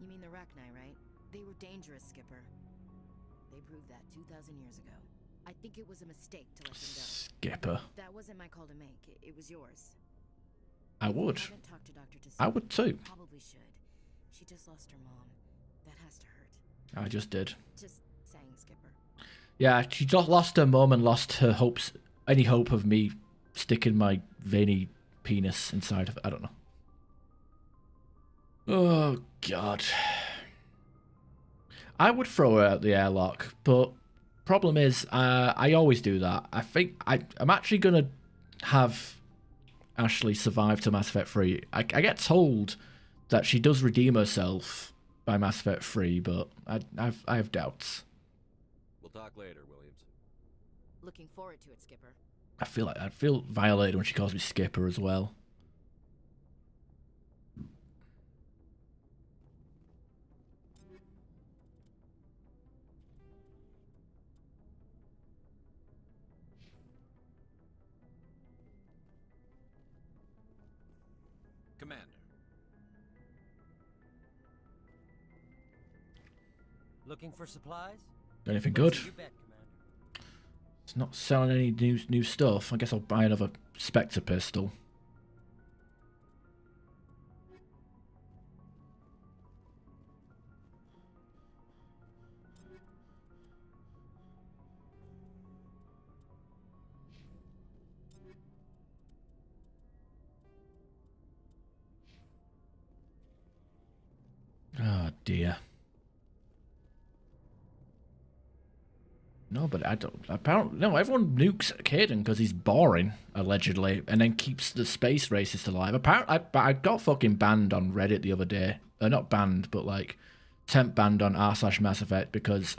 You mean the Rachni, right? They were dangerous, Skipper. They proved that 2,000 years ago. I think it was a mistake to let them go. Skipper. That wasn't my call to make. It was yours. I would. I haven't talked to Dr. I would too. Probably should. She just lost her mom. That has to hurt. I just did. Just saying, Skipper. Yeah, she just lost her mum and lost her hopes, any hope of me sticking my veiny penis inside of it. I don't know. Oh, God. I would throw her out the airlock, but problem is, I always do that. I think I'm actually going to have Ashley survive to Mass Effect 3. I get told that she does redeem herself by Mass Effect 3, but I have doubts. We'll talk later, Williams. Looking forward to it, Skipper. I feel violated when she calls me Skipper as well. Commander, Looking for supplies? Anything good? You bet, Commander. It's not selling any new stuff. I guess I'll buy another Spectre pistol. Oh dear. No, but I don't. Apparently, no. Everyone nukes Caden because he's boring, allegedly, and then keeps the space racist alive. Apparently, I got fucking banned on Reddit the other day. Not banned, but like temp banned on r/Mass Effect because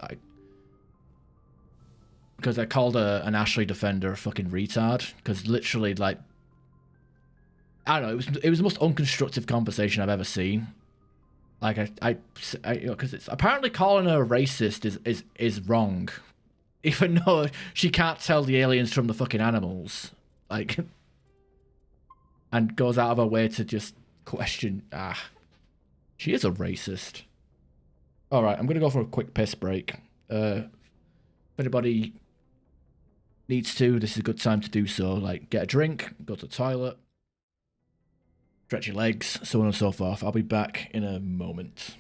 I called an Ashley defender a fucking retard. Because literally, like, I don't know. It was the most unconstructive conversation I've ever seen. Like because it's apparently calling her a racist is wrong. Even though she can't tell the aliens from the fucking animals. Like, and goes out of her way to just question. She is a racist. Alright, I'm going to go for a quick piss break. If anybody needs to, this is a good time to do so. Like, get a drink, go to the toilet, stretch your legs, so on and so forth. I'll be back in a moment.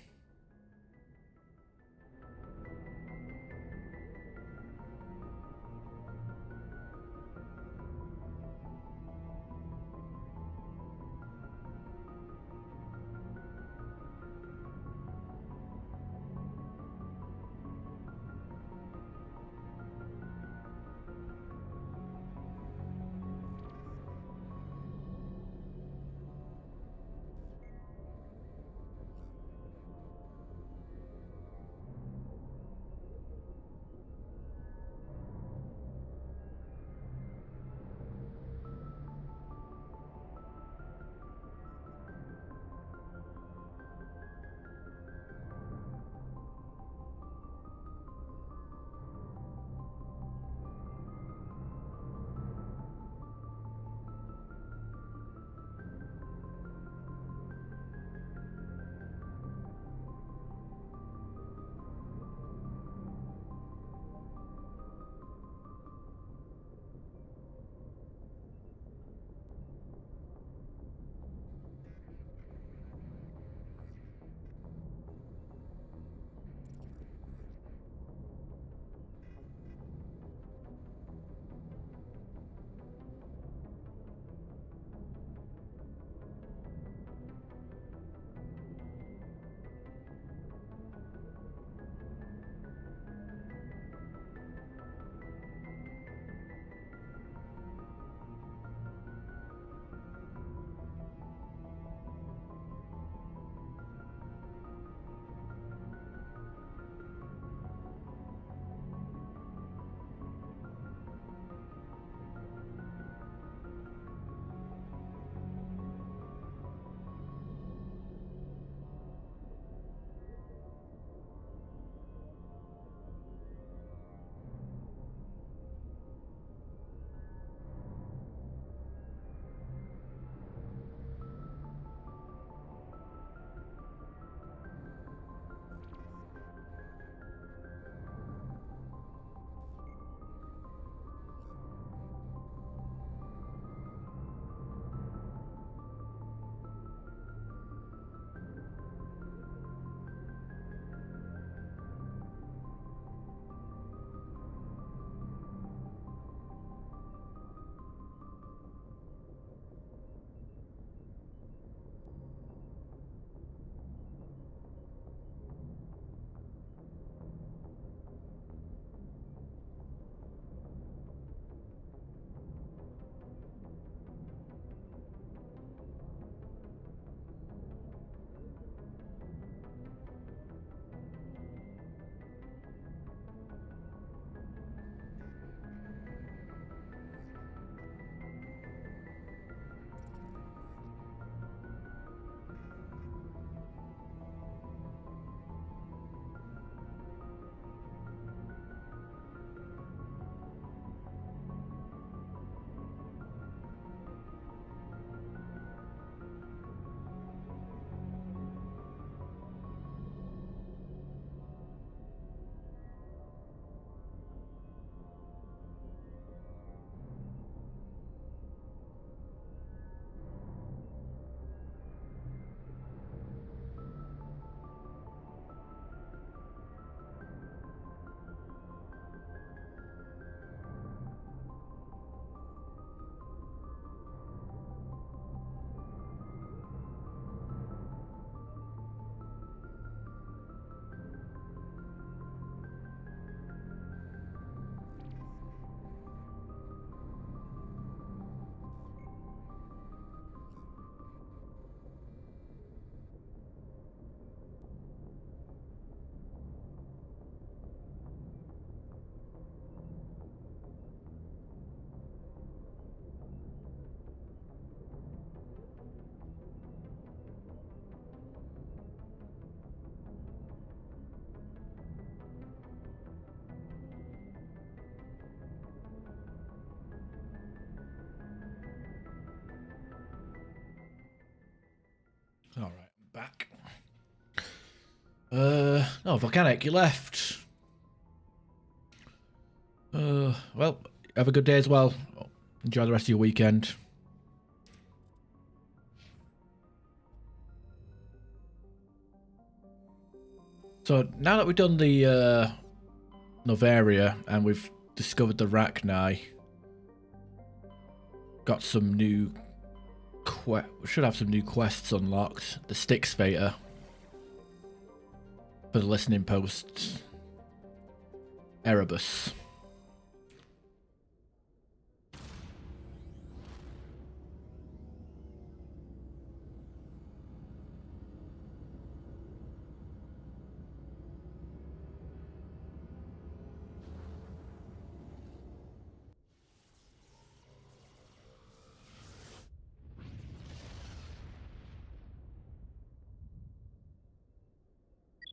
No, Volcanic, you left. Well, have a good day as well. Enjoy the rest of your weekend. So now that we've done the Novaria and we've discovered the Rachni, got some new we should have some new quests unlocked. The Styx Vator for the listening post Erebus.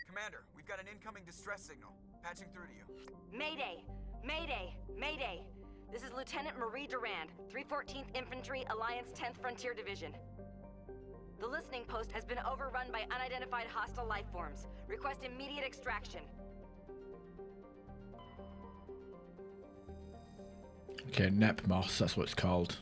Commander, we've got an incoming distress signal. Patching through to you. Mayday! Mayday! Mayday! This is Lieutenant Marie Durand, 314th Infantry, Alliance 10th Frontier Division. The listening post has been overrun by unidentified hostile life forms. Request immediate extraction. Okay, Nepmos, that's what it's called.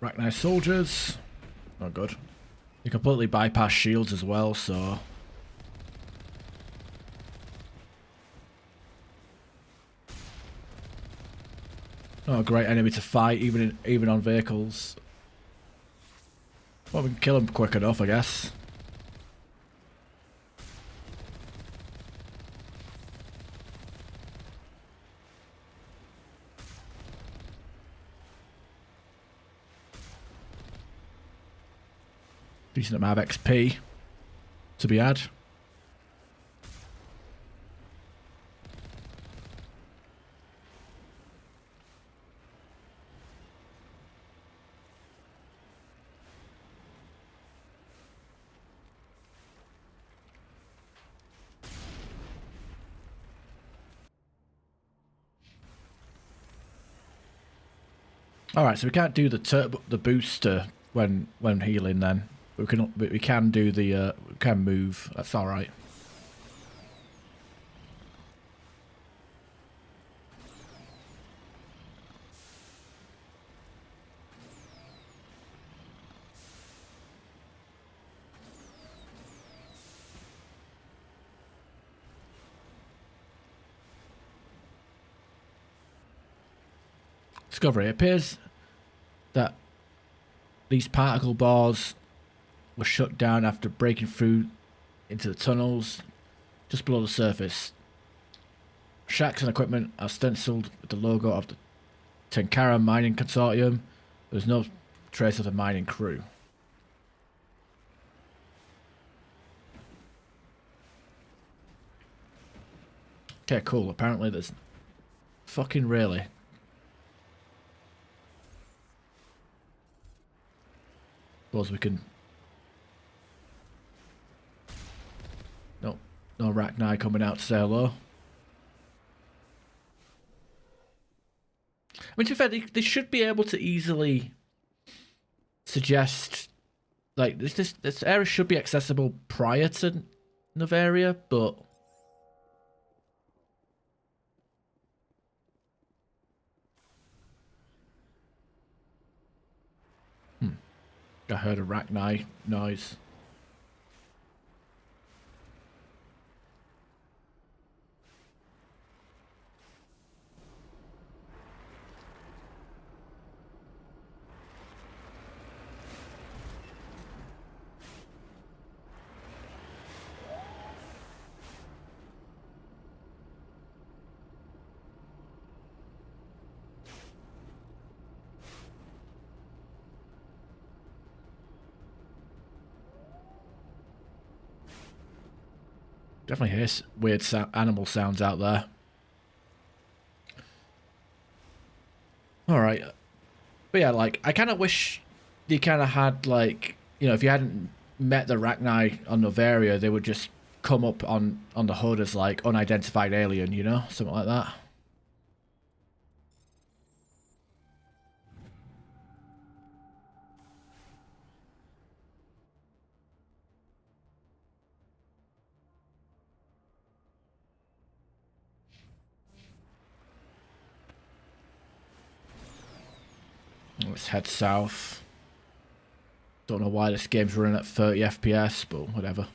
Rachni soldiers. Oh, good. You completely bypass shields as well, so... Not a great enemy to fight, even on vehicles. Well, we can kill them quick enough, I guess. Decent amount of XP to be had. All right, so we can't do the booster when healing then. We can do the we can move. That's all right. Discovery. It appears that these particle bars were shut down after breaking through into the tunnels just below the surface. Shacks and equipment are stenciled with the logo of the Tenkara Mining Consortium. There's no trace of the mining crew. Okay, cool. Apparently there's... Fucking really. Suppose we can... No Rachni coming out to say hello. I mean, to be fair, they should be able to easily suggest... Like, this area should be accessible prior to Novaria, but... I heard a Rachni noise. Definitely hear weird animal sounds out there. Alright. But yeah, like, I kind of wish you kind of had, like, you know, if you hadn't met the Rachni on Novaria, they would just come up on the HUD as, like, unidentified alien, you know? Something like that. Let's head south. Don't know why this game's running at 30 FPS, but whatever.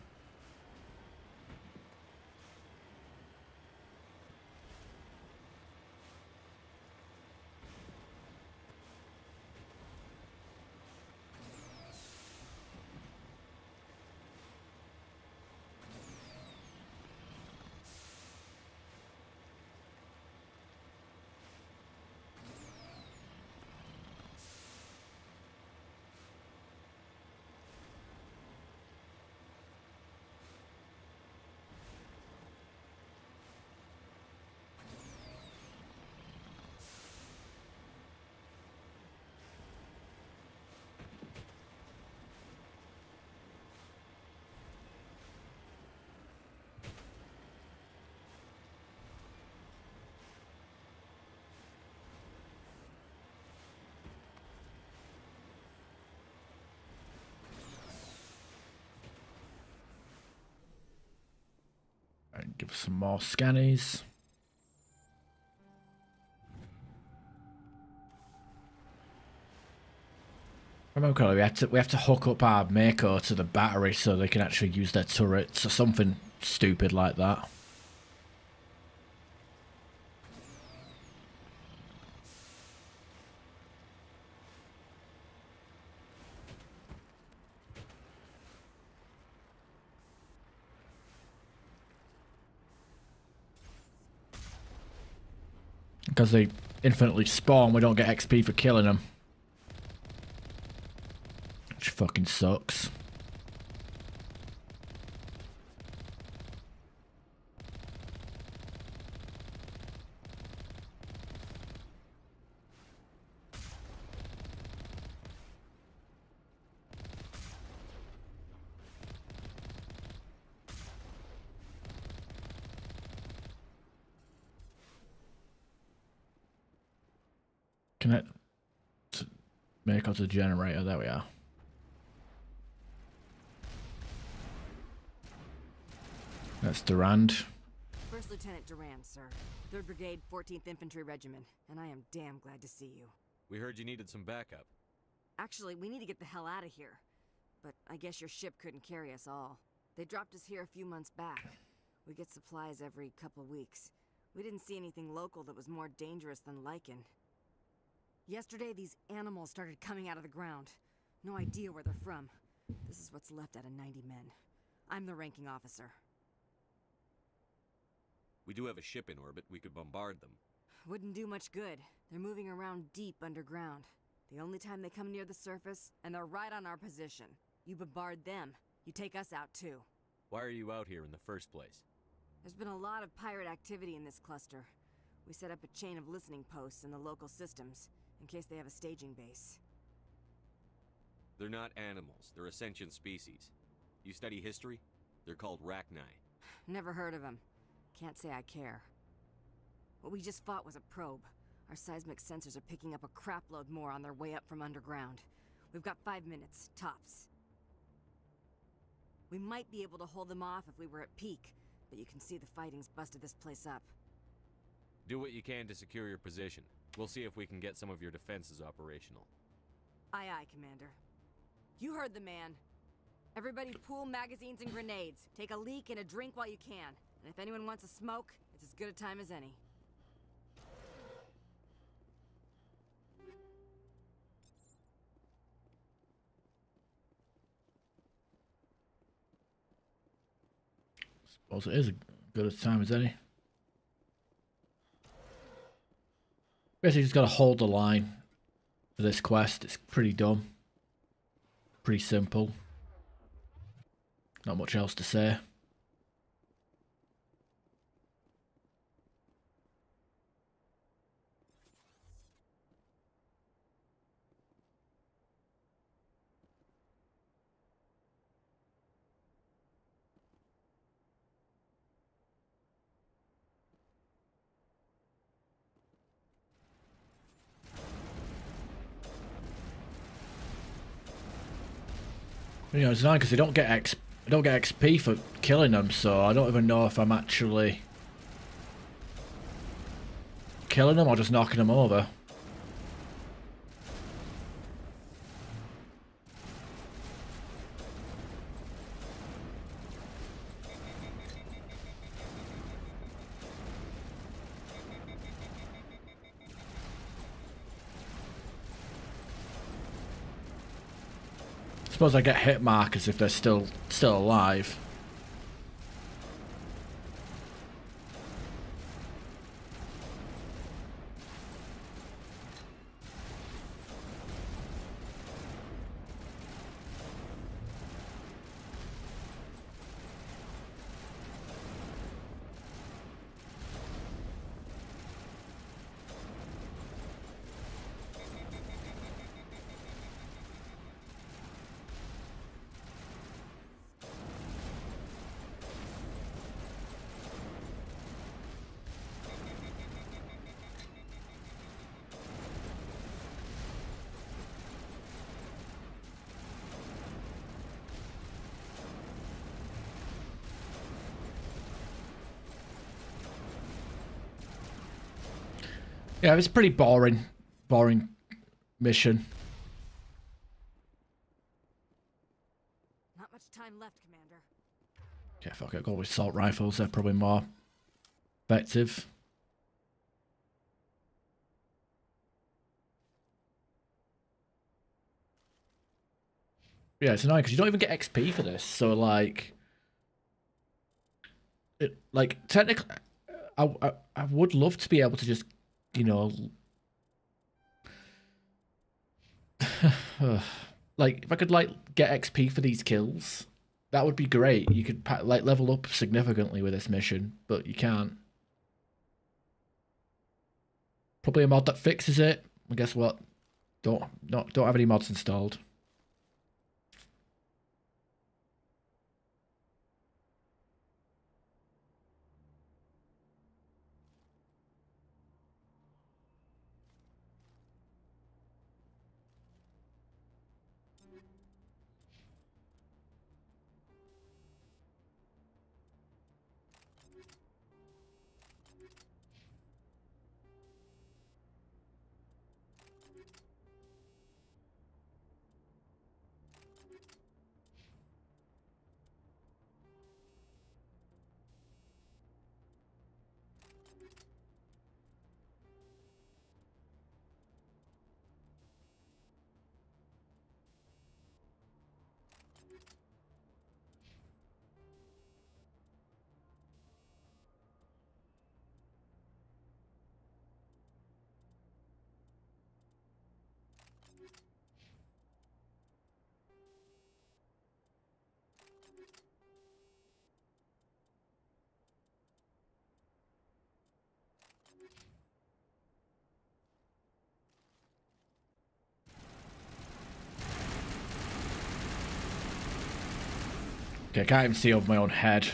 And give us some more scannies. Remember, Carly, we have to hook up our Mako to the battery so they can actually use their turrets or something stupid like that. Because they infinitely spawn, we don't get XP for killing them. Which fucking sucks. Connect to make us a generator. There we are. That's Durand. First Lieutenant Durand, sir. 3rd Brigade, 14th Infantry Regiment, and I am damn glad to see you. We heard you needed some backup. Actually, we need to get the hell out of here. But I guess your ship couldn't carry us all. They dropped us here a few months back. We get supplies every couple weeks. We didn't see anything local that was more dangerous than lichen. Yesterday, these animals started coming out of the ground. No idea where they're from. This is what's left out of 90 men. I'm the ranking officer. We do have a ship in orbit. We could bombard them. Wouldn't do much good. They're moving around deep underground. The only time they come near the surface, and they're right on our position. You bombard them, you take us out too. Why are you out here in the first place? There's been a lot of pirate activity in this cluster. We set up a chain of listening posts in the local systems, in case they have a staging base. They're not animals, they're a sentient species. You study history? They're called Rachni. Never heard of them. Can't say I care. What we just fought was a probe. Our seismic sensors are picking up a crapload more on their way up from underground. We've got 5 minutes, tops. We might be able to hold them off if we were at peak, but you can see the fighting's busted this place up. Do what you can to secure your position. We'll see if we can get some of your defenses operational. Aye, aye, Commander. You heard the man. Everybody pool magazines and grenades. Take a leak and a drink while you can. And if anyone wants a smoke, it's as good a time as any. Suppose it is as good a time as any. Basically, just got to hold the line for this quest. It's pretty dumb. Pretty simple. Not much else to say. You know, it's annoying because they don't get XP for killing them, so I don't even know if I'm actually killing them or just knocking them over. Suppose I get hit markers if they're still alive. Yeah, it's a pretty boring mission. Not much time left, Commander. Okay, fuck it, go with assault rifles. They're probably more effective. Yeah, it's annoying because you don't even get XP for this. So like, technically, I would love to be able to just, you know, like if I could like get XP for these kills, that would be great. You could like level up significantly with this mission, but you can't. Probably a mod that fixes it. And guess what? Don't have any mods installed. Okay, I can't even see over my own head.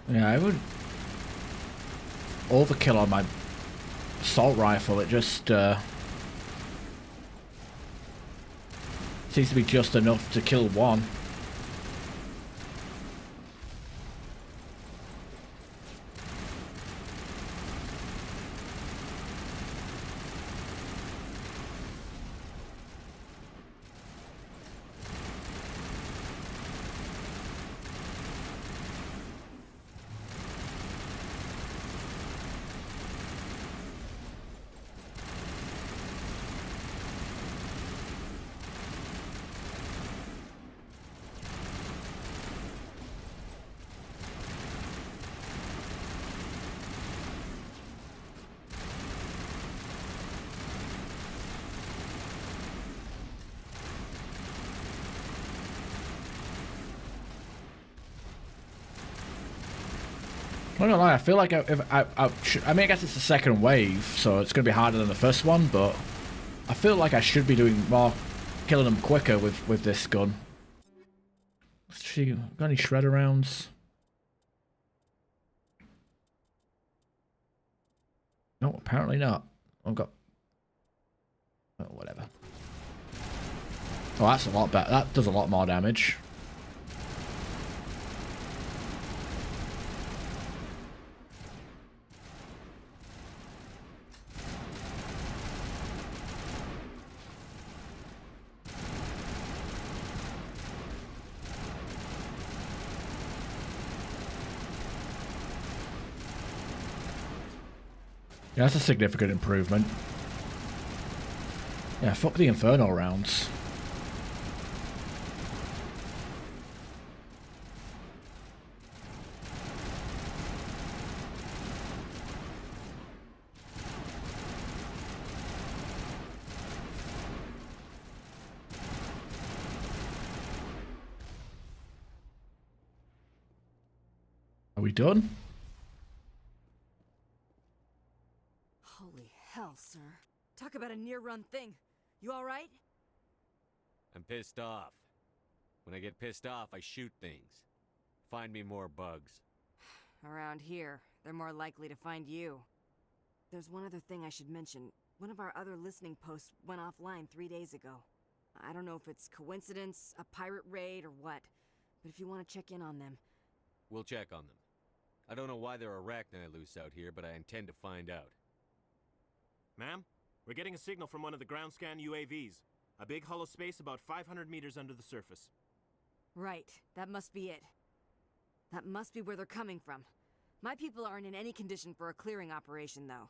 Yeah, I would overkill on my assault rifle. It just seems to be just enough to kill one. I'm not gonna lie, I feel like I mean, I guess it's the second wave, so it's gonna be harder than the first one, but I feel like I should be doing more, killing them quicker with this gun. Let's see, got any shredder rounds? No, apparently not. I've got, oh, whatever. Oh, that's a lot better. That does a lot more damage. Yeah, that's a significant improvement. Yeah, fuck the Inferno rounds. Are we done? Holy hell, sir. Talk about a near-run thing. You alright? I'm pissed off. When I get pissed off, I shoot things. Find me more bugs. Around here, they're more likely to find you. There's one other thing I should mention. One of our other listening posts went offline 3 days ago. I don't know if it's coincidence, a pirate raid, or what, but if you want to check in on them... We'll check on them. I don't know why there are arachni loose out here, but I intend to find out. Ma'am, we're getting a signal from one of the ground scan UAVs. A big hollow space about 500 meters under the surface. Right, that must be it. That must be where they're coming from. My people aren't in any condition for a clearing operation, though.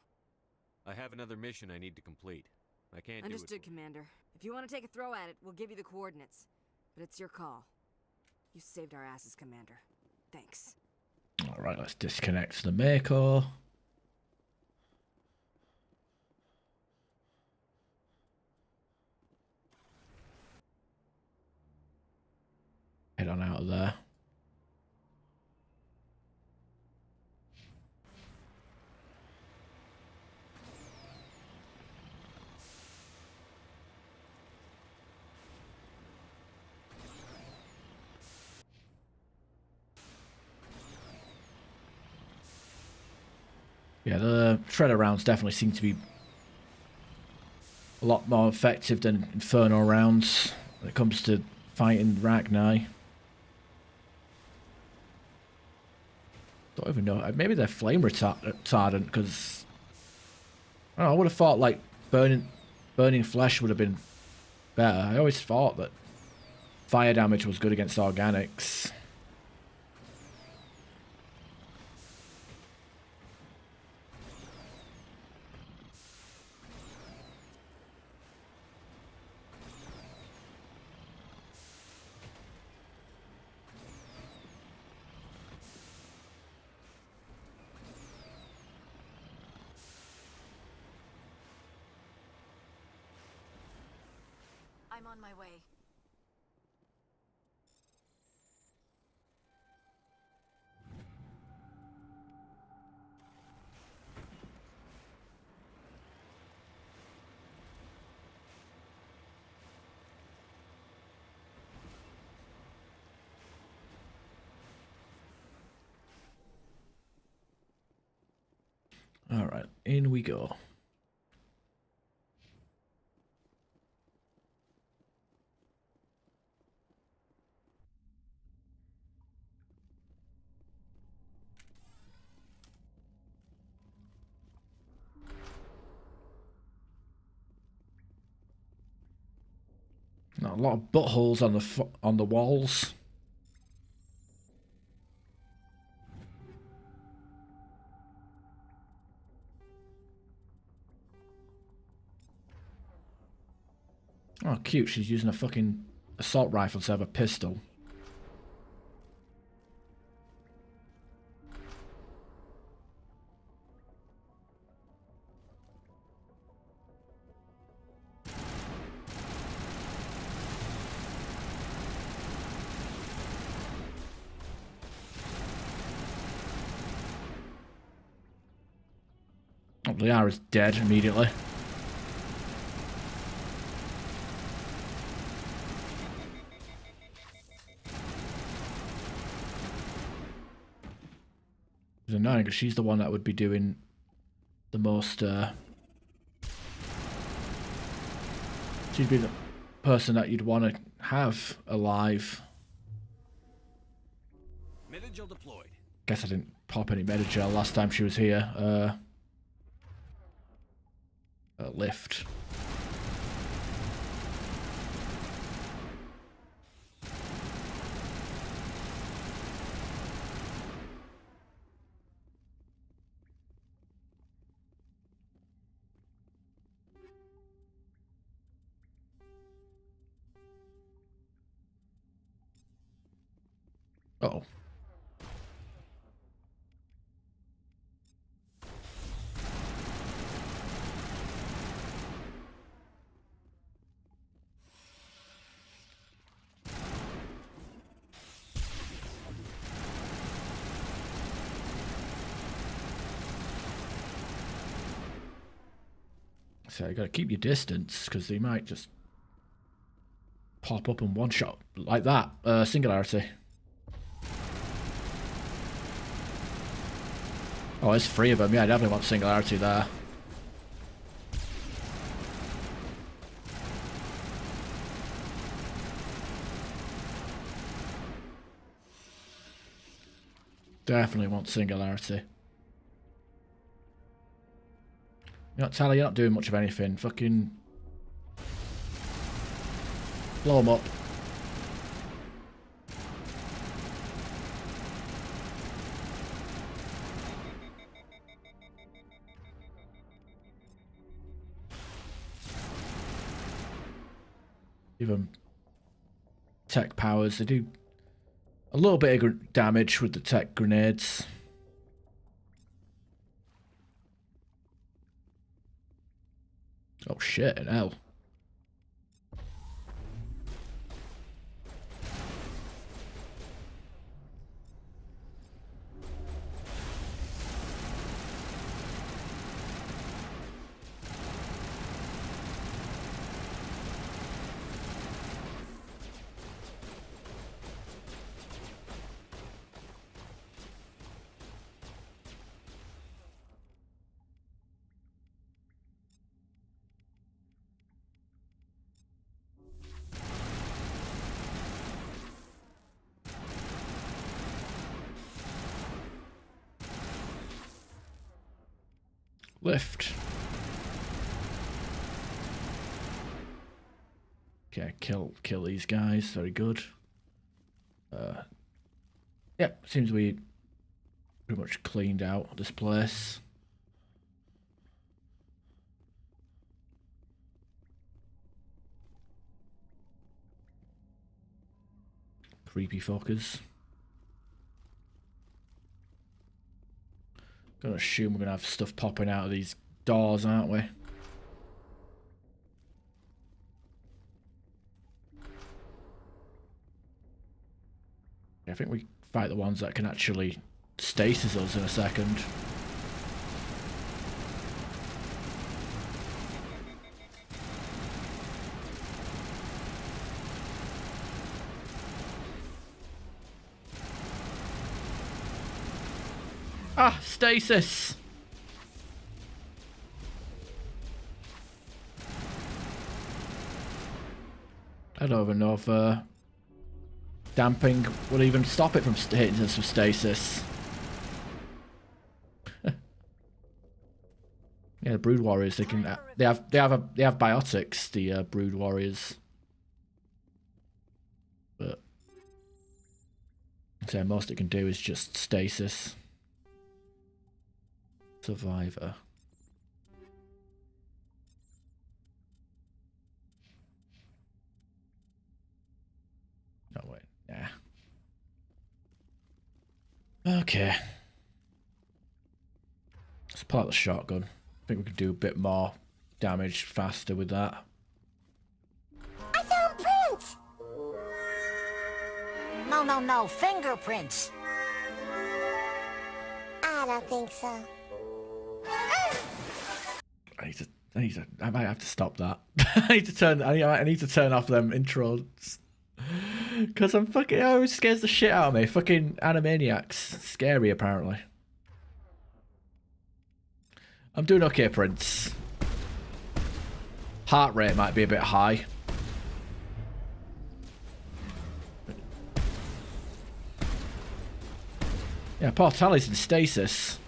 I have another mission I need to complete. I can't Understood, Commander. If you want to take a throw at it, we'll give you the coordinates. But it's your call. You saved our asses, Commander. Thanks. Alright, let's disconnect the Mako. Head on out of there. Yeah, the shredder rounds definitely seem to be a lot more effective than Inferno rounds when it comes to fighting Rachni. Don't even know. Maybe they're flame retardant, because I would have thought like burning flesh would have been better. I always thought that fire damage was good against organics. I'm on my way. All right, in we go. Now, a lot of buttholes on the walls. Oh, cute. She's using a fucking assault rifle to have a pistol. Oh, Liara's dead immediately. It's annoying because she's the one that would be doing the most. She'd be the person that you'd want to have alive. Metagel deployed. Guess I didn't pop any Metagel last time she was here. Lift. Uh-oh. So you gotta keep your distance, because they might just pop up and one shot like that. Singularity. Oh, there's 3 of them. Yeah, I definitely want Singularity there. Definitely want Singularity. You're not Tally, you're not doing much of anything. Fucking blow them up. Give them tech powers. They do a little bit of damage with the tech grenades. Oh shit, an L. Lift. Okay, kill these guys. Very good. Yeah, seems we pretty much cleaned out this place. Creepy fuckers. Gonna assume we're gonna have stuff popping out of these doors, aren't we? I think we fight the ones that can actually stasis us in a second. Ah, stasis! I don't even know if damping would even stop it from hitting us with stasis. Yeah, the Brood Warriors, they can they have biotics, the Brood Warriors. But so most it can do is just stasis. Survivor. No wait, yeah. Okay. Let's pull out the shotgun. I think we could do a bit more damage faster with that. I found prints! No, fingerprints. I don't think so. I might have to stop that. I need to turn off them intros. Cause it always scares the shit out of me. Fucking Animaniacs. Scary apparently. I'm doing okay, Prince. Heart rate might be a bit high. Yeah, poor Tally's in stasis.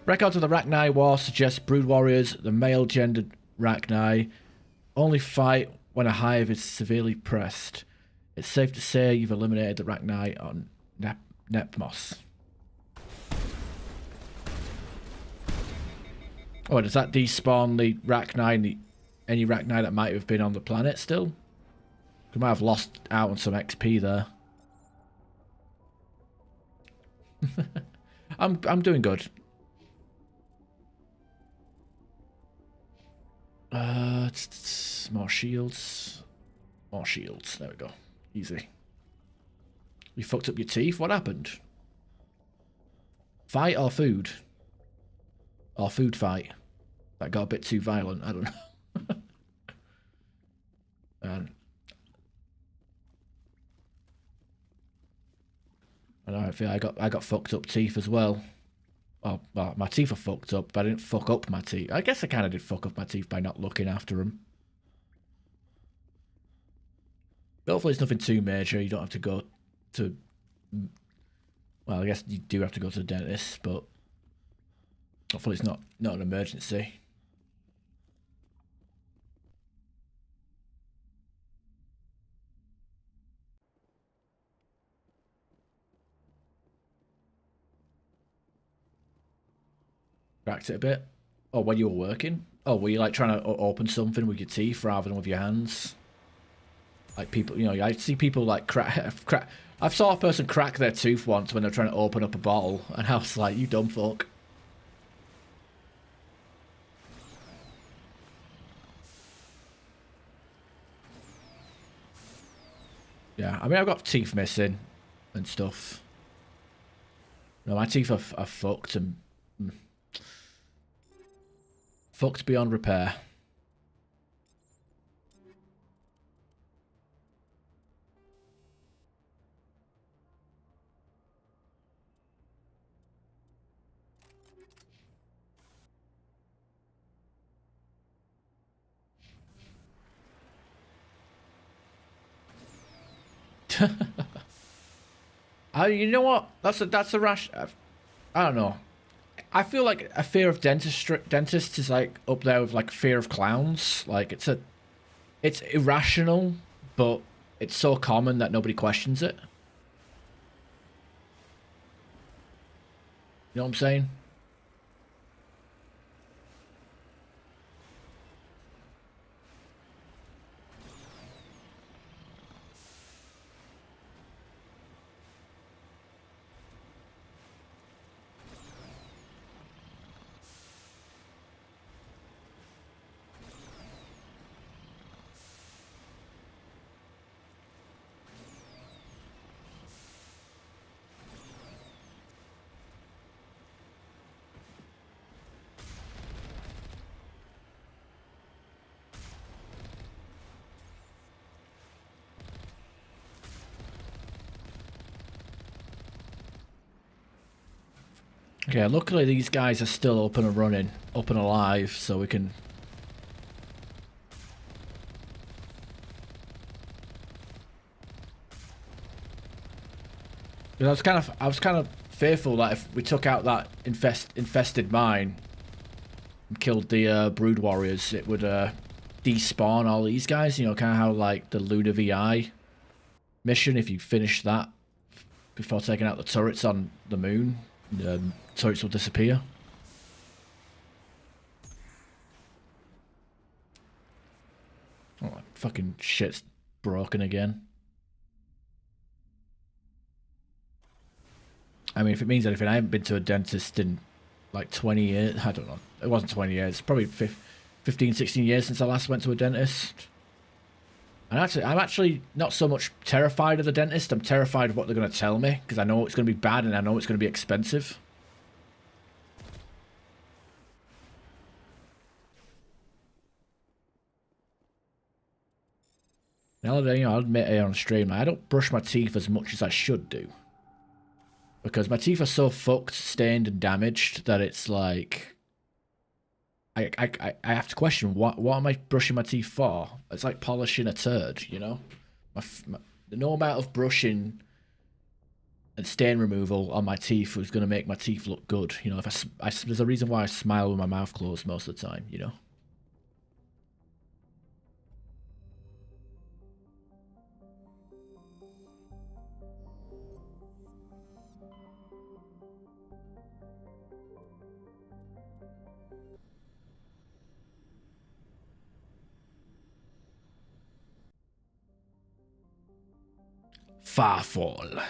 Records of the Rachni War suggest Brood Warriors, the male-gendered Rachni, only fight when a hive is severely pressed. It's safe to say you've eliminated the Rachni on Nepmos. Oh, does that despawn the Rachni, any Rachni that might have been on the planet still? We might have lost out on some XP there. I'm doing good. More shields. More shields. There we go. Easy. You fucked up your teeth? What happened? Fight or food? Or food fight? That got a bit too violent. I don't know. I feel I got fucked up teeth as well. Well, my teeth are fucked up, but I didn't fuck up my teeth. I guess I kind of did fuck up my teeth by not looking after them. But hopefully it's nothing too major. You don't have to go to... Well, I guess you do have to go to the dentist, but hopefully it's not an emergency. Cracked it a bit. Oh, when you were working? Oh, were you like trying to open something with your teeth rather than with your hands? Like people, you know, I see people like crack. I've saw a person crack their tooth once when they're trying to open up a bottle, and I was like, you dumb fuck. Yeah, I mean, I've got teeth missing and stuff. No, my teeth are fucked and... fucked beyond repair. You know what? That's a rash. I don't know. I feel like a fear of dentists is like up there with like fear of clowns. Like it's irrational, but it's so common that nobody questions it. You know what I'm saying? Okay, luckily these guys are still up and running, up and alive, so we can... I was kind of fearful that if we took out that infested mine and killed the brood warriors, it would despawn all these guys. You know, kind of how like the Luna VI mission. If you finish that before taking out the turrets on the moon, turrets will disappear. Oh, fucking shit's broken again. I mean, if it means anything, I haven't been to a dentist in like 20 years. I don't know. It wasn't 20 years. Probably 15, 16 years since I last went to a dentist. And actually, I'm actually not so much terrified of the dentist. I'm terrified of what they're going to tell me, because I know it's going to be bad and I know it's going to be expensive. Now, I'll admit it on stream, I don't brush my teeth as much as I should do. Because my teeth are so fucked, stained, and damaged that it's like... I have to question, what am I brushing my teeth for? It's like polishing a turd, you know? No amount of brushing and stain removal on my teeth is going to make my teeth look good. You know, there's a reason why I smile with my mouth closed most of the time, you know? Farfall.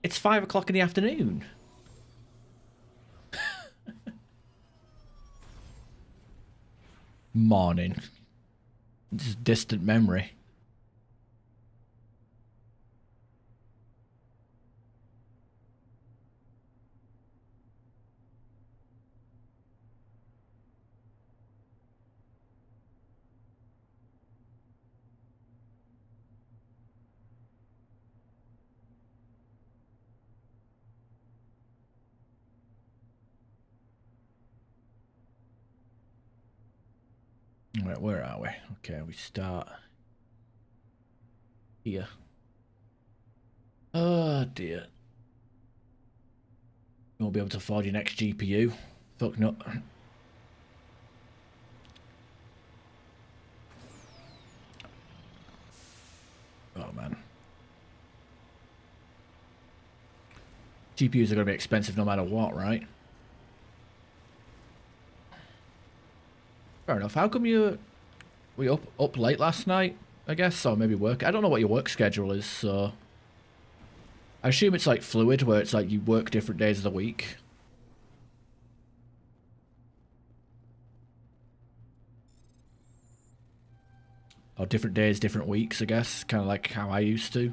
It's 5 o'clock in the afternoon. Morning. This is distant memory. Alright, where are we? Okay, we start here. Oh dear. You won't be able to afford your next GPU. Fuck no. Oh man. GPUs are going to be expensive no matter what, right? Fair enough. How come were you up late last night, I guess? Or maybe work? I don't know what your work schedule is, so... I assume it's like fluid, where it's like you work different days of the week. Or different days, different weeks, I guess. Kind of like how I used to.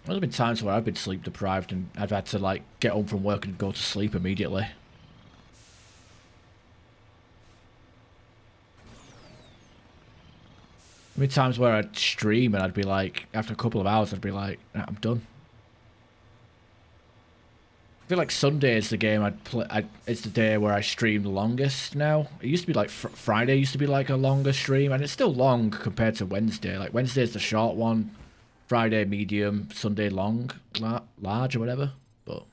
There's been times where I've been sleep deprived and I've had to like get home from work and go to sleep immediately. There've been times where I'd stream and I'd be like, after a couple of hours, I'd be like, nah, I'm done. I feel like Sunday is the game I'd play. It's the day where I stream the longest now. It used to be like Friday used to be like a longer stream, and it's still long compared to Wednesday. Like Wednesday's the short one. Friday medium, Sunday long, large or whatever, but...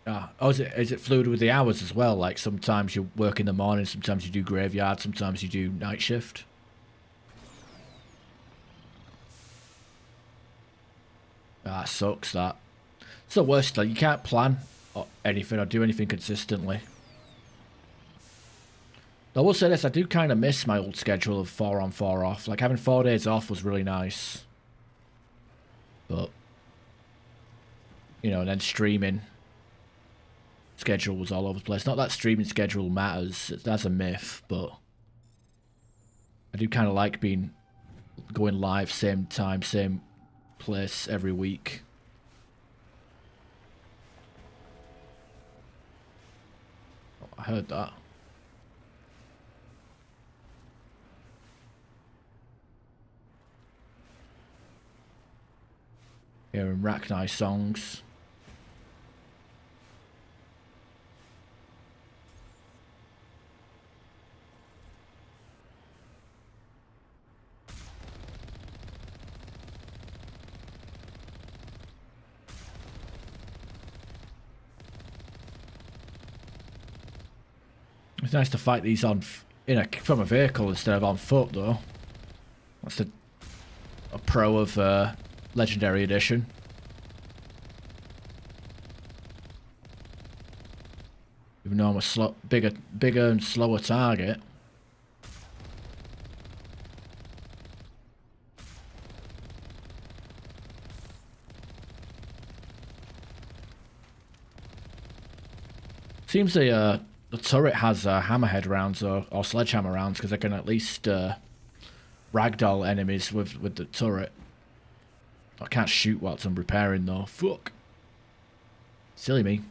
Oh, is it fluid with the hours as well? Like sometimes you work in the morning, sometimes you do graveyard, sometimes you do night shift? That sucks, that. It's the worst, like, you can't plan anything or do anything consistently. I will say this, I do kind of miss my old schedule of 4 on 4 off. Like, having 4 days off was really nice. But, you know, and then streaming schedule was all over the place. Not that streaming schedule matters, that's a myth, but I do kind of like going live same time, same place every week. Oh, I heard that. Hearing Rachni songs. It's nice to fight these from a vehicle instead of on foot, though. That's a pro of Legendary Edition. Even though I'm a bigger and slower target. Seems the turret has hammerhead rounds or sledgehammer rounds because I can at least ragdoll enemies with the turret. I can't shoot whilst I'm repairing though. Fuck. Silly me.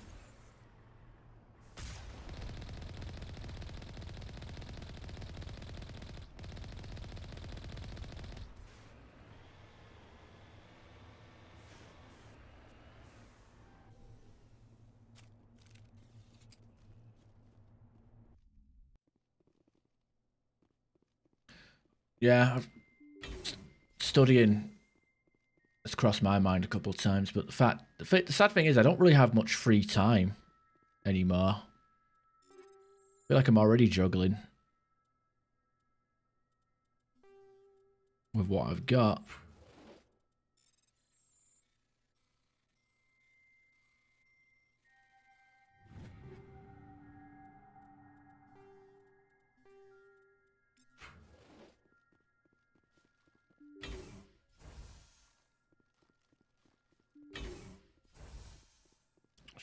Yeah, studying has crossed my mind a couple of times, but the sad thing is I don't really have much free time anymore. I feel like I'm already juggling with what I've got.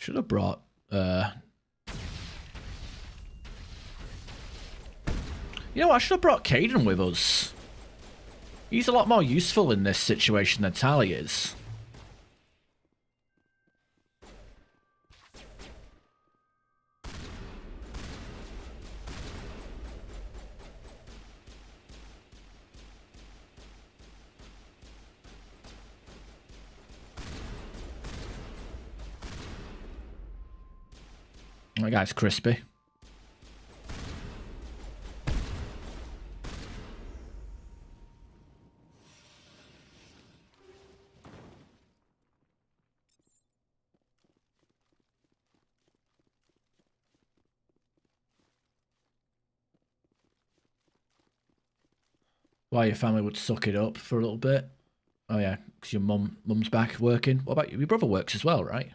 Should have brought you know what, I should have brought Caden with us. He's a lot more useful in this situation than Tali is. That guy's crispy. Why your family would suck it up for a little bit? Oh yeah, because your mum's back working. What about you? Your brother works as well, right?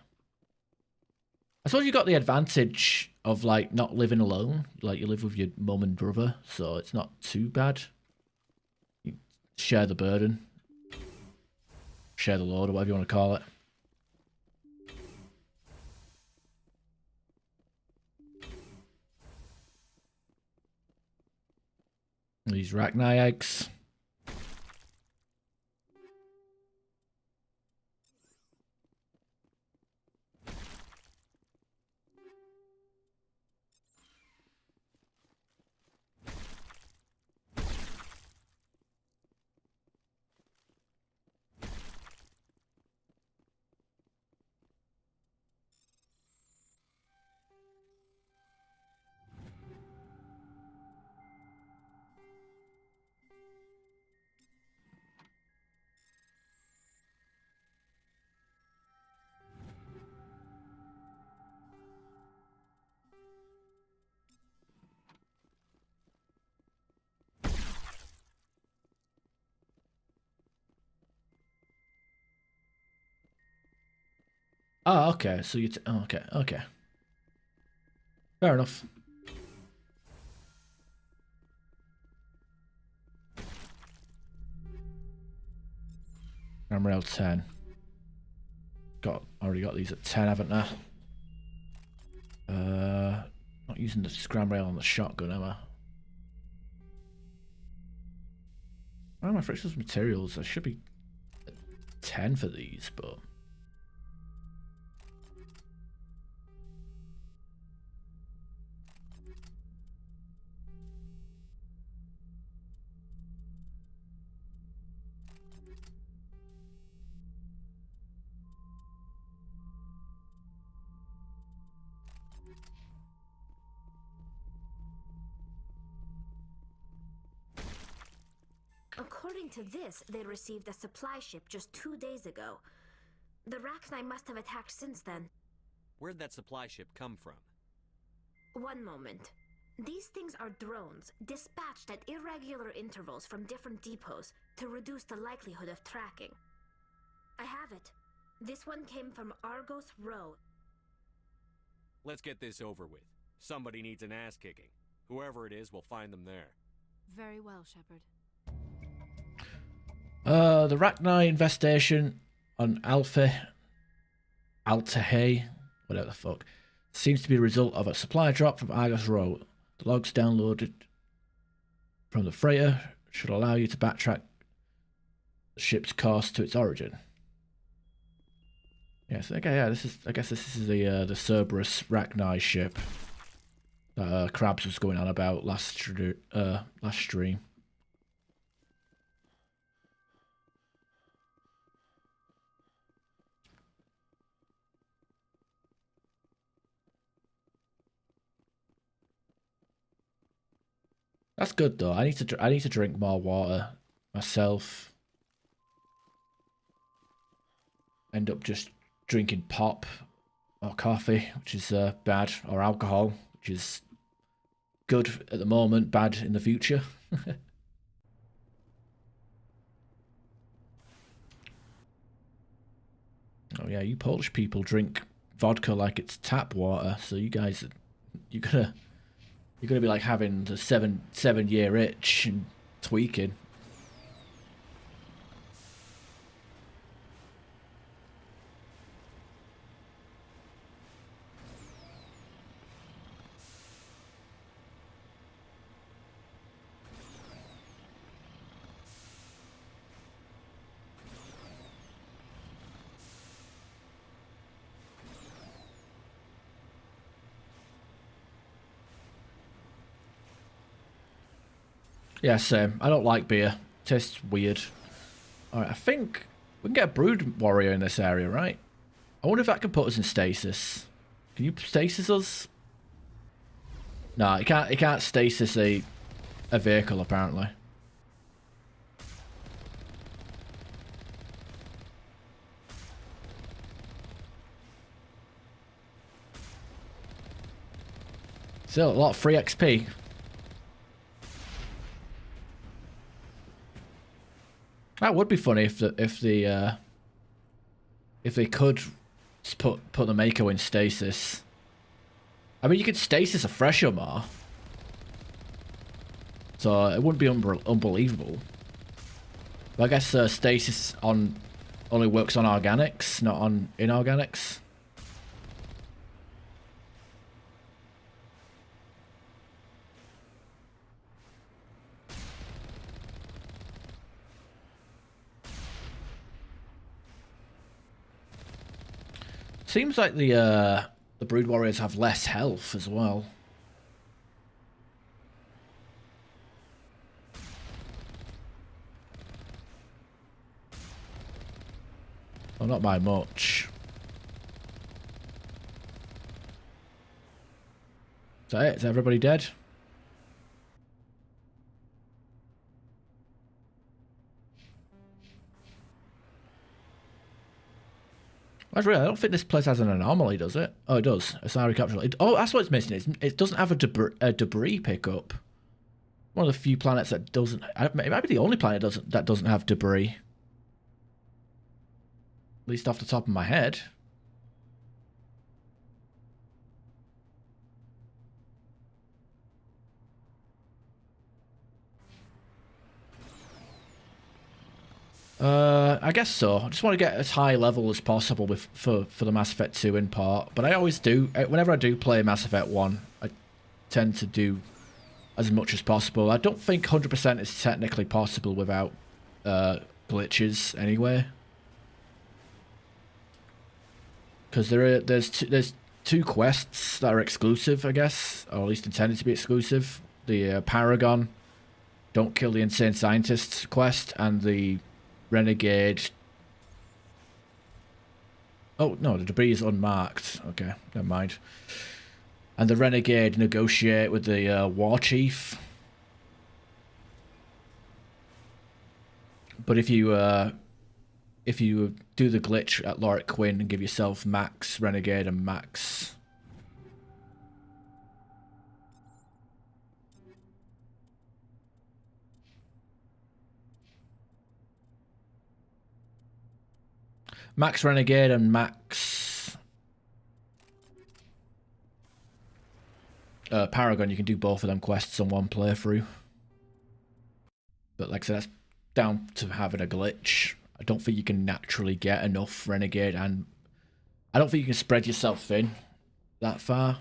I suppose you got the advantage of like not living alone. Like you live with your mum and brother, so it's not too bad. You share the burden, share the load, or whatever you want to call it. These Rachni eggs. Oh, okay. So you... oh, okay, okay. Fair enough. Rail 10. Already got these at 10, haven't I? Not using the scram rail on the shotgun, am I? Oh, my frictionless materials. I should be at 10 for these, but... According to this, they received a supply ship just 2 days ago. The Rachni must have attacked since then. Where'd that supply ship come from? One moment. These things are drones, dispatched at irregular intervals from different depots to reduce the likelihood of tracking. I have it. This one came from Argos Row. Let's get this over with. Somebody needs an ass kicking. Whoever it is, we'll find them there. Very well, Shepard. The Rachni investigation on Altahay, whatever the fuck, seems to be a result of a supply drop from Argos Row. The logs downloaded from the freighter should allow you to backtrack the ship's course to its origin. Yes, okay, yeah, I guess this is the Cerberus Rachni ship that Krabs was going on about last stream. That's good though. I need to drink more water myself. End up just drinking pop or coffee, which is bad, or alcohol, which is good at the moment, bad in the future. Oh yeah, you Polish people drink vodka like it's tap water, so you guys, you're gonna be like having the seven-year itch and tweaking. Yeah, same. I don't like beer. Tastes weird. Alright, I think we can get a brood warrior in this area, right? I wonder if that can put us in stasis. Can you stasis us? No, you can't stasis a vehicle apparently. Still a lot of free XP. That would be funny if they could put the Mako in stasis. I mean, you could stasis a fresher more, so it wouldn't be unbelievable. But I guess stasis only works on organics, not on inorganics. Seems like the Brood Warriors have less health as well. Well, not by much. Is that it? Is everybody dead? I don't think this place has an anomaly, does it? Oh, it does. A Asari capsule. Oh, that's what it's missing. It doesn't have a debris pickup. One of the few planets that doesn't. It might be the only planet that doesn't have debris. At least off the top of my head. I guess so. I just want to get as high level as possible for the Mass Effect 2 in part. But I always do. Whenever I do play Mass Effect 1, I tend to do as much as possible. I don't think 100% is technically possible without glitches anyway. Because there's two quests that are exclusive, I guess, or at least intended to be exclusive. The Paragon, Don't Kill the Insane Scientists quest, and the Renegade. Oh, no, the debris is unmarked. Okay, never mind. And the Renegade negotiate with the War Chief. But if you do the glitch at Lorik Quinn and give yourself max Renegade and max Renegade and max Paragon, you can do both of them quests on one playthrough. But like I said, that's down to having a glitch. I don't think you can naturally get enough Renegade, and I don't think you can spread yourself thin that far.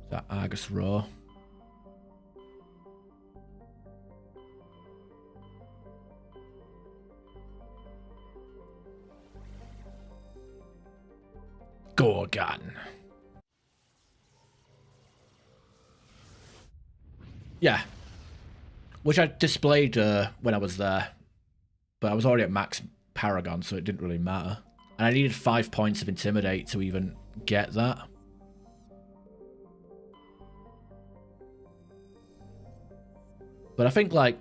That Argus Row. Gorgon. Yeah. Which I displayed when I was there. But I was already at max Paragon, so it didn't really matter. And I needed 5 points of Intimidate to even get that. But I think, like,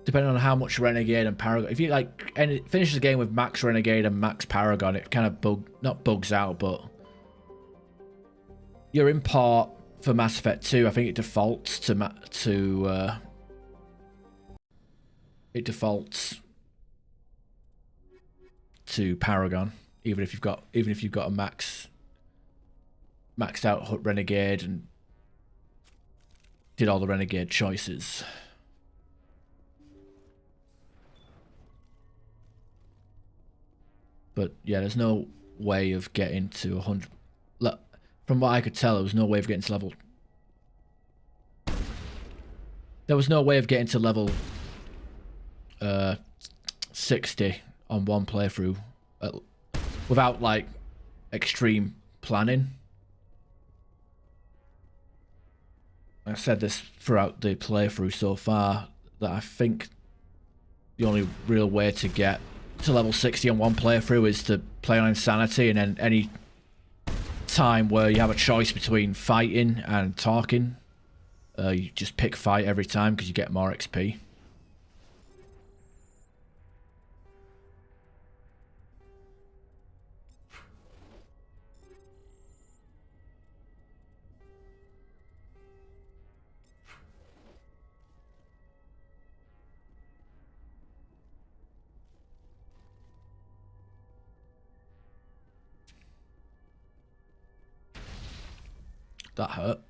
depending on how much Renegade and Paragon, if you like finish the game with max Renegade and max Paragon, it kind of not bugs out, but your import for Mass Effect 2, I think it defaults to Paragon, even if you've got a maxed out Renegade and did all the Renegade choices. But yeah, there's no way of getting to 100. Look, from what I could tell, there was no way of getting to level. There was no way of getting to level 60 on one playthrough without like extreme planning. I said this throughout the playthrough so far, that I think the only real way to get to level 60 on one playthrough is to play on Insanity, and then any time where you have a choice between fighting and talking, you just pick fight every time because you get more XP. That hurt.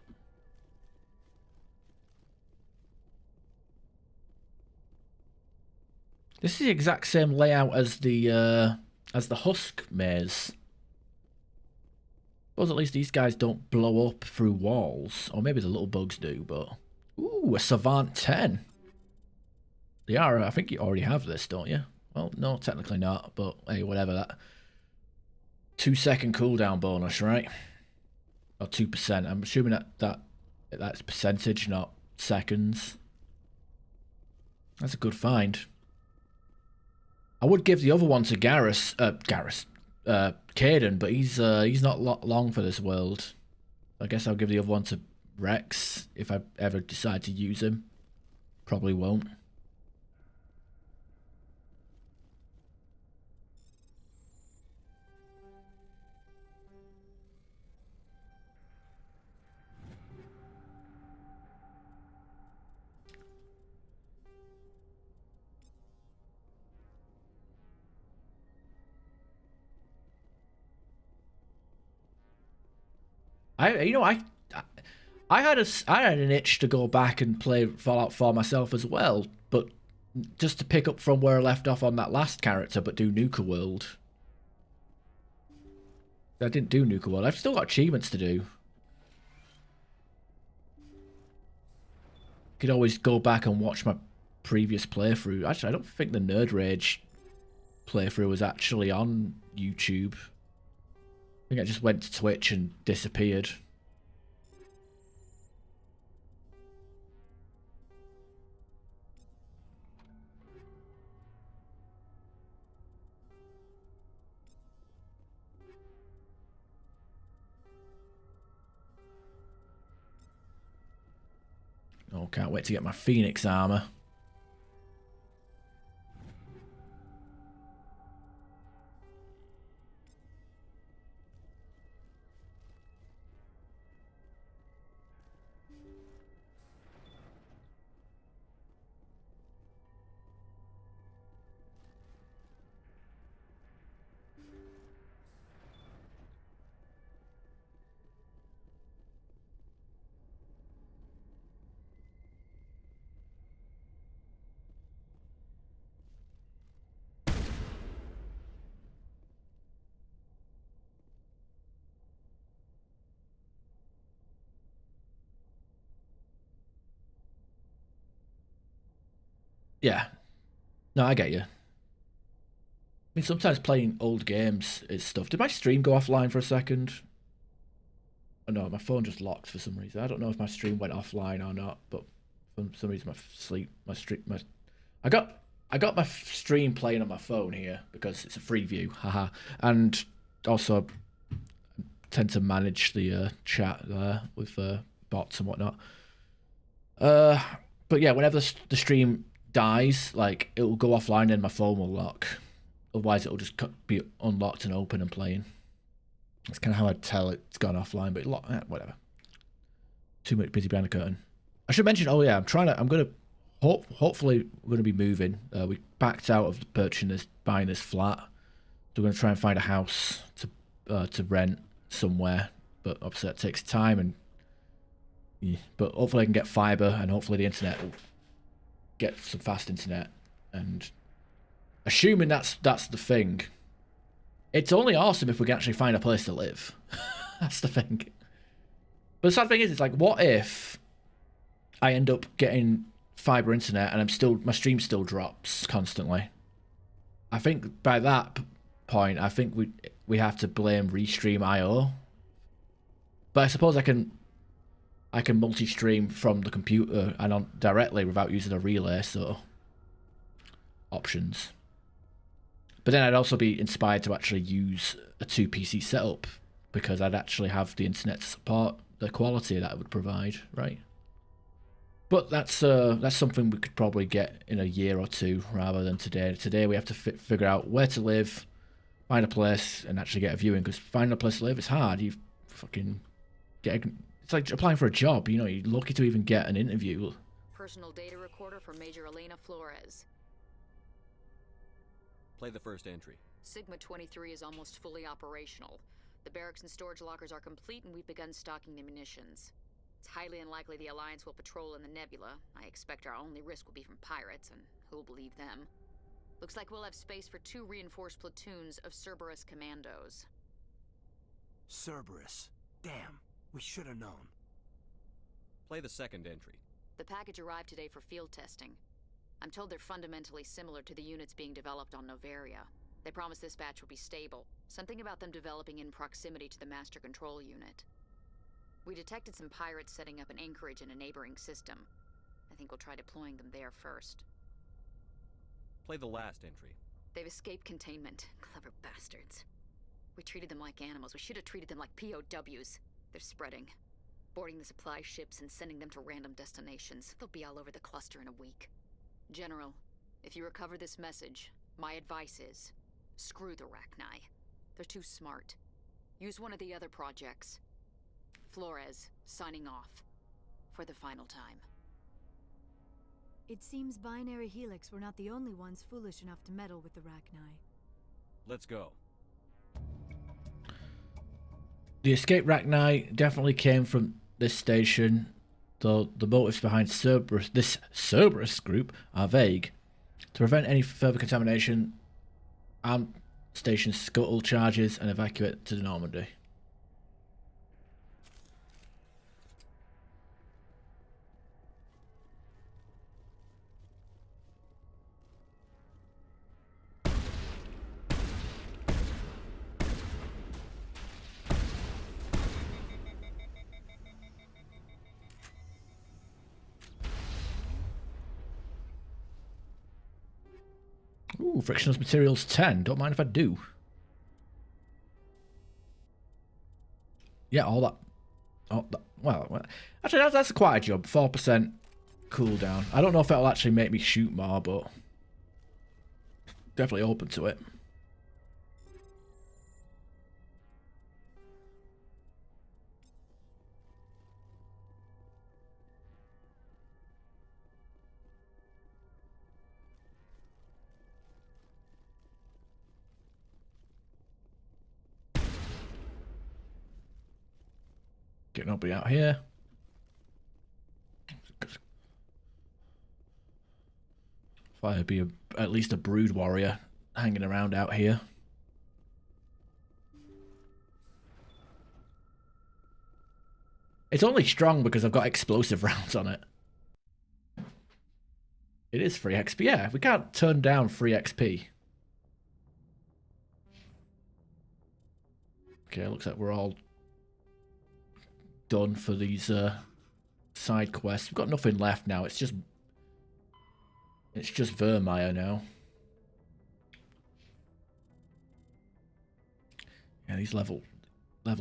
This is the exact same layout as the Husk maze. Suppose at least these guys don't blow up through walls, or maybe the little bugs do. But ooh, a Savant 10. They are. I think you already have this, don't you? Well, no, technically not. But hey, whatever. That 2-second cooldown bonus, right? Or 2%. I'm assuming that's percentage, not seconds. That's a good find. I would give the other one to Caden, but he's not long for this world. I guess I'll give the other one to Rex if I ever decide to use him. Probably won't. I had an itch to go back and play Fallout 4 myself as well, but just to pick up from where I left off on that last character, but do Nuka World. I didn't do Nuka World. I've still got achievements to do. Could always go back and watch my previous playthrough. Actually, I don't think the Nerd Rage playthrough was actually on YouTube. I think I just went to Twitch and disappeared. Oh, can't wait to get my Phoenix armor. Yeah. No, I get you. I mean, sometimes playing old games is stuff. Did my stream go offline for a second? Oh, no, my phone just locked for some reason. I don't know if my stream went offline or not, but for some reason I got my stream playing on my phone here because it's a free view, haha. And also I tend to manage the chat there with bots and whatnot. But yeah, whenever the stream dies, like, it will go offline and my phone will lock. Otherwise, it'll just be unlocked and open and playing. That's kind of how I'd tell it's gone offline, but whatever. Too much busy behind the curtain. I should mention, hopefully we're going to be moving. We backed out of buying this flat. So we're going to try and find a house to rent somewhere. But obviously that takes time, and but hopefully I can get fiber, and hopefully the internet will get some fast internet. And assuming that's the thing, it's only awesome if we can actually find a place to live. That's the thing. But the sad thing is, it's like, what if I end up getting fiber internet and my stream still drops constantly? I think by that point, I think we have to blame Restream.io. But I suppose I can multi-stream from the computer and on directly without using a relay, so options. But then I'd also be inspired to actually use a 2 PC setup, because I'd actually have the internet to support the quality that it would provide, right? But that's something we could probably get in a year or two rather than today. Today we have to figure out where to live, find a place, and actually get a viewing. Because finding a place to live is hard. You fucking it's like applying for a job. You know, you're lucky to even get an interview. Personal data recorder for Major Elena Flores. Play the first entry. Sigma 23 is almost fully operational. The barracks and storage lockers are complete, and we've begun stocking the munitions. It's highly unlikely the Alliance will patrol in the nebula. I expect our only risk will be from pirates, and who'll believe them? Looks like we'll have space for 2 reinforced platoons of Cerberus commandos. Cerberus. Damn, we should have known. Play the second entry. The package arrived today for field testing. I'm told they're fundamentally similar to the units being developed on Noveria. They promise this batch will be stable. Something about them developing in proximity to the master control unit. We detected some pirates setting up an anchorage in a neighboring system. I think we'll try deploying them there first. Play the last entry. They've escaped containment. Clever bastards. We treated them like animals. We should have treated them like POWs. They're spreading. Boarding the supply ships and sending them to random destinations. They'll be all over the cluster in a week. General, if you recover this message, my advice is, screw the Rachni. They're too smart. Use one of the other projects. Flores, signing off. For the final time. It seems Binary Helix were not the only ones foolish enough to meddle with the Rachni. Let's go. The escaped Rachni definitely came from this station, though the motives behind this Cerberus group are vague. To prevent any further contamination, arm station scuttle charges and evacuate to the Normandy. Ooh, frictionless materials 10. Don't mind if I do. Yeah, all that. Oh, well, actually, that's quite a job. 4% cooldown. I don't know if it'll actually make me shoot more, but definitely open to it. Get nobody out here. If I'd be at least a brood warrior hanging around out here. It's only strong because I've got explosive rounds on it. It is free XP. Yeah, we can't turn down free XP. Okay, looks like we're all done for these side quests. We've got nothing left now. It's just Vermeer now. Yeah, these level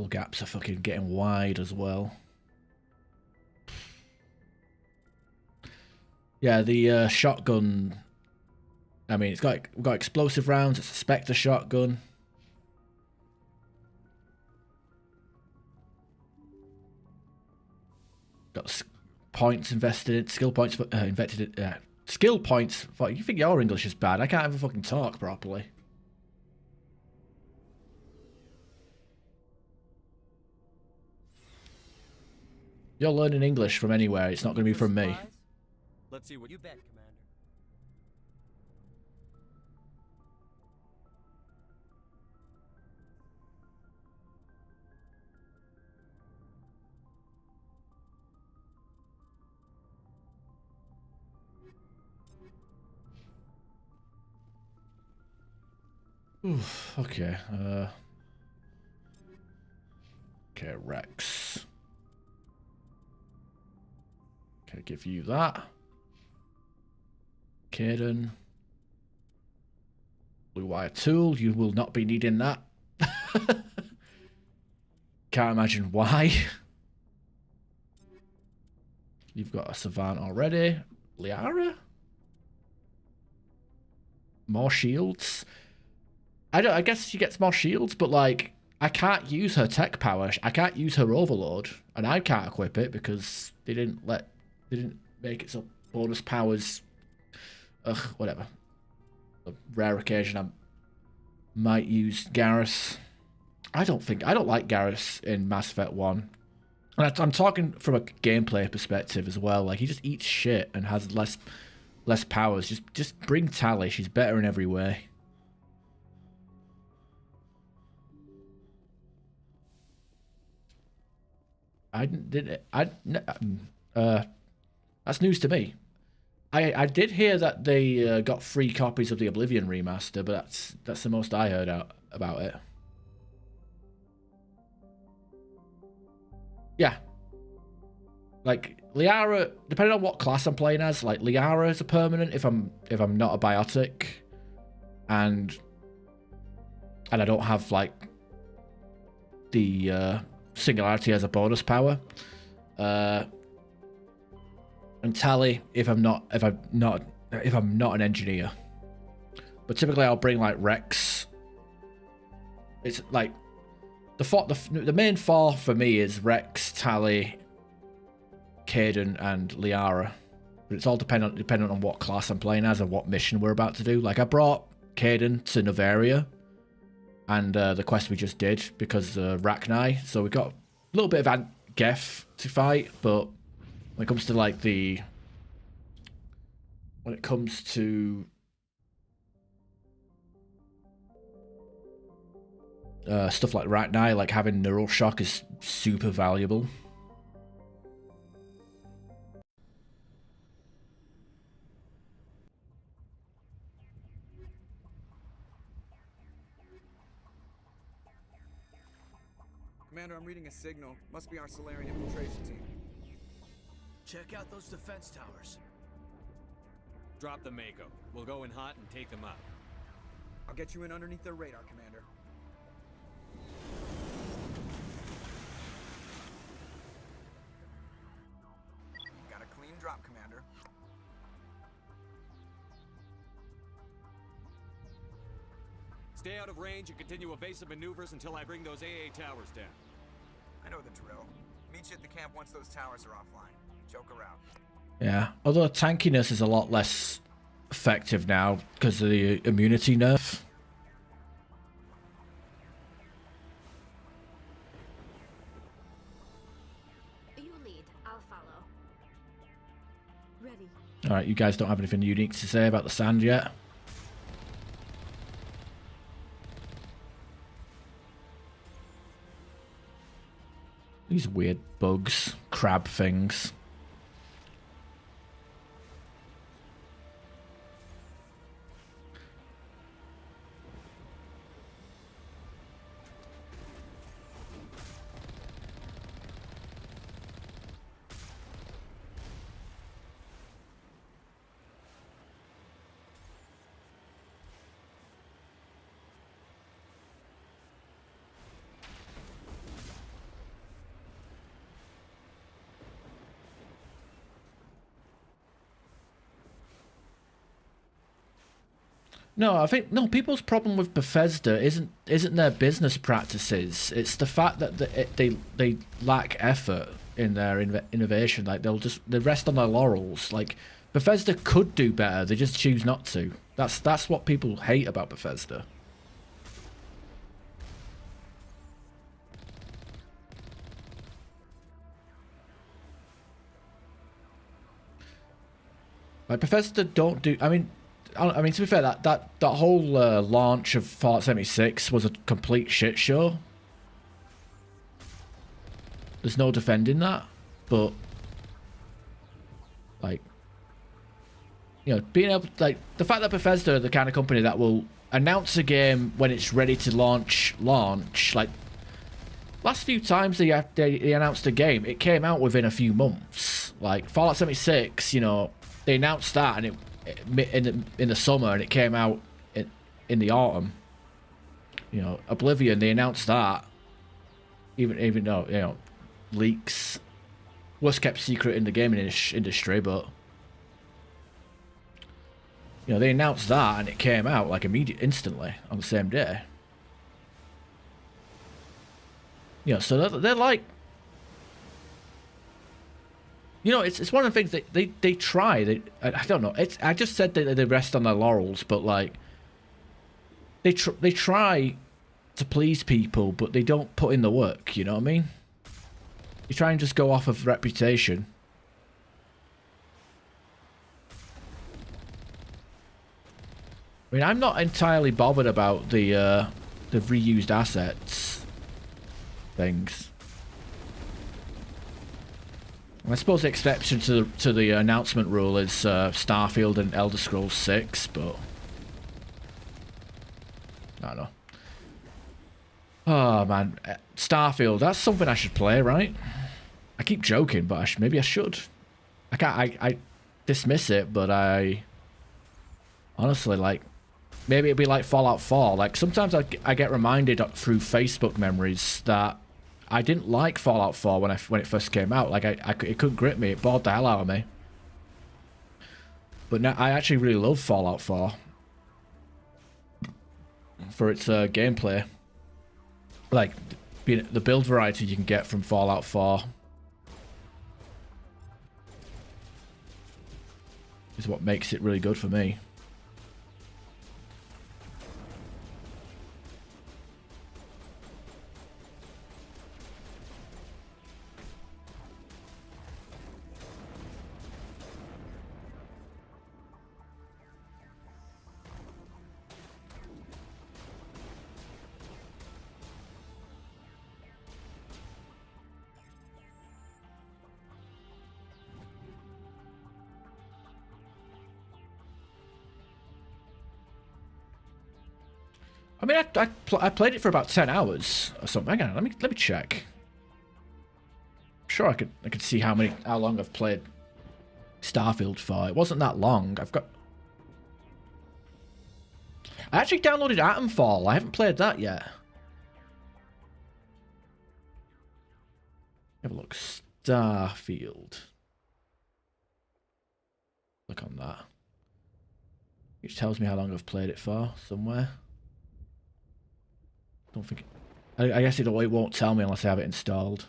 gaps are fucking getting wide as well. Yeah, the shotgun. I mean, we've got explosive rounds. It's a Spectre shotgun. Got points invested in, skill points invested in, skill points. You think your English is bad? I can't even fucking talk properly. You're learning English from anywhere. It's not going to be from me. Let's see what you bet, Commander. Oof, okay. Okay, Rex. Okay, give you that. Caden. Blue wire tool, you will not be needing that. Can't imagine why. You've got a Savant already. Liara? More shields? I guess she gets more shields, but like, I can't use her tech power. I can't use her overload, and I can't equip it because they didn't make it so bonus powers. Ugh, whatever. A rare occasion I might use Garrus. I don't like Garrus in Mass Effect 1. And I'm talking from a gameplay perspective as well. Like, he just eats shit and has less powers. Just bring Tali. She's better in every way. That's news to me. I did hear that they got free copies of the Oblivion remaster, but that's the most I heard about it. Yeah. Like, Liara, depending on what class I'm playing as, like, Liara is a permanent if I'm not a biotic, and I don't have, like, the singularity as a bonus power. And Tali if I'm not an engineer. But typically I'll bring like Rex. It's like the main four for me is Rex, Tali, Kaidan, and Liara. But it's all dependent on what class I'm playing as and what mission we're about to do. Like, I brought Kaidan to Novaria and the quest we just did because Rachni. So we've got a little bit of Geth to fight, but when it comes to like stuff like Rachni, like having neural shock is super valuable. Commander, I'm reading a signal. Must be our Solarian infiltration team. Check out those defense towers. Drop the Mako. We'll go in hot and take them out. I'll get you in underneath their radar, Commander. Got a clean drop, Commander. Stay out of range and continue evasive maneuvers until I bring those AA towers down. I know the drill. Meet you at the camp once those towers are offline. Joker out. Yeah, although tankiness is a lot less effective now because of the immunity nerf. You lead, I'll follow. Ready. Alright, you guys don't have anything unique to say about the sand yet? These weird bugs, crab things. No, I think people's problem with Bethesda isn't their business practices. It's the fact that they lack effort in their innovation. Like they rest on their laurels. Like Bethesda could do better, they just choose not to. That's what people hate about Bethesda. Like Bethesda don't do. I mean, to be fair, that whole launch of Fallout 76 was a complete shit show. There's no defending that, but like, you know, being able, like, the fact that Bethesda are the kind of company that will announce a game when it's ready to launch. Like, last few times they announced a game, it came out within a few months. Like Fallout 76, you know, they announced that and in the summer, and it came out in the autumn. You know, Oblivion, they announced that. Even though, you know, leaks, worst kept secret in the gaming industry, but you know, they announced that and it came out like instantly on the same day. You know, so they're like, you know, it's one of the things that they try. I don't know. I just said that they rest on their laurels, but like they try to please people, but they don't put in the work. You know what I mean? You try and just go off of reputation. I mean, I'm not entirely bothered about the reused assets things. I suppose the exception to the announcement rule is Starfield and Elder Scrolls 6, but I don't know. Oh man, Starfield, that's something I should play, right? I keep joking, but maybe I should. I dismiss it, but I honestly, like, maybe it'd be like Fallout 4. Like, sometimes I get reminded through Facebook memories that I didn't like Fallout 4 when it first came out. Like, it couldn't grip me. It bored the hell out of me. But now I actually really love Fallout 4 for its gameplay. Like, the build variety you can get from Fallout 4 is what makes it really good for me. I mean, I played it for about 10 hours or something. Hang on, let me check. I'm sure I could see how long I've played Starfield for. It wasn't that long. I actually downloaded Atomfall. I haven't played that yet. Have a look. Starfield. Look on that. Which tells me how long I've played it for somewhere. Don't think. I guess it won't tell me unless I have it installed.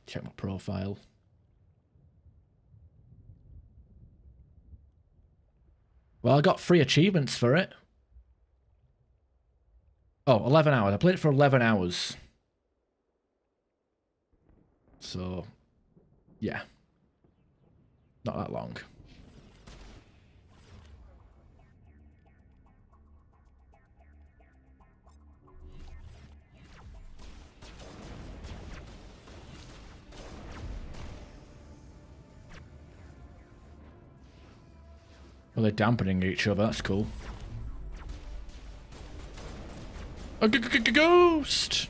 Check my profile. Well, I got 3 achievements for it. Oh, 11 hours. I played it for 11 hours. So, yeah. Not that long. Well, they're dampening each other. That's cool. A ghost!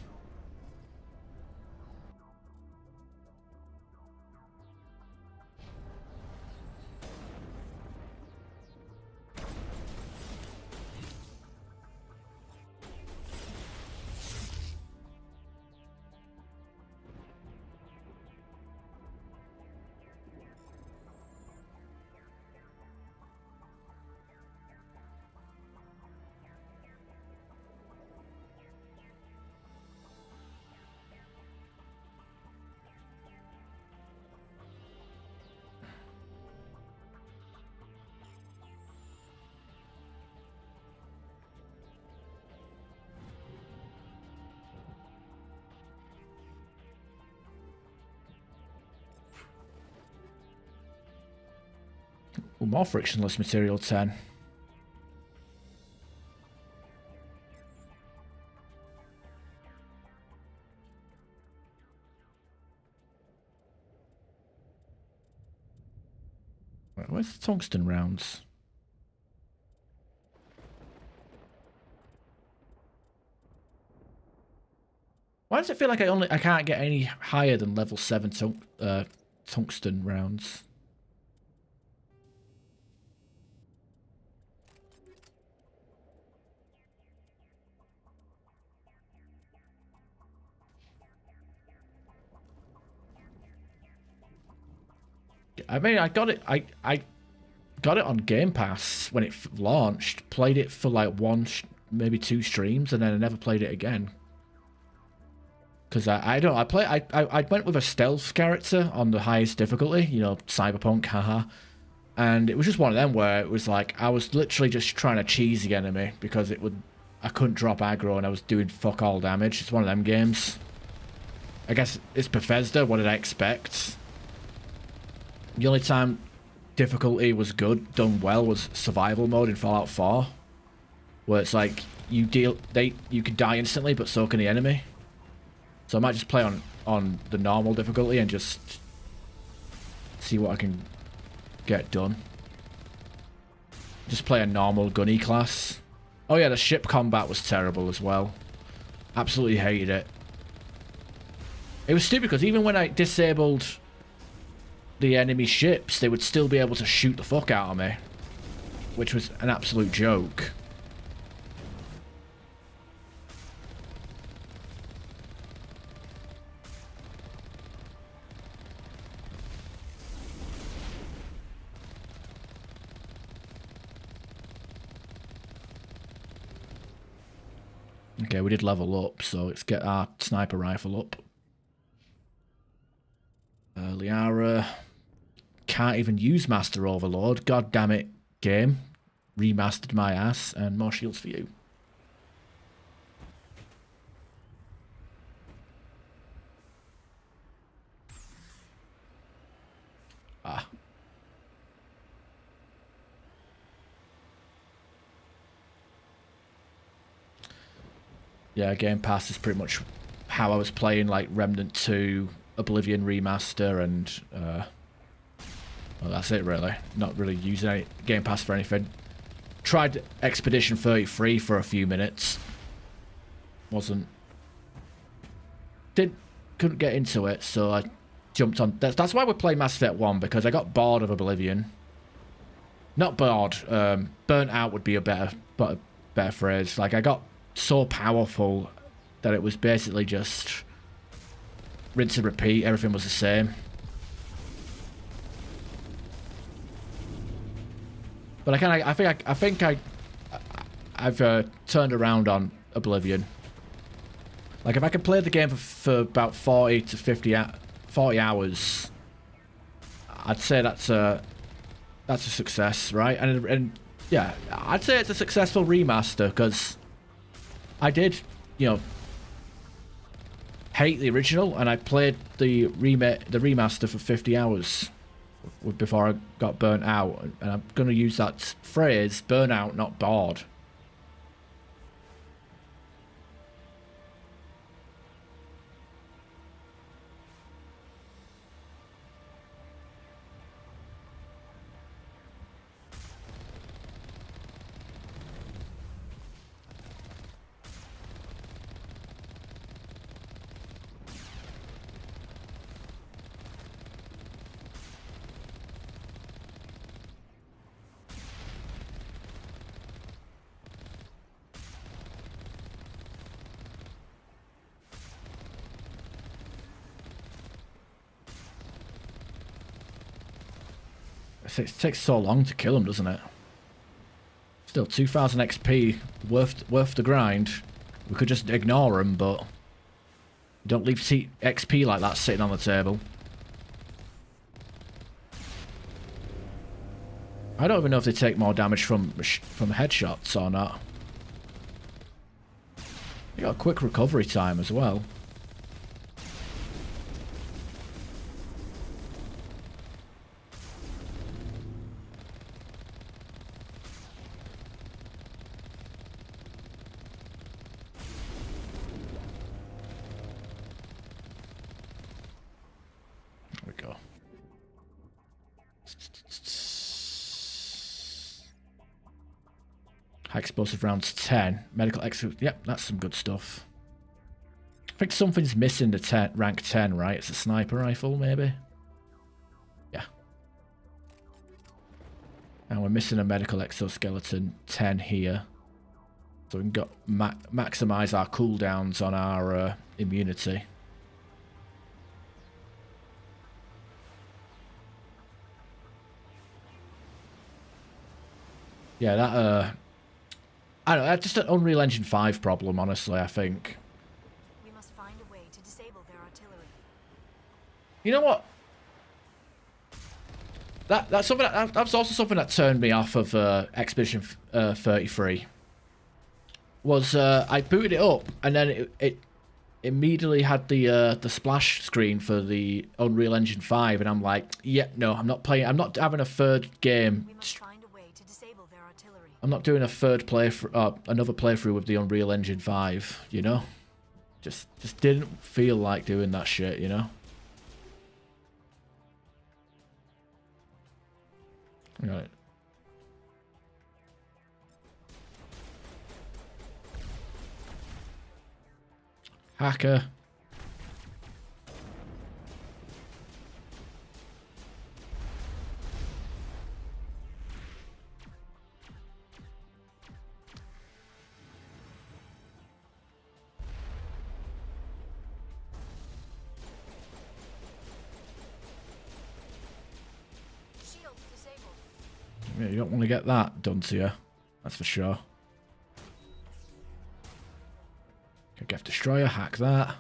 Well, more frictionless material 10. Where's the tungsten rounds? Why does it feel like I can't get any higher than level 7 tungsten rounds? I mean, I got it. I got it on Game Pass when it launched. Played it for like one, maybe 2 streams, and then I never played it again. Because I went with a stealth character on the highest difficulty, you know, Cyberpunk, haha. And it was just one of them where it was like, I was literally just trying to cheese the enemy because I couldn't drop aggro and I was doing fuck all damage. It's one of them games. I guess it's Bethesda, what did I expect? The only time difficulty was good, done well, was survival mode in Fallout 4. Where it's like, you can die instantly, but so can the enemy. So I might just play on the normal difficulty and just see what I can get done. Just play a normal gunny class. Oh yeah, the ship combat was terrible as well. Absolutely hated it. It was stupid because even when I disabled the enemy ships, they would still be able to shoot the fuck out of me. Which was an absolute joke. Okay, we did level up, so let's get our sniper rifle up. Liara can't even use Master Overload. God damn it, game. Remastered my ass, and more shields for you. Ah. Yeah, Game Pass is pretty much how I was playing, like Remnant 2, Oblivion Remaster, and well, that's it really. Not really using any Game Pass for anything. Tried Expedition 33 for a few minutes. Couldn't get into it, so I jumped on. That's why we're playing Mass Effect 1, because I got bored of Oblivion. Not bored. Burnt out would be a better phrase. Like, I got so powerful that it was basically just rinse and repeat. Everything was the same. But I think I've turned around on Oblivion. Like, if I could play the game for about 40 to 40 hours, I'd say that's a success, right? And yeah, I'd say it's a successful remaster, because I did, you know, hate the original, and I played the remaster for 50 hours before I got burnt out. And I'm going to use that phrase, burn out, not bored. It takes so long to kill them, doesn't it? Still, 2000 XP worth the grind. We could just ignore them, but don't leave XP like that sitting on the table. I don't even know if they take more damage from headshots or not. They got a quick recovery time as well. High explosive rounds 10. Medical exit. Yep, that's some good stuff. I think something's missing the rank 10, right? It's a sniper rifle, maybe? Yeah. And we're missing a medical exoskeleton 10 here. So we can maximize our cooldowns on our immunity. Yeah, that I don't know, that's just an Unreal Engine 5 problem, honestly, I think. We must find a way to disable their artillery. You know what? That's something that's also something that turned me off of Expedition 33. Was I booted it up and then it immediately had the splash screen for the Unreal Engine 5, and I'm like, yeah, no, I'm not playing. I'm not having a third game. We must find a way to disable their artillery. I'm not doing a third playthrough, another playthrough with the Unreal Engine 5. You know, just didn't feel like doing that shit. You know. Right. Hacker. Shields disabled. Yeah, you don't want to get that done to you. That's for sure. Geth Destroyer, hack that.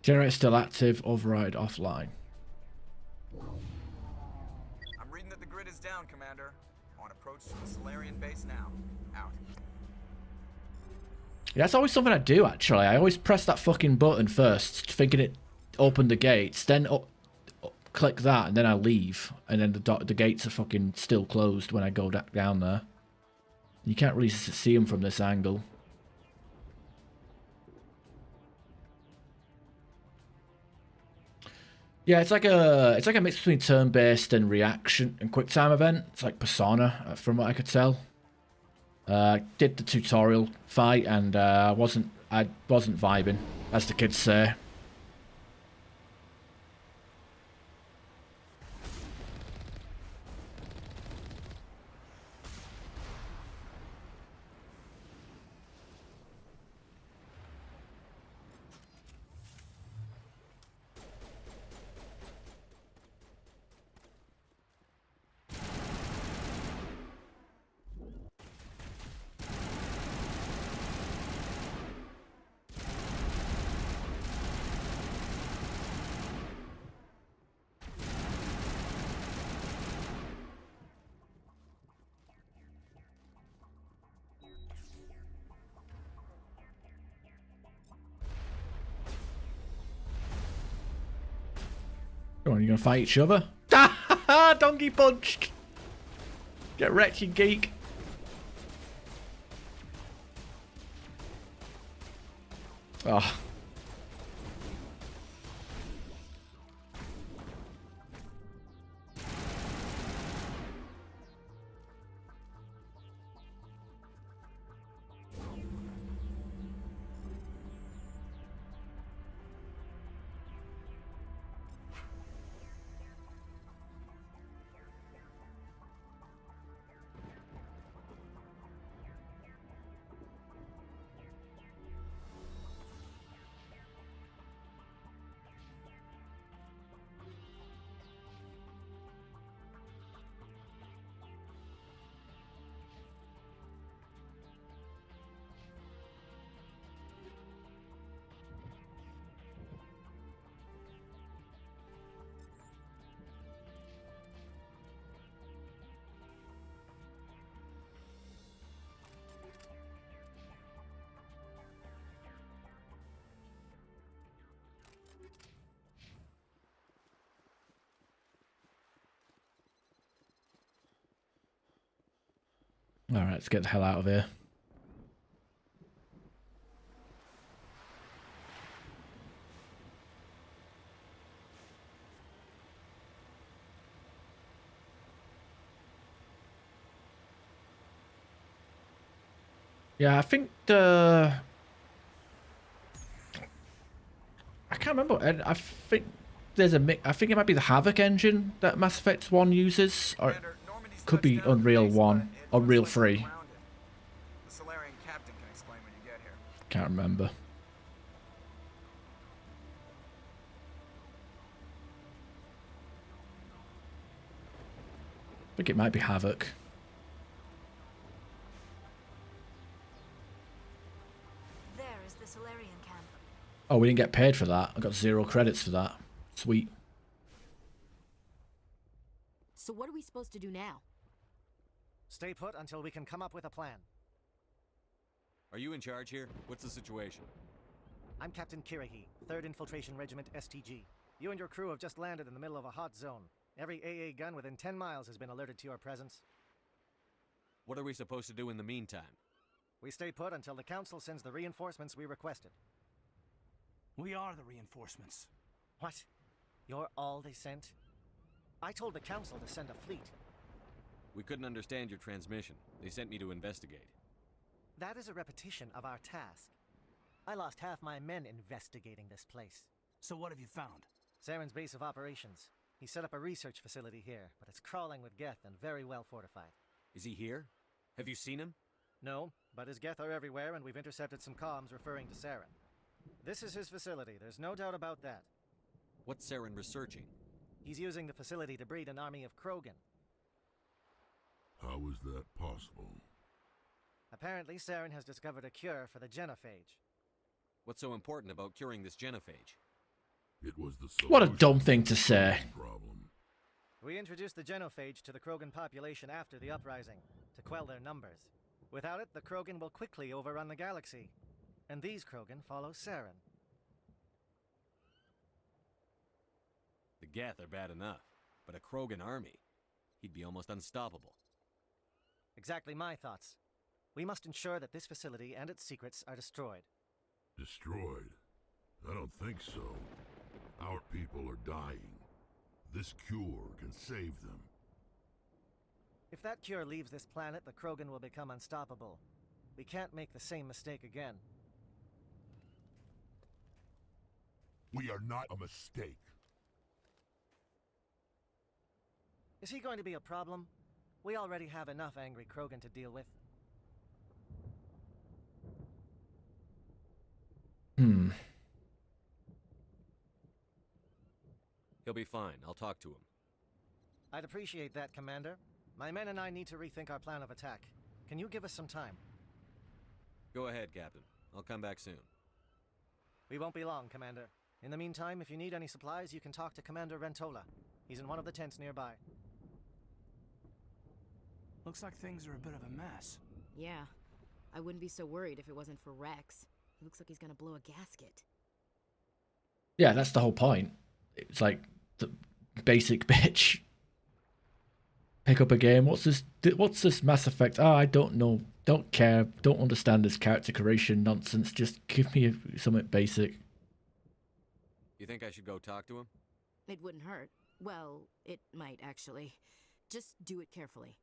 Generator still active, override offline. I'm reading that the grid is down, Commander. On approach to the Solarian base now. Out. Yeah, that's always something I do, actually. I always press that fucking button first, thinking it opened the gates, then click that, and then I leave. And then the gates are fucking still closed when I go down there. You can't really see them from this angle. Yeah, it's like a mix between turn-based and reaction and quick time event. It's like Persona, from what I could tell. Did the tutorial fight and I wasn't vibing, as the kids say. Go on, you gonna fight each other? Donkey punched! Get wrecked, you geek. Oh. Alright, let's get the hell out of here. Yeah, I think I can't remember. I think there's a I think it might be the Havoc engine that Mass Effect 1 uses, or it could be Unreal 1, Unreal 3. The Solarian captain can explain when you get here. Can't remember. I think it might be Havoc. There is the Solarian camp. Oh, we didn't get paid for that. I got 0 credits for that. Sweet. So what are we supposed to do now? Stay put until we can come up with a plan. Are you in charge here? What's the situation? I'm Captain Kirahi, 3rd Infiltration Regiment STG. You and your crew have just landed in the middle of a hot zone. Every AA gun within 10 miles has been alerted to your presence. What are we supposed to do in the meantime? We stay put until the Council sends the reinforcements we requested. We are the reinforcements. What? You're all they sent? I told the Council to send a fleet. We couldn't understand your transmission. They sent me to investigate. That is a repetition of our task. I lost half my men investigating this place. So what have you found? Saren's base of operations. He set up a research facility here, but it's crawling with Geth and very well fortified. Is he here? Have you seen him? No, but his Geth are everywhere and we've intercepted some comms referring to Saren. This is his facility, there's no doubt about that. What's Saren researching? He's using the facility to breed an army of Krogan. How is that possible? Apparently, Saren has discovered a cure for the genophage. What's so important about curing this genophage? It was the What a dumb thing to say. problem. We introduced the genophage to the Krogan population after the uprising, to quell their numbers. Without it, the Krogan will quickly overrun the galaxy. And these Krogan follow Saren. The Geth are bad enough, but a Krogan army? He'd be almost unstoppable. Exactly my thoughts. We must ensure that this facility and its secrets are destroyed. Destroyed? I don't think so. Our people are dying. This cure can save them. If that cure leaves this planet, the Krogan will become unstoppable. We can't make the same mistake again. We are not a mistake. Is he going to be a problem? We already have enough angry Krogan to deal with. He'll be fine. I'll talk to him. I'd appreciate that, Commander. My men and I need to rethink our plan of attack. Can you give us some time? Go ahead, Captain. I'll come back soon. We won't be long, Commander. In the meantime, if you need any supplies, you can talk to Commander Rentola. He's in one of the tents nearby. Looks like things are a bit of a mess. Yeah. I wouldn't be so worried if it wasn't for Rex. He looks like he's gonna blow a gasket. Yeah, that's the whole point. It's like the basic bitch. Pick up a game. What's this Mass Effect? Oh, I don't know. Don't care. Don't understand this character creation nonsense. Just give me something basic. You think I should go talk to him? It wouldn't hurt. Well, it might actually. Just do it carefully.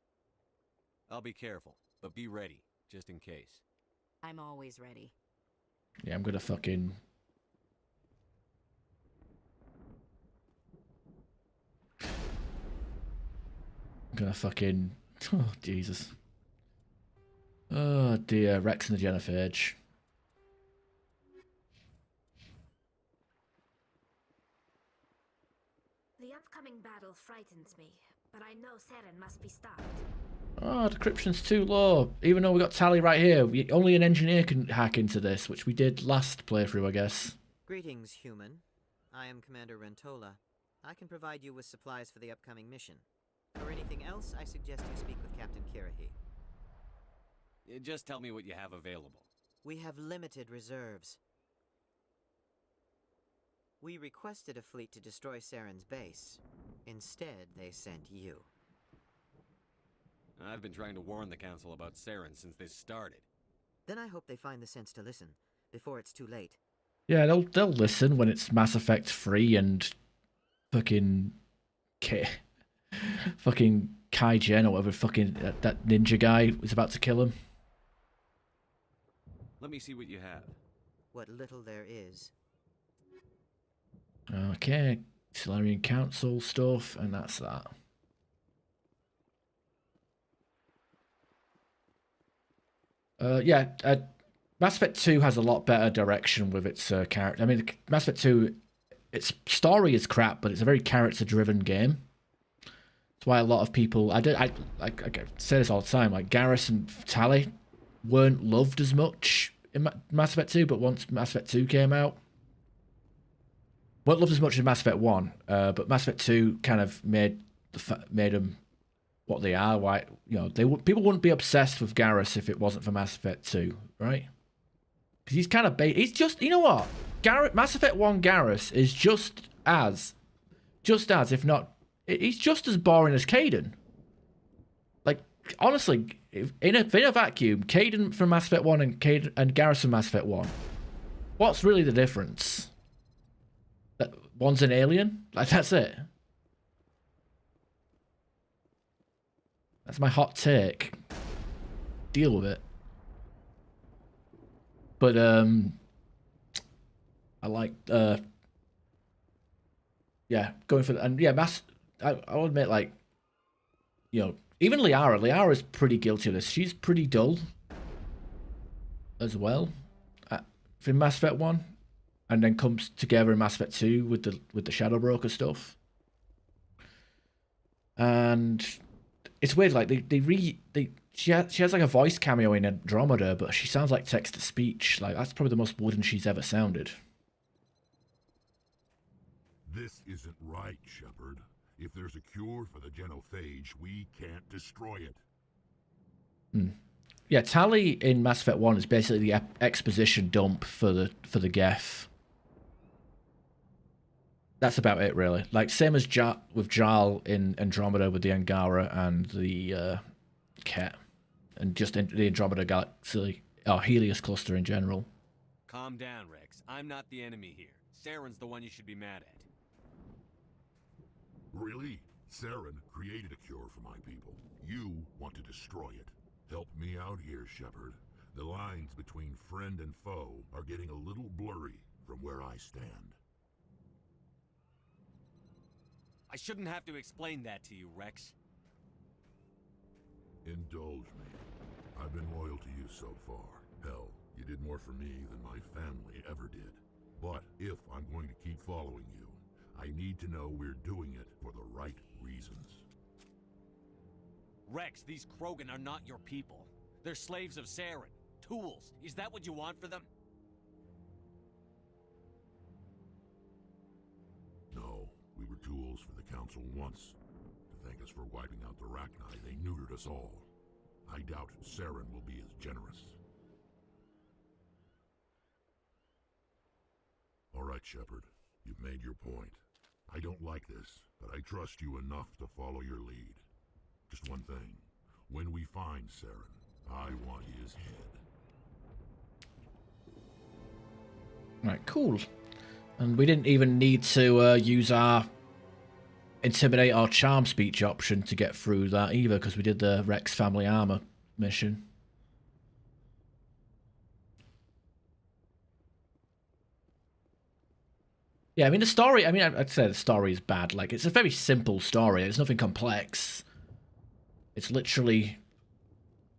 I'll be careful, but be ready, just in case. I'm always ready. Yeah, I'm gonna fucking... Oh, Jesus. Oh, dear. Rex and the genophage. The upcoming battle frightens me, but I know Saren must be stopped. Oh, decryption's too low. Even though we got Tally right here, only an engineer can hack into this, which we did last playthrough, I guess. Greetings, human. I am Commander Rentola. I can provide you with supplies for the upcoming mission. For anything else, I suggest you speak with Captain Kirahi. Just tell me what you have available. We have limited reserves. We requested a fleet to destroy Saren's base. Instead, they sent you. I've been trying to warn the Council about Saren since this started. Then I hope they find the sense to listen, before it's too late. Yeah, they'll listen when it's Mass Effect 3 and fucking fucking Kai Jen or whatever fucking that ninja guy was about to kill him. Let me see what you have. What little there is. Okay. Solarian Council stuff, and that's that. Mass Effect 2 has a lot better direction with its character. I mean, Mass Effect 2, its story is crap, but it's a very character-driven game. That's why a lot of people, I say this all the time, like Garrus and Tali weren't loved as much in Mass Effect 2, but once Mass Effect 2 came out, weren't loved as much in Mass Effect 1, but Mass Effect 2 kind of made them what they are. Why, people wouldn't be obsessed with Garrus if it wasn't for Mass Effect 2, right? Because he's kind of he's just, you know what, Mass Effect 1 Garrus is just as, if not, he's just as boring as Kaidan. Like, honestly, in a vacuum, Kaidan from Mass Effect 1 and Garrus from Mass Effect 1, what's really the difference? That one's an alien? Like, that's it. That's my hot take. Deal with it. But, I like, yeah, going for the, and yeah, I'll admit, like, even Liara's pretty guilty of this. She's pretty dull as well in Mass Effect 1, and then comes together in Mass Effect 2 with the Shadow Broker stuff. And it's weird, like she has like a voice cameo in Andromeda, but she sounds like text to speech. Like, that's probably the most wooden she's ever sounded. This isn't right, Shepard. If there's a cure for the genophage, we can't destroy it. Yeah, Tali in Mass Effect 1 is basically the exposition dump for the Geth. That's about it, really. Like, same as with Jarl in Andromeda with the Angara and the Ket. And just in the Andromeda Galaxy, or Helios cluster in general. Calm down, Rex. I'm not the enemy here. Saren's the one you should be mad at. Really? Saren created a cure for my people. You want to destroy it. Help me out here, Shepard. The lines between friend and foe are getting a little blurry from where I stand. I shouldn't have to explain that to you, Rex. Indulge me. I've been loyal to you so far. Hell, you did more for me than my family ever did. But if I'm going to keep following you, I need to know we're doing it for the right reasons. Rex, these Krogan are not your people. They're slaves of Saren. Tools. Is that what you want for them? No, we were tools for the Council once. To thank us for wiping out the Rachni, they neutered us all. I doubt Saren will be as generous. All right, Shepard. You've made your point. I don't like this, but I trust you enough to follow your lead. Just one thing. When we find Saren, I want his head. Right, cool. And we didn't even need to use our Intimidate or Charm speech option to get through that either, because we did the Rex Family Armor mission. Yeah, I mean, the story, I'd say the story is bad. Like, it's a very simple story. There's nothing complex. It's literally,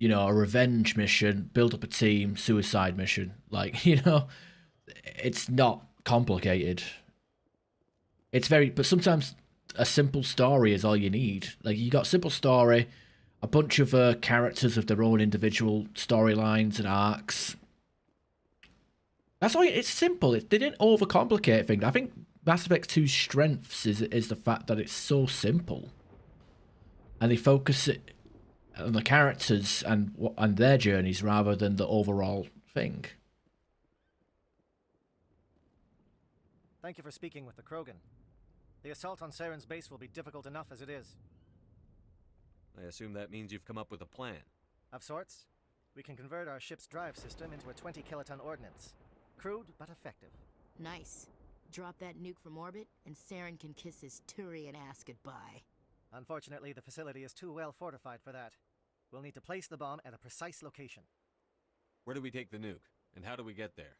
a revenge mission, build up a team, suicide mission. Like, it's not complicated. But sometimes a simple story is all you need. Like, you got a simple story, a bunch of characters with their own individual storylines and arcs. That's why it's simple. They didn't overcomplicate things. I think Mass Effect 2's strengths is the fact that it's so simple, and they focus it on the characters and their journeys rather than the overall thing. Thank you for speaking with the Krogan. The assault on Saren's base will be difficult enough as it is. I assume that means you've come up with a plan. Of sorts. We can convert our ship's drive system into a 20-kiloton ordnance. Crude, but effective. Nice. Drop that nuke from orbit, and Saren can kiss his Turian ass goodbye. Unfortunately, the facility is too well fortified for that. We'll need to place the bomb at a precise location. Where do we take the nuke? And how do we get there?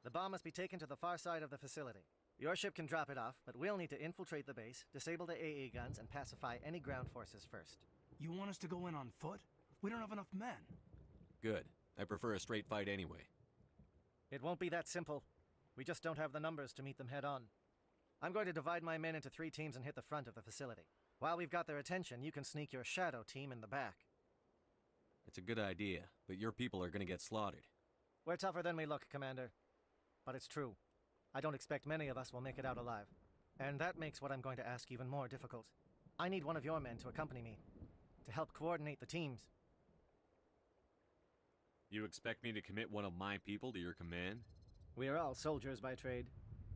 The bomb must be taken to the far side of the facility. Your ship can drop it off, but we'll need to infiltrate the base, disable the AA guns, and pacify any ground forces first. You want us to go in on foot? We don't have enough men. Good. I prefer a straight fight anyway. It won't be that simple. We just don't have the numbers to meet them head on. I'm going to divide my men into 3 teams and hit the front of the facility. While we've got their attention, you can sneak your shadow team in the back. It's a good idea, but your people are gonna get slaughtered. We're tougher than we look, Commander. But it's true. I don't expect many of us will make it out alive. And that makes what I'm going to ask even more difficult. I need one of your men to accompany me, to help coordinate the teams. You expect me to commit one of my people to your command? We are all soldiers by trade.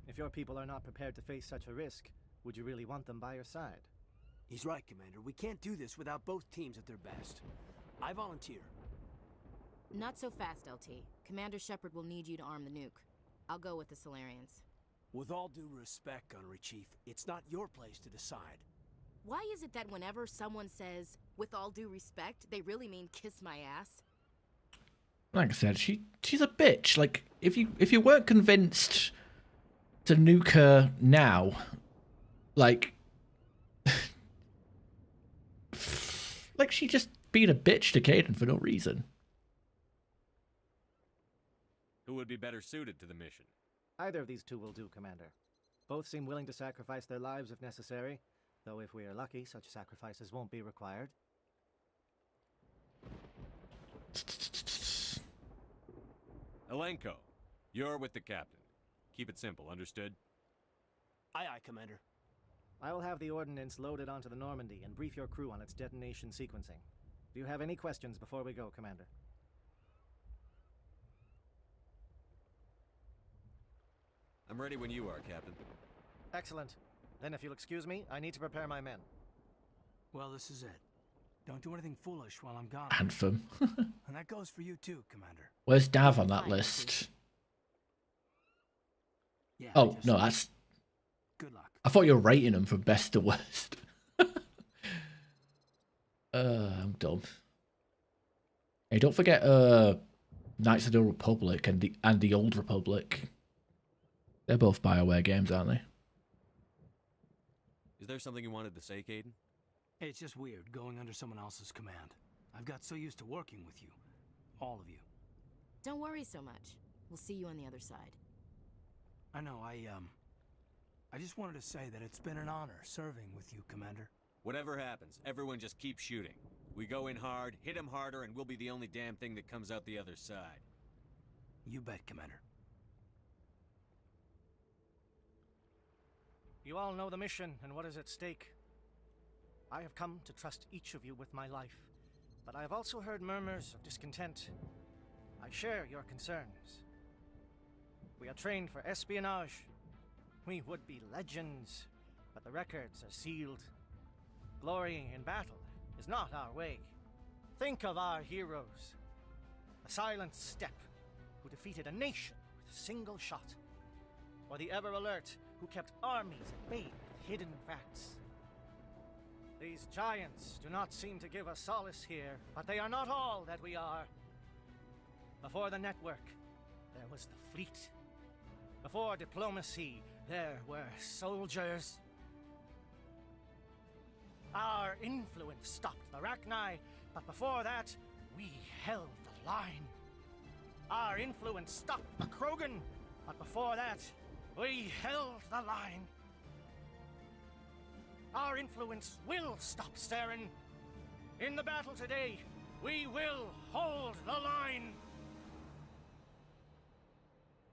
If your people are not prepared to face such a risk, would you really want them by your side? He's right, Commander. We can't do this without both teams at their best. I volunteer. Not so fast, LT. Commander Shepard will need you to arm the nuke. I'll go with the Solarians. With all due respect, Gunnery Chief, it's not your place to decide. Why is it that whenever someone says, with all due respect, they really mean kiss my ass? Like I said, she's a bitch. Like, if you weren't convinced to nuke her now, like like she just being a bitch to Caden for no reason. Who would be better suited to the mission? Either of these two will do, Commander. Both seem willing to sacrifice their lives if necessary, though if we are lucky, such sacrifices won't be required. Elenko, you're with the captain. Keep it simple, understood? Aye, aye, Commander. I will have the ordnance loaded onto the Normandy and brief your crew on its detonation sequencing. Do you have any questions before we go, Commander? I'm ready when you are, Captain. Excellent. Then if you'll excuse me, I need to prepare my men. Well, this is it. Don't do anything foolish while I'm gone. Anthem. And that goes for you too, Commander. Where's Dav on that list? Yeah, Oh, no, that's... Good luck. I thought you were rating them from best to worst. I'm dumb. Hey, don't forget Knights of the Old Republic and the Old Republic. They're both BioWare games, aren't they? Is there something you wanted to say, Caden? It's just weird going under someone else's command. I've got so used to working with you. All of you. Don't worry so much. We'll see you on the other side. I know, I just wanted to say that it's been an honor serving with you, Commander. Whatever happens, everyone just keep shooting. We go in hard, hit him harder, and we'll be the only damn thing that comes out the other side. You bet, Commander. You all know the mission and what is at stake. I have come to trust each of you with my life, but I have also heard murmurs of discontent. I share your concerns. We are trained for espionage. We would be legends, but the records are sealed. Glorying in battle is not our way. Think of our heroes. The Silent Step, who defeated a nation with a single shot. Or the Ever Alert, who kept armies at bay with hidden facts. These giants do not seem to give us solace here, but they are not all that we are. Before the network, there was the fleet. Before diplomacy, there were soldiers. Our influence stopped the Rachni, but before that, we held the line. Our influence stopped the Krogan, but before that, we held the line. Our influence will stop Saren. In the battle today, we will hold the line.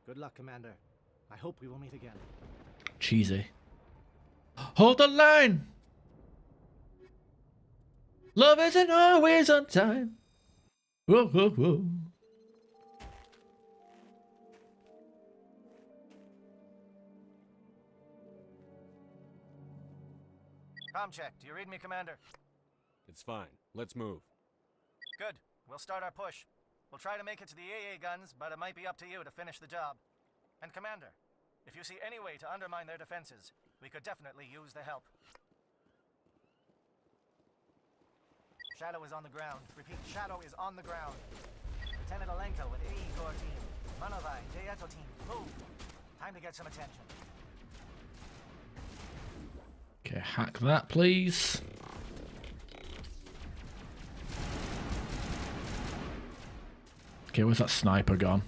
Good luck, Commander. I hope we will meet again. Cheesy. Hold the line! Love isn't always on time. Whoa, whoa, whoa. Com check. Do you read me, Commander? It's fine. Let's move. Good. We'll start our push. We'll try to make it to the AA guns, but it might be up to you to finish the job. And Commander, if you see any way to undermine their defenses, we could definitely use the help. Shadow is on the ground. Repeat, Shadow is on the ground. Lieutenant Elenko with AE Core Team. Manovai, Jaeto Team, move. Time to get some attention. Okay, hack that, please. Okay, where's that sniper gone?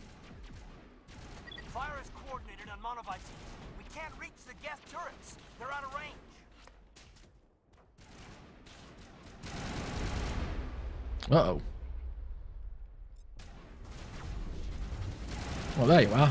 Fire is coordinated on Monovites. We can't reach the Geth turrets. They're out of range. Uh-oh. Well, there you are.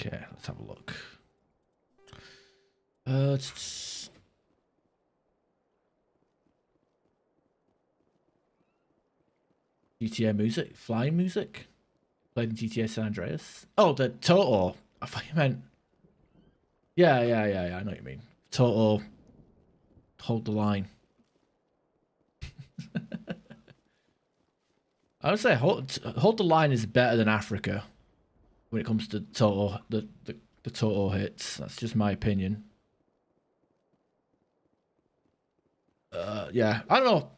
Okay, let's have a look. GTA music, flying music, played in GTA San Andreas. Oh, the Toto. I thought you meant. Yeah. I know what you mean. Toto. Hold the line. I would say hold the line is better than Africa when it comes to Toto, the Toto hits. That's just my opinion. Yeah, I don't know.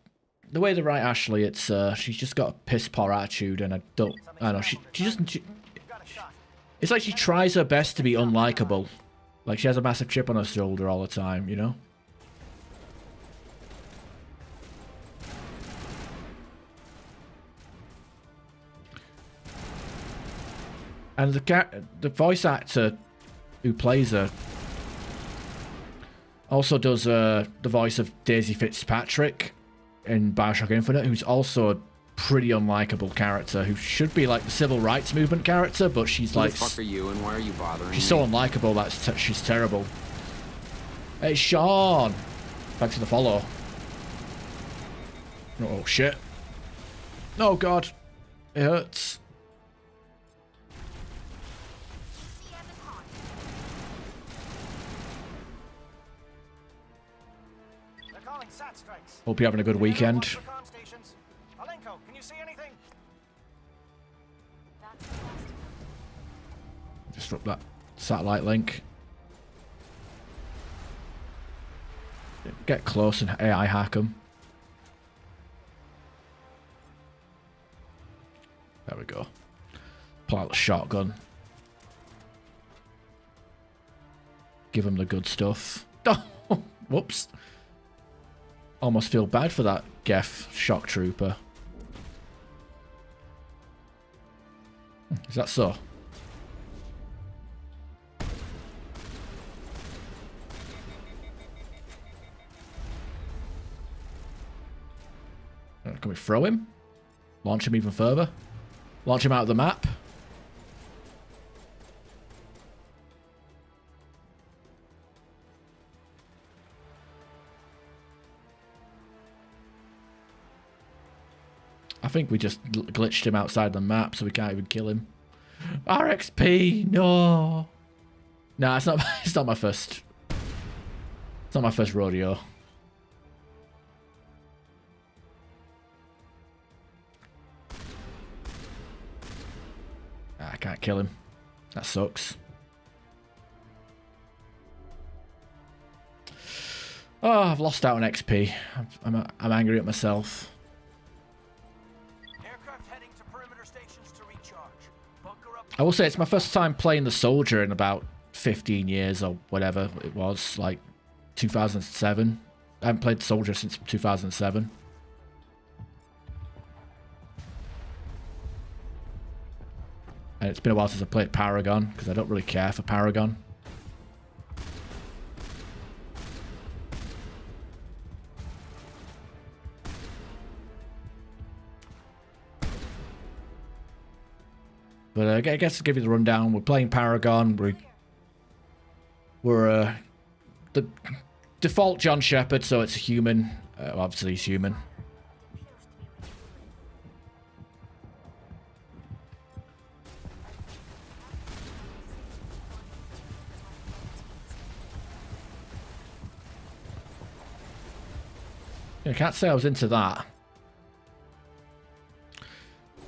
The way they write Ashley, it's she's just got a piss poor attitude, and I don't know. She it's like she tries her best to be unlikable, like she has a massive chip on her shoulder all the time, you know. And the voice actor who plays her also does the voice of Daisy Fitzpatrick in BioShock Infinite, who's also a pretty unlikable character who should be like the civil rights movement character, but she's like, who the fuck are you and why are you bothering she's me? so unlikable that she's terrible. Hey Sean, thanks for the follow. Oh shit. Oh god, it hurts. Hope you're having a good weekend. Alenko, can you see anything? Disrupt that satellite link. Get close and AI hack them. There we go. Pull out the shotgun. Give them the good stuff. Oh, whoops. Almost feel bad for that Geth shock trooper. Is that so? Can we throw him? Launch him even further? Launch him out of the map? I think we just glitched him outside the map, so we can't even kill him. RXP, no. Nah, it's not. It's not my first. It's not my first rodeo. I can't kill him. That sucks. Oh, I've lost out on XP. I'm angry at myself. I will say it's my first time playing the soldier in about 15 years or whatever it was, like 2007. I haven't played the soldier since 2007. And it's been a while since I played Paragon, because I don't really care for Paragon. But I guess to give you the rundown, we're playing Paragon. We're the default John Shepard, so it's a human. Obviously, he's human. I can't say I was into that.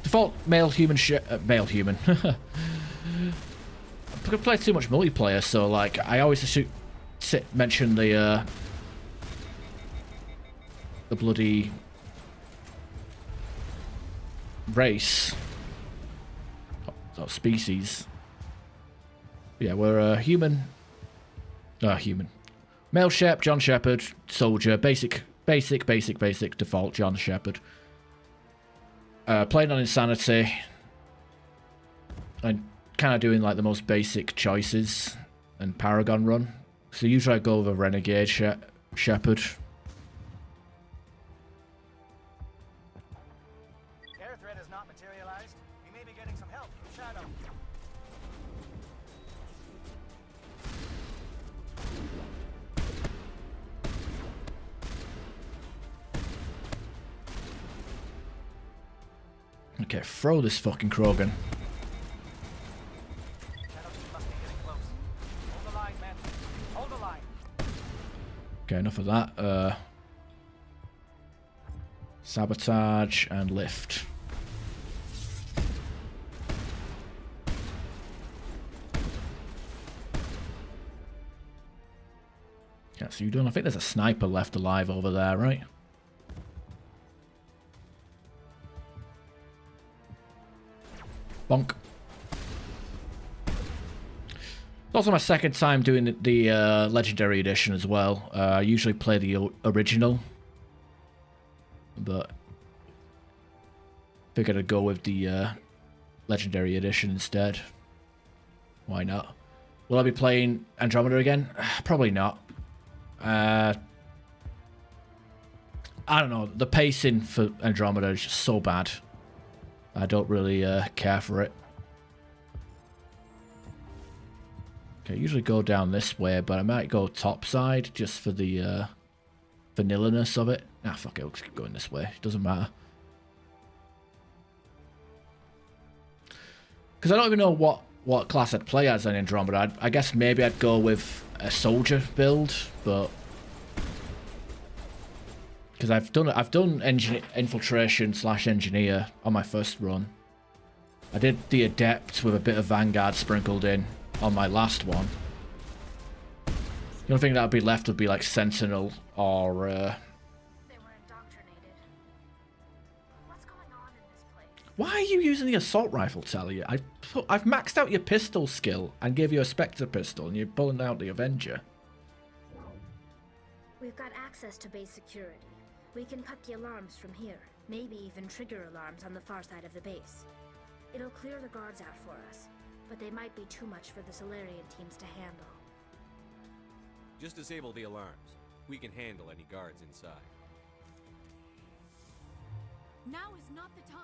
Default male human male human. I play too much multiplayer, so like I always mention the bloody race or species. Yeah, we're human. Human. Male Shep, John Shepard, soldier, basic default John Shepard. Playing on Insanity. And kind of doing like the most basic choices and Paragon run. So usually I go with a Renegade Shepard. Air threat has not materialized. We may be getting some help from Shadow. Okay, throw this fucking Krogan. Okay, enough of that. Sabotage and lift. Yeah, so you done. I think there's a sniper left alive over there, right? Bonk. It's also my second time doing the Legendary Edition as well. I usually play the original, but figured I'd go with the Legendary Edition instead. Why not? Will I be playing Andromeda again? Probably not. I don't know. The pacing for Andromeda is just so bad. I don't really care for it. Okay, I usually go down this way, but I might go top side just for the vanilla-ness of it. Ah, fuck it, I'll just keep going this way. It doesn't matter. Because I don't even know what class I'd play as in Andromeda. I guess maybe I'd go with a soldier build, but because I've done infiltration / engineer on my first run. I did the adept with a bit of Vanguard sprinkled in on my last one. The only thing that would be left would be like Sentinel or They were indoctrinated. What's going on in this place? why are you using the assault rifle, Talia? I've maxed out your pistol skill and gave you a Spectre pistol and you're pulling out the Avenger. We've got access to base security. We can cut the alarms from here. Maybe even trigger alarms on the far side of the base. It'll clear the guards out for us, but they might be too much for the Solarian teams to handle. Just disable the alarms. We can handle any guards inside. Now is not the time.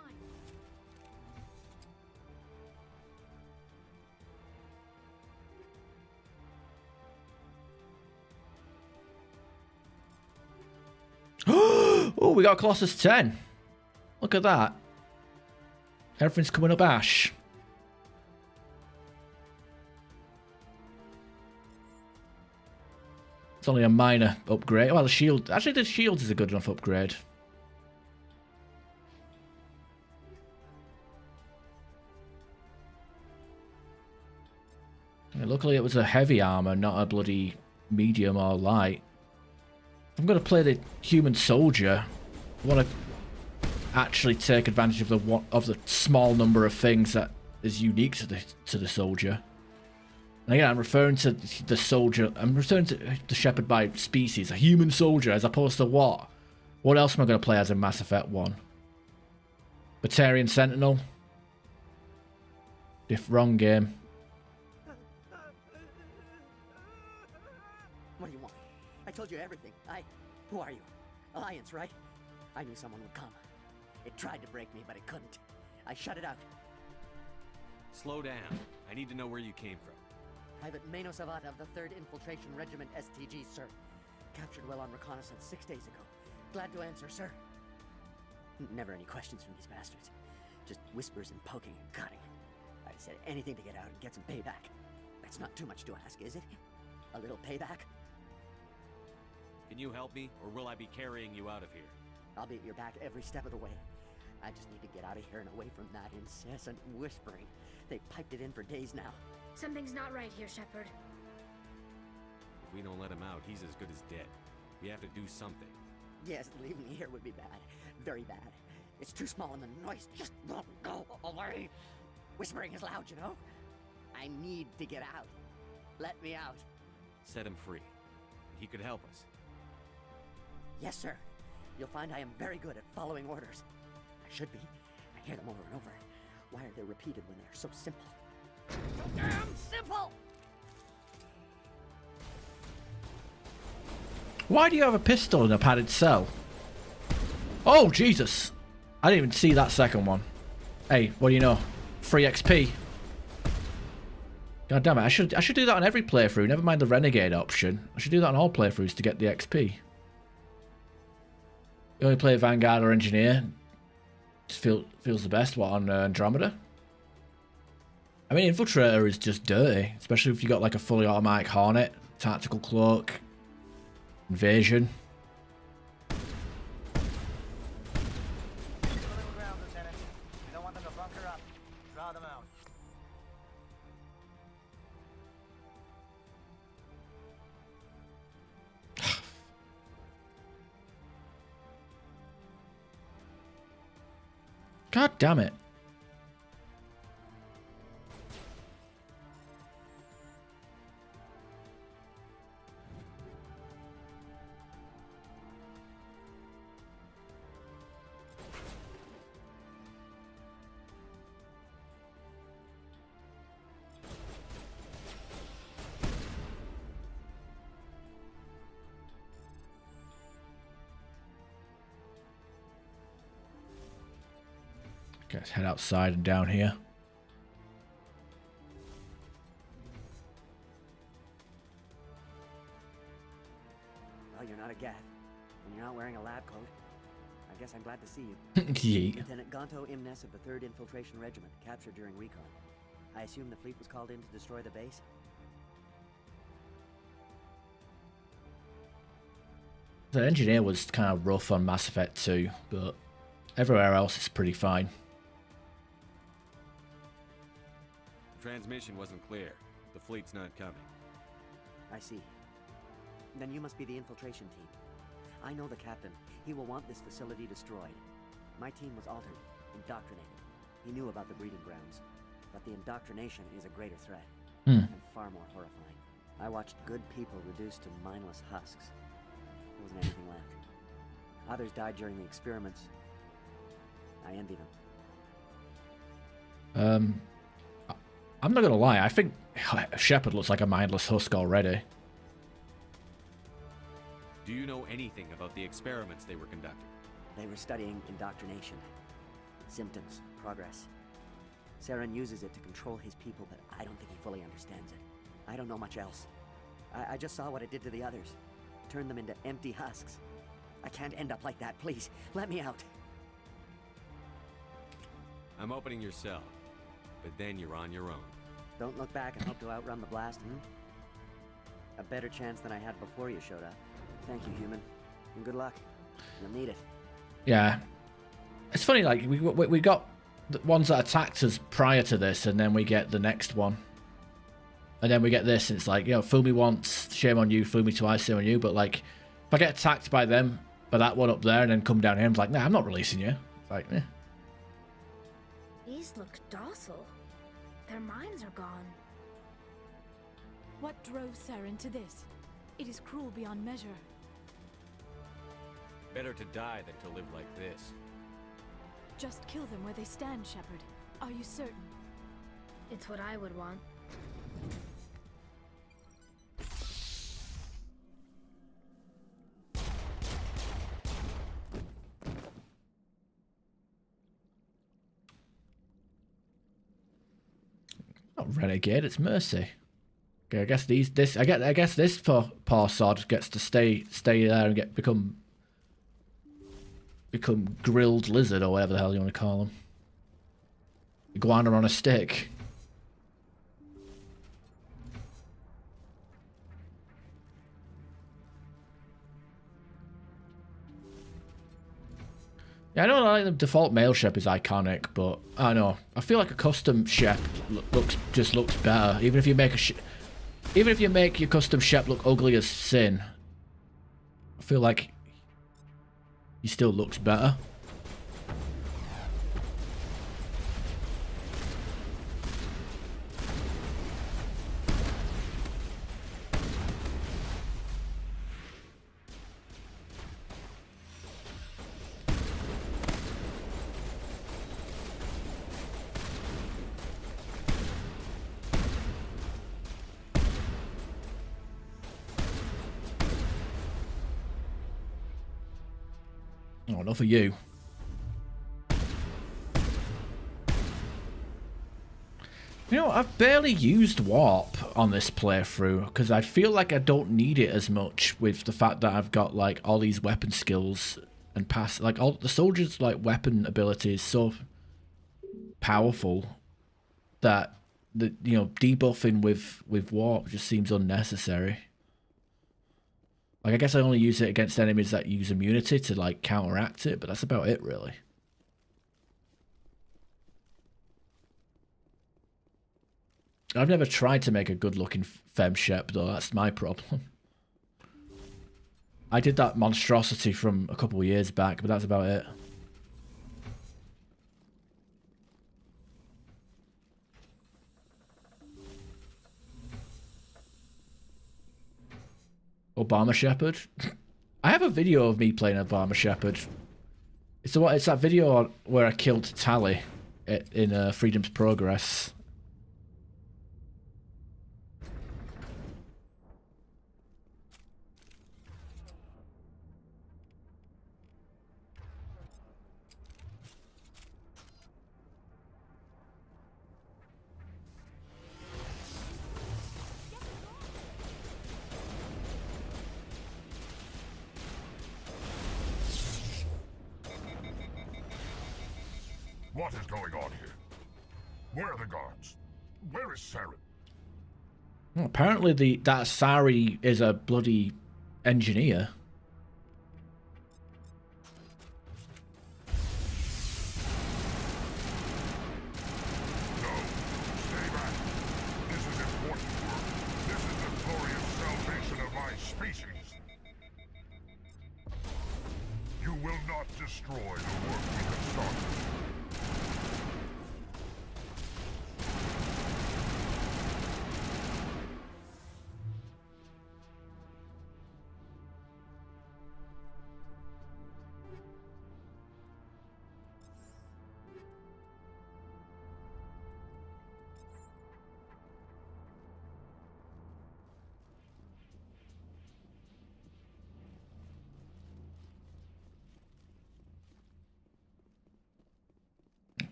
Oh, we got Colossus 10. Look at that. Everything's coming up ash. It's only a minor upgrade. Well, the shield... Actually, the shields is a good enough upgrade. Yeah, luckily, it was a heavy armor, not a bloody medium or light. If I'm going to play the human soldier, I want to actually take advantage of the small number of things that is unique to the soldier. And again, I'm referring to the soldier. I'm referring to the Shepard by species, a human soldier, as opposed to what? What else am I going to play as in Mass Effect 1? Batarian Sentinel? Wrong game. What do you want? I told you everything. Who are you? Alliance, right? I knew someone would come. It tried to break me, but it couldn't. I shut it out. Slow down. I need to know where you came from. Private Mano Savat of the 3rd Infiltration Regiment STG, sir. Captured well on reconnaissance 6 days ago. Glad to answer, sir. Never any questions from these bastards. Just whispers and poking and cutting. I said anything to get out and get some payback. That's not too much to ask, is it? A little payback? Can you help me, or will I be carrying you out of here? I'll be at your back every step of the way. I just need to get out of here and away from that incessant whispering. They've piped it in for days now. Something's not right here, Shepard. If we don't let him out, he's as good as dead. We have to do something. Yes, leaving me here would be bad. Very bad. It's too small and the noise just won't go away. Whispering is loud, you know? I need to get out. Let me out. Set him free. He could help us. Yes, sir. You'll find I am very good at following orders. I should be. I hear them over and over. Why are they repeated when they're so simple? So damn simple! Why do you have a pistol in a padded cell? Oh, Jesus. I didn't even see that second one. Hey, what do you know? Free XP. God damn it. I should do that on every playthrough. Never mind the Renegade option. I should do that on all playthroughs to get the XP. You only play Vanguard or Engineer. Just feels the best. What, on Andromeda? I mean, Infiltrator is just dirty. Especially if you got like a fully automatic Hornet, Tactical Cloak, Invasion. God damn it. Let's head outside and down here. Well, you're not a Gath, and you're not wearing a lab coat. I guess I'm glad to see you. Yeet. Lieutenant Gonto Imnes of the 3rd Infiltration Regiment, captured during recon. I assume the fleet was called in to destroy the base? The Engineer was kind of rough on Mass Effect 2, but everywhere else is pretty fine. Transmission wasn't clear. The fleet's not coming. I see. Then you must be the infiltration team. I know the captain. He will want this facility destroyed. My team was altered, indoctrinated. He knew about the breeding grounds. But the indoctrination is a greater threat. And far more horrifying. I watched good people reduced to mindless husks. There wasn't anything left. Others died during the experiments. I envy them. I'm not gonna lie, I think Shepard looks like a mindless husk already. Do you know anything about the experiments they were conducting? They were studying indoctrination. Symptoms, progress. Saren uses it to control his people, but I don't think he fully understands it. I don't know much else. I just saw what it did to the others. Turned them into empty husks. I can't end up like that, please. Let me out. I'm opening your cell. But then you're on your own. Don't look back and hope to outrun the blast, A better chance than I had before you showed up. Thank you, human. And good luck. You'll need it. Yeah. It's funny, like, we got the ones that attacked us prior to this, and then we get the next one. And then we get this, and it's like, you know, fool me once, shame on you, fool me twice, shame on you. But, like, if I get attacked by them, by that one up there, and then come down here, I'm like, nah, I'm not releasing you. It's like, eh. These look docile. Their minds are gone. What drove Saren to this? It is cruel beyond measure. Better to die than to live like this. Just kill them where they stand, Shepard. Are you certain? It's what I would want. Not Renegade, it's Mercy. Okay, I guess this poor sod gets to stay there and become grilled lizard or whatever the hell you want to call them. Iguana on a stick. Yeah, I know like the default male Shep is iconic, but I don't know. I feel like a custom Shep looks better. Even if you make your custom Shep look ugly as sin, I feel like he still looks better. Oh, not for you. You know, I've barely used warp on this playthrough because I feel like I don't need it as much with the fact that I've got like all these weapon skills and like all the soldiers' like weapon ability is so powerful that debuffing with warp just seems unnecessary. Like, I guess I only use it against enemies that use immunity to, like, counteract it, but that's about it, really. I've never tried to make a good-looking femme Shep, though. That's my problem. I did that monstrosity from a couple of years back, but that's about it. Obama Shepard. I have a video of me playing Obama Shepard. It's that video where I killed Tally in Freedom's Progress. What is going on here? Where are the guards? Where is Saren? Well, apparently that Sari is a bloody engineer. No, stay back. This is important work. This is the glorious salvation of my species. You will not destroy the work we have started.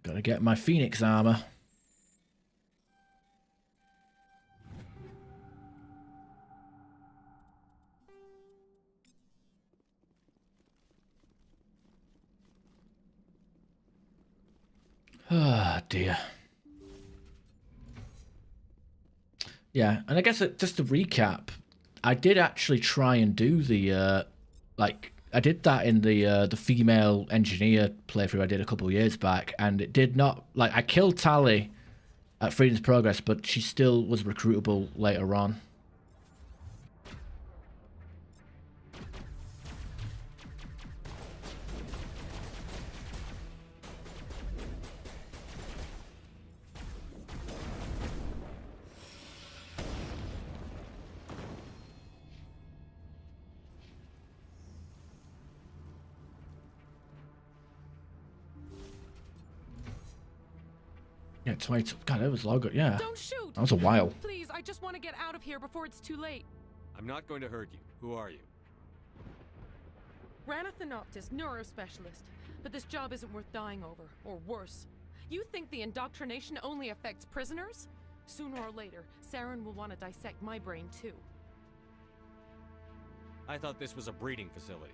Gotta get my Phoenix armor. Ah, dear. Yeah, and I guess just to recap, I did actually try and do the I did that in the female engineer playthrough I did a couple of years back, and it did not, like, I killed Tally at Freedom's Progress, but she still was recruitable later on. Yeah, 22. God, that was long ago. Yeah. Don't shoot! That was a while. Please, I just want to get out of here before it's too late. I'm not going to hurt you. Who are you? Rana Thanoptis, neurospecialist. But this job isn't worth dying over, or worse. You think the indoctrination only affects prisoners? Sooner or later, Saren will want to dissect my brain too. I thought this was a breeding facility.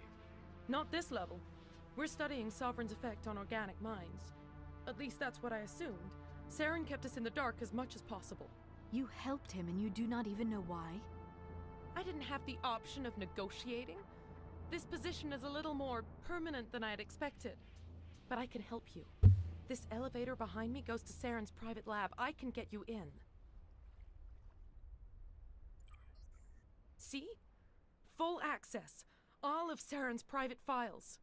Not this level. We're studying Sovereign's effect on organic minds. At least that's what I assumed. Saren kept us in the dark as much as possible. You helped him and you do not even know why? I didn't have the option of negotiating. This position is a little more permanent than I had expected. But I can help you. This elevator behind me goes to Saren's private lab. I can get you in. See? Full access. All of Saren's private files.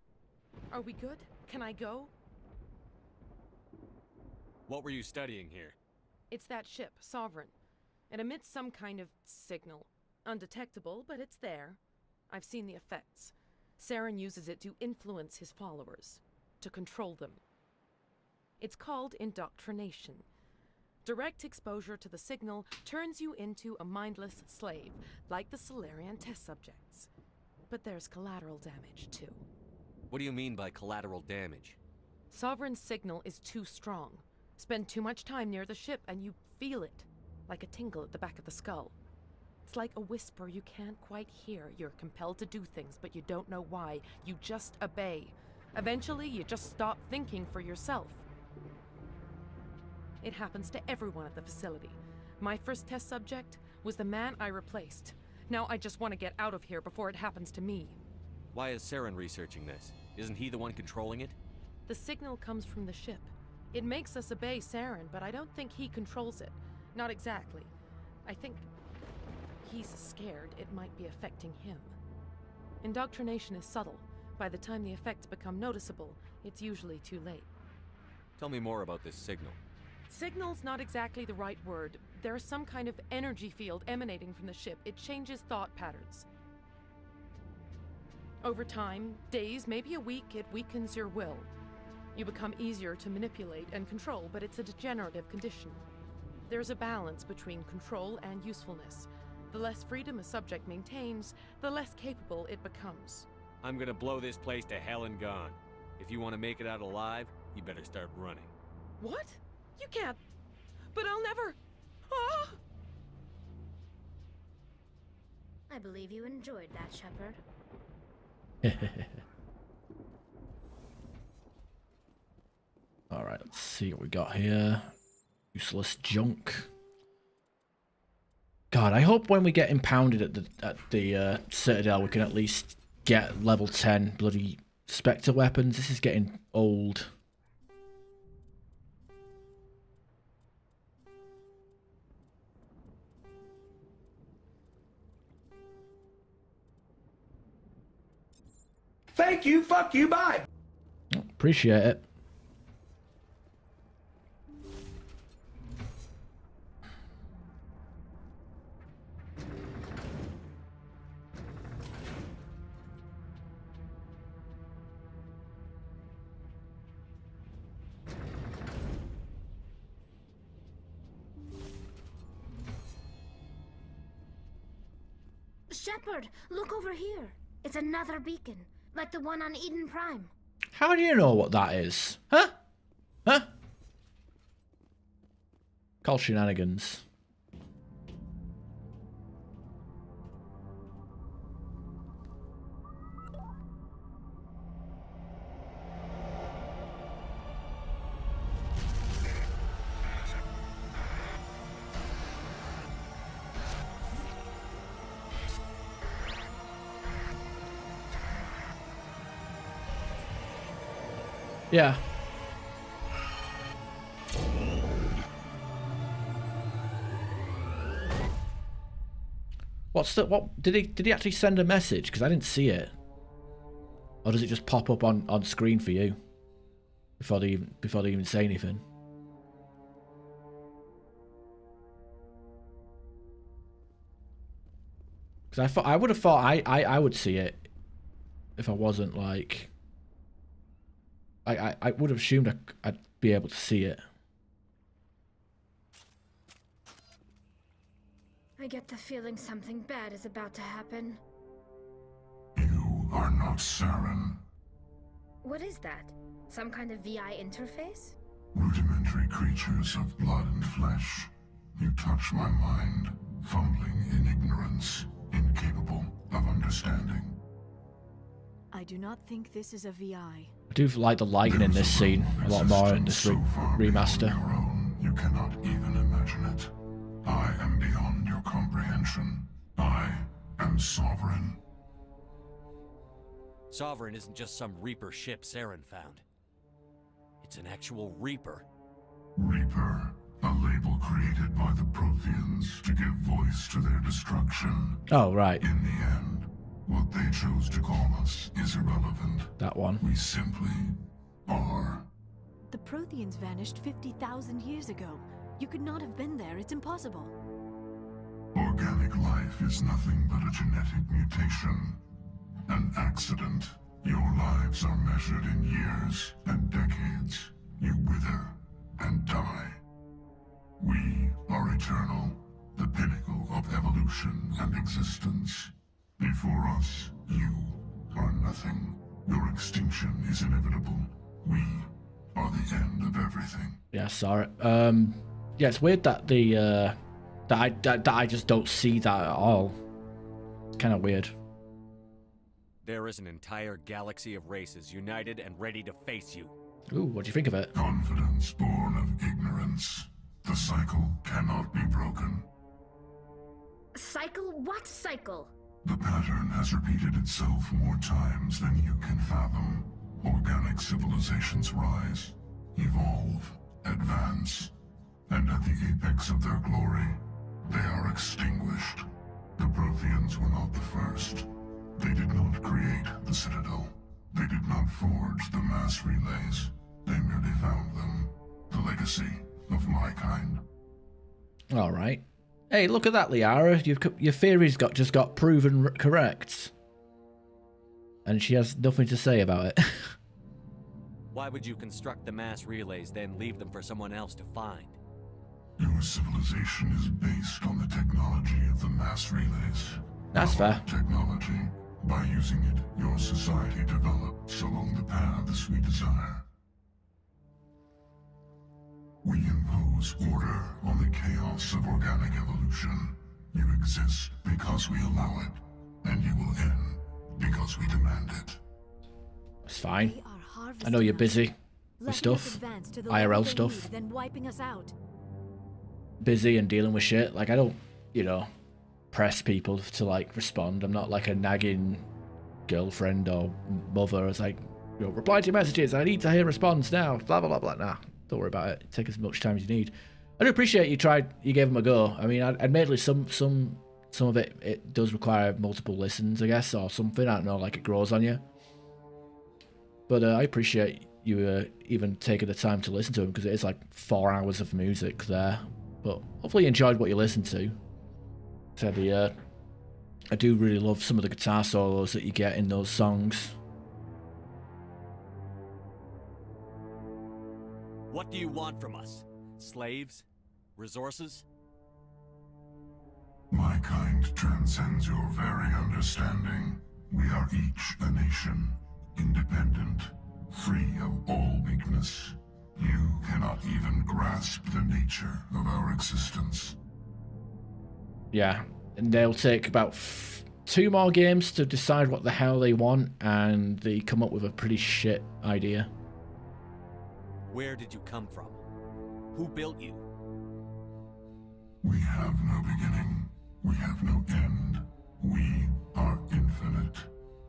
Are we good? Can I go? What were you studying here? It's that ship, Sovereign. It emits some kind of signal. Undetectable, but it's there. I've seen the effects. Saren uses it to influence his followers, to control them. It's called indoctrination. Direct exposure to the signal turns you into a mindless slave, like the Solarian test subjects. But there's collateral damage, too. What do you mean by collateral damage? Sovereign's signal is too strong. Spend too much time near the ship and you feel it, like a tingle at the back of the skull. It's like a whisper you can't quite hear. You're compelled to do things, but you don't know why. You just obey. Eventually, you just stop thinking for yourself. It happens to everyone at the facility. My first test subject was the man I replaced. Now I just want to get out of here before it happens to me. Why is Saren researching this? Isn't he the one controlling it? The signal comes from the ship. It makes us obey Saren, but I don't think he controls it. Not exactly. I think he's scared it might be affecting him. Indoctrination is subtle. By the time the effects become noticeable, it's usually too late. Tell me more about this signal. Signal's not exactly the right word. There's some kind of energy field emanating from the ship. It changes thought patterns. Over time, days, maybe a week, it weakens your will. You become easier to manipulate and control, but it's a degenerative condition. There's a balance between control and usefulness. The less freedom a subject maintains, the less capable it becomes. I'm gonna blow this place to hell and gone. If you want to make it out alive, you better start running. What? You can't. But I'll never. Ah! I believe you enjoyed that, Shepard. Alright, let's see what we got here. Useless junk. God, I hope when we get impounded at the Citadel we can at least get level 10 bloody Spectre weapons. This is getting old. Thank you, fuck you, bye. Appreciate it. Shepard, look over here. It's another beacon, like the one on Eden Prime. How do you know what that is? Huh? Huh? Call shenanigans. Yeah. What did he actually send a message? Because I didn't see it. Or does it just pop up on screen for you before they even say anything? Because I would have thought I would see it if I wasn't like. I would have assumed I'd be able to see it. I get the feeling something bad is about to happen. You are not Saren. What is that? Some kind of VI interface? Rudimentary creatures of blood and flesh. You touch my mind, fumbling in ignorance, incapable of understanding. I do not think this is a VI. I do like the lighting in this scene a lot more in this remaster. You cannot even imagine it. I am beyond your comprehension. I am sovereign. Sovereign isn't just some Reaper ship Saren found. It's an actual Reaper. Reaper, a label created by the Protheans to give voice to their destruction. Oh, right. In the end, what they chose to call us is irrelevant. That one. We simply are. The Protheans vanished 50,000 years ago. You could not have been there. It's impossible. Organic life is nothing but a genetic mutation. An accident. Your lives are measured in years and decades. You wither and die. We are eternal, the pinnacle of evolution and existence. Before us, you are nothing. Your extinction is inevitable. We are the end of everything. Yeah, I saw it. Yeah, it's weird that that I just don't see that at all. It's kind of weird. There is an entire galaxy of races united and ready to face you. Ooh, what do you think of it? Confidence born of ignorance. The cycle cannot be broken. Cycle? What cycle? The pattern has repeated itself more times than you can fathom. Organic civilizations rise, evolve, advance, and at the apex of their glory, they are extinguished. The Protheans were not the first. They did not create the Citadel. They did not forge the mass relays. They merely found them. The legacy of my kind. All right. Hey, look at that, Liara. Your theories just got proven correct. And she has nothing to say about it. Why would you construct the mass relays, then leave them for someone else to find? Your civilization is based on the technology of the mass relays. That's fair. Technology. By using it, your society develops along the paths we desire. We impose order on the chaos of organic evolution. You exist because we allow it, and you will end because we demand it. It's fine. I know you're busy with stuff, IRL stuff. Then wiping us out. Busy and dealing with shit. Like, I don't, press people to, like, respond. I'm not like a nagging girlfriend or mother. It's like, reply to your messages. I need to hear a response now. Blah, blah, blah, blah. Nah, don't worry about it. Take as much time as you need. I do appreciate you gave them a go. I mean, admittedly, some of it does require multiple listens, I guess, or something. I don't know, like it grows on you. But I appreciate you even taking the time to listen to them, because it is like 4 hours of music there. But hopefully you enjoyed what you listened to. I do really love some of the guitar solos that you get in those songs. What do you want from us? Slaves? Resources? My kind transcends your very understanding. We are each a nation, independent, free of all weakness. You cannot even grasp the nature of our existence. Yeah, and they'll take about 2 more games to decide what the hell they want, and they come up with a pretty shit idea. Where did you come from? Who built you? We have no beginning. We have no end. We are infinite.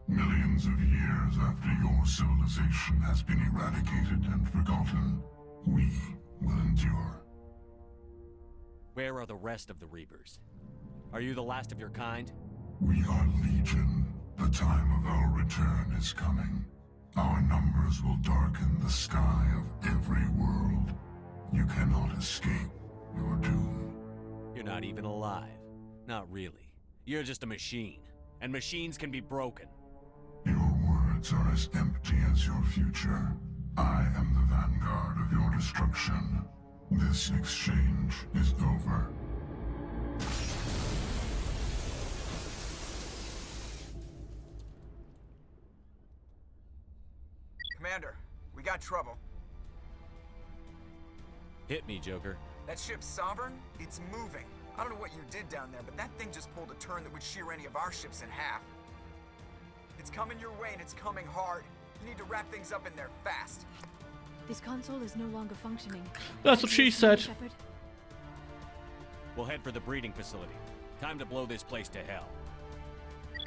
Millions of years after your civilization has been eradicated and forgotten, we will endure. Where are the rest of the Reapers? Are you the last of your kind? We are Legion. The time of our return is coming. Our numbers will darken the sky of every world. You cannot escape your doom. You're not even alive. Not really. You're just a machine. And machines can be broken. Your words are as empty as your future. I am the vanguard of your destruction. This exchange is over. Commander, we got trouble. Hit me, Joker. That ship's Sovereign? It's moving. I don't know what you did down there, but that thing just pulled a turn that would shear any of our ships in half. It's coming your way, and it's coming hard. You need to wrap things up in there fast. This console is no longer functioning. That's what she said. Shepard. We'll head for the breeding facility. Time to blow this place to hell.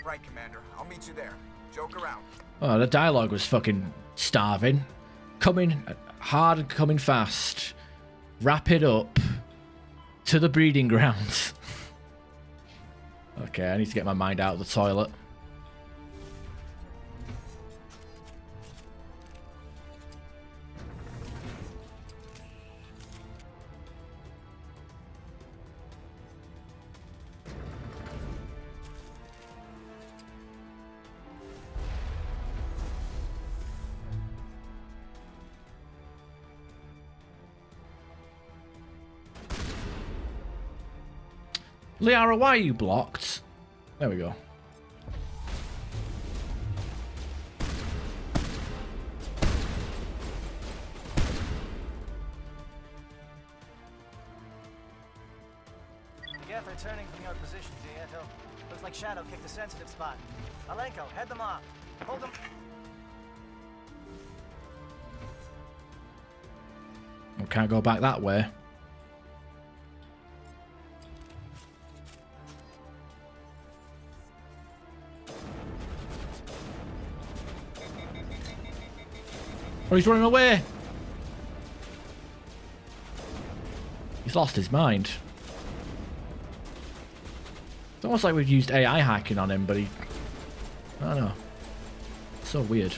Right, Commander. I'll meet you there. Joke around. Oh, the dialogue was fucking starving. Coming hard and coming fast. Wrap it up to the breeding grounds. Okay, I need to get my mind out of the toilet. Liara, why are you blocked? There we go. Get returning from your position, Gieto. Looks like Shadow kicked a sensitive spot. Alenko, head them off. Hold them. We can't go back that way. Oh, he's running away. He's lost his mind. It's almost like we've used AI hacking on him, but he... I don't know. So weird.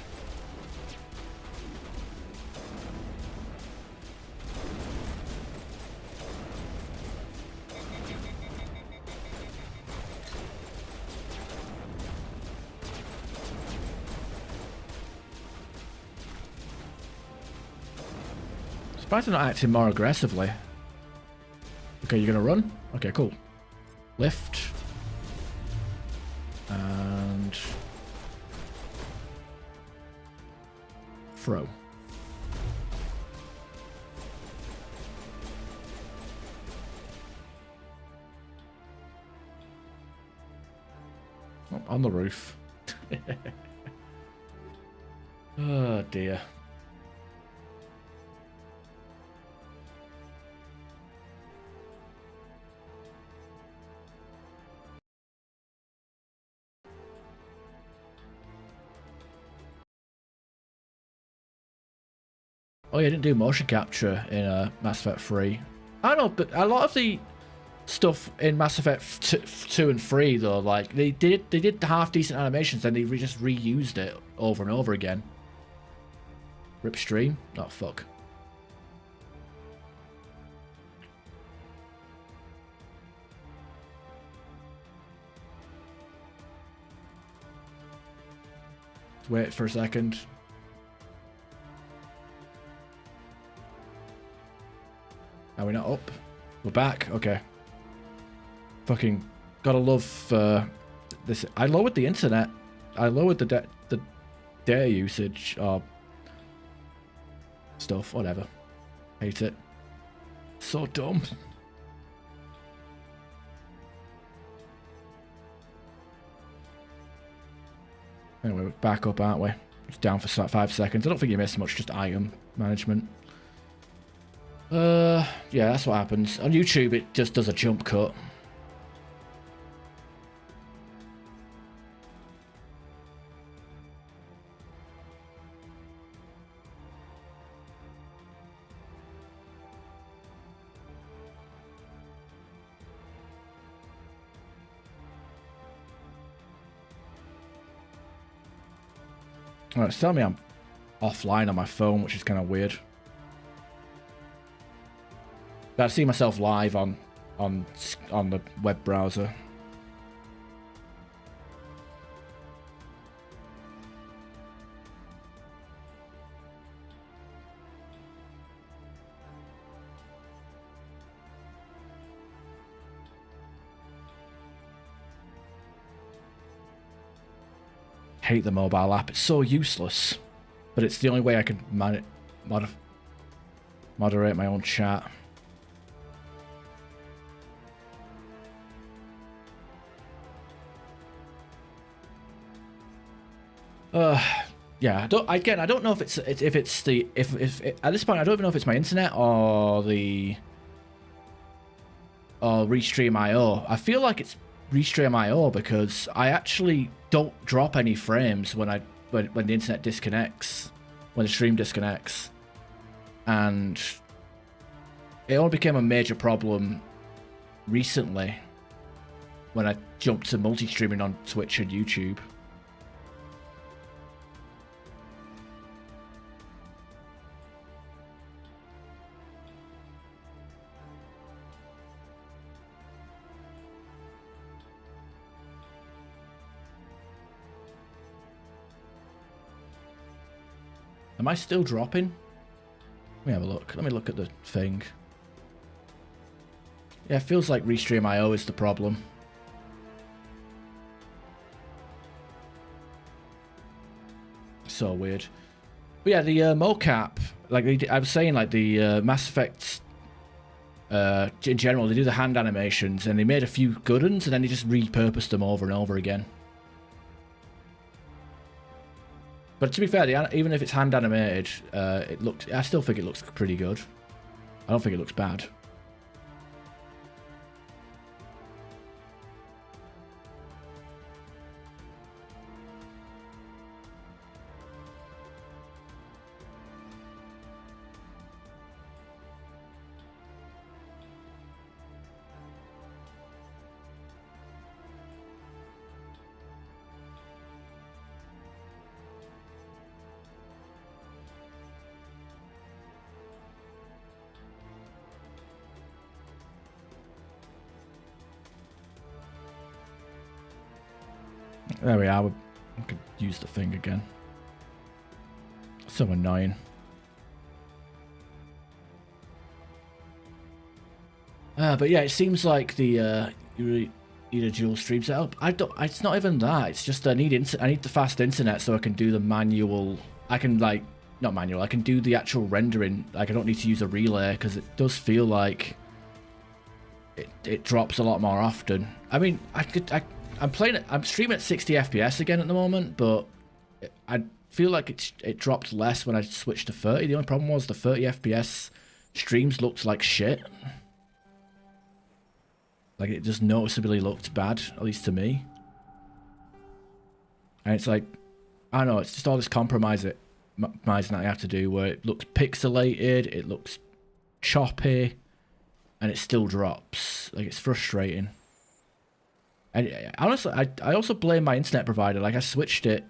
Surprised they're not acting more aggressively. Okay, you're gonna run? Okay, cool. Lift. And... throw. Oh, on the roof. Oh dear. Oh, yeah, I didn't do motion capture in Mass Effect 3. I don't know, but a lot of the stuff in Mass Effect 2 and 3, though, like, they did half-decent animations, then they just reused it over and over again. Rip stream? Oh, fuck. Wait for a second. Are we not up? We're back? Okay. Fucking gotta love this. I lowered the internet. I lowered the data usage or stuff. Whatever. Hate it. So dumb. Anyway, we're back up, aren't we? It's down for 5 seconds. I don't think you missed much, just item management. Yeah, that's what happens. On YouTube, it just does a jump cut. Alright, it's telling me I'm offline on my phone, which is kind of weird. But I see myself live on the web browser. Hate the mobile app. It's so useless, but it's the only way I can moderate my own chat. Yeah, I don't know if it's at this point I don't even know if it's my internet or the Restream.io. I feel like it's Restream IO because I actually don't drop any frames when the internet disconnects, when the stream disconnects, and it only became a major problem recently when I jumped to multi-streaming on Twitch and YouTube. Am I still dropping? Let me have a look. Let me look at the thing. Yeah, it feels like Restream IO is the problem. So weird. But yeah, the mocap, like I was saying, like the Mass Effect, in general, they do the hand animations, and they made a few good ones, and then they just repurposed them over and over again. But to be fair, even if it's hand animated, I still think it looks pretty good. I don't think it looks bad. There we are. I could use the thing again. So annoying. But yeah, it seems like the you need a dual stream setup. It's not even that. It's just I need the fast internet so I can do the manual. I can not manual. I can do the actual rendering. Like I don't need to use a relay because it does feel like it drops a lot more often. I mean, I'm streaming at 60 FPS again at the moment, but I feel like it dropped less when I switched to 30. The only problem was the 30 FPS streams looked like shit. Like it just noticeably looked bad, at least to me. And it's like, I don't know, it's just all this compromising that I have to do where it looks pixelated, it looks choppy, and it still drops. Like it's frustrating. And honestly, I also blame my internet provider. Like I switched it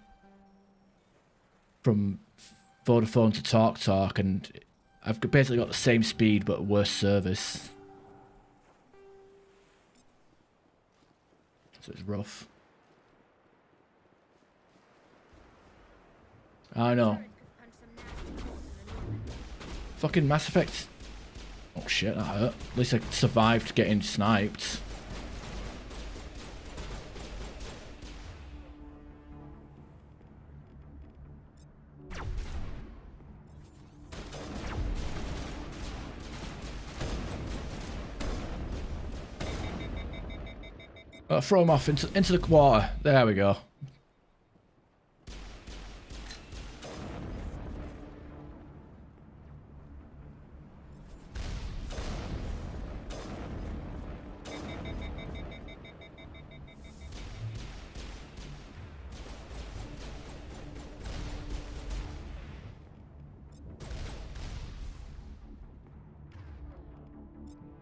from Vodafone to TalkTalk, and I've basically got the same speed but worse service. So it's rough. I know. Fucking Mass Effect. Oh shit, that hurt. At least I survived getting sniped. Throw him off into the water. There we go.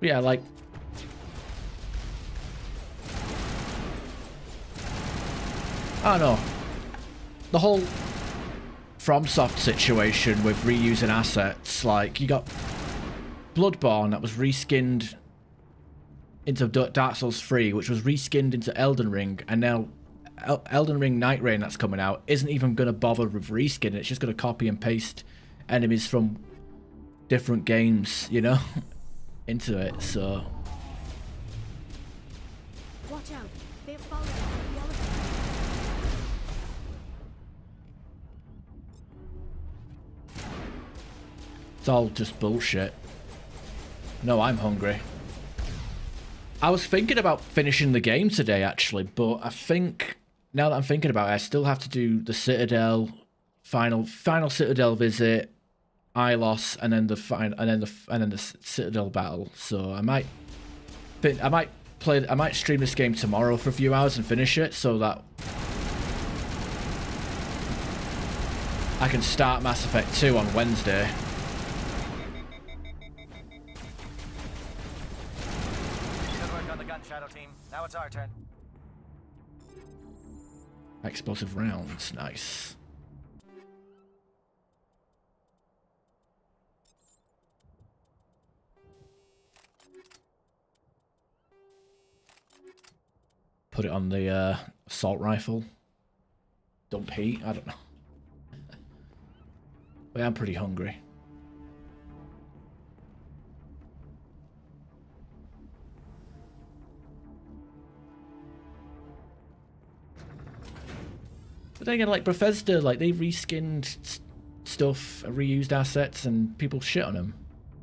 Yeah, like... I don't know. The whole FromSoft situation with reusing assets, like, you got Bloodborne that was reskinned into Dark Souls 3, which was reskinned into Elden Ring, and now Elden Ring Night Rain that's coming out isn't even going to bother with reskinning. It's just going to copy and paste enemies from different games, you know, into it, so... Watch out. They have followed us from the elevator. It's all just bullshit. No, I'm hungry. I was thinking about finishing the game today, actually, but I think, now that I'm thinking about it, I still have to do the Citadel, final Citadel visit, Ilos, and then the Citadel battle. So I might I might stream this game tomorrow for a few hours and finish it so that I can start Mass Effect 2 on Wednesday. Good work on the gun, Shadow Team. Now it's our turn. Explosive rounds, nice. Put it on the assault rifle. Dump heat, I don't know. But I'm pretty hungry. But then again, like Bethesda, like they reskinned stuff, reused assets, and people shit on them.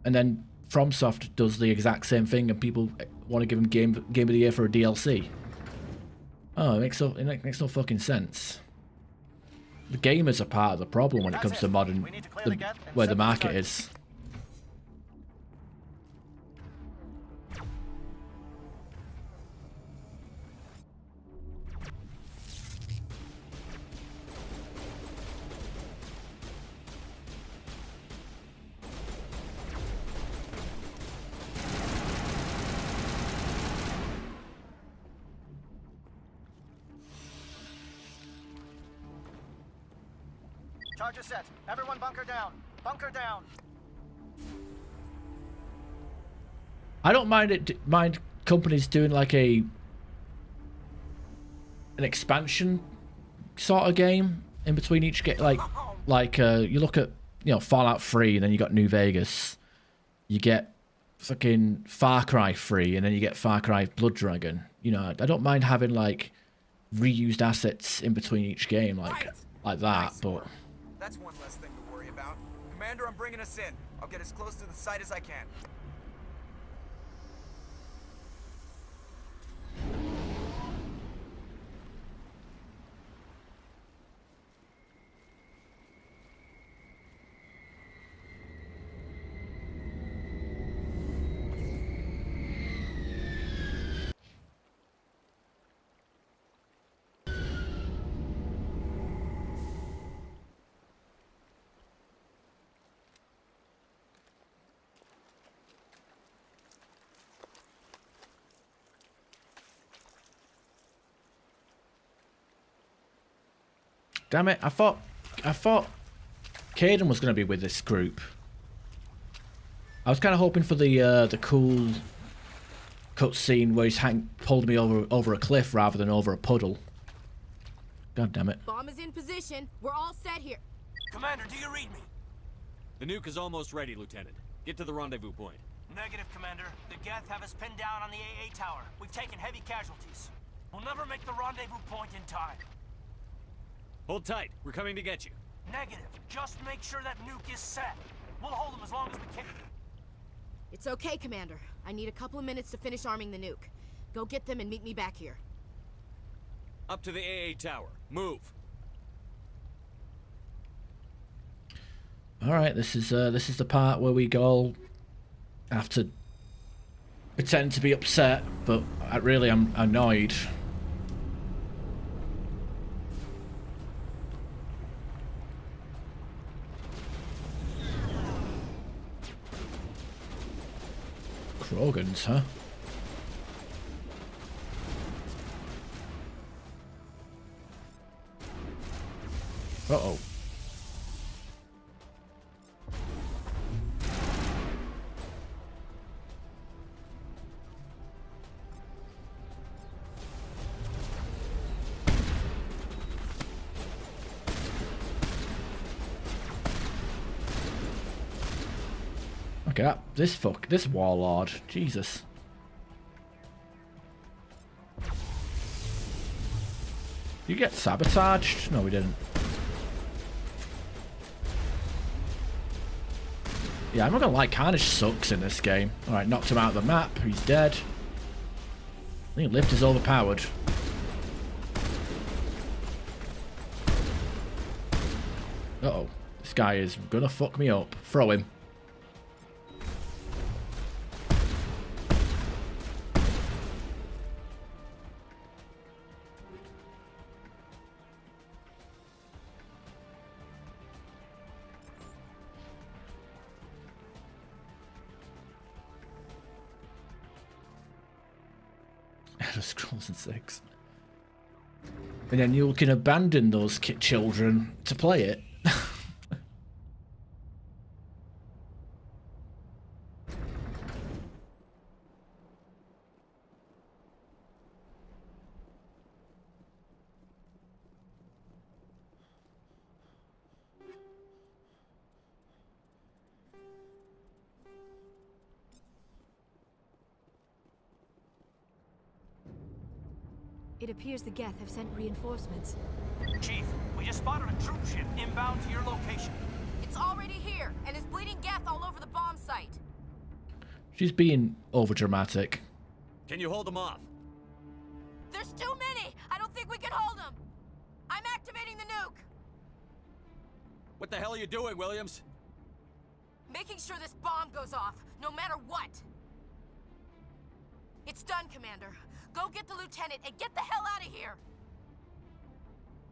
And then FromSoft does the exact same thing, and people want to give them Game of the Year for a DLC. Oh, it makes no fucking sense. The gamers are part of the problem when it comes to modern, where the market is. Charger set. Everyone bunker down. Bunker down. I don't mind companies doing like an expansion sort of game in between each game. Like you look at, you know, Fallout 3 and then you got New Vegas. You get fucking Far Cry 3 and then you get Far Cry Blood Dragon. You know, I don't mind having like reused assets in between each game like that, nice, but that's one less thing to worry about. Commander, I'm bringing us in. I'll get as close to the site as I can. damn it, I thought Caden was going to be with this group. I was kind of hoping for the cool cutscene where he's pulled me over a cliff rather than over a puddle. God damn it. Bomb is in position. We're all set here. Commander, do you read me? The nuke is almost ready, Lieutenant. Get to the rendezvous point. Negative, Commander. The Geth have us pinned down on the AA tower. We've taken heavy casualties. We'll never make the rendezvous point in time. Hold tight. We're coming to get you. Negative. Just make sure that nuke is set. We'll hold them as long as we can. It's okay, Commander. I need a couple of minutes to finish arming the nuke. Go get them and meet me back here. Up to the AA tower. Move. All right, this is the part where we all have to pretend to be upset, but I'm annoyed. Krogans, huh? Uh-oh. Look at that. This warlord. Jesus. You get sabotaged? No, we didn't. Yeah, I'm not gonna lie, Carnage sucks in this game. Alright, knocked him out of the map. He's dead. I think Lift is overpowered. Uh-oh. This guy is gonna fuck me up. Throw him. Elder Scrolls 6. And then you can abandon those children to play it. It appears the Geth have sent reinforcements. Chief, we just spotted a troop ship inbound to your location. It's already here, and is bleeding Geth all over the bomb site. She's being over dramatic. Can you hold them off? There's too many! I don't think we can hold them! I'm activating the nuke! What the hell are you doing, Williams? Making sure this bomb goes off, no matter what! It's done, Commander. Go get the lieutenant and get the hell out of here!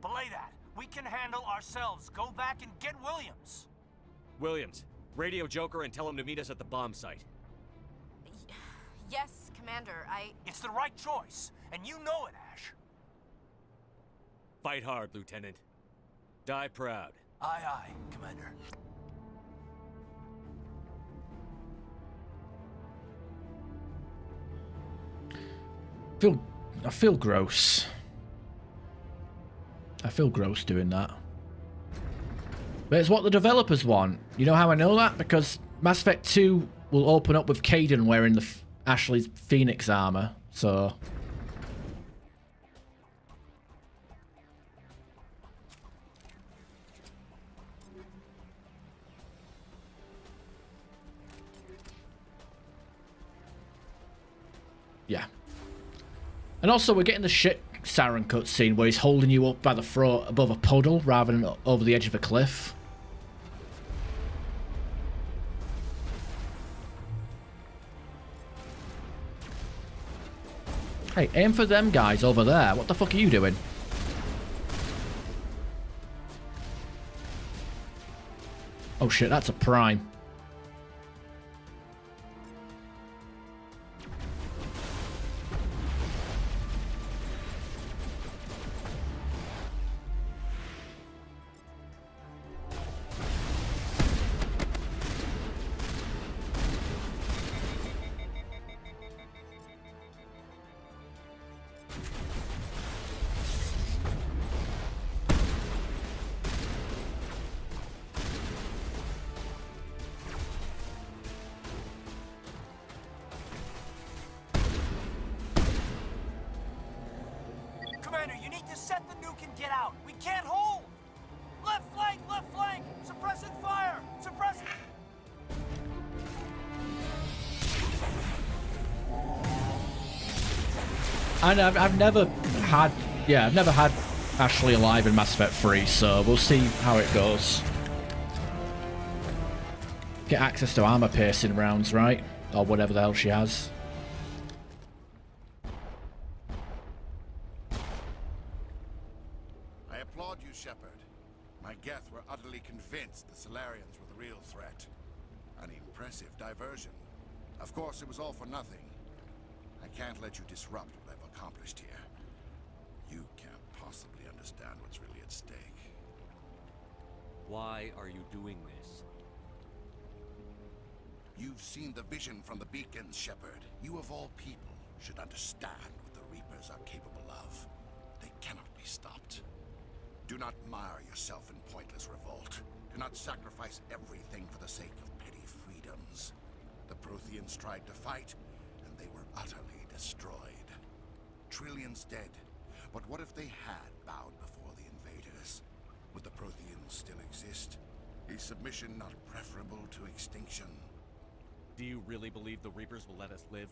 Belay that. We can handle ourselves. Go back and get Williams. Williams, radio Joker and tell him to meet us at the bomb site. Yes, Commander, It's the right choice, and you know it, Ash. Fight hard, Lieutenant. Die proud. Aye, aye, Commander. I feel gross. I feel gross doing that. But it's what the developers want. You know how I know that? Because Mass Effect 2 will open up with Kaidan wearing the Ashley's Phoenix armor. So... yeah. And also, we're getting the shit Saren cutscene where he's holding you up by the throat above a puddle rather than over the edge of a cliff. Hey, aim for them guys over there. What the fuck are you doing? Oh shit, that's a prime. Commander, you need to set the nuke and get out. We can't hold. Left flank, suppressing fire, suppressing. And I've never had Ashley alive in Mass Effect 3, so we'll see how it goes. Get access to armor piercing rounds, right? Or whatever the hell she has. I applaud you, Shepard. My Geth were utterly convinced the Solarians were the real threat. An impressive diversion. Of course, it was all for nothing. I can't let you disrupt what I've accomplished here. You can't possibly understand what's really at stake. Why are you doing this? You've seen the vision from the beacons, Shepard. You of all people should understand what the Reapers are capable of. They cannot be stopped. Do not mire yourself in pointless revolt. Do not sacrifice everything for the sake of petty freedoms. The Protheans tried to fight, and they were utterly destroyed. Trillions dead. But what if they had bowed before the invaders? Would the Protheans still exist? Is submission not preferable to extinction? Do you really believe the Reapers will let us live?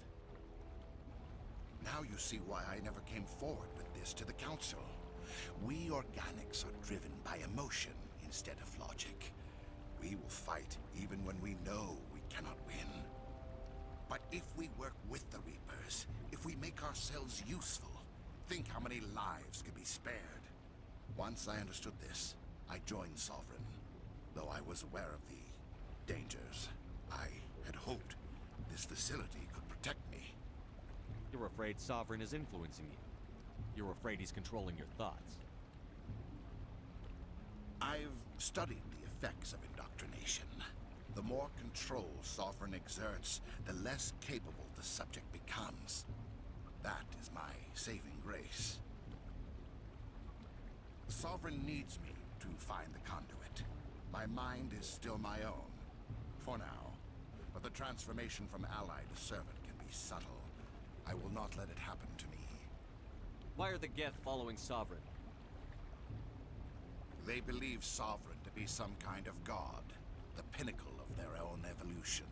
Now you see why I never came forward with this to the Council. We organics are driven by emotion instead of logic. We will fight even when we know we cannot win. But if we work with the Reapers, if we make ourselves useful, think how many lives could be spared. Once I understood this, I joined Sovereign. Though I was aware of the dangers, I had hoped this facility could protect me. You're afraid Sovereign is influencing you. You're afraid he's controlling your thoughts. I've studied the effects of indoctrination. The more control Sovereign exerts, the less capable the subject becomes. That is my saving grace. Sovereign needs me to find the conduit. My mind is still my own, for now. But the transformation from ally to servant can be subtle. I will not let it happen to me. Why are the Geth following Sovereign? They believe Sovereign to be some kind of god, the pinnacle of their own evolution.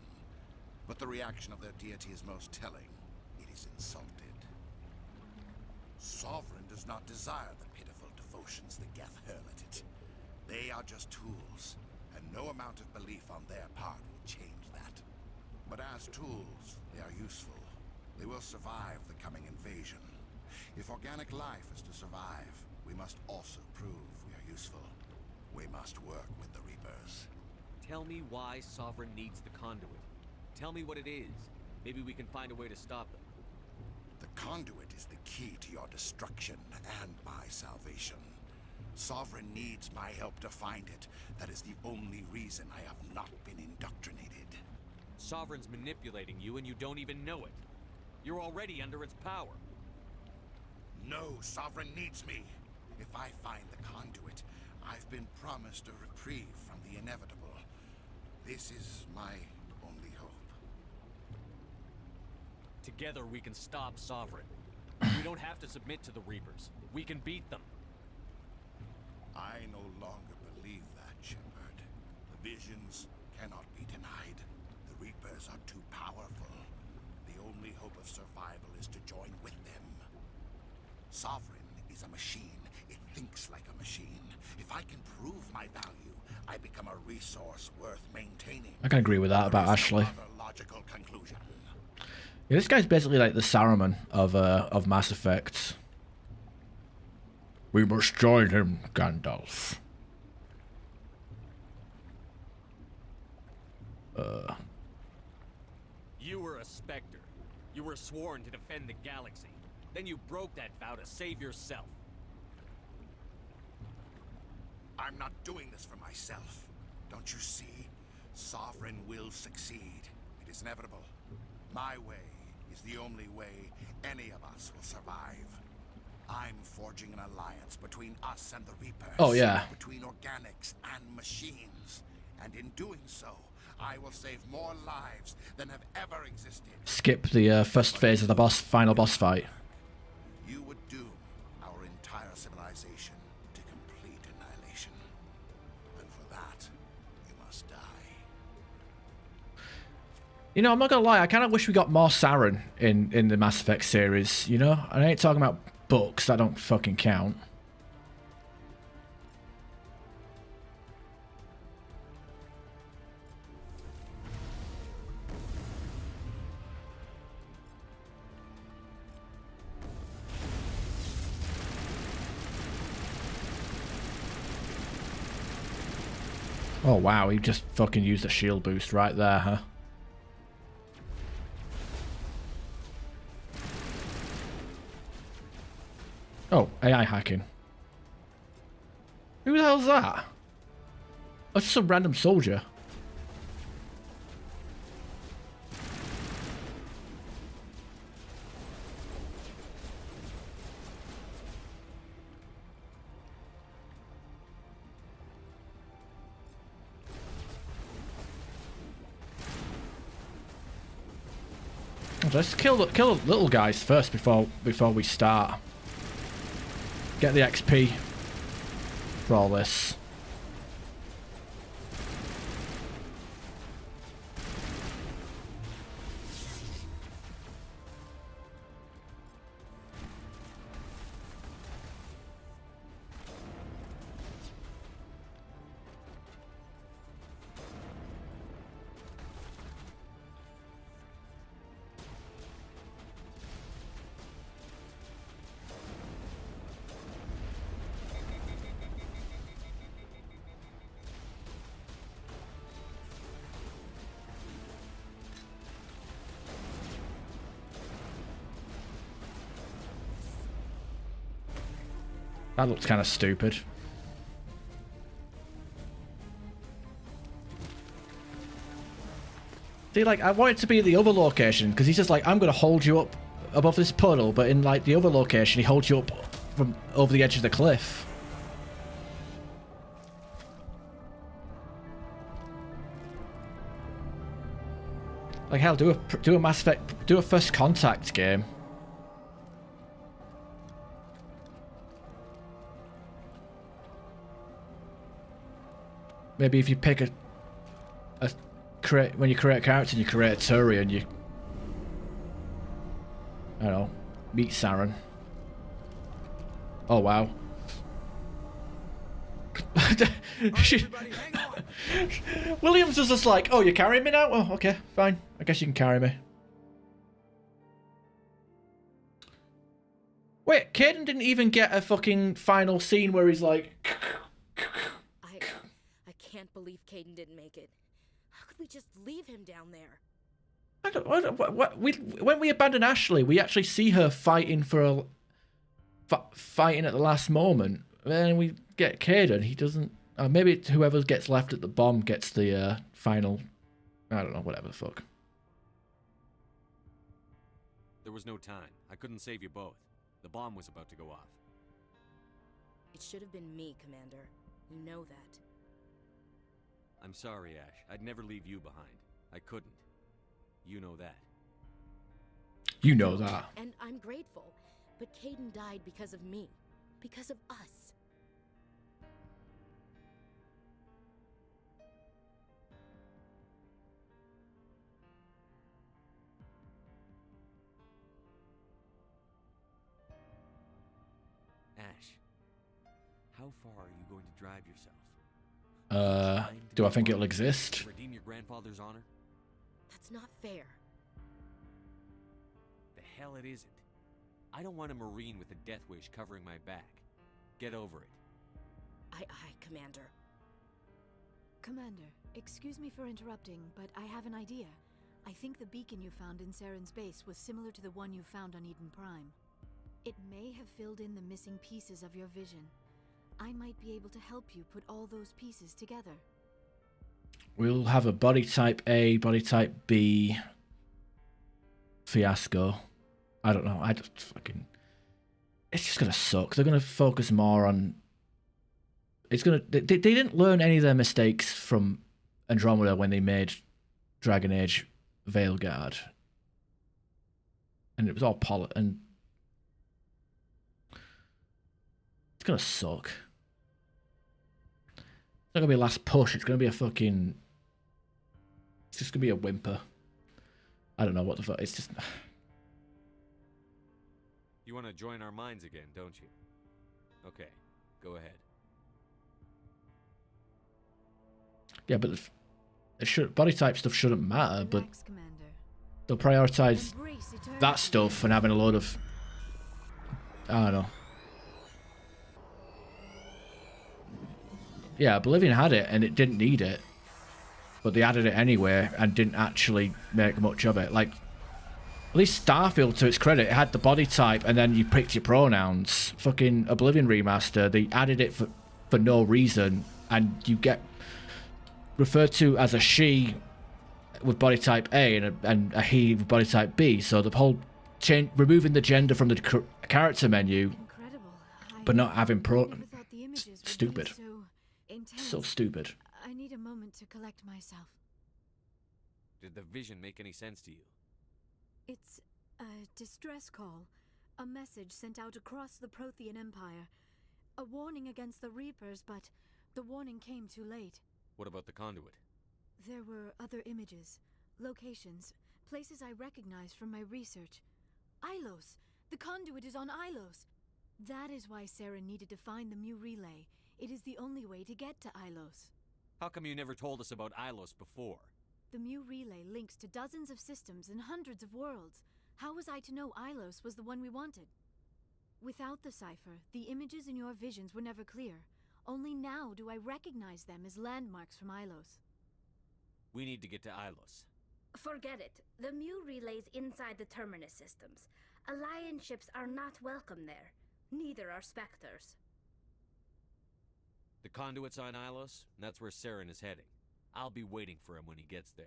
But the reaction of their deity is most telling. It is insulted. Sovereign does not desire the pitiful devotions the Geth hurl at it. They are just tools, and no amount of belief on their part will change that. But as tools, they are useful. They will survive the coming invasion. If organic life is to survive, we must also prove we are useful. We must work with the Reapers. Tell me why Sovereign needs the conduit. Tell me what it is. Maybe we can find a way to stop them. The conduit is the key to your destruction and my salvation. Sovereign needs my help to find it. That is the only reason I have not been indoctrinated. Sovereign's manipulating you and you don't even know it. You're already under its power. No, Sovereign needs me. If I find the conduit, I've been promised a reprieve from the inevitable. This is my only hope. Together we can stop Sovereign. We don't have to submit to the Reapers. We can beat them. I no longer believe that, Shepard. The visions cannot be denied. The Reapers are too powerful. The only hope of survival is to join with them. Sovereign is a machine. It thinks like a machine. If I can prove my value, I become a resource worth maintaining. I can agree with that about Ashley. Logical conclusion. Yeah, this guy's basically like the Saruman of Mass Effect. We must join him, Gandalf. You were a Spectre. You were sworn to defend the galaxy. Then you broke that vow to save yourself. I'm not doing this for myself. Don't you see? Sovereign will succeed. It is inevitable. My way is the only way any of us will survive. I'm forging an alliance between us and the Reapers. Oh, yeah. Between organics and machines. And in doing so, I will save more lives than have ever existed. Skip the first phase of the final boss fight. You would doom our entire civilization to complete annihilation. And for that, you must die. You know, I'm not gonna lie, I kind of wish we got more Saren in the Mass Effect series, you know? I ain't talking about books, that don't fucking count. Oh wow, he just fucking used a shield boost right there, huh? Oh, AI hacking. Who the hell's that? Oh, just some random soldier. Let's kill the little guys first before we start. Get the XP for all this. That looks kind of stupid. See, like, I want it to be the other location, because he's just like, I'm going to hold you up above this puddle, but in, like, the other location, he holds you up from over the edge of the cliff. Like, hell, do a Mass Effect, do a First Contact game. Maybe if you pick when you create a character and you create a Turi and you, I don't know, meet Saren. Oh wow. Williams was just like, oh, you're carrying me now? Oh, okay, fine. I guess you can carry me. Wait, Caden didn't even get a fucking final scene where he's like... I can't believe Caden didn't make it. How could we just leave him down there? When we abandon Ashley, we actually see her fighting for fighting at the last moment. Then we get Caden. He doesn't. Maybe whoever gets left at the bomb gets the final. I don't know. Whatever the fuck. There was no time. I couldn't save you both. The bomb was about to go off. It should have been me, Commander. You know that. I'm sorry, Ash. I'd never leave you behind. I couldn't. You know that. You know that. And I'm grateful. But Caden died because of me. Because of us. Ash, how far are you going to drive yourself? Do I think it'll exist? Redeem your grandfather's honor? That's not fair. The hell it isn't. I don't want a Marine with a death wish covering my back. Get over it. Aye, Commander. Commander, excuse me for interrupting, but I have an idea. I think the beacon you found in Saren's base was similar to the one you found on Eden Prime. It may have filled in the missing pieces of your vision. I might be able to help you put all those pieces together. We'll have a body type A, body type B fiasco. I don't know. It's just gonna suck. They're gonna focus more on. They didn't learn any of their mistakes from Andromeda when they made Dragon Age Veilguard, and it was all and it's gonna suck. It's not gonna be a last push. It's gonna be a fucking. It's just gonna be a whimper. I don't know what the fuck. It's just. You want to join our minds again, don't you? Okay, go ahead. Yeah, but body type stuff shouldn't matter, but Relax, Commander. they'll prioritize that stuff and having a load of. I don't know. Yeah, Oblivion had it and it didn't need it, but they added it anyway and didn't actually make much of it. Like, at least Starfield, to its credit, it had the body type and then you picked your pronouns. Fucking Oblivion Remaster, they added it for no reason, and you get referred to as a she with body type A and a he with body type B. So the whole removing the gender from the character menu, but not having stupid. So stupid. I need a moment to collect myself. Did the vision make any sense to you? It's a distress call. A message sent out across the Prothean Empire. A warning against the Reapers, but the warning came too late. What about the conduit? There were other images, locations, places I recognized from my research. Ilos! The conduit is on Ilos! That is why Saren needed to find the Mu relay. It is the only way to get to Ilos. How come you never told us about Ilos before? The Mu relay links to dozens of systems and hundreds of worlds. How was I to know Ilos was the one we wanted? Without the cipher, the images in your visions were never clear. Only now do I recognize them as landmarks from Ilos. We need to get to Ilos. Forget it. The Mu relay's inside the Terminus systems. Alliance ships are not welcome there. Neither are Spectres. The conduit's on Ilos, and that's where Saren is heading. I'll be waiting for him when he gets there.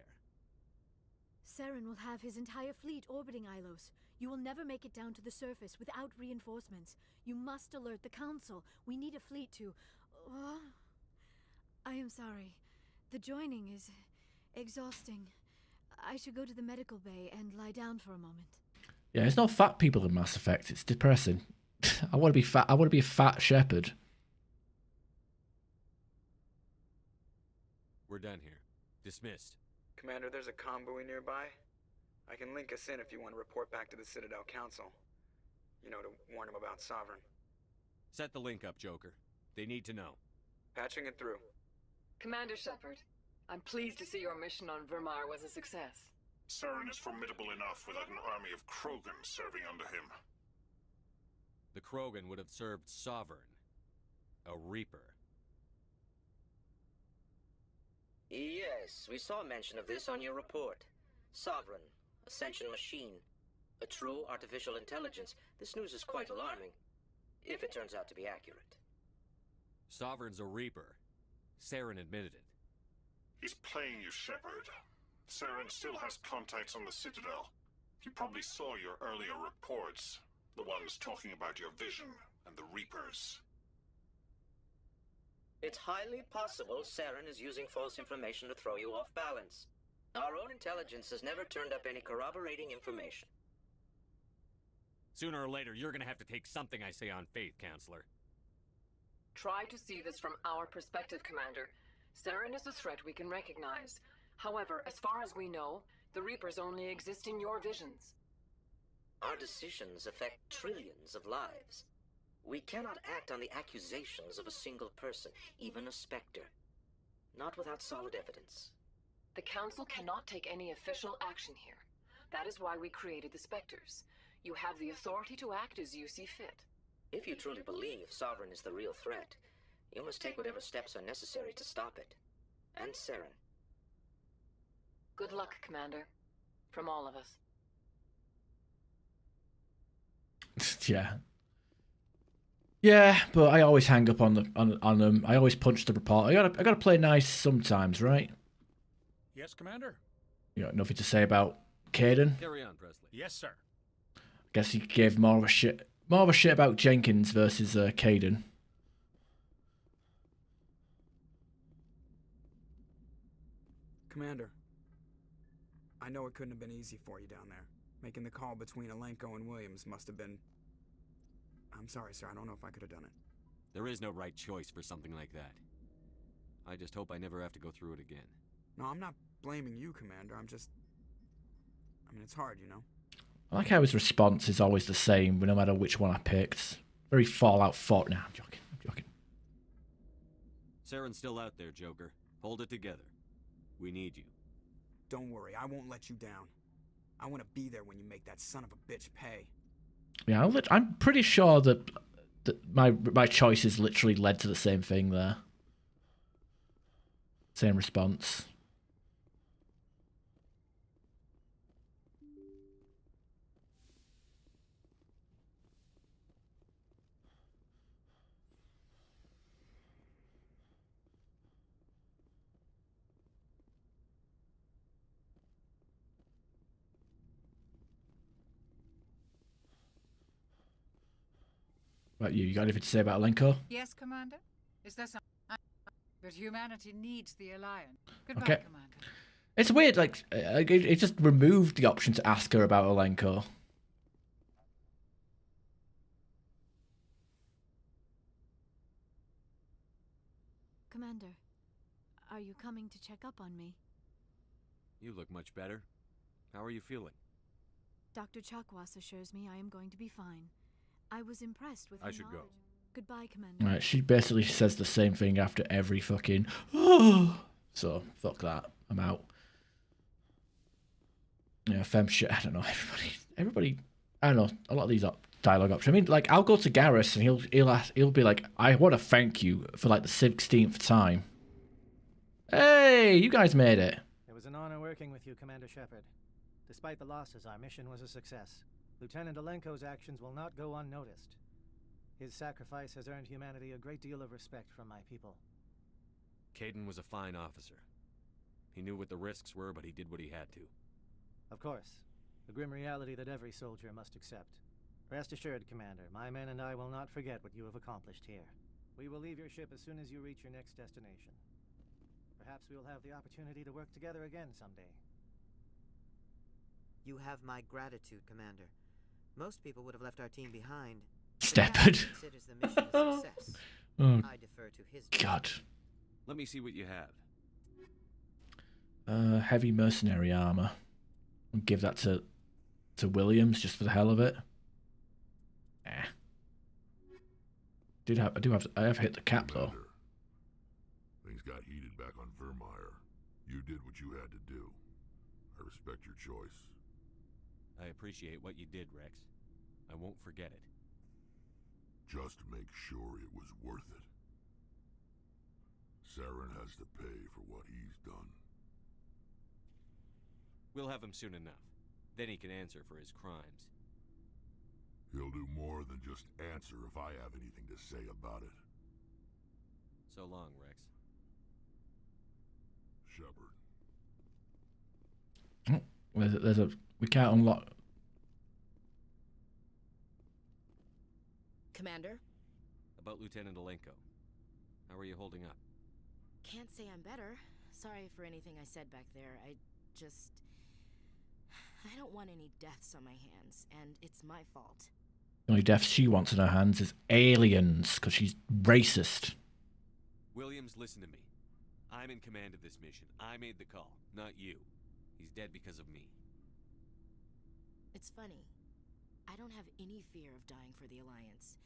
Saren will have his entire fleet orbiting Ilos. You will never make it down to the surface without reinforcements. You must alert the Council. We need a fleet to... I am sorry. The joining is exhausting. I should go to the medical bay and lie down for a moment. Yeah, it's not fat people in Mass Effect. It's depressing. I want to be fat. I want to be a fat Shepard. We're done here. Dismissed. Commander, there's a convoy nearby. I can link us in if you want to report back to the Citadel Council. You know, to warn them about Sovereign. Set the link up, Joker. They need to know. Patching it through. Commander Shepard, I'm pleased to see your mission on Vermar was a success. Saren is formidable enough without an army of Krogan serving under him. The Krogan would have served Sovereign. A Reaper. Yes, we saw mention of this on your report. Sovereign, Ascension machine, a true artificial intelligence. This news is quite alarming, if it turns out to be accurate. Sovereign's a Reaper. Saren admitted it. He's playing you, Shepard. Saren still has contacts on the Citadel. He probably saw your earlier reports. The ones talking about your vision and the Reapers. It's highly possible Saren is using false information to throw you off balance. Our own intelligence has never turned up any corroborating information. Sooner or later, you're gonna have to take something I say on faith, Counselor. Try to see this from our perspective, Commander. Saren is a threat we can recognize. However, as far as we know, the Reapers only exist in your visions. Our decisions affect trillions of lives. We cannot act on the accusations of a single person, even a Spectre. Not without solid evidence. The Council cannot take any official action here. That is why we created the Spectres. You have the authority to act as you see fit. If you truly believe Sovereign is the real threat, you must take whatever steps are necessary to stop it. And Saren. Good luck, Commander. From all of us. Yeah. Yeah, but I always hang up on them. I always punch the report. I gotta play nice sometimes, right? Yes, Commander. You got nothing to say about Caden? Carry on, Presley. Yes, sir. Guess he gave more of a shit about Jenkins versus Caden. Commander, I know it couldn't have been easy for you down there. Making the call between Alenko and Williams must have been... I'm sorry, sir. I don't know if I could have done it. There is no right choice for something like that. I just hope I never have to go through it again. No, I'm not blaming you, Commander. I'm just... I mean, it's hard, you know? I like how his response is always the same, no matter which one I picked. Very Fallout 4. Nah, I'm joking. Saren's still out there, Joker. Hold it together. We need you. Don't worry, I won't let you down. I want to be there when you make that son of a bitch pay. Yeah, I'm pretty sure that my choices literally led to the same thing there. Same response. Right, you got anything to say about Alenko? Yes, Commander? Is there something? But humanity needs the Alliance. Goodbye, Okay. Commander. It's weird, like, it just removed the option to ask her about Alenko. Commander, are you coming to check up on me? You look much better. How are you feeling? Dr. Chakwas assures me I am going to be fine. I was impressed with her I should go. knowledge. Goodbye, Commander. Right, she basically says the same thing after every fucking... So, fuck that. I'm out. Yeah, fem shit. I don't know. Everybody... I don't know. A lot of these dialogue options. I mean, like, I'll go to Garrus and he'll be like, I want to thank you for, like, the 16th time. Hey, you guys made it. It was an honor working with you, Commander Shepard. Despite the losses, our mission was a success. Lieutenant Alenko's actions will not go unnoticed. His sacrifice has earned humanity a great deal of respect from my people. Caden was a fine officer. He knew what the risks were, but he did what he had to. Of course. The grim reality that every soldier must accept. Rest assured, Commander, my men and I will not forget what you have accomplished here. We will leave your ship as soon as you reach your next destination. Perhaps we will have the opportunity to work together again someday. You have my gratitude, Commander. Most people would have left our team behind. Shepard. Considers the mission a success. Oh, I defer to his God. Let me see what you have. Heavy mercenary armor. I'll give that to Williams just for the hell of it. I have hit the cap though. Commander, things got heated back on Vermeer. You did what you had to do. I respect your choice. I appreciate what you did, Rex. I won't forget it. Just make sure it was worth it. Saren has to pay for what he's done. We'll have him soon enough. Then he can answer for his crimes. He'll do more than just answer if I have anything to say about it. So long, Rex. Shepard. We can't unlock. Commander? About Lieutenant Alenko. How are you holding up? Can't say I'm better. Sorry for anything I said back there. I don't want any deaths on my hands, and it's my fault. The only deaths she wants in her hands is aliens, because she's racist. Williams, listen to me. I'm in command of this mission. I made the call, not you. He's dead because of me. It's funny. I don't have any fear of dying for the Alliance.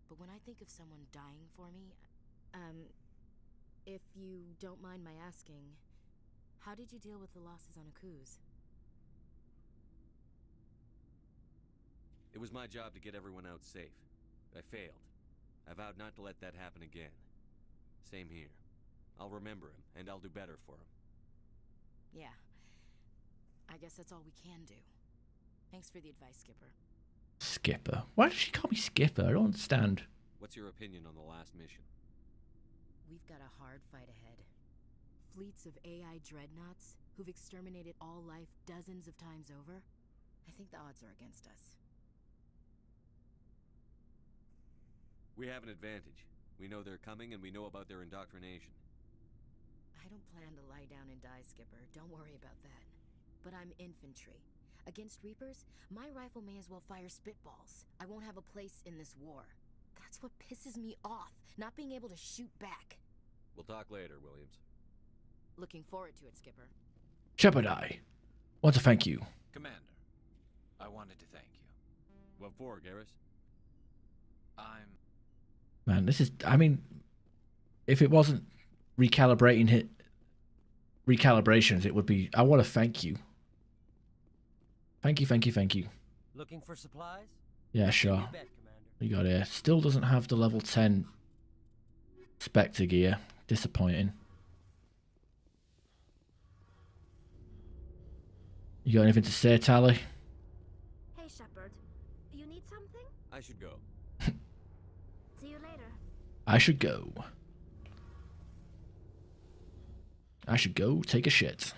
But when I think of someone dying for me, if you don't mind my asking, how did you deal with the losses on Akuz? It was my job to get everyone out safe. I failed. I vowed not to let that happen again. Same here. I'll remember him, and I'll do better for him. Yeah. I guess that's all we can do. Thanks for the advice, Skipper. Skipper? Why does she call me Skipper? I don't understand. What's your opinion on the last mission? We've got a hard fight ahead. Fleets of AI dreadnoughts who've exterminated all life dozens of times over. I think the odds are against us. We have an advantage. We know they're coming, and we know about their indoctrination. I don't plan to lie down and die, Skipper. Don't worry about that. But I'm infantry. Against Reapers, my rifle may as well fire spitballs. I won't have a place in this war. That's what pisses me off, not being able to shoot back. We'll talk later, Williams. Looking forward to it, Skipper. Shepard, I want to thank you. Commander, I wanted to thank you. What for, Garrus? Man, this is... I mean, if it wasn't recalibrations, it would be... I want to thank you. Thank you, thank you, thank you. Looking for supplies? Yeah, sure. You bet, Commander. We got here. Still doesn't have the level 10 Spectre gear. Disappointing. You got anything to say, Tally? Hey, Shepard. You need something? I should go. See you later. I should go. I should go take a shit.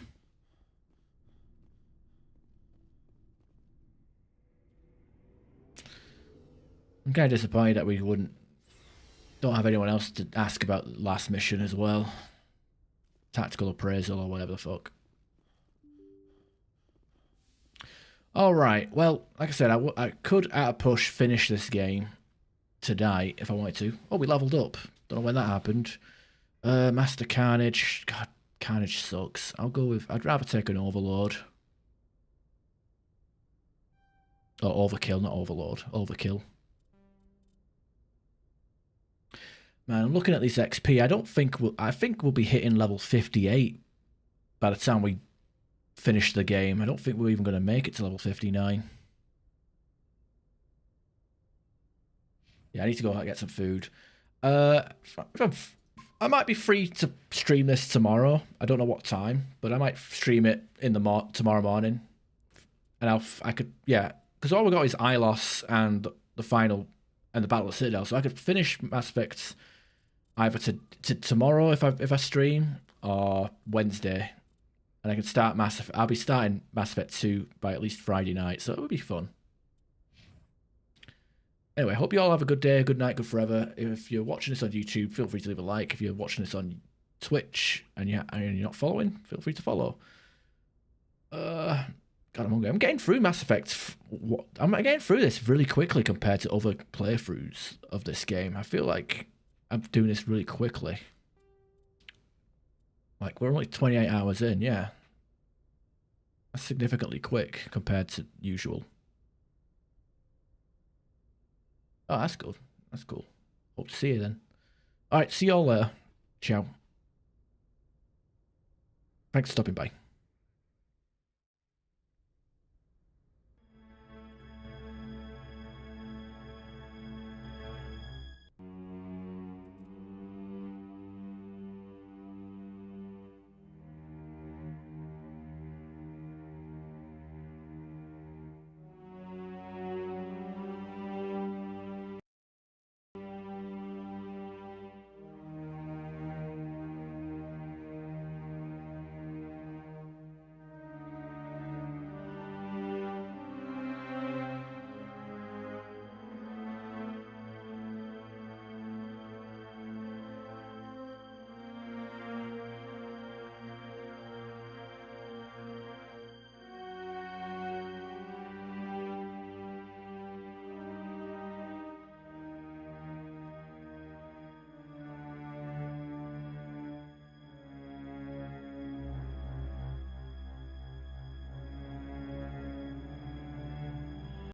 I'm kind of disappointed that we don't have anyone else to ask about the last mission as well. Tactical appraisal or whatever the fuck. Alright, well, like I said, I could at a push finish this game tonight if I wanted to. Oh, we leveled up. Don't know when that happened. Master Carnage. God, Carnage sucks. I'd rather take an Overlord. Or Overkill, not Overlord. Overkill. Man, I'm looking at this XP. I think we'll be hitting level 58 by the time we finish the game. I don't think we're even going to make it to level 59. Yeah, I need to go out and get some food. I might be free to stream this tomorrow. I don't know what time, but I might stream it in the tomorrow morning. And I could, yeah, because all we got is Ilos and the final and the Battle of the Citadel. So I could finish Mass Effect either to tomorrow if I stream, or Wednesday, and I can start I'll be starting Mass Effect 2 by at least Friday night, so it would be fun. Anyway, hope you all have a good day, good night, good forever. If you're watching this on YouTube, feel free to leave a like. If you're watching this on Twitch and you're not following, feel free to follow. God, I'm hungry. I'm getting through Mass Effect. I'm getting through this really quickly compared to other playthroughs of this game. I feel like I'm doing this really quickly. Like, we're only 28 hours in, yeah. That's significantly quick compared to usual. Oh, that's good. That's cool. Hope to see you then. Alright, see y'all later. Ciao. Thanks for stopping by.